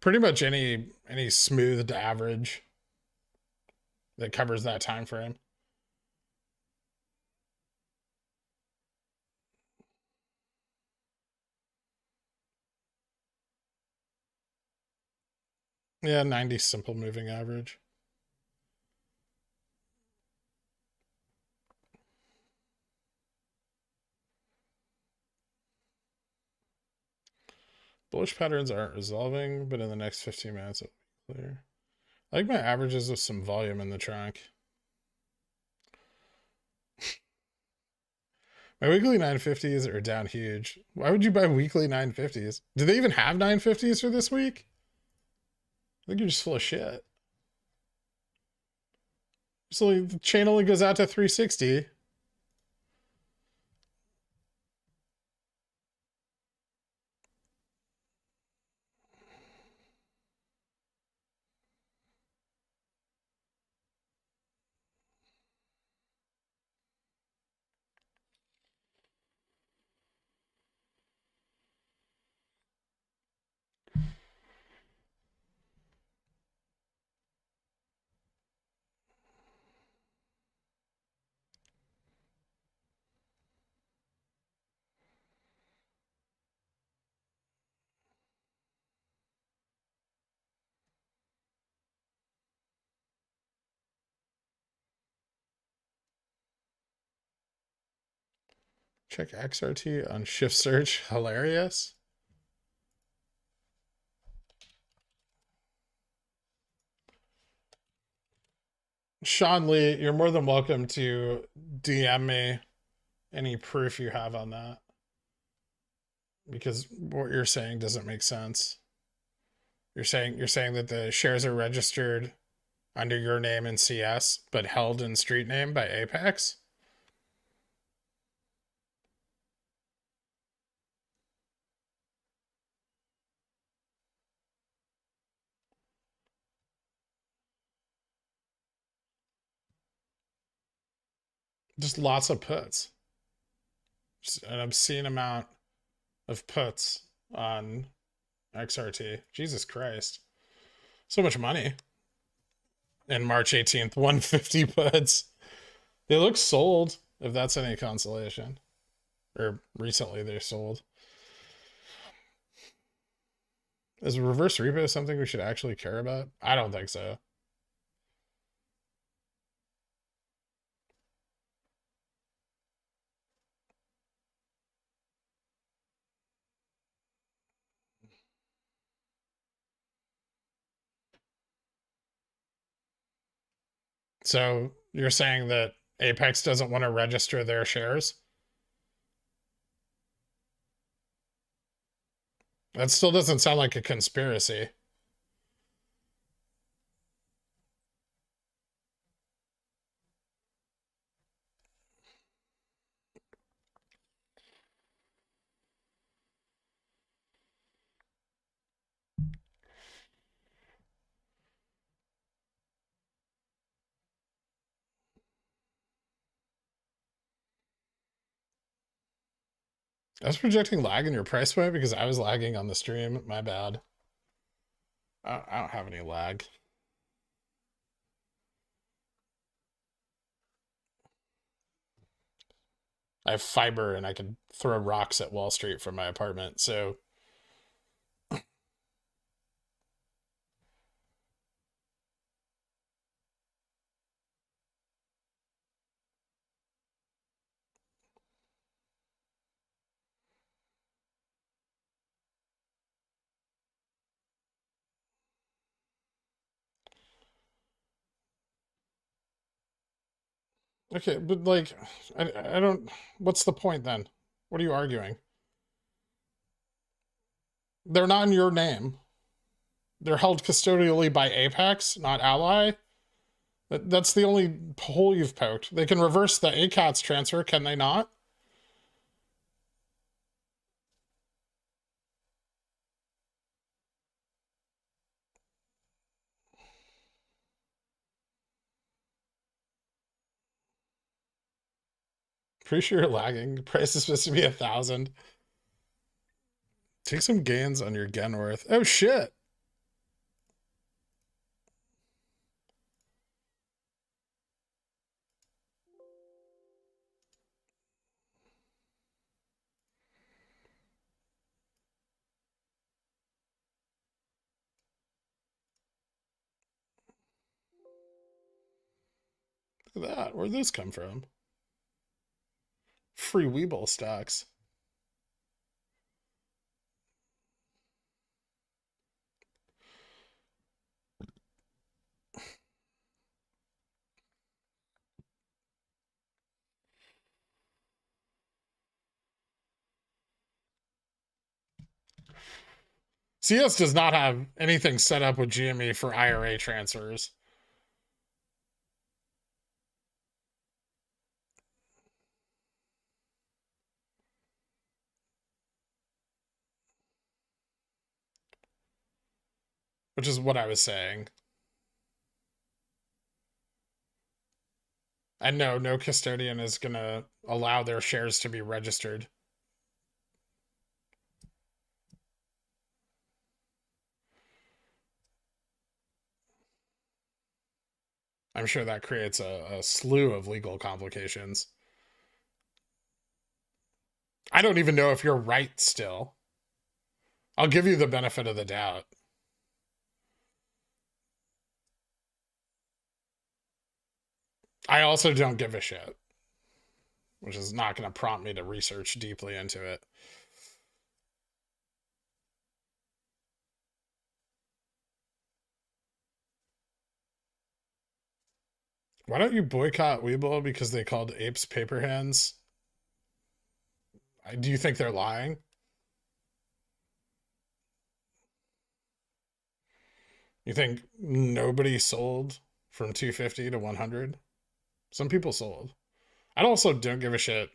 Pretty much any smoothed average that covers that time frame. Yeah, 90 simple moving average. Bullish patterns aren't resolving, but in the next 15 minutes it'll be clear. I like my averages with some volume in the trunk. My weekly 950s are down huge. Why would you buy weekly 950s? Do they even have 950s for this week? I think you're just full of shit. So the chain only goes out to 360. Check XRT on shift search. Hilarious. Sean Lee, you're more than welcome to DM me any proof you have on that. Because what you're saying doesn't make sense. You're saying that the shares are registered under your name in CS, but held in street name by Apex? Just lots of puts. Just an obscene amount of puts on XRT. Jesus Christ. So much money. And March 18th, 150 puts. They look sold, if that's any consolation. Or recently they're sold. Is reverse repo something we should actually care about? I don't think so. So you're saying that Apex doesn't want to register their shares? That still doesn't sound like a conspiracy. I was projecting lag in your price point because I was lagging on the stream. My bad. I don't have any lag. I have fiber and I can throw rocks at Wall Street from my apartment. So Okay, but like, I don't. What's the point then? What are you arguing? They're not in your name. They're held custodially by Apex, not Ally. That's the only hole you've poked. They can reverse the ACATS transfer, can they not? Pretty sure you're lagging. Price is supposed to be 1,000. Take some gains on your Genworth. Oh shit. Look at that. Where'd those come from? Free WeBull stocks. CS does not have anything set up with GME for IRA transfers. Which is what I was saying. And no custodian is going to allow their shares to be registered. I'm sure that creates a slew of legal complications. I don't even know if you're right still. I'll give you the benefit of the doubt. I also don't give a shit, which is not going to prompt me to research deeply into it. Why don't you boycott WeBull because they called apes paper hands? Do you think they're lying? You think nobody sold from 250 to 100? Some people sold. I also don't give a shit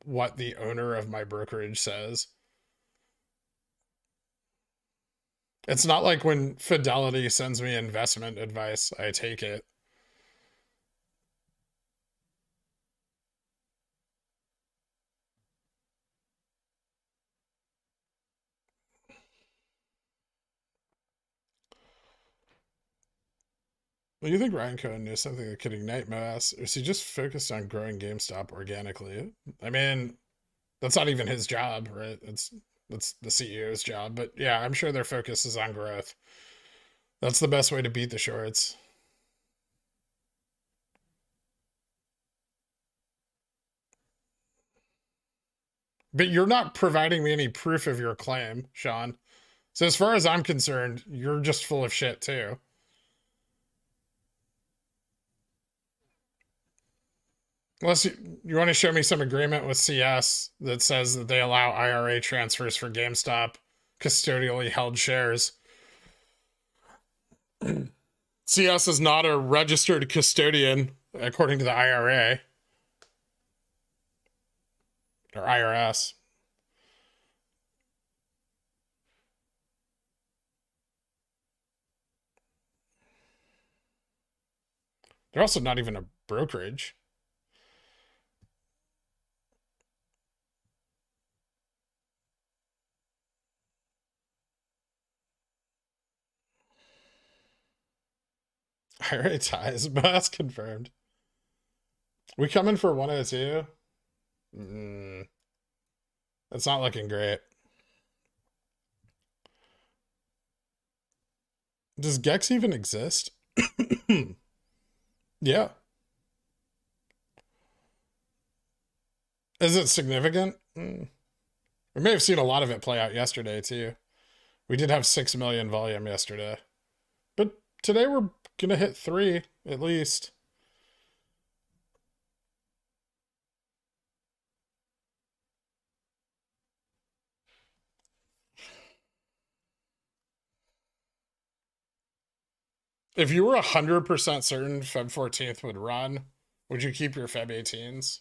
what the owner of my brokerage says. It's not like when Fidelity sends me investment advice, I take it. Well, you think Ryan Cohen knew something that could ignite MOASS, or is he just focused on growing GameStop organically? I mean, that's not even his job, right? That's the CEO's job. But yeah, I'm sure their focus is on growth. That's the best way to beat the shorts. But you're not providing me any proof of your claim, Sean. So as far as I'm concerned, you're just full of shit too. Unless you want to show me some agreement with CS that says that they allow IRA transfers for GameStop custodially held shares. CS is not a registered custodian according to the IRA or IRS. They're also not even a brokerage. IRA ties, but that's confirmed. We coming for 102? That's not looking great. Does Gex even exist? Yeah. Is it significant? We may have seen a lot of it play out yesterday, too. We did have 6 million volume yesterday. But today we're going to hit 3, at least. If you were 100% certain Feb 14th would run, would you keep your Feb 18s?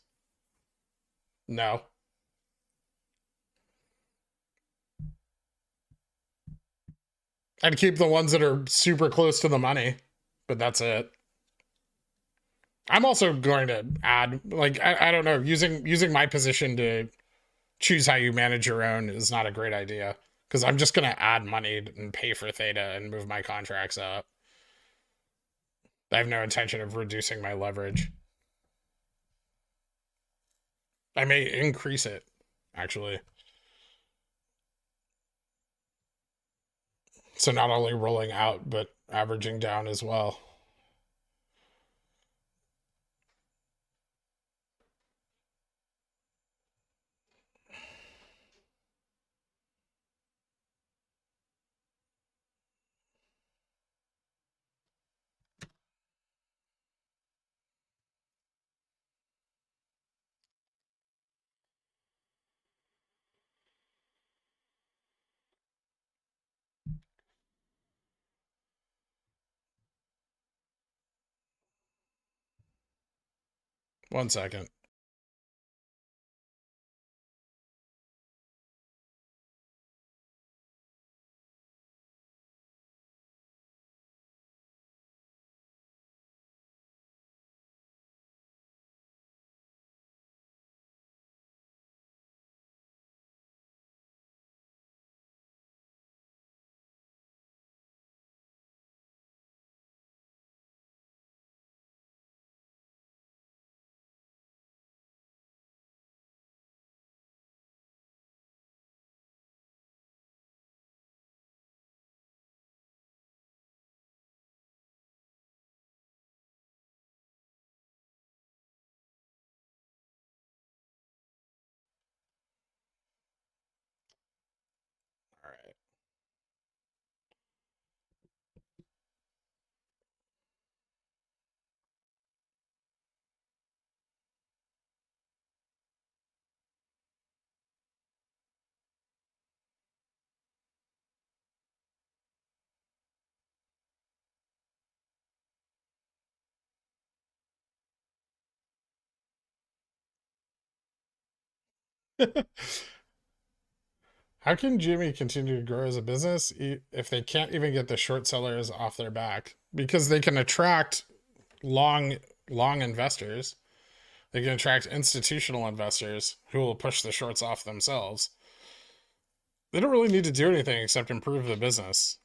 No. I'd keep the ones that are super close to the money, but that's it. I'm also going to add, like, I don't know, using my position to choose how you manage your own is not a great idea, because I'm just going to add money and pay for theta and move my contracts up. I have no intention of reducing my leverage. I may increase it, actually. So not only rolling out, but averaging down as well. One second. All right. How can Jimmy continue to grow as a business if they can't even get the short sellers off their back? Because they can attract long investors. They can attract institutional investors who will push the shorts off themselves. They don't really need to do anything except improve the business.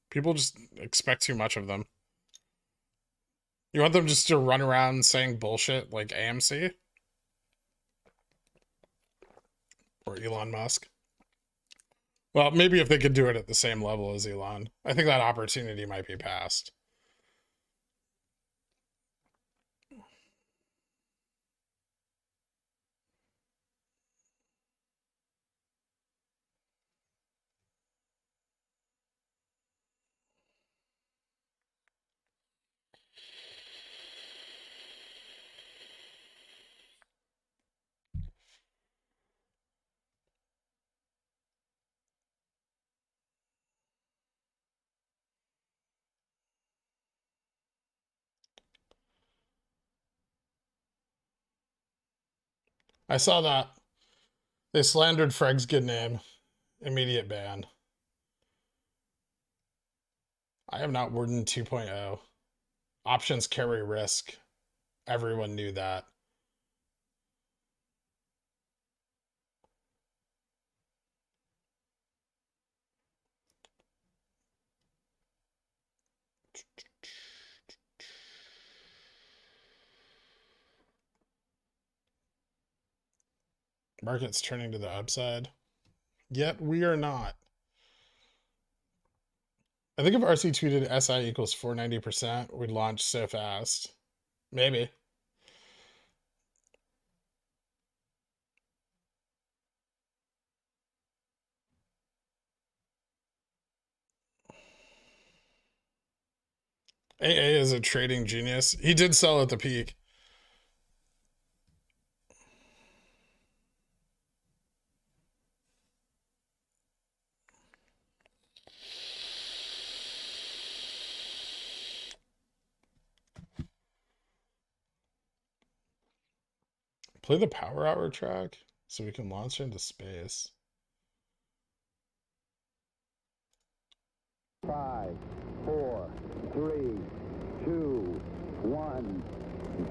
People just expect too much of them. You want them just to run around saying bullshit like AMC or Elon Musk? Well, maybe if they could do it at the same level as Elon. I think that opportunity might be passed. I saw that. They slandered Freg's good name. Immediate ban. I am not Warden 2.0. Options carry risk. Everyone knew that. Market's turning to the upside. Yet we are not. I think if RC tweeted SI equals 490%, we'd launch so fast. Maybe. AA is a trading genius. He did sell at the peak. Play the power hour track so we can launch into space. 5, 4, 3, 2, 1,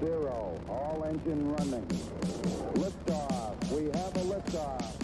0. All engine running. Liftoff. We have a liftoff.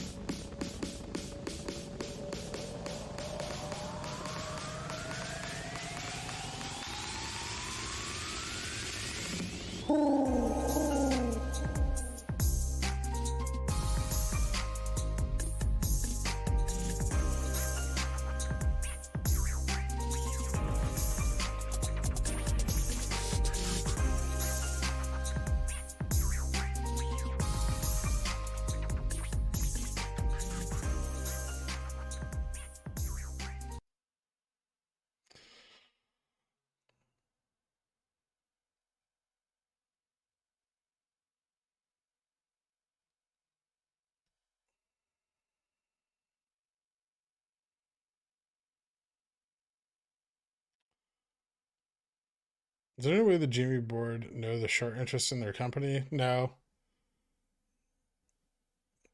Is there any way the Jimmy board know the short interest in their company? No.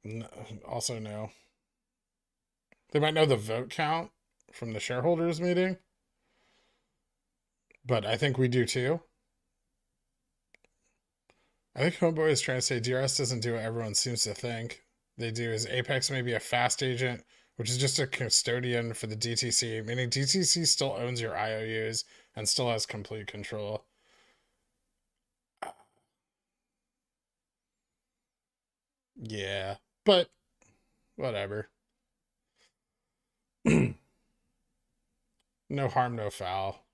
No. Also, no. They might know the vote count from the shareholders meeting, but I think we do too. I think Homeboy is trying to say DRS doesn't do what everyone seems to think they do. Is Apex maybe a fast agent, which is just a custodian for the DTC, meaning DTC still owns your IOUs and still has complete control. Yeah, but whatever. No harm, no foul.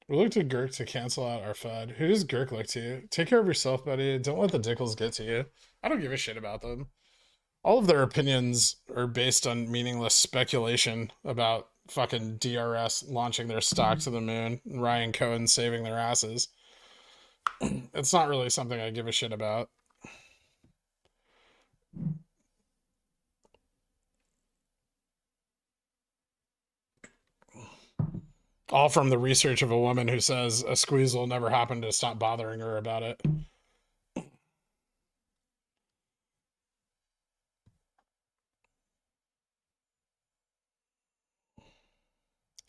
We look to Gherk to cancel out our FUD. Who does Gherk look to? Take care of yourself, buddy. Don't let the Dickles get to you. I don't give a shit about them. All of their opinions are based on meaningless speculation about fucking DRS launching their stock to the moon and Ryan Cohen saving their asses. It's not really something I give a shit about. All from the research of a woman who says a squeeze will never happen to stop bothering her about it.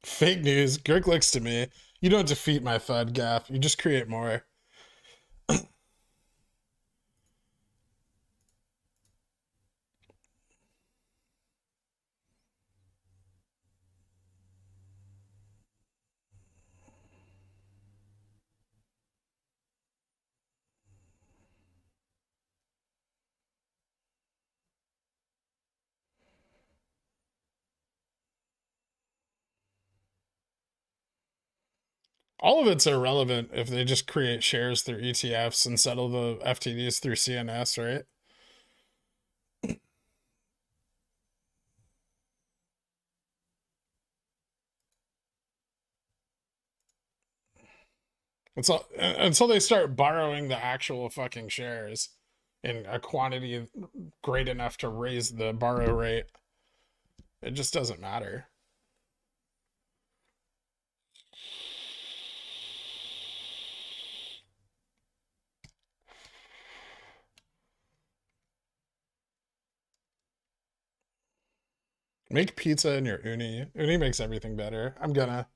Fake news. Gherk looks to me. You don't defeat my FUD, Gaff. You just create more. All of it's irrelevant if they just create shares through ETFs and settle the FTDs through CNS, right? Until they start borrowing the actual fucking shares in a quantity great enough to raise the borrow rate, it just doesn't matter. Make pizza in your uni. Uni makes everything better. I'm gonna.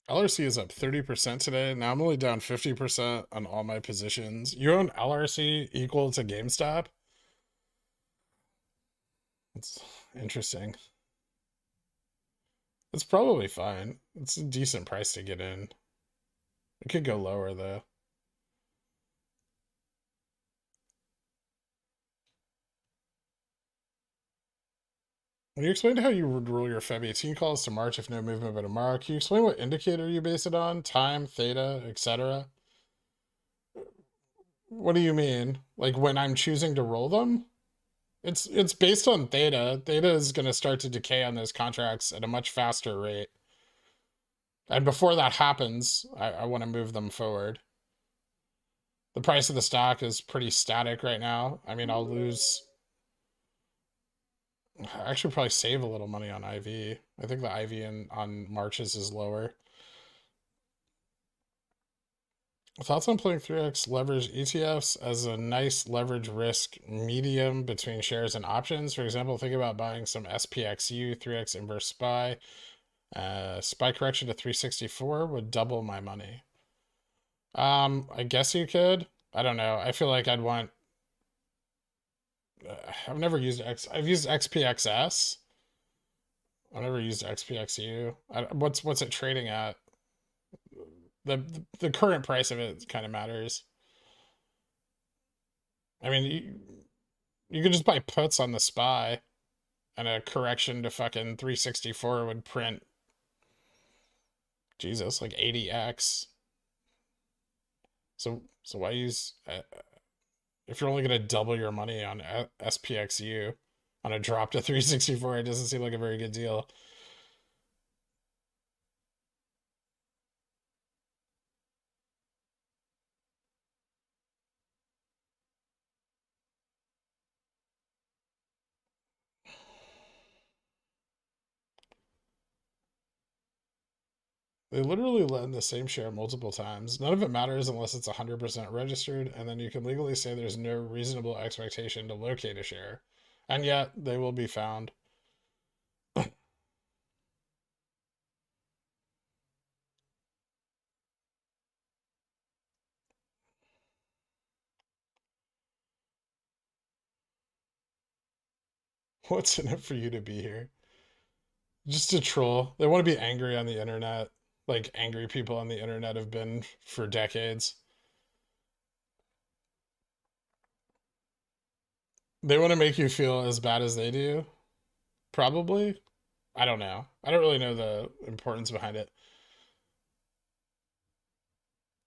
LRC is up 30% today. Now I'm only down 50% on all my positions. You own LRC equal to GameStop? It's interesting. It's probably fine. It's a decent price to get in. It could go lower though. When you explained how you would rule your Feb 18 calls to March if no movement by tomorrow, can you explain what indicator you base it on? Time, theta, etc.? What do you mean? Like when I'm choosing to roll them? It's based on theta. Theta is going to start to decay on those contracts at a much faster rate. And before that happens, I want to move them forward. The price of the stock is pretty static right now. I mean, I'll lose. I should probably save a little money on IV. I think the IV on Marches is lower. Thoughts on playing 3x leverage ETFs as a nice leverage risk medium between shares and options? For example, think about buying some SPXU, 3x inverse SPY. SPY correction to 364 would double my money. I guess you could. I don't know. I feel like I'd want. I've never used I've used XPXS. I've never used XPXU. What's it trading at? The current price of it kind of matters. I mean, you could just buy puts on the SPY, and a correction to fucking 364 would print, Jesus, like 80x. So why use if you're only going to double your money on SPXU on a drop to 364? It doesn't seem like a very good deal. They literally lend the same share multiple times. None of it matters unless it's 100% registered, and then you can legally say there's no reasonable expectation to locate a share. And yet, they will be found. What's in it for you to be here? Just to troll. They want to be angry on the internet, like angry people on the internet have been for decades. They want to make you feel as bad as they do, probably. I don't know. I don't really know the importance behind it.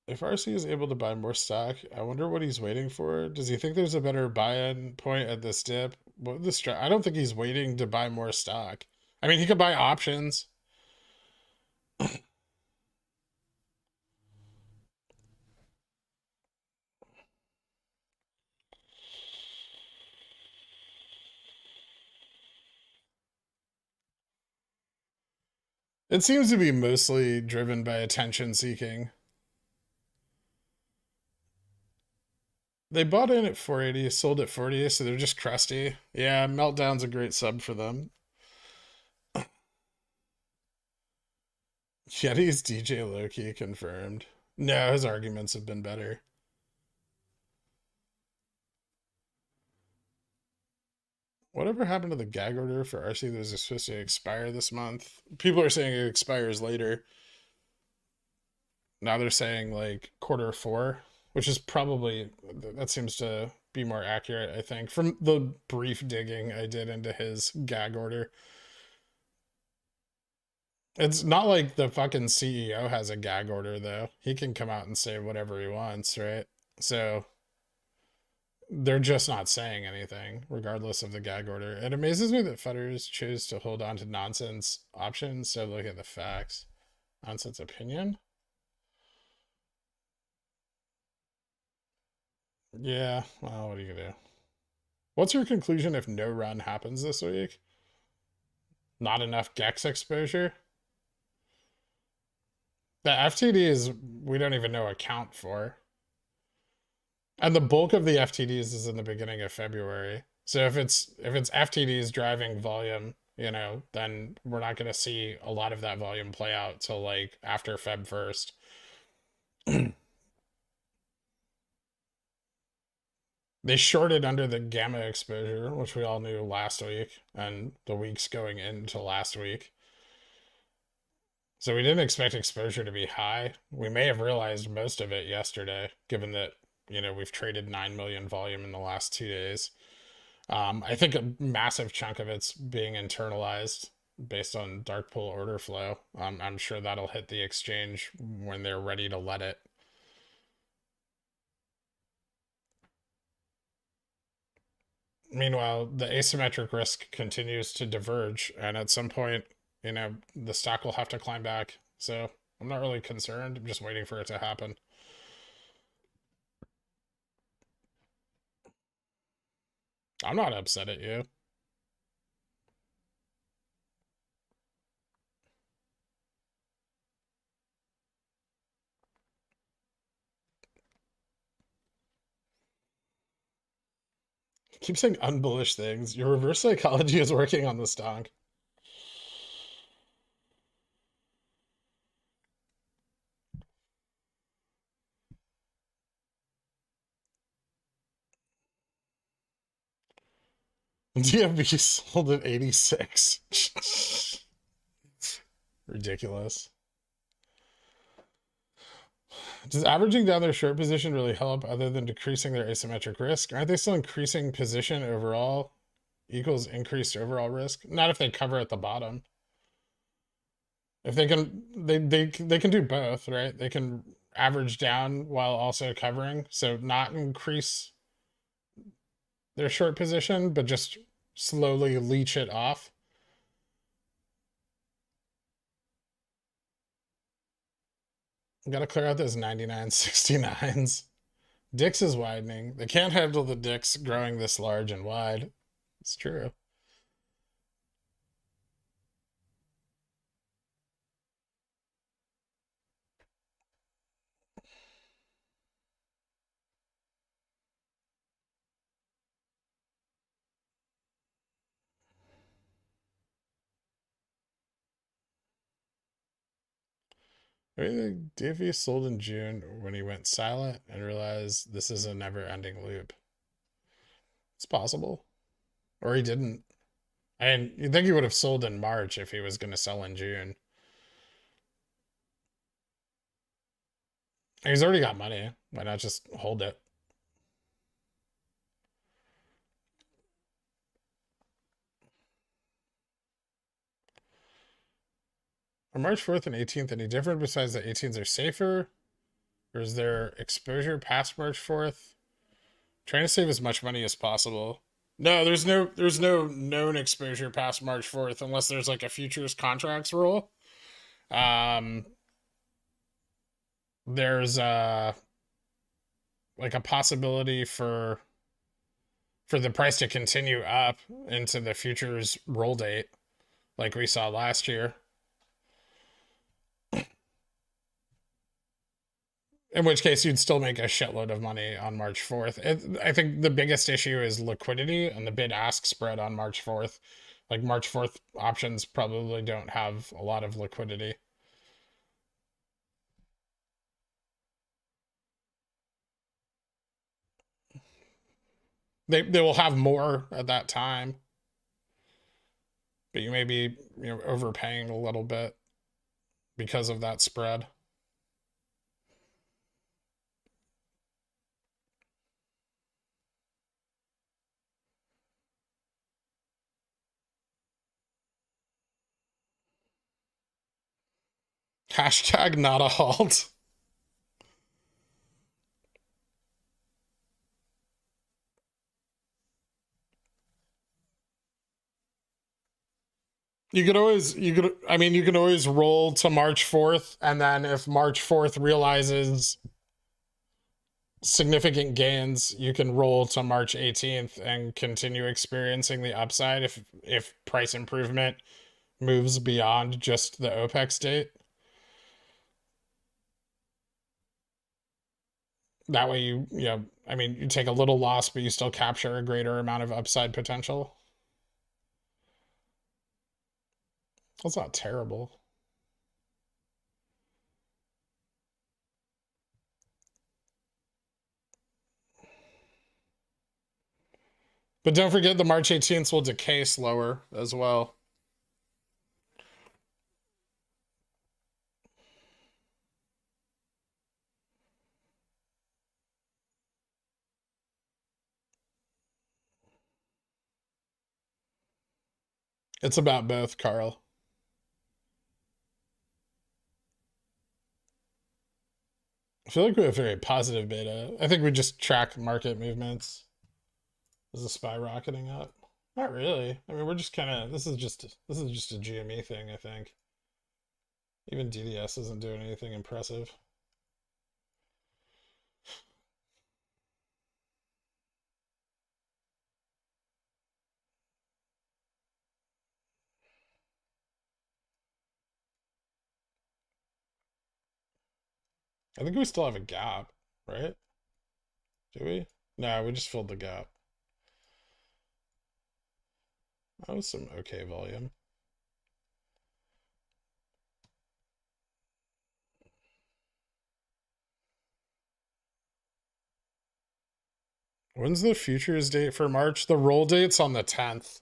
If RC is able to buy more stock, I wonder what he's waiting for. Does he think there's a better buy-in point at this dip? What the I don't think he's waiting to buy more stock. I mean, he could buy options. It seems to be mostly driven by attention seeking. They bought in at 480, sold at 40, so they're just crusty. Yeah, Meltdown's a great sub for them. Yeti's DJ Loki confirmed. No, his arguments have been better. Whatever happened to the gag order for RC that was supposed to expire this month? People are saying it expires later. Now they're saying like Q4, which is probably, that seems to be more accurate, I think, from the brief digging I did into his gag order. It's not like the fucking CEO has a gag order, though. He can come out and say whatever he wants, right? So they're just not saying anything, regardless of the gag order. It amazes me that Fetters chose to hold on to nonsense options. So look at the facts. Nonsense opinion? Yeah, well, what are you gonna do? What's your conclusion if no run happens this week? Not enough GEX exposure? The FTDs we don't even know account for. And the bulk of the FTDs is in the beginning of February. So if it's FTDs driving volume, then we're not going to see a lot of that volume play out till like after Feb 1st. They shorted under the gamma exposure, which we all knew last week and the weeks going into last week. So we didn't expect exposure to be high. We may have realized most of it yesterday, given that, we've traded 9 million volume in the last 2 days. I think a massive chunk of it's being internalized based on dark pool order flow. I'm sure that'll hit the exchange when they're ready to let it. Meanwhile, the asymmetric risk continues to diverge, and at some point, the stock will have to climb back. So I'm not really concerned. I'm just waiting for it to happen. I'm not upset at you. Keep saying unbullish things. Your reverse psychology is working on the stock. DFB sold at 86. Ridiculous. Does averaging down their short position really help other than decreasing their asymmetric risk? Aren't they still increasing position overall equals increased overall risk? Not if they cover at the bottom. If they can, they can do both, right? They can average down while also covering, so not increase their short position, but just slowly leech it off. Gotta clear out those 99.69s. Dix is widening. They can't handle the Dix growing this large and wide. It's true. Maybe DFE sold in June when he went silent and realized this is a never-ending loop. It's possible. Or he didn't. And you'd think he would have sold in March if he was going to sell in June. He's already got money. Why not just hold it? Are March 4th and 18th any different besides that 18s are safer? Or is there exposure past March 4th? Trying to save as much money as possible. No, there's no known exposure past March 4th unless there's like a futures contracts rule. There's like a possibility for the price to continue up into the futures roll date like we saw last year. In which case, you'd still make a shitload of money on March 4th. I think the biggest issue is liquidity and the bid-ask spread on March 4th. Like, March 4th options probably don't have a lot of liquidity. They will have more at that time. But you may be overpaying a little bit because of that spread. Hashtag not a halt. You can always roll to March 4th, and then if March 4th realizes significant gains, you can roll to March 18th and continue experiencing the upside if price improvement moves beyond just the OPEX date. That way you take a little loss, but you still capture a greater amount of upside potential. That's not terrible. But don't forget the March 18th will decay slower as well. It's about both, Carl. I feel like we have very positive beta. I think we just track market movements. Is the SPY rocketing up? Not really. I mean, we're just kind of, this is just a GME thing, I think. Even DDS isn't doing anything impressive. I think we still have a gap, right? Do we? No, we just filled the gap. That was some okay volume. When's the futures date for March? The roll date's on the 10th.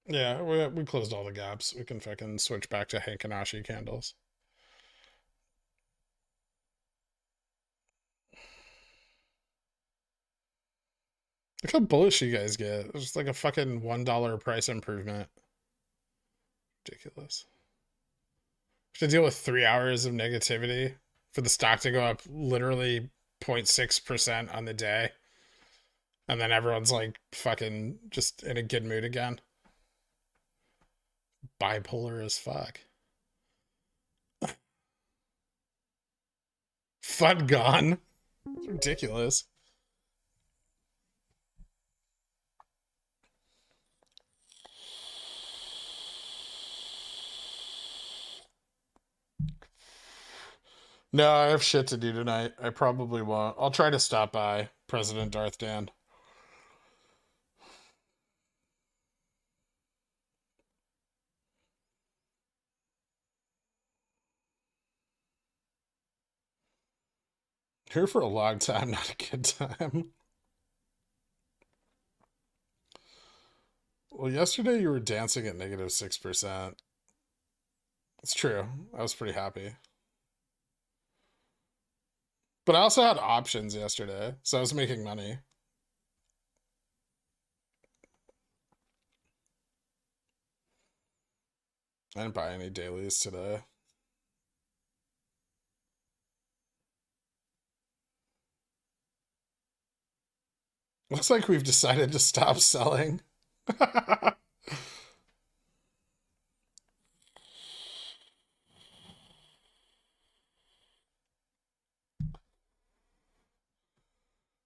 Yeah, we closed all the gaps. We can fucking switch back to Hankanashi candles. Look how bullish you guys get. It's just like a fucking $1 price improvement. Ridiculous. To deal with 3 hours of negativity for the stock to go up literally 0.6% on the day. And then everyone's like fucking just in a good mood again. Bipolar as fuck. Fun gone. It's ridiculous. No, I have shit to do tonight. I probably won't. I'll try to stop by President Darth Dan. Here for a long time, not a good time. Well, yesterday you were dancing at negative 6%. It's true. I was pretty happy. But I also had options yesterday, so I was making money. I didn't buy any dailies today. Looks like we've decided to stop selling.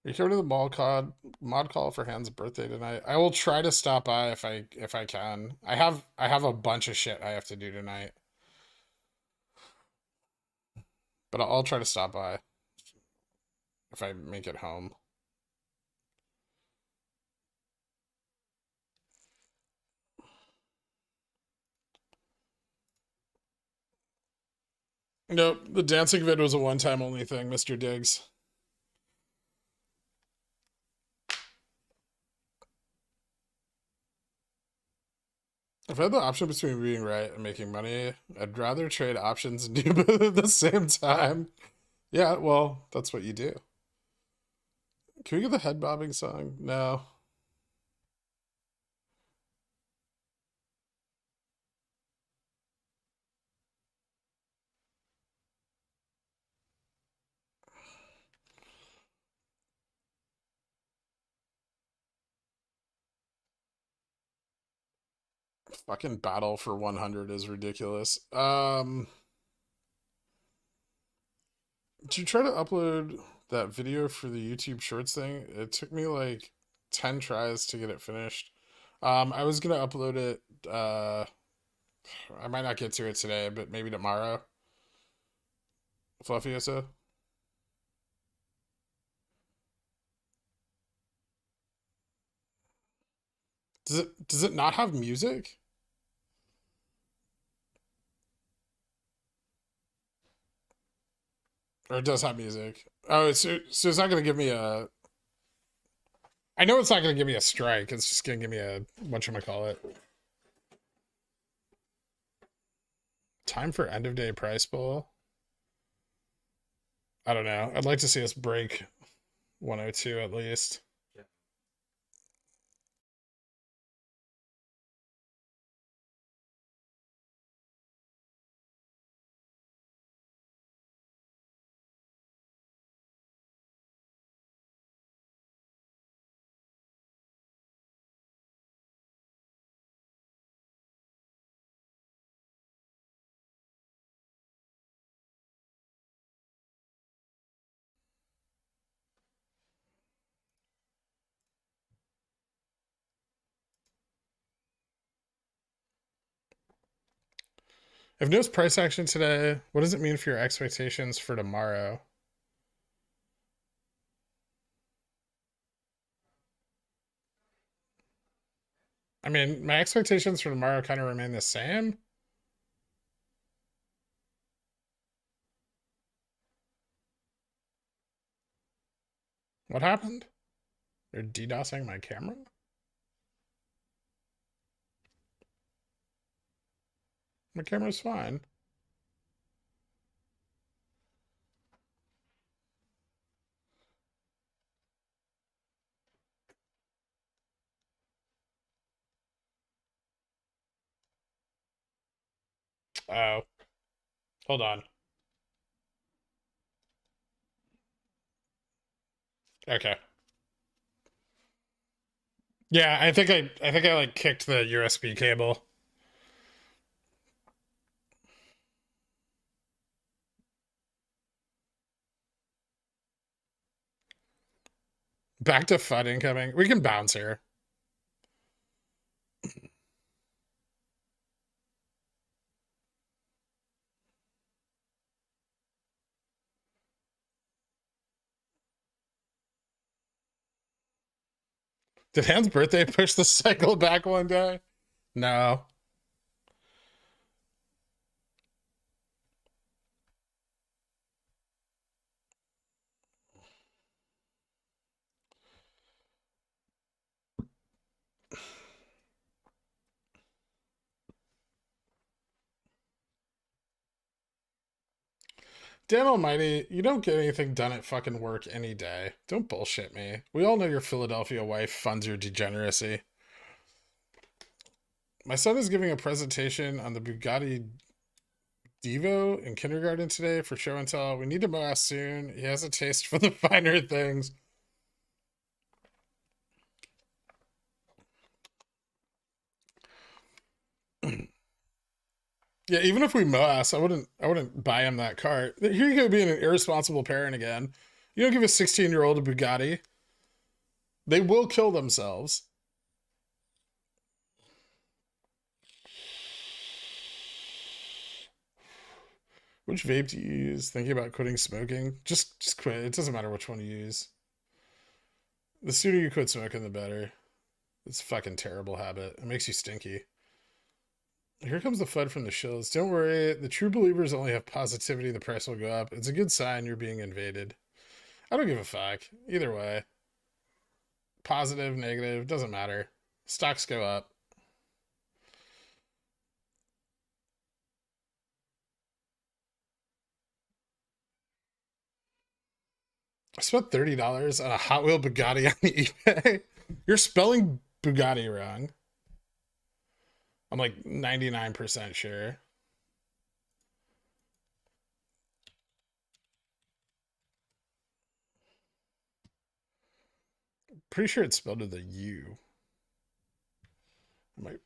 You come to the mod call for Han's birthday tonight. I will try to stop by if I can. I have a bunch of shit I have to do tonight. But I'll try to stop by if I make it home. Nope, the dancing vid was a one-time only thing, Mr. Diggs. If I had the option between being right and making money, I'd rather trade options and do both at the same time. Yeah, well, that's what you do. Can we get the head bobbing song? No. Fucking battle for 100 is ridiculous. Did you try to upload that video for the YouTube Shorts thing? It took me like 10 tries to get it finished. I was gonna upload it. I might not get to it today, but maybe tomorrow. Fluffy Issa. Does it not have music? Or it does have music? Oh, so it's not gonna give me a. I know it's not gonna give me a strike. It's just gonna give me a whatchamacallit. Time for end of day price bowl. I don't know. I'd like to see us break 102 at least. If no price action today, what does it mean for your expectations for tomorrow? I mean, my expectations for tomorrow kind of remain the same. What happened? They're DDoSing my camera? My camera's fine. Oh, hold on. Okay. Yeah, I think I like kicked the USB cable. Back to FUD incoming. We can bounce here. Did Han's birthday push the cycle back one day? No. Dan Almighty, you don't get anything done at fucking work any day. Don't bullshit me. We all know your Philadelphia wife funds your degeneracy. My son is giving a presentation on the Bugatti Devo in kindergarten today for show and tell. We need to MOASS soon. He has a taste for the finer things. Yeah, even if we MOASS, I wouldn't buy him that car. Here you go being an irresponsible parent again. You don't give a 16-year-old a Bugatti. They will kill themselves. Which vape do you use? Thinking about quitting smoking? Just quit. It doesn't matter which one you use. The sooner you quit smoking, the better. It's a fucking terrible habit. It makes you stinky. Here comes the FUD from the shills. Don't worry, the true believers only have positivity. The price will go up. It's a good sign you're being invaded. I don't give a fuck. Either way. Positive, negative, doesn't matter. Stocks go up. I spent $30 on a Hot Wheel Bugatti on eBay. You're spelling Bugatti wrong. I'm like 99% sure. Pretty sure it's spelled with a U. I might,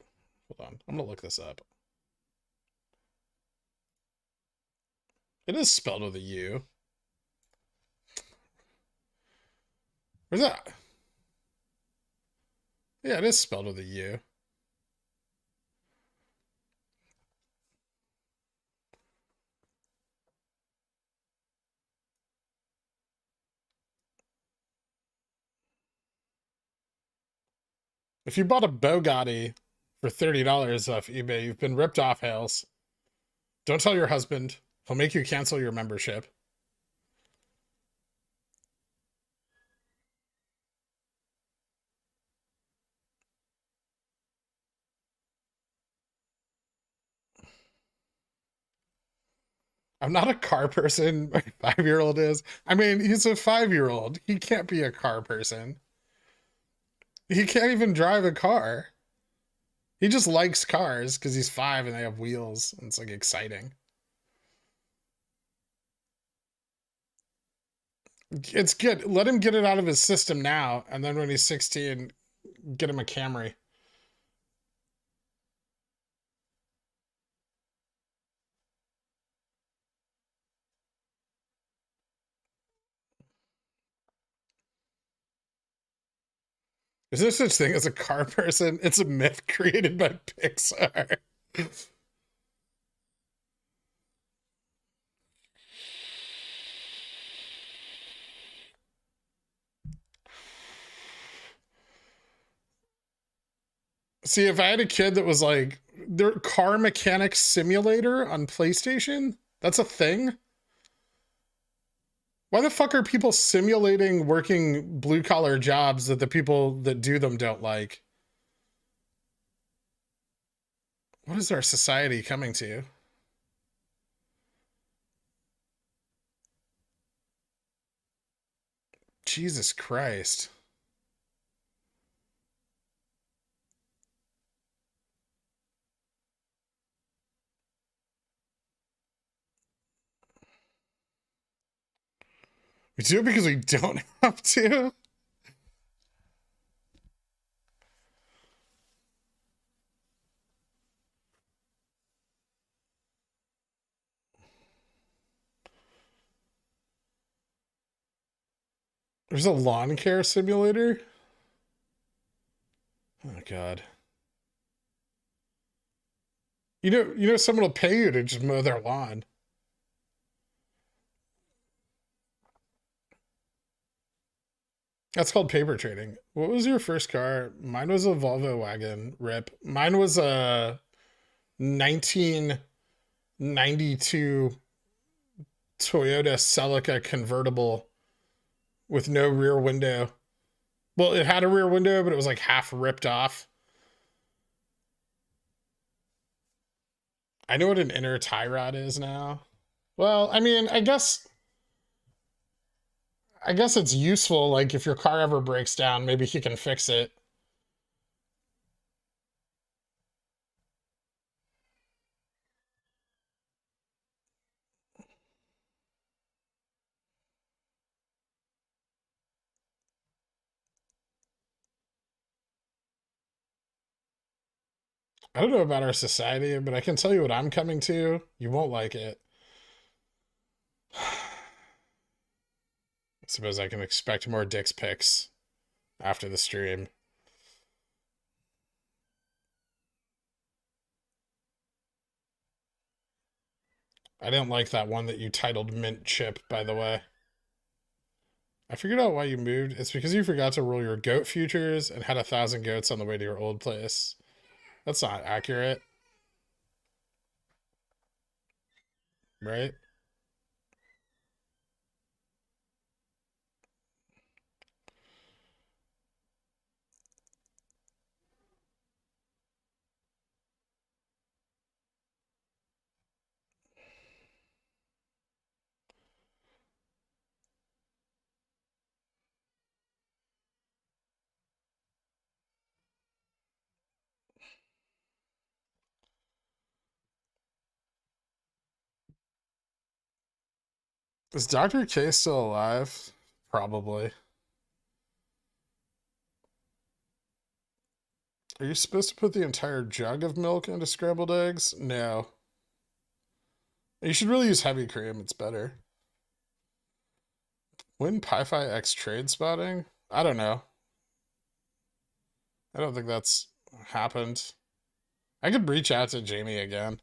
hold on. I'm gonna look this up. It is spelled with a U. Where's that? Yeah, it is spelled with a U. If you bought a Bugatti for $30 off eBay, you've been ripped off, Hales. Don't tell your husband. He'll make you cancel your membership. I'm not a car person. My 5-year-old is. I mean, he's a 5-year-old. He can't be a car person. He can't even drive a car. He just likes cars because he's 5 and they have wheels. And it's like exciting. It's good. Let him get it out of his system now. And then when he's 16, get him a Camry. Is there such thing as a car person? It's a myth created by Pixar. See, if I had a kid that was like their car mechanic simulator on PlayStation, that's a thing. Why the fuck are people simulating working blue collar jobs that the people that do them don't like? What is our society coming to? Jesus Christ. We do it because we don't have to. There's a lawn care simulator. Oh God. You know, someone will pay you to just mow their lawn. That's called paper trading. What was your first car? Mine was a Volvo wagon. Rip. Mine was a 1992 Toyota Celica convertible with no rear window. Well, it had a rear window, but it was like half ripped off. I know what an inner tie rod is now. Well, I mean, I guess it's useful. Like if your car ever breaks down, maybe he can fix it. I don't know about our society, but I can tell you what I'm coming to. You won't like it. I suppose I can expect more Dick's pics after the stream. I didn't like that one that you titled Mint Chip, by the way. I figured out why you moved. It's because you forgot to roll your goat futures and had 1,000 goats on the way to your old place. That's not accurate. Right? Is Dr. K still alive? Probably. Are you supposed to put the entire jug of milk into scrambled eggs? No. You should really use heavy cream. It's better. When Pi-Fi X trade spotting? I don't know. I don't think that's happened. I could reach out to Jamie again.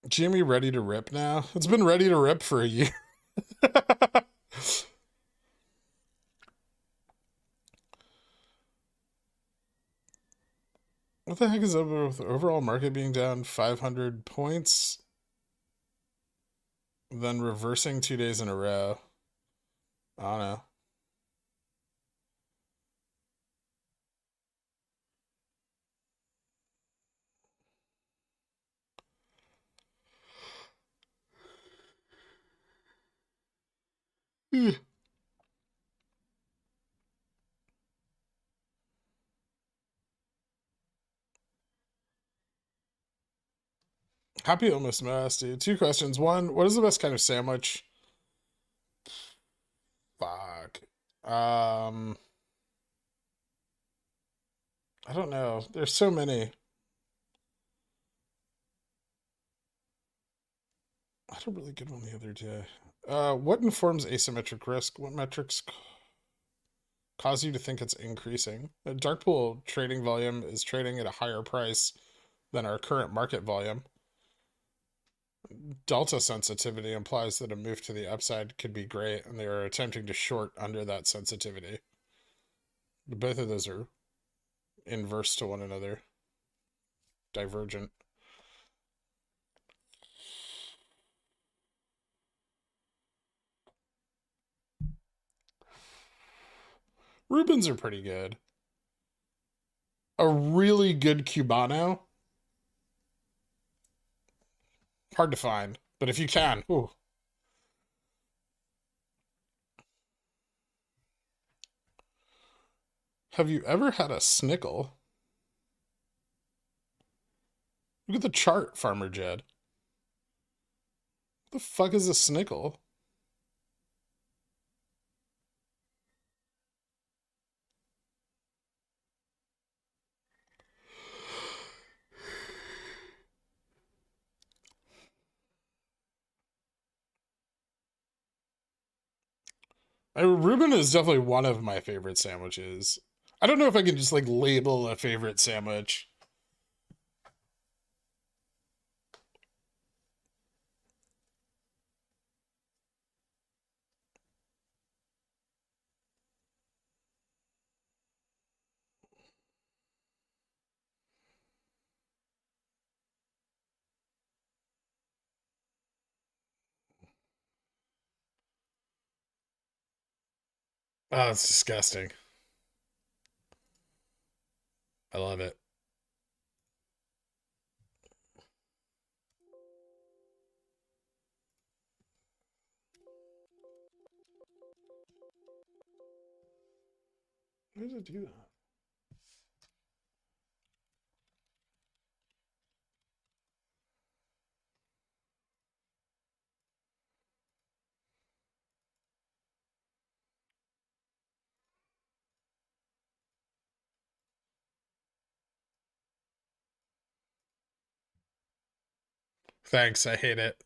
Jamie ready to rip now? It's been ready to rip for a year. What the heck is up with the overall market being down 500 points? Then reversing 2 days in a row. I don't know. Happy almost mass, dude. 2 questions. One, what is the best kind of sandwich? Fuck. I don't know. There's so many. I had a really good one the other day. What informs asymmetric risk? What metrics cause you to think it's increasing? A dark pool trading volume is trading at a higher price than our current market volume. delta sensitivity implies that a move to the upside could be great, and they are attempting to short under that sensitivity. Both of those are inverse to one another, divergent. Rubens are pretty good. A really good Cubano, hard to find, but if you can, ooh. Have you ever had a snickle? Look at the chart, Farmer Jed. What the fuck is a snickle? Reuben is definitely one of my favorite sandwiches. I don't know if I can just like label a favorite sandwich. Oh, it's disgusting. I love it. Why does it do that? Thanks, I hate it.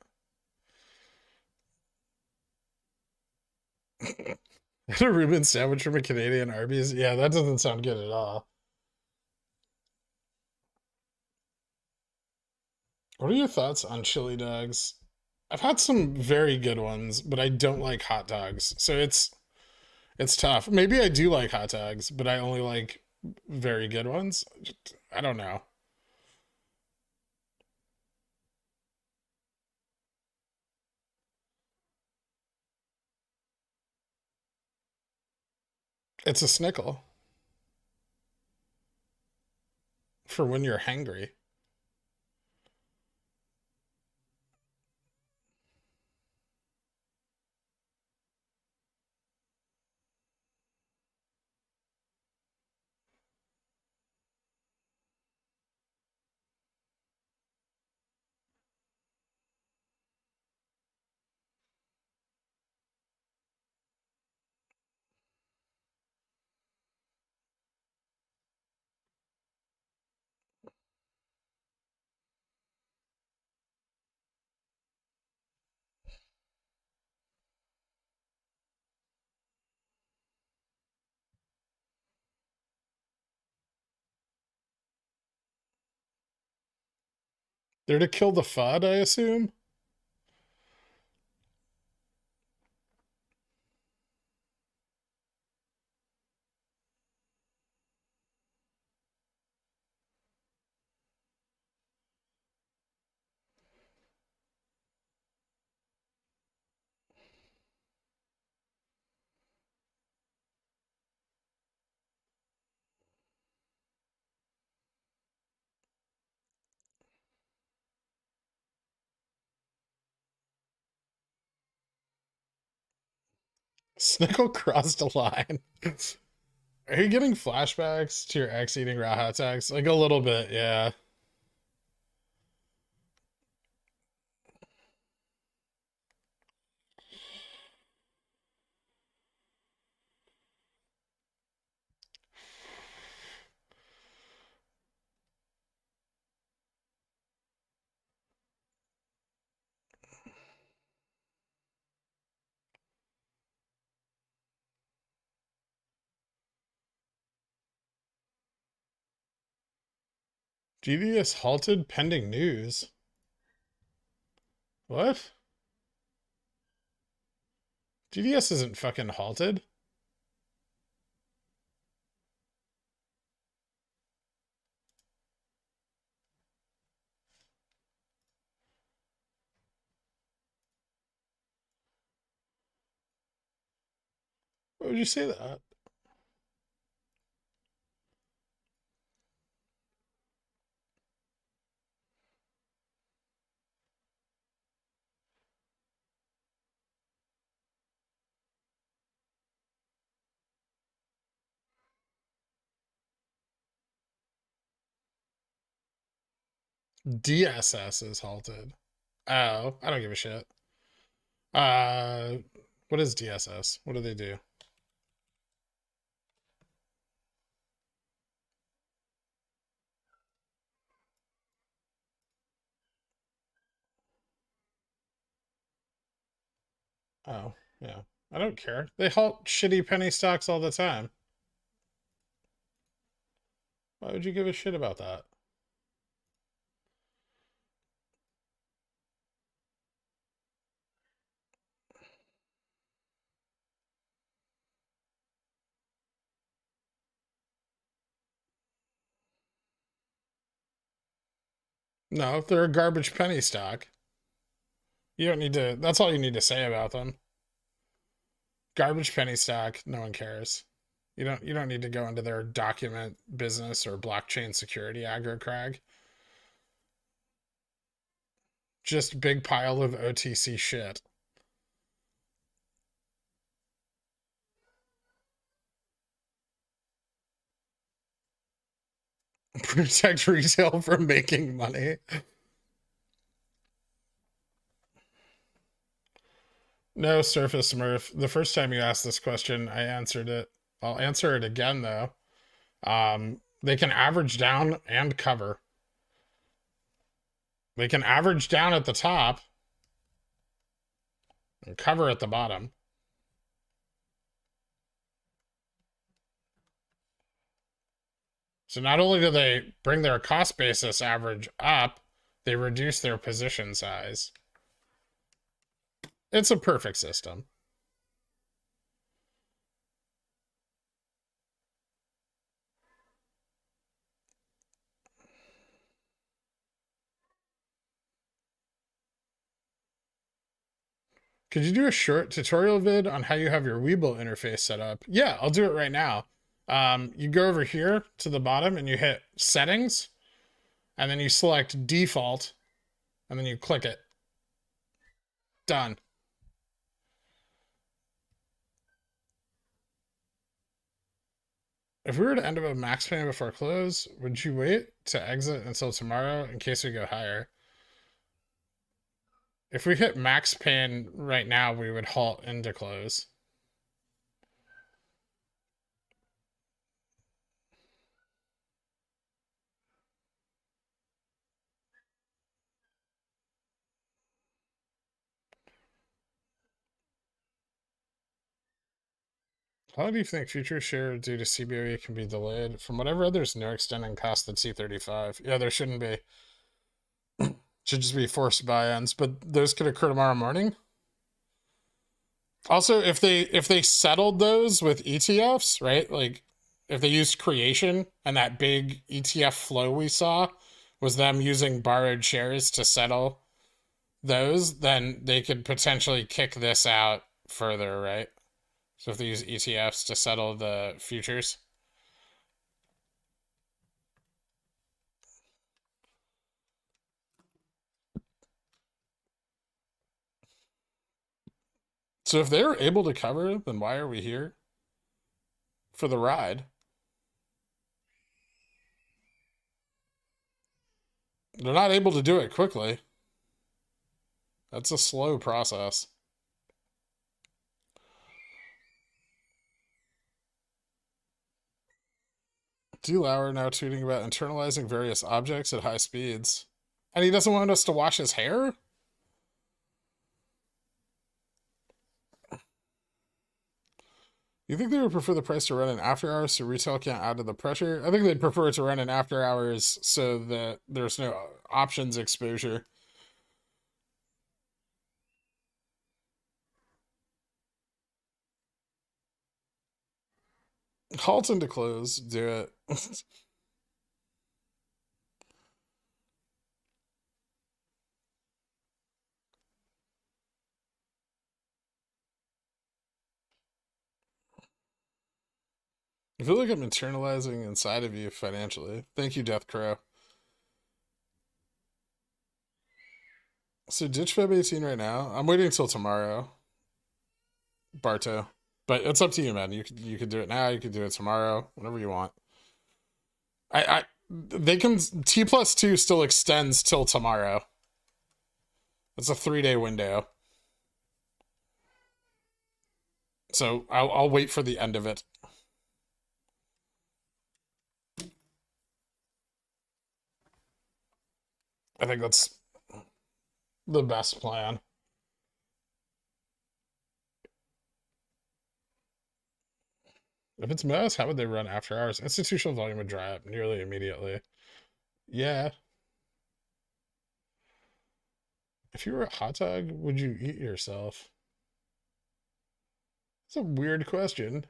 A Reuben sandwich from a Canadian Arby's? Yeah, that doesn't sound good at all. What are your thoughts on chili dogs? I've had some very good ones, but I don't like hot dogs. So it's tough. Maybe I do like hot dogs, but I only like very good ones. I don't know. It's a snickle for when you're hangry. They're to kill the FUD, I assume. Snickle crossed a line. Are you getting flashbacks to your ex eating raw hot dogs? Like a little bit, yeah. GDS halted pending news. What? GDS isn't fucking halted. Why would you say that? DSS is halted. Oh, I don't give a shit. Uh, what is DSS? What do they do? Oh, yeah. I don't care. They halt shitty penny stocks all the time. Why would you give a shit about that? No, if they're a garbage penny stock, you don't need to. That's all you need to say about them. Garbage penny stock, no one cares. You don't need to go into their document business or blockchain security aggro crag. Just big pile of OTC shit. Protect retail from making money. No, Surface Smurf. The first time you asked this question, I answered it. I'll answer it again though. They can average down and cover. They can average down at the top and cover at the bottom. So not only do they bring their cost basis average up, they reduce their position size. It's a perfect system. Could you do a short tutorial vid on how you have your WeBull interface set up? Yeah, I'll do it right now. You go over here to the bottom and you hit settings, and then you select default, and then you click it. Done. If we were to end up a max payment before close, would you wait to exit until tomorrow in case we go higher? If we hit max pain right now, we would halt into close. How do you think future share due to CBOE can be delayed? From whatever others know, extending past the T35. Yeah, there shouldn't be. Should just be forced buy-ins, but those could occur tomorrow morning. Also, if they settled those with ETFs, right? Like if they used creation and that big ETF flow we saw was them using borrowed shares to settle those, then they could potentially kick this out further, right? So if they use ETFs to settle the futures. So if they're able to cover, then why are we here for the ride? They're not able to do it quickly. That's a slow process. D. Lauer now tweeting about internalizing various objects at high speeds. And he doesn't want us to wash his hair? You think they would prefer the price to run in after hours so retail can't add to the pressure? I think they'd prefer it to run in after hours so that there's no options exposure. Halton to close. Do it. I feel like I'm internalizing inside of you financially. Thank you, Death Crow. So ditch Feb 18 right now. I'm waiting until tomorrow, Barto. But it's up to you, man. You could do it now. You could do it tomorrow, whenever you want. They can T+2 still extends till tomorrow. It's a 3-day window. So I'll wait for the end of it. I think that's the best plan. If it's MOASS, how would they run after hours? Institutional volume would dry up nearly immediately. Yeah. If you were a hot dog, would you eat yourself? It's a weird question.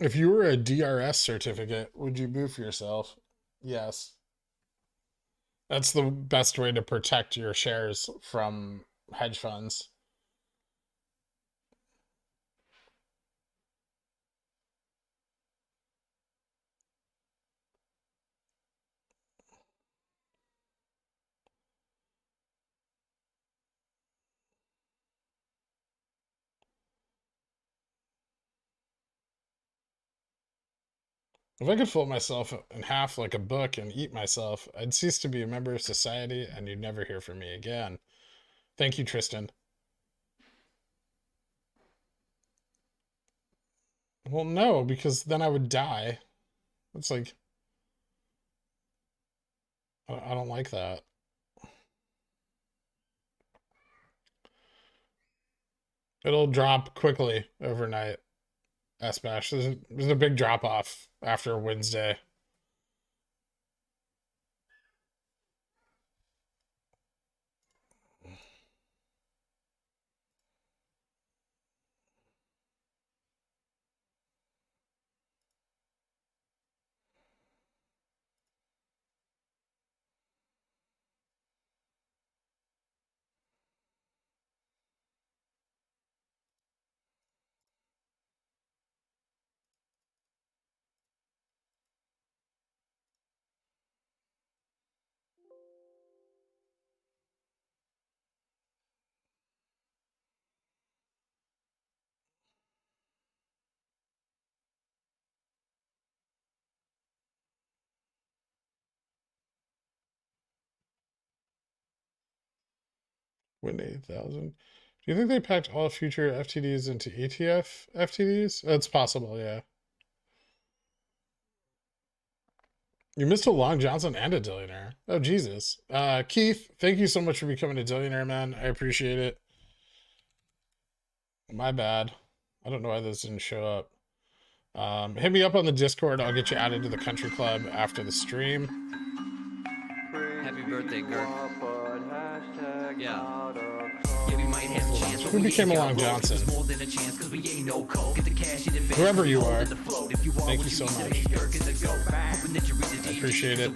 If you were a DRS certificate, would you move for yourself? Yes. That's the best way to protect your shares from hedge funds. If I could fold myself in half like a book and eat myself, I'd cease to be a member of society and you'd never hear from me again. Thank you, Tristan. Well, no, because then I would die. It's like, I don't like that. It'll drop quickly overnight. S-Bash. There's a big drop off after Wednesday. Win 8,000. Do you think they packed all future FTDs into ETF FTDs? It's possible, yeah. You missed a Long Johnson and a Dillionaire. Oh, Jesus. Keith, thank you so much for becoming a Dillionaire, man. I appreciate it. My bad. I don't know why this didn't show up. Hit me up on the Discord. I'll get you added to the country club after the stream. Happy birthday, Gurk. Yeah. Who became a Long Johnson? Whoever you are. Thank you so much. I appreciate it.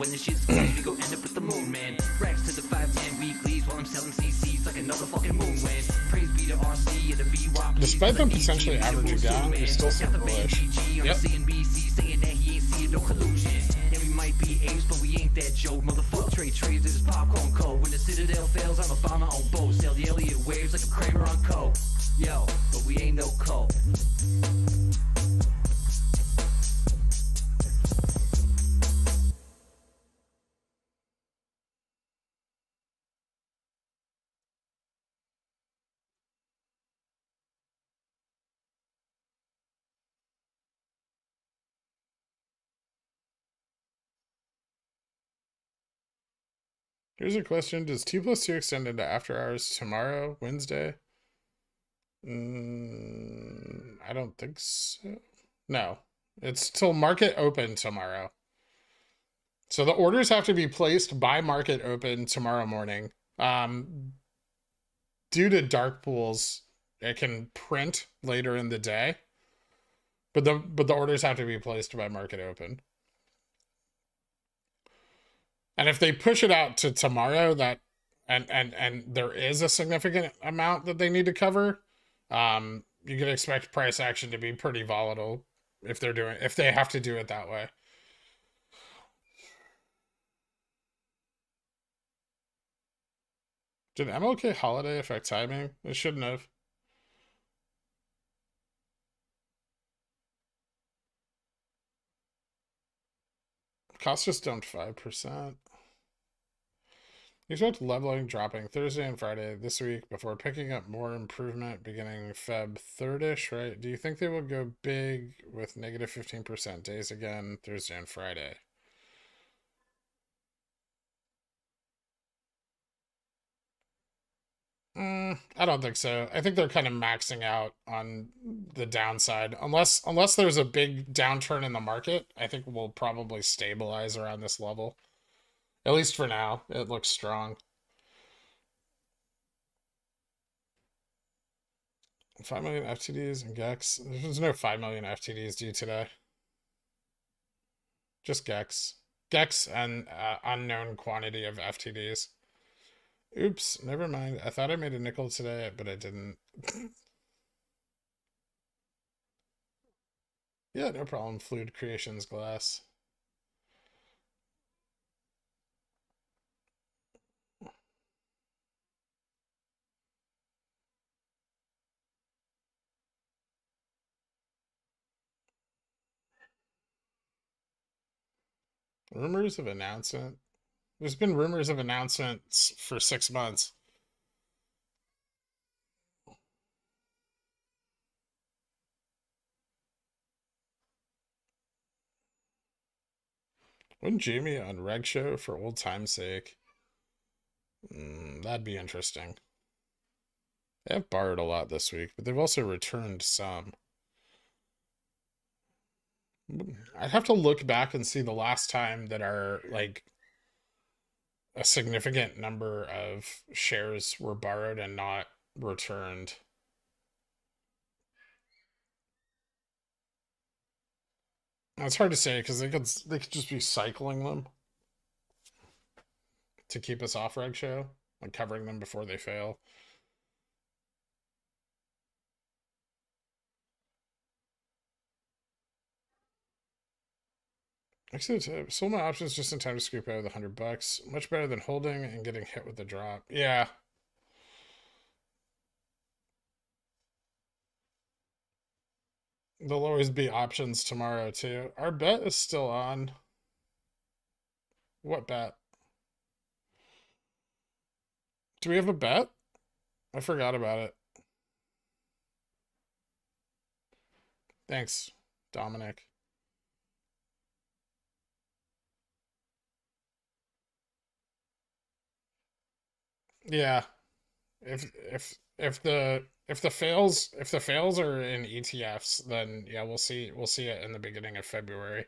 Despite them potentially averaging down, you're still so bullish. Yep. Might be apes, but we ain't that joke. Motherfucker trades this is popcorn code. When the Citadel fails, I'm Obama on both. Sail the Elliott waves like a Kramer on coke. Yo, but we ain't no coke. Here's a question. Does T+2 extend into after hours tomorrow, Wednesday? I don't think so. No, it's till market open tomorrow. So the orders have to be placed by market open tomorrow morning. Due to dark pools, it can print later in the day, but the orders have to be placed by market open. And if they push it out to tomorrow, that and there is a significant amount that they need to cover, you can expect price action to be pretty volatile if they have to do it that way. Did MLK holiday affect timing? It shouldn't have. Cost just dumped 5%. You expect leveling dropping Thursday and Friday this week before picking up more improvement beginning Feb 3rd-ish, right? Do you think they will go big with negative 15% days again Thursday and Friday? I don't think so. I think they're kind of maxing out on the downside. Unless there's a big downturn in the market, I think we'll probably stabilize around this level. At least for now, it looks strong. 5 million FTDs and GEX. There's no 5 million FTDs due today. Just GEX. GEX and unknown quantity of FTDs. Oops, never mind. I thought I made a nickel today, but I didn't. Yeah, no problem. Fluid Creations Glass. Rumors of announcement. There's been rumors of announcements for 6 months. Wouldn't Jamie on Reg Show for old time's sake? That'd be interesting. They have borrowed a lot this week, but they've also returned some. I'd have to look back and see the last time that our, like, a significant number of shares were borrowed and not returned. It's hard to say because they could just be cycling them to keep us off Reg Show, like covering them before they fail. Actually, sold my options just in time to scoop out with $100. Much better than holding and getting hit with the drop. Yeah. There'll always be options tomorrow too. Our bet is still on. What bet? Do we have a bet? I forgot about it. Thanks, Dominic. Yeah. If the fails are in ETFs, then yeah, we'll see it in the beginning of February.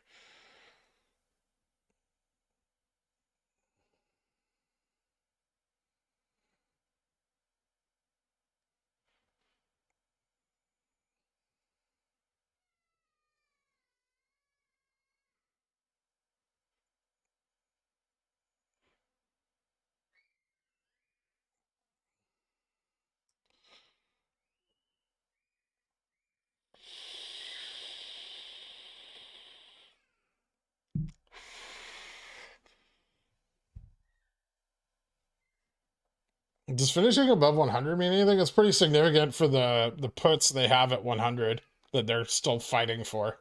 Does finishing above 100 mean anything? It's pretty significant for the puts they have at 100 that they're still fighting for.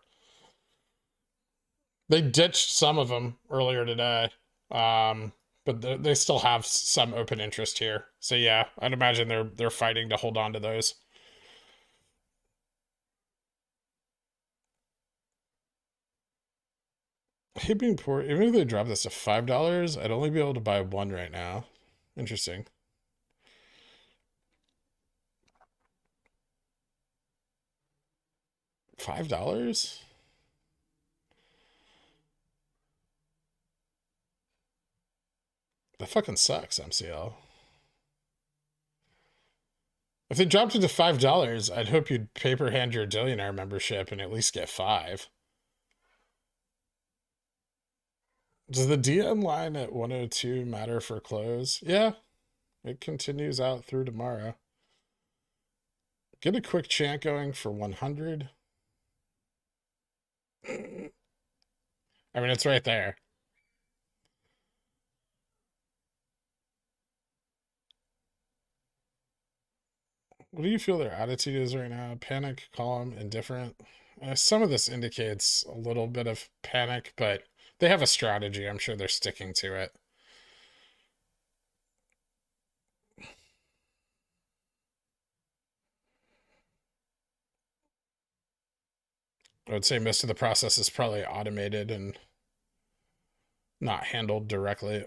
They ditched some of them earlier today, but they still have some open interest here. So yeah, I'd imagine they're fighting to hold on to those. I hate being poor. Even if they drop this to $5, I'd only be able to buy one right now. Interesting. $5? That fucking sucks, MCL. If they dropped it to $5, I'd hope you'd paper hand your Dillionaire membership and at least get 5. Does the DM line at 102 matter for close? Yeah, it continues out through tomorrow. Get a quick chant going for 100. I mean, it's right there. What do you feel their attitude is right now? Panic, calm, indifferent? Some of this indicates a little bit of panic, but they have a strategy. I'm sure they're sticking to it. I would say most of the process is probably automated and not handled directly.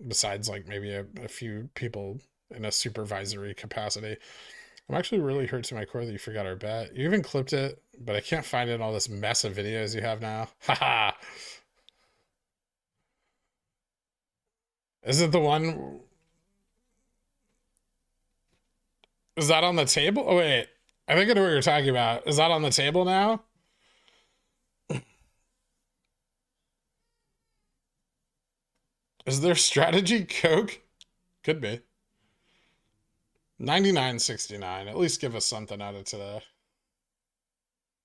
Besides like maybe a few people in a supervisory capacity. I'm actually really hurt to my core that you forgot our bet. You even clipped it, but I can't find it in all this mess of videos you have now. Haha. Is it the one? Is that on the table? Oh, wait. I think I know what you're talking about. Is that on the table now? Is their strategy Coke? Could be. 99.69. At least give us something out of today.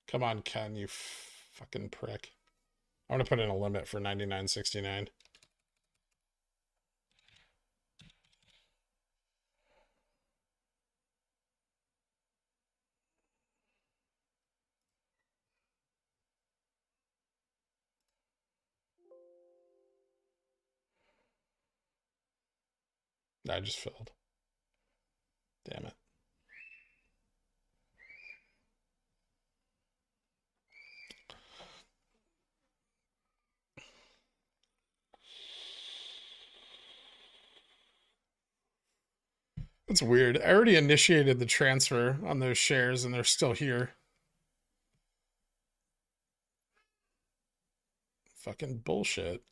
Come on, Ken, you fucking prick. I want to put in a limit for 99.69. I just filled. Damn it. It's weird. I already initiated the transfer on those shares and they're still here. Fucking bullshit.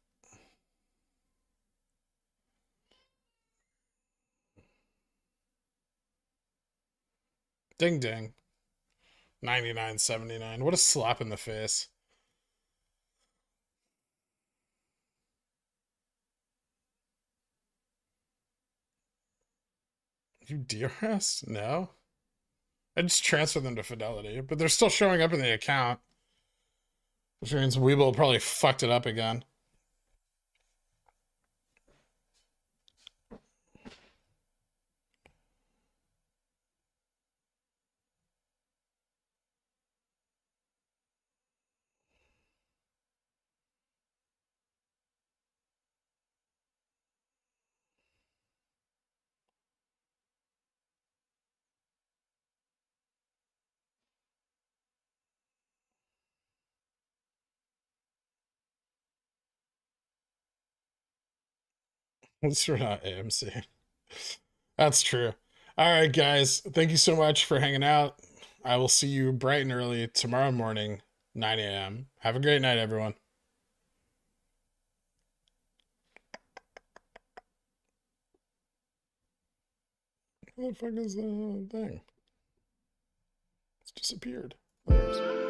Ding ding. 99.79. What a slap in the face. You DRS? No. I just transferred them to Fidelity, but they're still showing up in the account. Which means WeBull probably fucked it up again. At least we're not AMC. That's true. All right, guys. Thank you so much for hanging out. I will see you bright and early tomorrow morning, 9 a.m. Have a great night, everyone. What the fuck is the thing? It's disappeared. There it is.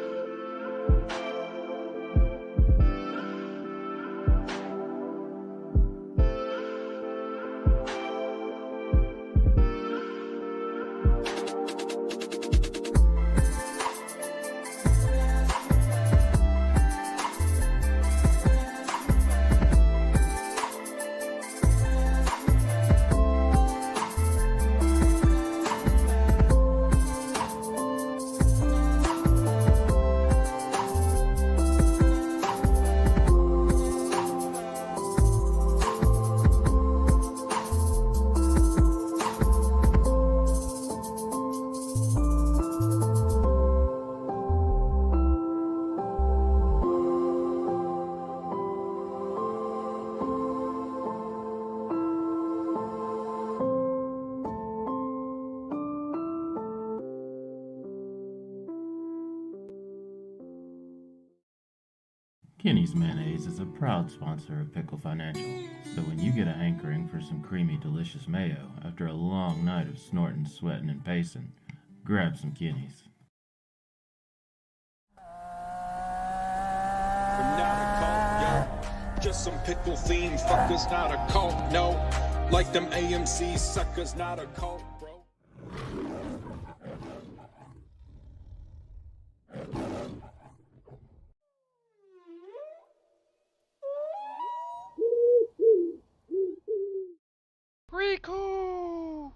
Kenny's Mayonnaise is a proud sponsor of Pickle Financial, so when you get a hankering for some creamy, delicious mayo after a long night of snorting, sweating, and pacing, grab some Kenny's. We're not a cult, yo. Just some pickle themed fuckers, not a cult, no. Like them AMC suckers, not a cult, bro. Rico!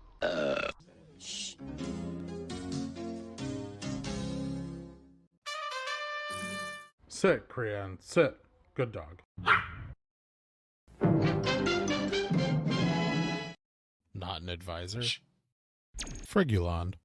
Sit, Crean, sit. Good dog. Not an advisor. Frigulon.